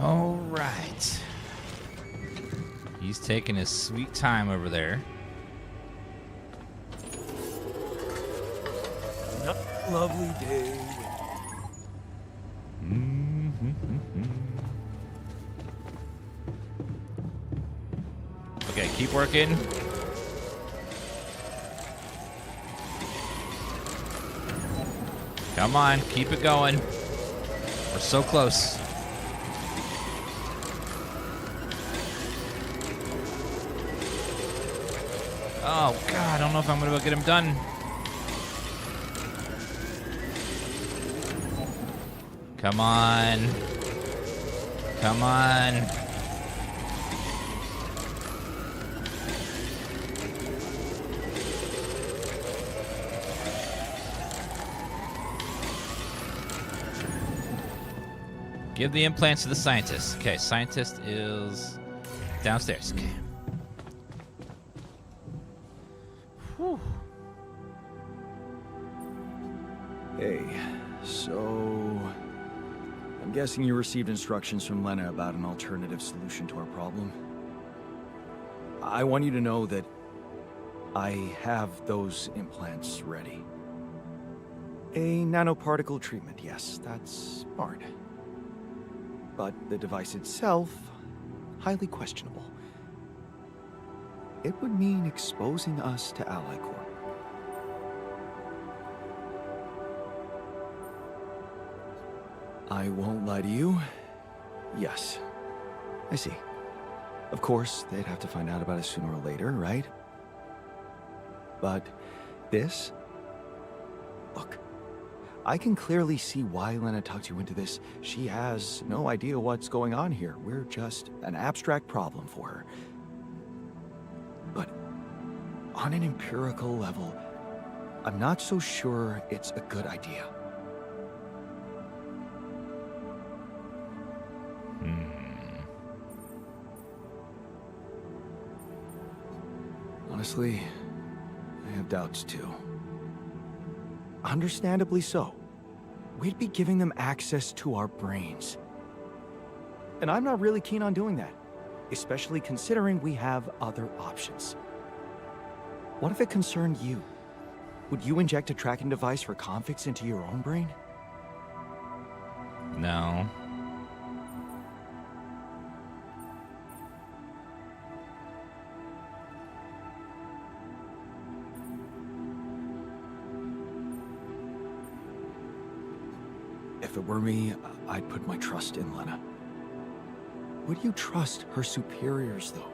All right. He's taking his sweet time over there. Lovely day. Okay, keep working. Come on, keep it going. We're so close. Oh, God, I don't know if I'm going to be able to get him done. Come on. Come on. Give the implants to the scientist. Okay, scientist is downstairs. Okay. Whew. Hey, so I'm guessing you received instructions from Lena about an alternative solution to our problem. I want you to know that I have those implants ready. A nanoparticle treatment, yes, that's smart. But the device itself, highly questionable. It would mean exposing us to Ally Corp. I won't lie to you. Yes, I see. Of course, they'd have to find out about it sooner or later, right? But this? Look, I can clearly see why Lena talked you into this. She has no idea what's going on here. We're just an abstract problem for her. But on an empirical level, I'm not so sure it's a good idea. Honestly, I have doubts too. Understandably so. We'd be giving them access to our brains. And I'm not really keen on doing that, especially considering we have other options. What if it concerned you? Would you inject a tracking device for convicts into your own brain? No. If it were me, I'd put my trust in Lena. Would you trust her superiors, though?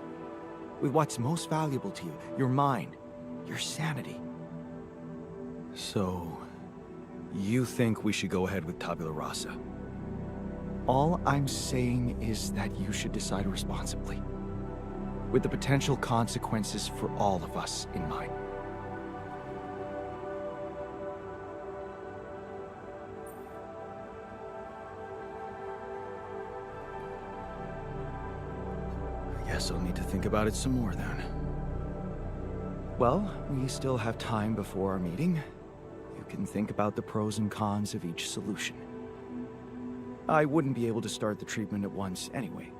With what's most valuable to you, your mind, your sanity. So, you think we should go ahead with Tabula Rasa? All I'm saying is that you should decide responsibly, with the potential consequences for all of us in mind. Guess I'll need to think about it some more then. Well, we still have time before our meeting. You can think about the pros and cons of each solution. I wouldn't be able to start the treatment at once anyway.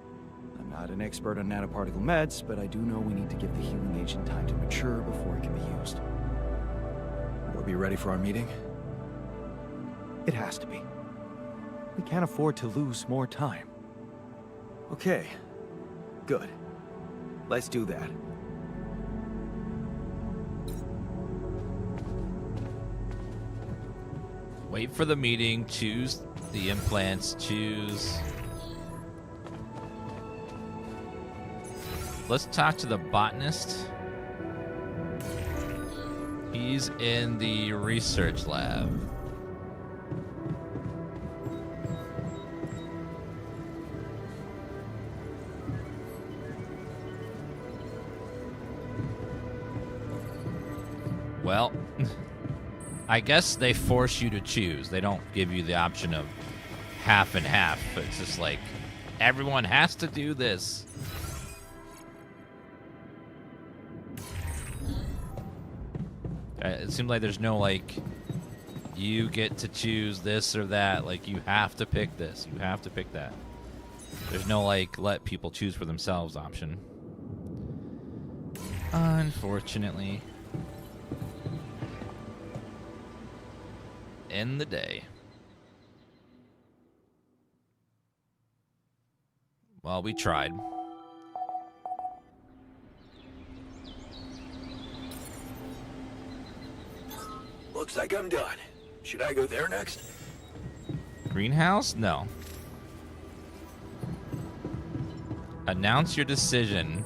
I'm not an expert on nanoparticle meds, but I do know we need to give the healing agent time to mature before it can be used. We'll be ready for our meeting? It has to be. We can't afford to lose more time. Okay. Good. Let's do that. Wait for the meeting, choose the implants, choose... Let's talk to the botanist. He's in the research lab. Well, I guess they force you to choose. They don't give you the option of half and half. It's just like, everyone has to do this. It seems like there's no, like, you get to choose this or that. Like, you have to pick this. You have to pick that. There's no, like, let people choose for themselves option. Unfortunately. End the day. Well, we tried. Looks like I'm done. Should I go there next? Greenhouse? No. Announce your decision.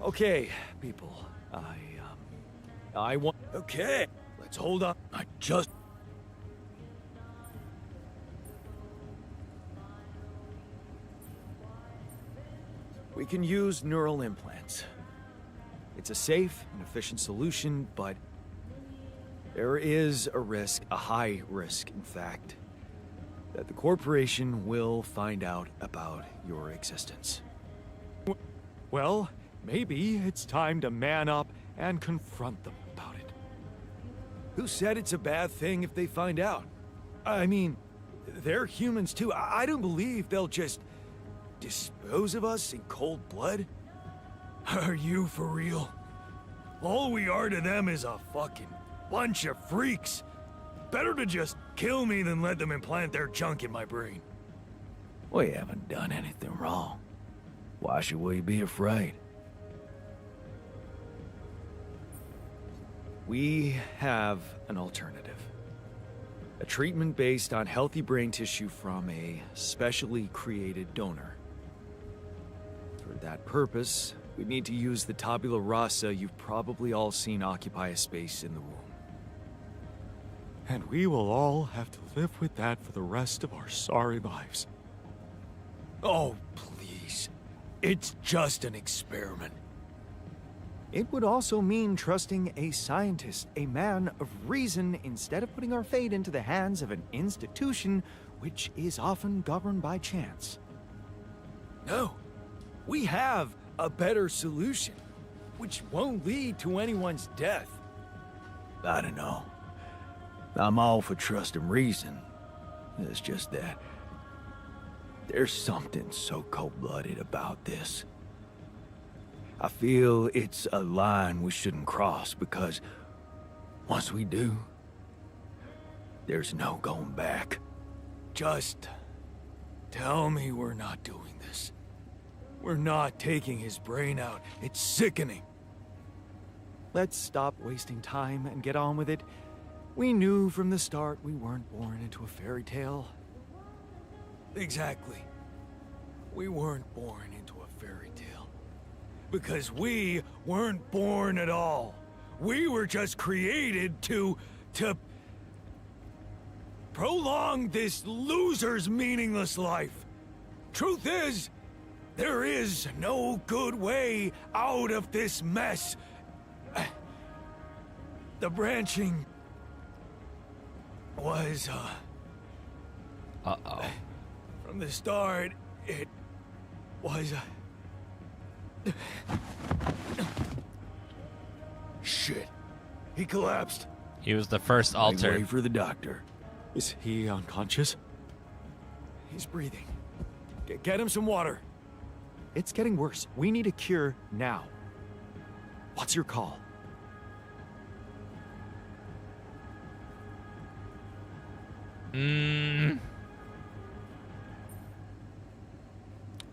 Okay, people. I want... Okay, let's hold up. I just... We can use neural implants. It's a safe and efficient solution, but there is a risk, a high risk, in fact, that the corporation will find out about your existence. Well, maybe it's time to man up and confront them about it. Who said it's a bad thing if they find out? I mean, they're humans too. I don't believe they'll just dispose of us in cold blood. Are you for real? All we are to them is a fucking bunch of freaks. Better to just kill me than let them implant their junk in my brain. We haven't done anything wrong. Why should we be afraid? We have an alternative. A treatment based on healthy brain tissue from a specially created donor. For that purpose, we need to use the tabula rasa you've probably all seen occupy a space in the womb. And we will all have to live with that for the rest of our sorry lives. Oh, please. It's just an experiment. It would also mean trusting a scientist, a man of reason, instead of putting our fate into the hands of an institution which is often governed by chance. No. We have a better solution, which won't lead to anyone's death. I don't know. I'm all for trust and reason. It's just that there's something so cold-blooded about this. I feel it's a line we shouldn't cross because once we do, there's no going back. Just tell me we're not doing this. We're not taking his brain out. It's sickening. Let's stop wasting time and get on with it. We knew from the start we weren't born into a fairy tale. Exactly. We weren't born into a fairy tale. Because we weren't born at all. We were just created to prolong this loser's meaningless life. Truth is, there is no good way out of this mess. The branching was, Uh-oh. From the start, it was, Shit. He collapsed. He was the first alter. Wait for the doctor. Is he unconscious? He's breathing. Get him some water. It's getting worse. We need a cure now. What's your call?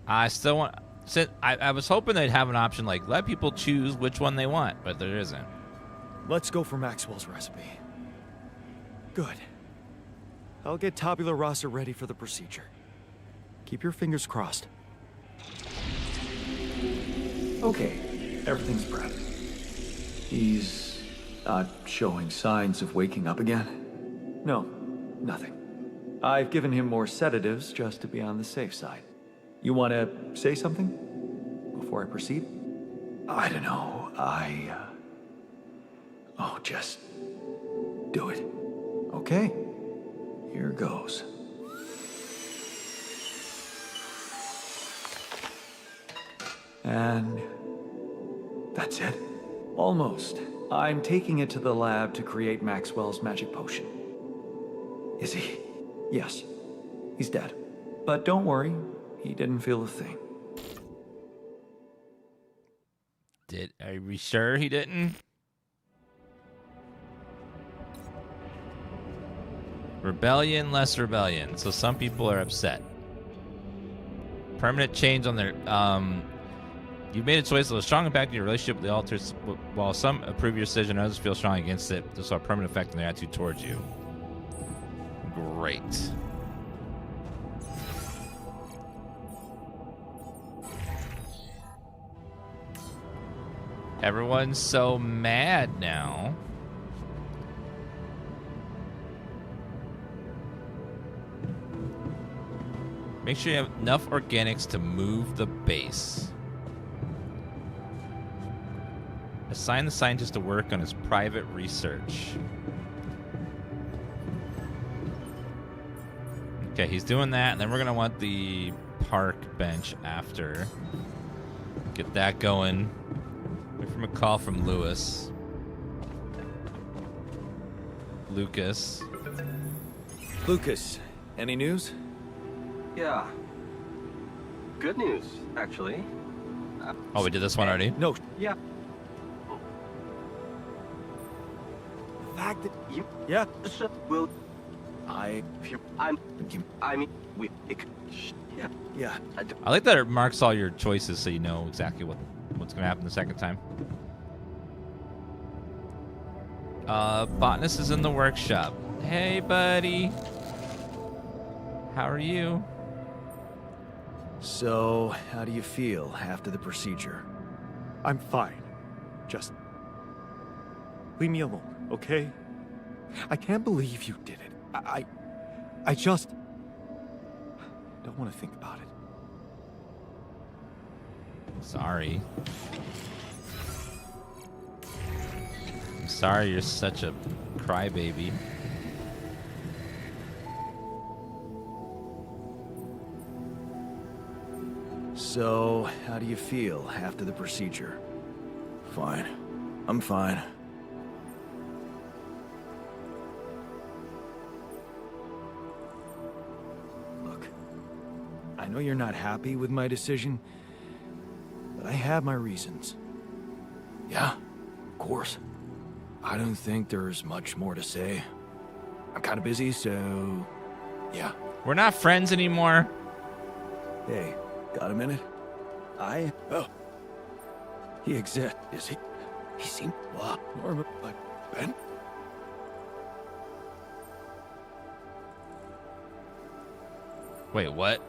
I still want... I was hoping they'd have an option like let people choose which one they want, but there isn't. Let's go for Maxwell's recipe. Good. I'll get tabula rasa ready for the procedure. Keep your fingers crossed. Okay, everything's prepped. He's not showing signs of waking up again? No, nothing. I've given him more sedatives just to be on the safe side. You want to say something before I proceed? I don't know. Oh, just do it. Okay. Here goes. And that's it. Almost. I'm taking it to the lab to create Maxwell's magic potion. Is he? Yes. He's dead. But don't worry, he didn't feel a thing. Are we sure he didn't? Rebellion, less rebellion. So some people are upset. Permanent change on their... You've made a choice that will strong impact in your relationship with the alters. While some approve your decision, others feel strong against it. This will have a permanent effect on their attitude towards you. Great. Everyone's so mad now. Make sure you have enough organics to move the base. Assign the scientist to work on his private research. Okay, he's doing that, and then we're going to want the park bench after. Get that going. Wait for a call from Lucas. Lucas, any news? Yeah. Good news, actually. Oh, we did this one already? No. Yeah. The fact that You. Yeah. Will. I mean, we. Yeah. Yeah. I like that it marks all your choices so you know exactly what's going to happen the second time. Botanist is in the workshop. Hey, buddy. How are you? So, how do you feel after the procedure? I'm fine. Just leave me alone, okay? I can't believe you did it. I just don't want to think about it. Sorry. I'm sorry you're such a crybaby. So, how do you feel after the procedure? Fine. I'm fine. Look, I know you're not happy with my decision, but I have my reasons. Yeah, of course. I don't think there's much more to say. I'm kind of busy, so yeah. We're not friends anymore. Hey, got a minute? Oh. He exists, is he? He seemed a lot normal, like Ben. Wait, what?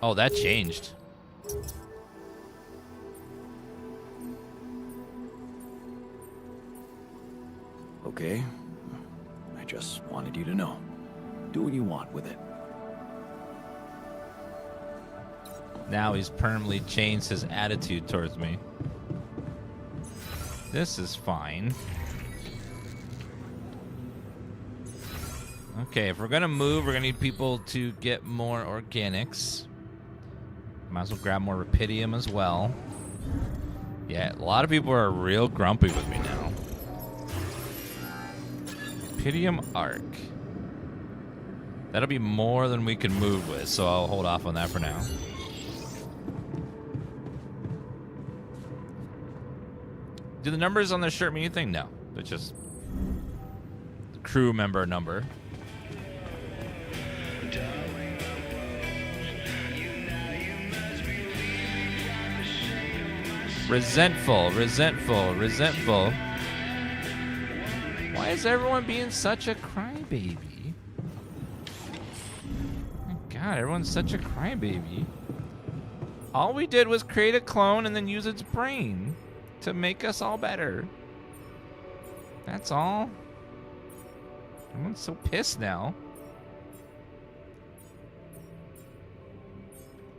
Oh, that changed. Okay. I just wanted you to know. Do what you want with it. Now he's permanently changed his attitude towards me. This is fine. Okay, if we're gonna move, we're gonna need people to get more organics. Might as well grab more rapidium as well. Yeah, a lot of people are real grumpy with me now. Rapidium arc. That'll be more than we can move with, so I'll hold off on that for now. Do the numbers on the shirt mean anything? No. They're just the crew member number. Resentful, resentful, resentful. Why is everyone being such a crybaby? Oh my God, everyone's such a crybaby. All we did was create a clone and then use its brain to make us all better. That's all. Everyone's so pissed now.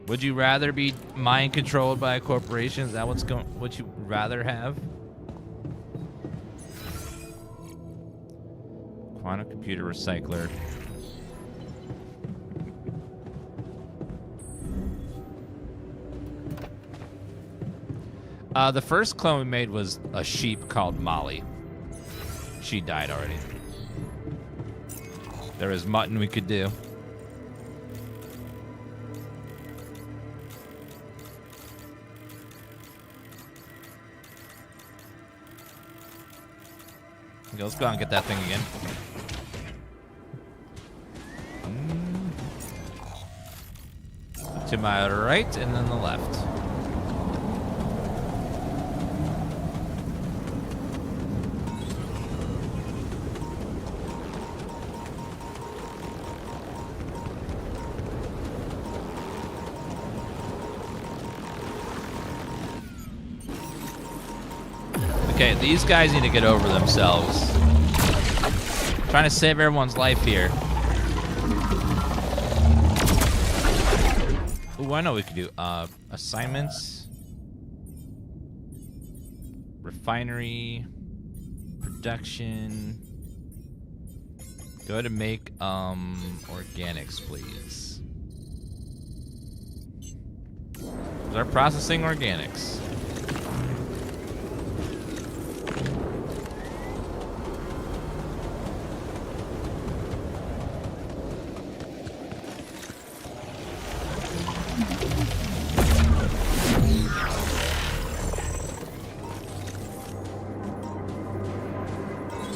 Would you rather be mind controlled by a corporation? Is that what you rather have? Quantum computer recycler. The first clone we made was a sheep called Molly. She died already. There was mutton we could do. Okay, let's go out and get that thing again. To my right and then the left. Okay, these guys need to get over themselves. Trying to save everyone's life here. Ooh, I know we could do assignments, refinery, production. Go ahead and make organics, please. Start processing organics.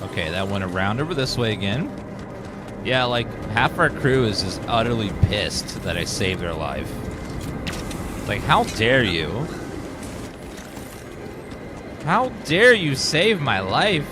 Okay, that went around over this way again. Yeah, like, half our crew is just utterly pissed that I saved their life. Like, how dare you? How dare you save my life?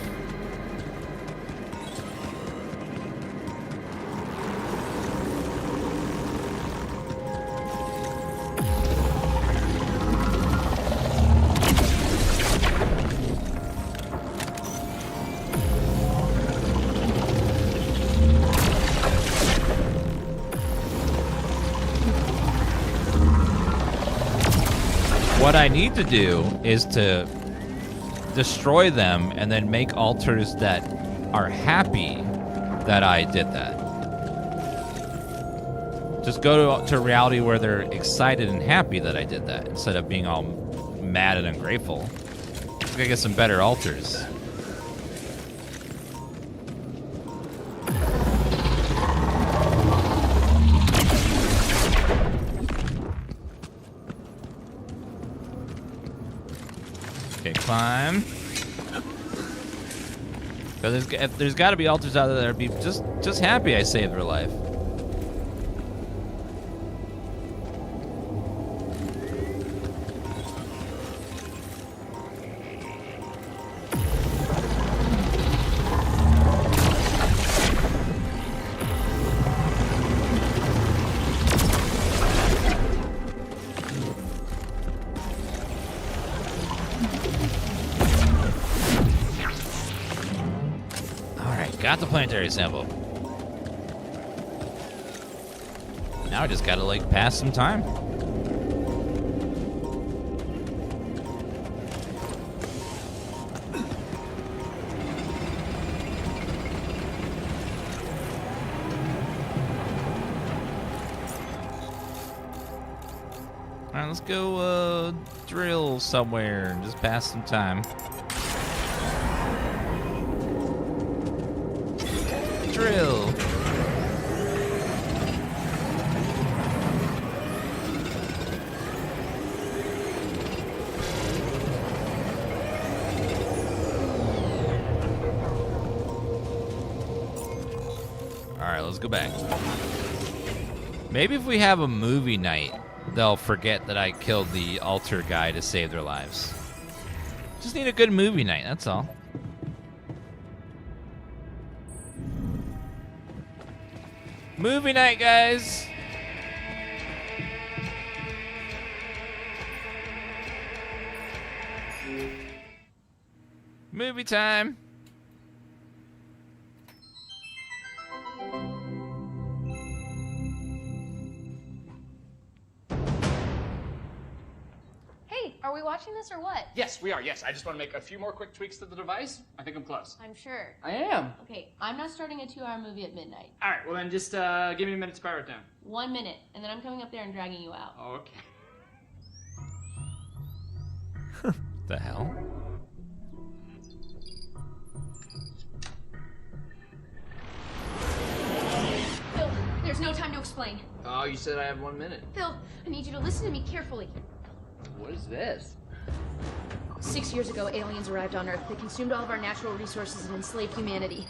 What I need to do is to destroy them and then make altars that are happy that I did that. Just go to a reality where they're excited and happy that I did that instead of being all mad and ungrateful. I gotta get some better altars. Okay, climb. Because there's got to be altars out there that would be just happy I saved their life. Got the planetary sample. Now I just gotta, like, pass some time. Alright, let's go, drill somewhere and just pass some time. Drill. Alright, let's go back. Maybe if we have a movie night, they'll forget that I killed the altar guy to save their lives. Just need a good movie night, that's all. Movie night, guys. Movie time. Hey, are we watching this or what? Yes, we are. Yes, I just want to make a few more quick tweaks to the device. I think I'm close. I'm sure. I am. Okay, I'm not starting a 2-hour movie at midnight. All right, well then just give me a minute to power it down. 1 minute, and then I'm coming up there and dragging you out. Okay. The hell? Phil, there's no time to explain. Oh, you said I have 1 minute. Phil, I need you to listen to me carefully. What is this? 6 years ago, aliens arrived on Earth. They consumed all of our natural resources and enslaved humanity.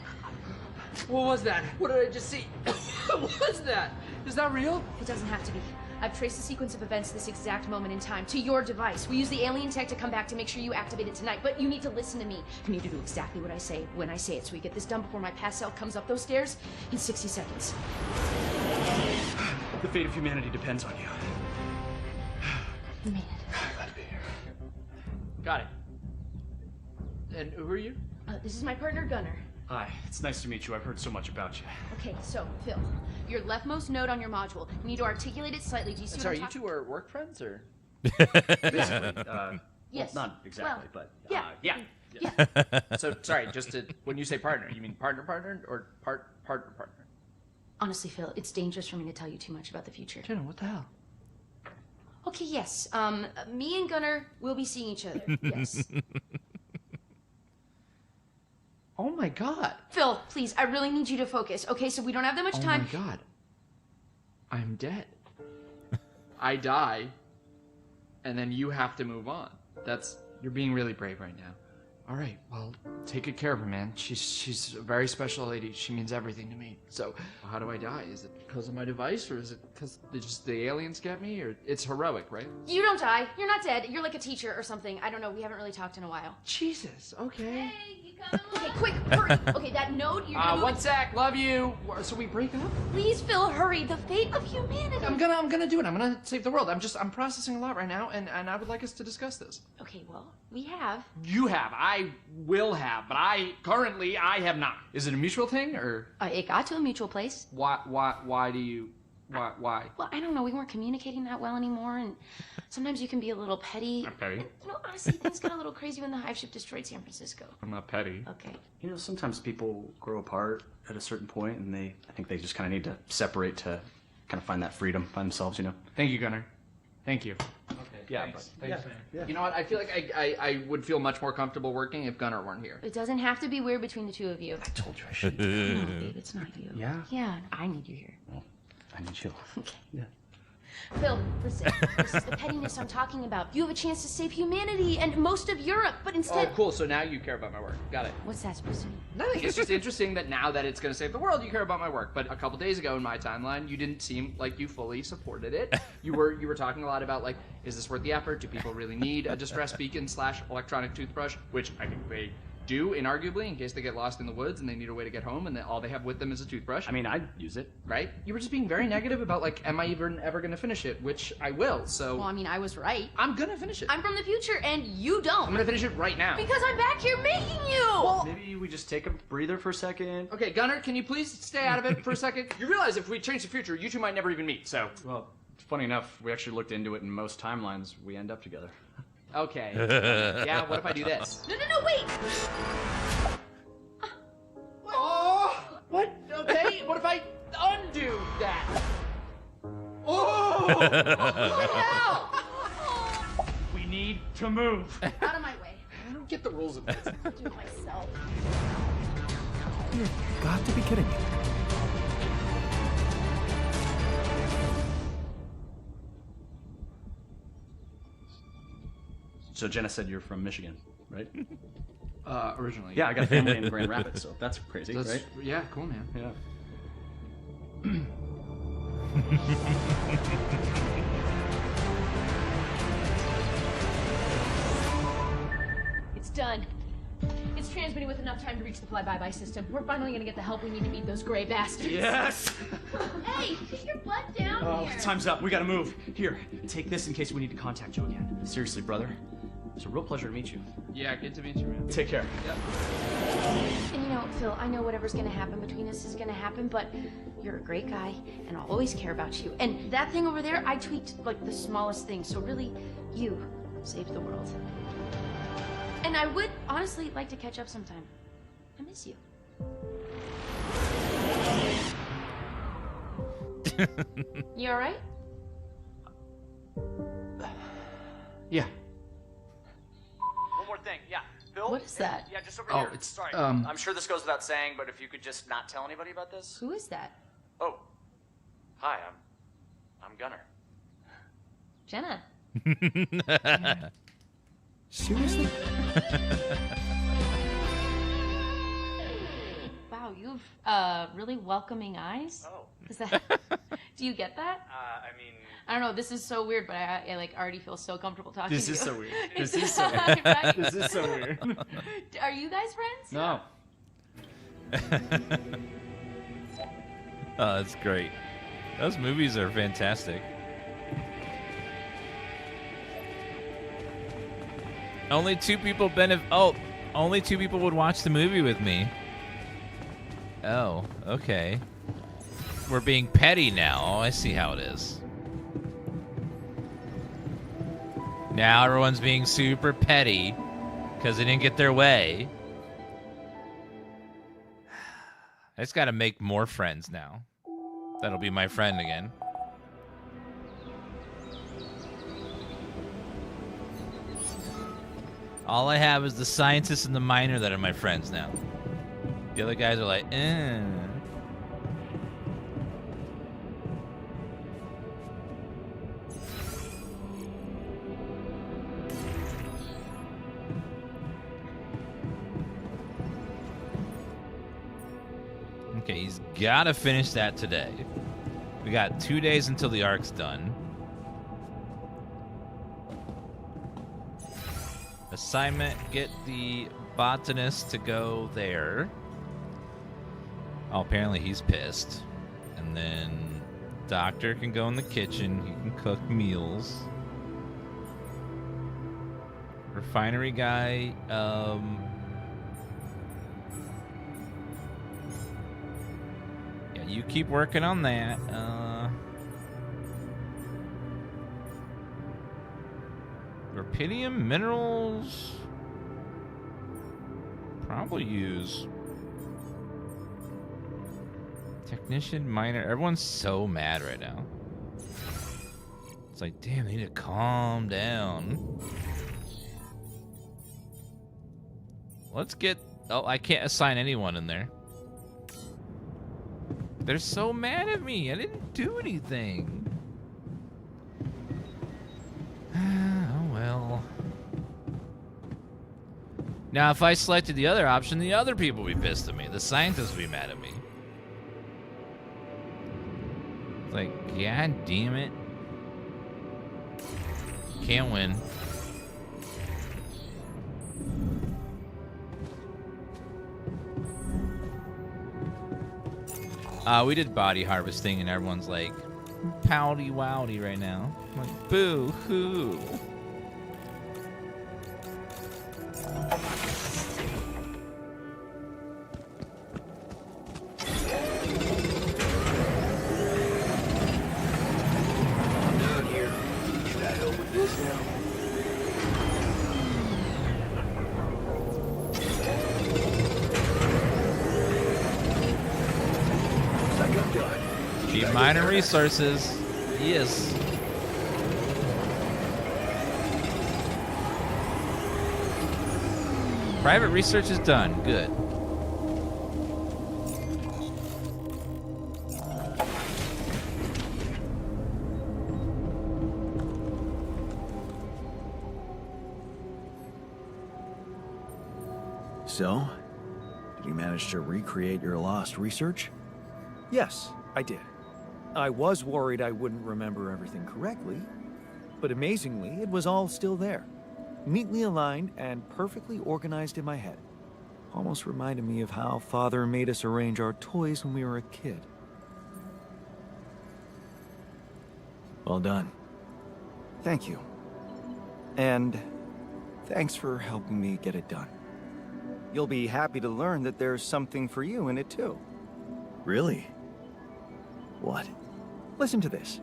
What was that? What did I just see? What was that? Is that real? It doesn't have to be. I've traced the sequence of events to this exact moment in time, to your device. We use the alien tech to come back to make sure you activate it tonight, but you need to listen to me. You need to do exactly what I say when I say it, so we get this done before my past self comes up those stairs in 60 seconds. The fate of humanity depends on you. You made it. Glad to be here. Got it. And who are you? This is my partner, Gunnar. Hi, it's nice to meet you. I've heard so much about you. Okay, so, Phil, your leftmost node on your module. You need to articulate it slightly. Do you see what Sorry, I'm you talking? two are work friends, or? Basically, Yes. well, not exactly, Well, but yeah. So, sorry, just to, when you say partner, you mean partner, or partner? Honestly, Phil, it's dangerous for me to tell you too much about the future. Jenna, what the hell? Okay, yes. Me and Gunnar will be seeing each other. Yes. Oh my god. Phil, please, I really need you to focus. Okay, so we don't have that much time. Oh my god. I'm dead. I die, and then you have to move on. You're being really brave right now. All right, well, take good care of her, man. She's a very special lady. She means everything to me. So, how do I die? Is it because of my device, or is it because the aliens get me? Or it's heroic, right? You don't die. You're not dead. You're like a teacher or something. I don't know. We haven't really talked in a while. Jesus. Okay. Hey, you coming along? Okay, quick, hurry. Okay, that node, you're gonna move One sec. Love you. So we break up? Please, Phil, hurry. The fate of humanity. I'm gonna do it. I'm gonna save the world. I'm processing a lot right now, and I would like us to discuss this. Okay, well, we have. You have. I will have, but I have not. Is it a mutual thing, or It got to a mutual place. why do you why? Well, I don't know. We weren't communicating that well anymore, and sometimes you can be a little petty. I'm petty. You know, honestly, things got a little crazy when the hive ship destroyed San Francisco. I'm not petty. Okay. You know, sometimes people grow apart at a certain point, and I think they just kind of need to separate to kind of find that freedom by themselves, you know? Thank you, Gunnar. Thank you. Okay. Yeah, thanks. but- Thanks, yeah, man. yeah. You know what? I feel like I would feel much more comfortable working if Gunnar weren't here. It doesn't have to be weird between the two of you. I told you I shouldn't. No, babe, it's not you. Yeah? Yeah, I need you here. Well, I need you. Okay. Yeah. Phil, listen. This is the pettiness I'm talking about. You have a chance to save humanity and most of Europe, but instead. Oh, cool. So now you care about my work. Got it. What's that supposed to mean? Nothing. It's just interesting that now that it's going to save the world, you care about my work. But a couple days ago in my timeline, you didn't seem like you fully supported it. You were talking a lot about, like, is this worth the effort? Do people really need a distress beacon / electronic toothbrush? Which I think they do, inarguably, in case they get lost in the woods and they need a way to get home and all they have with them is a toothbrush. I mean, I'd use it. Right? You were just being very negative about, like, am I even ever going to finish it? Which I will, so... Well, I mean, I was right. I'm going to finish it. I'm from the future, and you don't. I'm going to finish it right now. Because I'm back here making you! Well, Maybe we just take a breather for a second. okay, Gunnar, can you please stay out of it for a second? You realize if we change the future, you two might never even meet, so... Well, funny enough, we actually looked into it, and most timelines, we end up together. Okay. Yeah, what if I do this? No, wait! Oh! What? Okay, what if I undo that? Oh! What the hell? We need to move. Out of my way. I don't get the rules of this. I'll do it myself. You've got to be kidding me. So Jenna said you're from Michigan, right? Originally. Yeah, I got a family in Grand Rapids, so that's crazy, right? Yeah, cool, man. Yeah. It's done. It's transmitting with enough time to reach the fly-by-by system. We're finally gonna get the help we need to meet those gray bastards. Yes! Hey, get your butt down Oh, here! time's up. We gotta move. Here, take this in case we need to contact you again. Seriously, brother. It's a real pleasure to meet you. Yeah, good to meet you, man. Take care. And you know, Phil, I know whatever's gonna happen between us is gonna happen, but you're a great guy, and I'll always care about you. And that thing over there, I tweaked like the smallest thing, so really, you saved the world. And I would honestly like to catch up sometime. I miss you. You alright? Yeah. One more thing, yeah. Bill? What is that? Yeah, just over Oh, here. it's, Sorry. um, I'm sure this goes without saying, but if you could just not tell anybody about this. Who is that? Oh. Hi, I'm Gunnar. Jenna. Seriously? Wow, you have really welcoming eyes. Oh. Is that? Do you get that? I mean, I don't know. This is so weird, but I like already feel so comfortable talking This to you. is so weird. It's- This is so weird. right? This is so weird. Are you guys friends? No. Oh, that's great. Those movies are fantastic. Only 2 people benefit. Oh, Only 2 people would watch the movie with me. Oh, okay. We're being petty now. Oh, I see how it is. Now everyone's being super petty because they didn't get their way. I just got to make more friends now. That'll be my friend again. All I have is the scientist and the miner that are my friends now. The other guys are like, eh. Okay, he's got to finish that today. We got 2 days until the arc's done. Assignment, get the botanist to go there. Oh, apparently he's pissed. And then doctor can go in the kitchen. He can cook meals. Refinery guy, yeah, you keep working on that. Rubidium minerals. Probably use technician, miner. Everyone's so mad right now. It's like, damn, they need to calm down. Let's get... Oh, I can't assign anyone in there. They're so mad at me. I didn't do anything. Oh, well. Now, if I selected the other option, the other people would be pissed at me. The scientists would be mad at me. It's like, god damn it. Can't win. We did body harvesting, and everyone's like, pouty wowdy right now. I'm like, boo hoo. I'm down here. Should I help with this now? Cheap minor resources. Yes. Private research is done. Good. So, did you manage to recreate your lost research? Yes, I did. I was worried I wouldn't remember everything correctly, but amazingly, it was all still there. Neatly aligned and perfectly organized in my head. Almost reminded me of how Father made us arrange our toys when we were a kid. Well done. Thank you. And thanks for helping me get it done. You'll be happy to learn that there's something for you in it too. Really? What? Listen to this.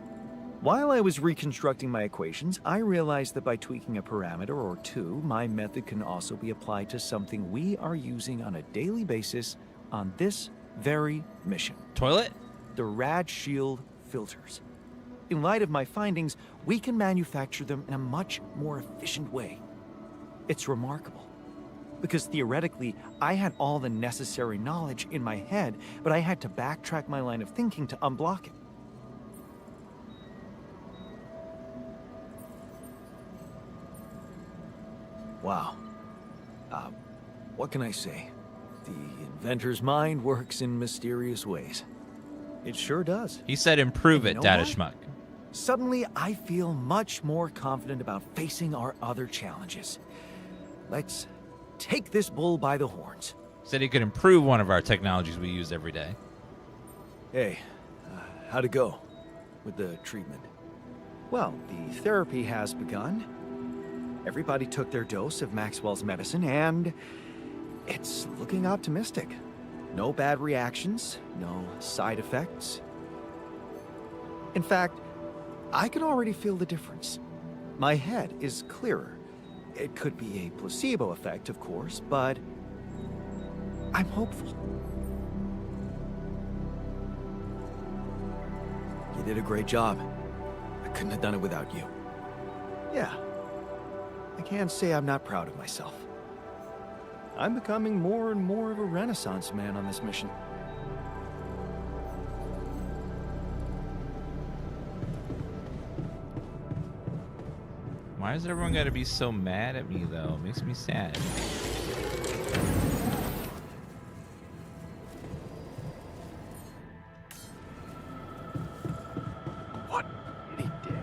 While I was reconstructing my equations, I realized that by tweaking a parameter or two, my method can also be applied to something we are using on a daily basis on this very mission. Toilet? The Rad Shield filters. In light of my findings, we can manufacture them in a much more efficient way. It's remarkable. Because theoretically, I had all the necessary knowledge in my head, but I had to backtrack my line of thinking to unblock it. Wow. What can I say? The inventor's mind works in mysterious ways. It sure does. He said improve it, know Data what? Schmuck. Suddenly, I feel much more confident about facing our other challenges. Let's take this bull by the horns. Said he could improve one of our technologies we use every day. Hey, how'd it go with the treatment? Well, the therapy has begun. Everybody took their dose of Maxwell's medicine, and It's looking optimistic. No bad reactions, no side effects. In fact, I can already feel the difference. My head is clearer. It could be a placebo effect, of course, but I'm hopeful. You did a great job. I couldn't have done it without you. Yeah, I can't say I'm not proud of myself. I'm becoming more and more of a Renaissance man on this mission. Why is everyone got to be so mad at me, though? It makes me sad. What did he do?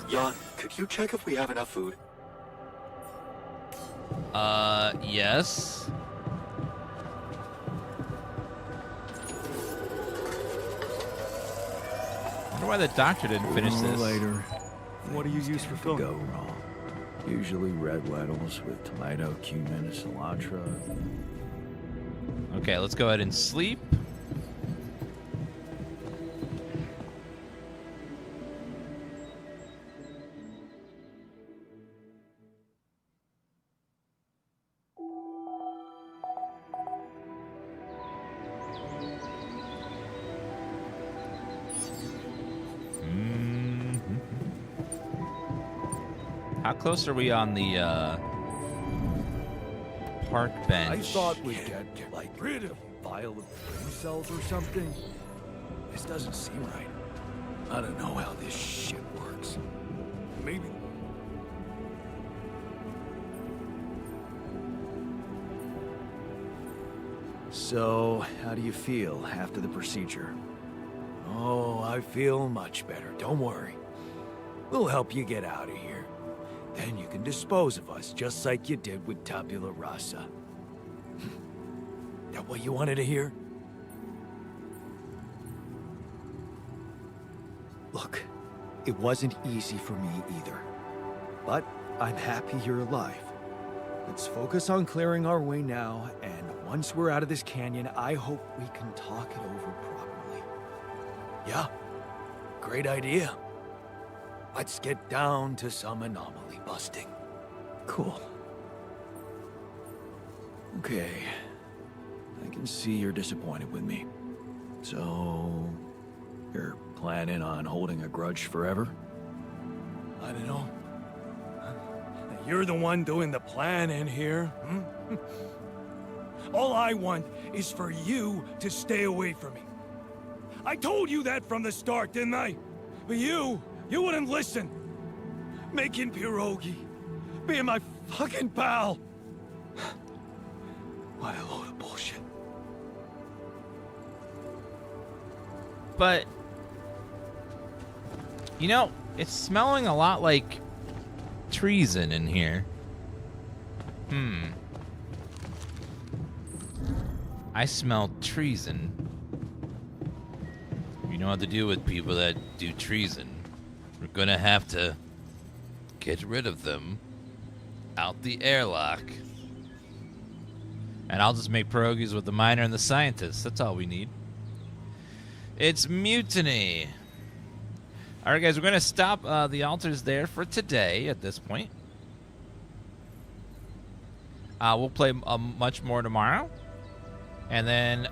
Jan, could you check if we have enough food? Yes. I wonder why the doctor didn't finish this. Later. What do you use for Go filling? wrong. Usually red lentils with tomato, cumin, and cilantro. Okay, let's go ahead and sleep. How close are we on the park bench? I thought we'd get, like, rid of a vial of brain cells or something. This doesn't seem right. I don't know how this shit works. Maybe... So, how do you feel after the procedure? Oh, I feel much better. Don't worry. We'll help you get out of here. Then you can dispose of us, just like you did with Tabula Rasa. That what you wanted to hear? Look, it wasn't easy for me either. But I'm happy you're alive. Let's focus on clearing our way now, and once we're out of this canyon, I hope we can talk it over properly. Yeah, great idea. Let's get down to some anomaly busting. Cool. Okay. I can see you're disappointed with me. So, you're planning on holding a grudge forever? I don't know. You're the one doing the planning here. Hmm? All I want is for you to stay away from me. I told you that from the start, didn't I? But you wouldn't listen. Making pierogi, being my fucking pal. What a load of bullshit. But, you know, it's smelling a lot like treason in here. I smell treason. You know what to do with people that do treason. We're gonna have to get rid of them out the airlock. And I'll just make pierogies with the miner and the scientist. That's all we need. It's mutiny. All right, guys, we're going to stop the altars there for today at this point. We'll play much more tomorrow. And then